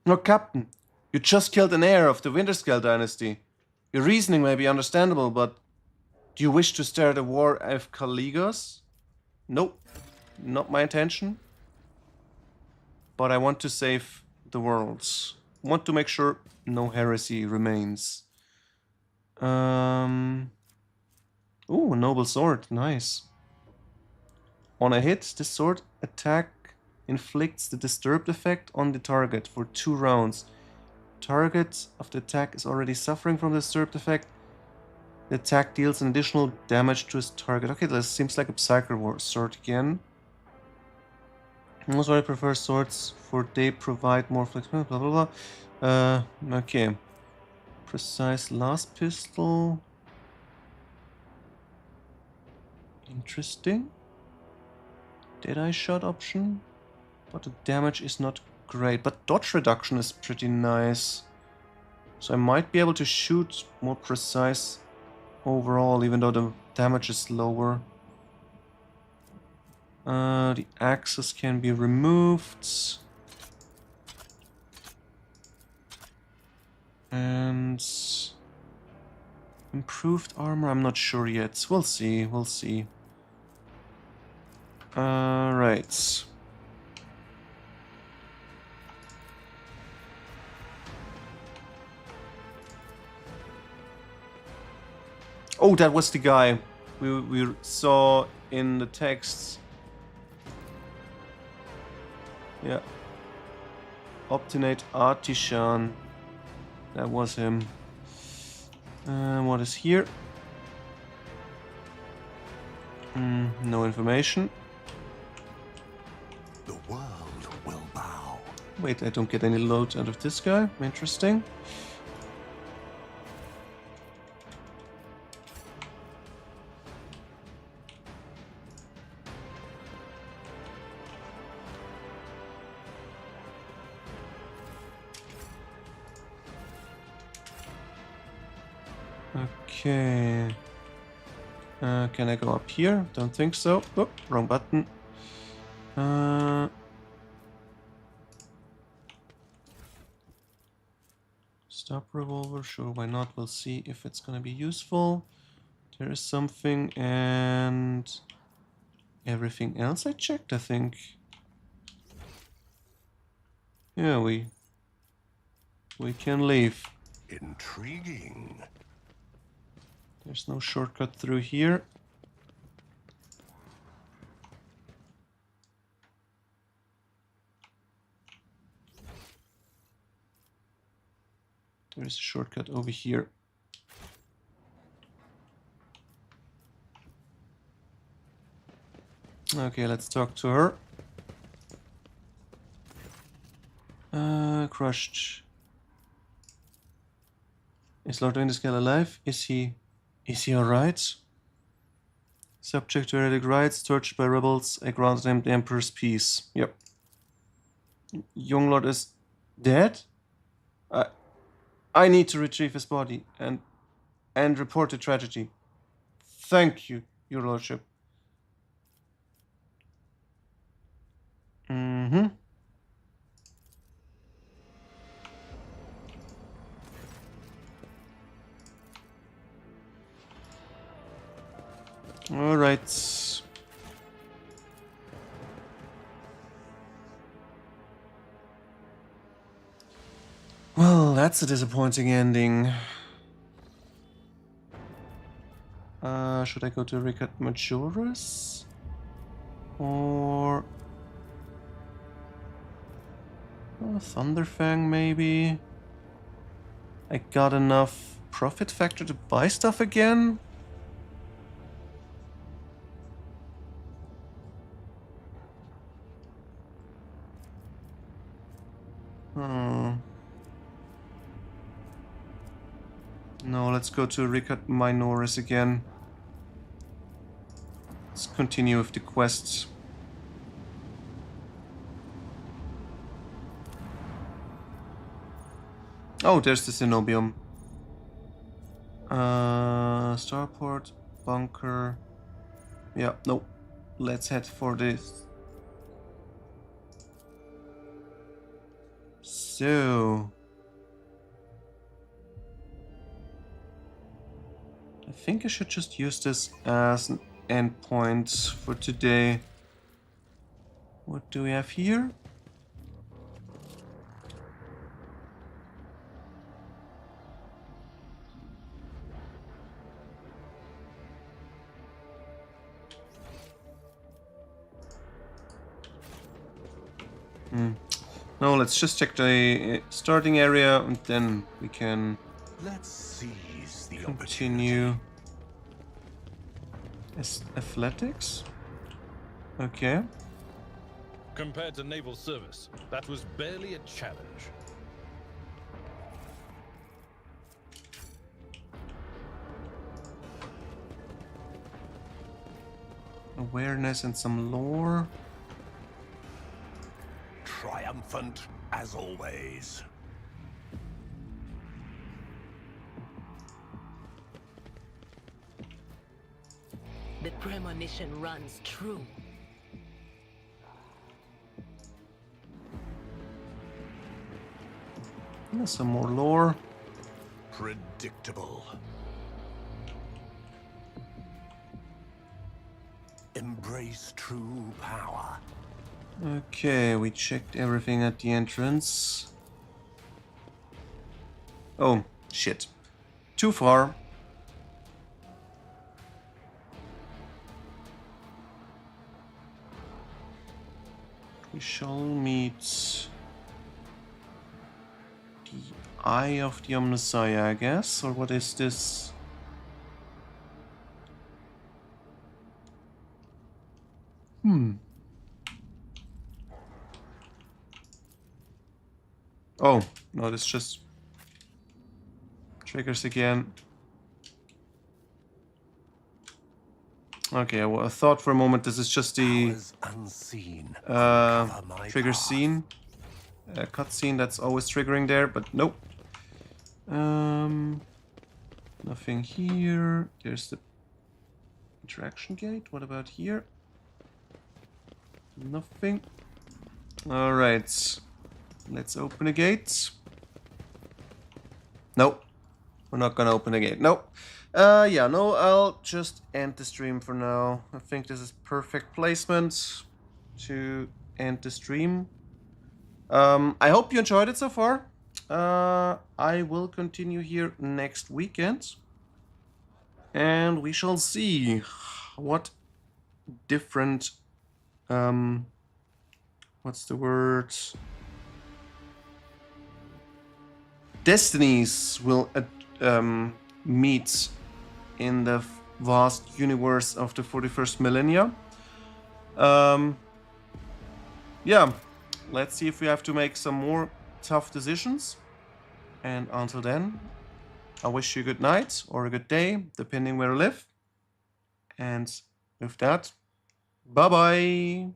No, Captain. You just killed an heir of the Winterscale dynasty. Your reasoning may be understandable, but do you wish to start a war with Caligos? Nope. Not my intention. But I want to save the worlds. I want to make sure no heresy remains. Ooh, a noble sword. Nice. On a hit, this sword attack inflicts the disturbed effect on the target for 2 rounds. Target of the attack is already suffering from the disturbed effect. The attack deals an additional damage to his target. Okay, this seems like a Psycho War sword again. Also, I prefer swords for they provide more flexibility. Blah blah blah. Okay. Precise last pistol. Interesting. Deadeye shot option. But the damage is not great. But dodge reduction is pretty nice. So I might be able to shoot more precise overall, even though the damage is lower. The axes can be removed. And improved armor, I'm not sure yet. We'll see, we'll see. Right. Oh, that was the guy we saw in the texts. Yeah. Obstinate Artisan. That was him. What is here? No information. The world will bow. Wait, I don't get any loot out of this guy. Interesting. Okay. Can I go up here? Don't think so. Oh, wrong button. Stop revolver, sure, why not? We'll see if it's gonna be useful. There is something, and everything else I checked, I think. Yeah, we can leave. Intriguing. There's no shortcut through here. There is a shortcut over here. Okay, let's talk to her. Crushed. Is Lord Winterscale alive? Is he alright? Subject to heretic rites, tortured by rebels. I granted him the Emperor's peace. Yep. Young Lord is dead? I need to retrieve his body and report the tragedy. Thank you, Your Lordship. Mm-hmm. All right. Well, that's a disappointing ending. Should I go to Ricat Majoris? Or... Thunderfang, maybe? I got enough profit factor to buy stuff again? No, let's go to Ricat Minoris again. Let's continue with the quests. Oh, there's the Cenobium. Starport, bunker. Yeah, no. Let's head for this. So... I think I should just use this as an endpoint for today. What do we have here? No, let's just check the starting area and then we can Let's seize the continue. Athletics? Okay. Compared to naval service, that was barely a challenge. Awareness and some lore. triumphant as always. The premonition runs true. Some more lore. Predictable. Embrace true power. Okay, we checked everything at the entrance. Oh, shit. Too far. We shall meet the Eye of the Omnissiah, I guess, or what is this? Oh, no, this just triggers again. Okay, well, I thought for a moment this is just the Unseen. trigger scene, cutscene that's always triggering there, but nope. Nothing here. There's the interaction gate. What about here? Nothing. All right, let's open a gate. Nope, we're not gonna open a gate. Nope. Yeah, no, I'll just end the stream for now. I think this is perfect placement to end the stream. I hope you enjoyed it so far. I will continue here next weekend. And we shall see what different, what's the word? Destinies will meet in the vast universe of the 41st millennia. Yeah, let's see if we have to make some more tough decisions. And until then, I wish you a good night or a good day, depending where you live. And with that, bye-bye.